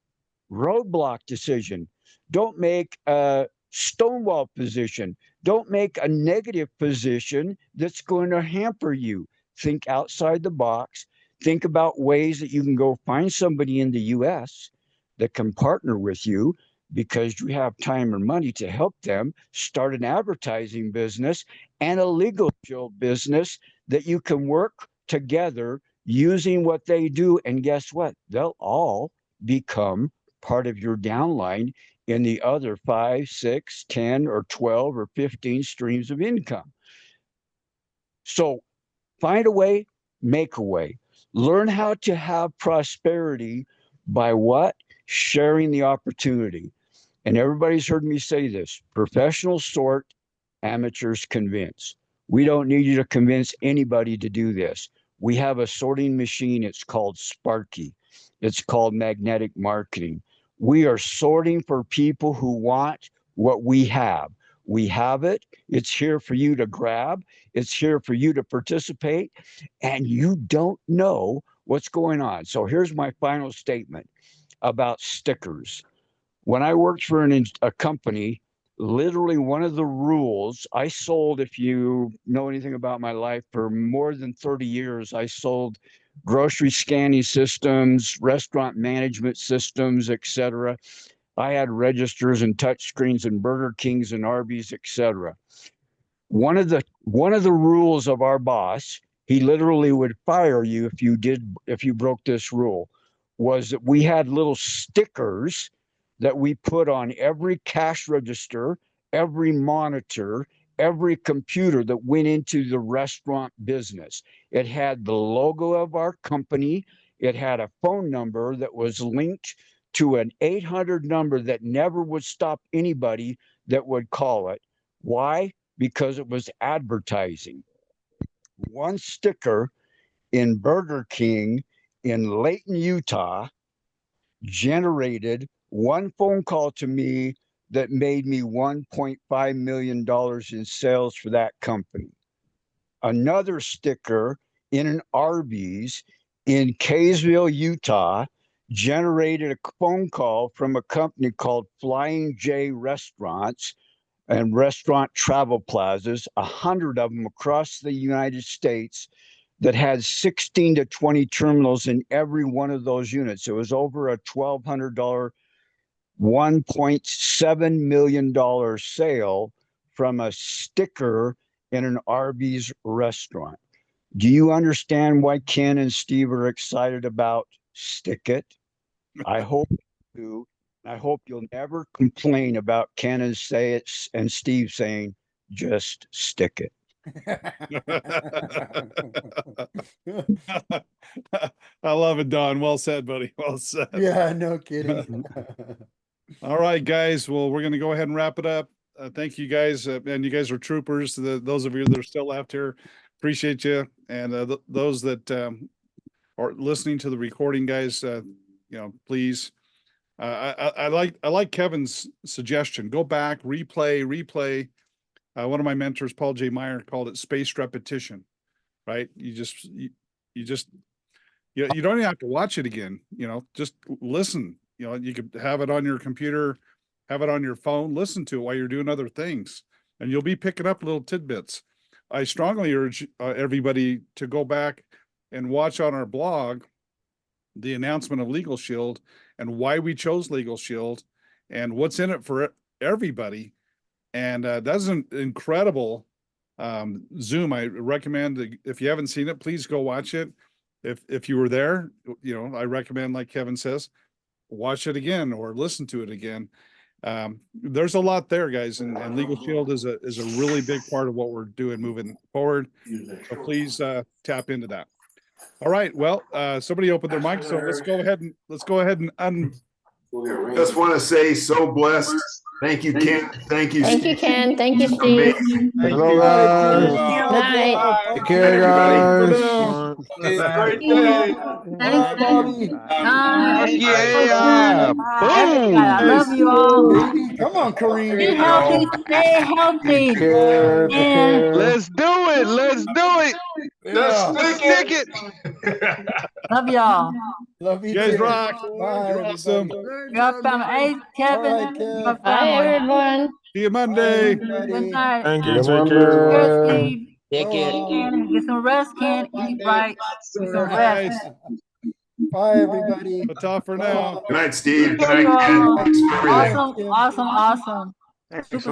roadblock decision. Don't make a stonewall position. Don't make a negative position that's going to hamper you. Think outside the box. Think about ways that you can go find somebody in the US that can partner with you because you have time and money to help them start an advertising business and a legal show business that you can work together using what they do. And guess what? They'll all become part of your downline in the other 5, 6, 10, or 12, or 15 streams of income. So find a way, make a way. Learn how to have prosperity by what? Sharing the opportunity. And everybody's heard me say this: professionals sort, amateurs convince. We don't need you to convince anybody to do this. We have a sorting machine. It's called Sparky. It's called magnetic marketing. We are sorting for people who want what we have. We have it. It's here for you to grab. It's here for you to participate. And you don't know what's going on. So here's my final statement about stickers. When I worked for a company, literally one of the rules I sold, if you know anything about my life, for more than 30 years, I sold grocery scanning systems, restaurant management systems, etc. I had registers and touch screens and Burger Kings and Arby's, etc. One of the rules of our boss, he literally would fire you if you broke this rule, was that we had little stickers that we put on every cash register, every monitor, every computer that went into the restaurant business. It had the logo of our company. It had a phone number that was linked to an 800 number that never would stop anybody that would call it. Why? Because it was advertising. One sticker in Burger King in Layton, Utah, generated one phone call to me that made me $1.5 million in sales for that company. Another sticker in an Arby's in Kaysville, Utah, generated a phone call from a company called Flying J Restaurants and Restaurant Travel Plazas, 100 of them across the United States, that had 16 to 20 terminals in every one of those units. It was over a $1,200, $1.7 million sale from a sticker in an Arby's restaurant. Do you understand why Ken and Steve are excited about Stick It? I hope you do. I hope you'll never complain about Ken and Steve saying, just stick it. I love it, Don. Well said, buddy. Well said. Yeah, no kidding. All right, guys. Well, we're going to go ahead and wrap it up. Thank you guys. And you guys are troopers. Those of you that are still left here, appreciate you. And those that are listening to the recording, guys, please. I like Kevin's suggestion. Go back, replay. One of my mentors, Paul J. Meyer, called it spaced repetition, right? You don't even have to watch it again, just listen. You could have it on your computer, have it on your phone, listen to it while you're doing other things, and you'll be picking up little tidbits. I strongly urge everybody to go back and watch on our blog the announcement of Legal Shield and why we chose Legal Shield and what's in it for everybody. And that's an incredible Zoom. I recommend that if you haven't seen it, please go watch it. If you were there, I recommend, like Kevin says, watch it again or listen to it again. There's a lot there, guys, and Legal Shield is a really big part of what we're doing moving forward. So please tap into that. All right. Well, somebody opened their mic, so let's go ahead and just want to say, so blessed. Thank you, Ken. Thank you, Thank Steve. you, Ken. Thank you, Steve. Hello, guys. Night. Take care, guys. Great day. Bye, Bobby. Sparky AI. Boom. I love you all. Baby, come on, Kareem. Stay healthy. Stay healthy. Take care. Take care. Let's do it. Let's do it. Let's stick it. Love y'all. Love you, guys too. rock. Bye, You're awesome. Your family. Hey, Kevin. All right, Kev. Your Bye, family. everyone. See you Monday. Good night. Thank you. Cheers, Take care. Steve. Take care. Get some rest, Ken. Eat right. Get some rest. Bye, everybody. That's all for now. Good night, Steve. Good Love you night, Ken. all. Thanks for everything. Awesome. Awesome. Thanks a Super